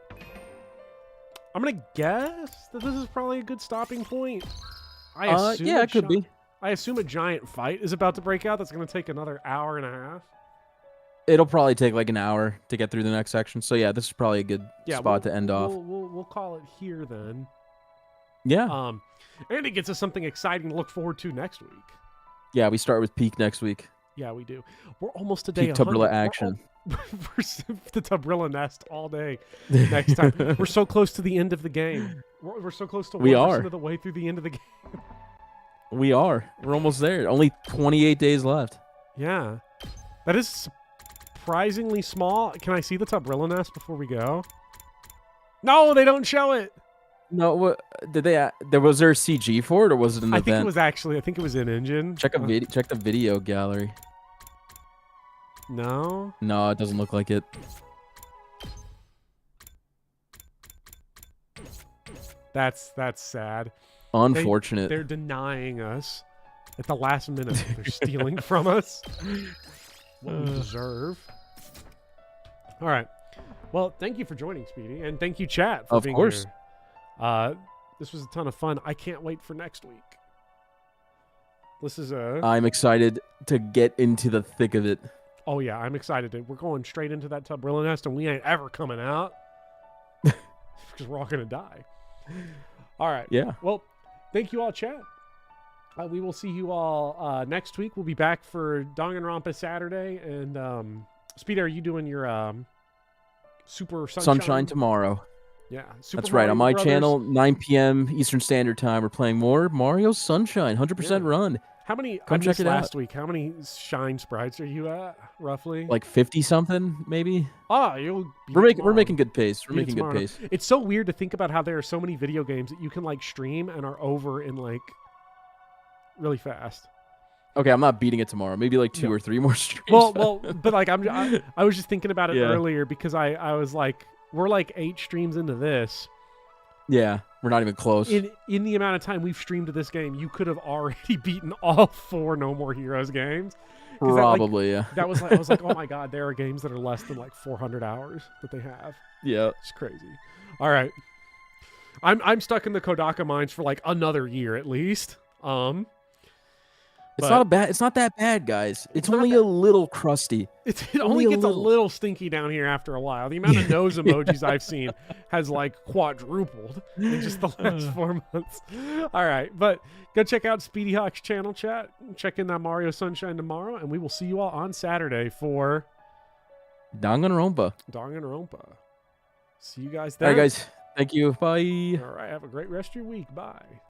I'm gonna guess that this is probably a good stopping point. Yeah, it could be. I assume a giant fight is about to break out. That's gonna take another hour and a half. It'll probably take an hour to get through the next section. So yeah, this is probably a good spot to end off. We'll call it here then. Yeah. And it gets us something exciting to look forward to next week. Yeah, we start with Peak next week. Yeah, we do. We're almost a day. Peak Tubrilla action. We're the Tubrilla nest all day next time. We're so close to the end of the game. We're so close to 1% of the way through the end of the game. We are. We're almost there. Only 28 days left. Yeah. That is surprisingly small. Can I see the Tubrilla nest before we go? No, they don't show it. No, what did they? Was there a CG for it, or was it an event? I think it was in engine. Check Check the video gallery. No. No, it doesn't look like it. That's sad. Unfortunate. They're denying us at the last minute. They're stealing from us what we deserve. All right. Well, thank you for joining, Speedy, and thank you, chat, for being here. This was a ton of fun. I can't wait for next week. This is a. I'm excited to get into the thick of it. Oh yeah, I'm excited. We're going straight into that Tubrilla nest, and we ain't ever coming out because we're all gonna die. All right. Yeah. Well, thank you all, chat. We will see you all next week. We'll be back for Danganronpa Saturday, and Speedy, are you doing your Super Sunshine tomorrow. Yeah, That's right. On my Brothers. channel, 9 p.m. Eastern Standard Time, we're playing more Mario Sunshine, 100% run. How many? Come I check missed it last out. week. How many Shine sprites are you at, roughly? Like 50 something, maybe. You'll. We're making good pace. We're Beat it making good tomorrow. pace. It's so weird to think about how there are so many video games that you can like stream and are over in like really fast. Okay, I'm not beating it tomorrow. Maybe like 2 or 3 more streams. Well, but like I was just thinking about it Yeah. earlier because I was like, we're like 8 streams into this. Yeah, we're not even close. In the amount of time we've streamed to this game, you could have already beaten all 4 No More Heroes games. Probably, yeah. That was like I was like, oh my god, there are games that are less than like 400 hours that they have. Yeah, it's crazy. All right, I'm stuck in the Kodaka mines for like another year at least. It's not that bad, guys. It's only a little crusty. It only gets a little stinky down here after a while. The amount of nose emojis I've seen has like quadrupled in just the last 4 months. All right, but go check out Speedy Hawk's channel, chat. Check in that Mario Sunshine tomorrow, and we will see you all on Saturday for Danganronpa. See you guys there. All right, guys. Thank you. Bye. All right, have a great rest of your week. Bye.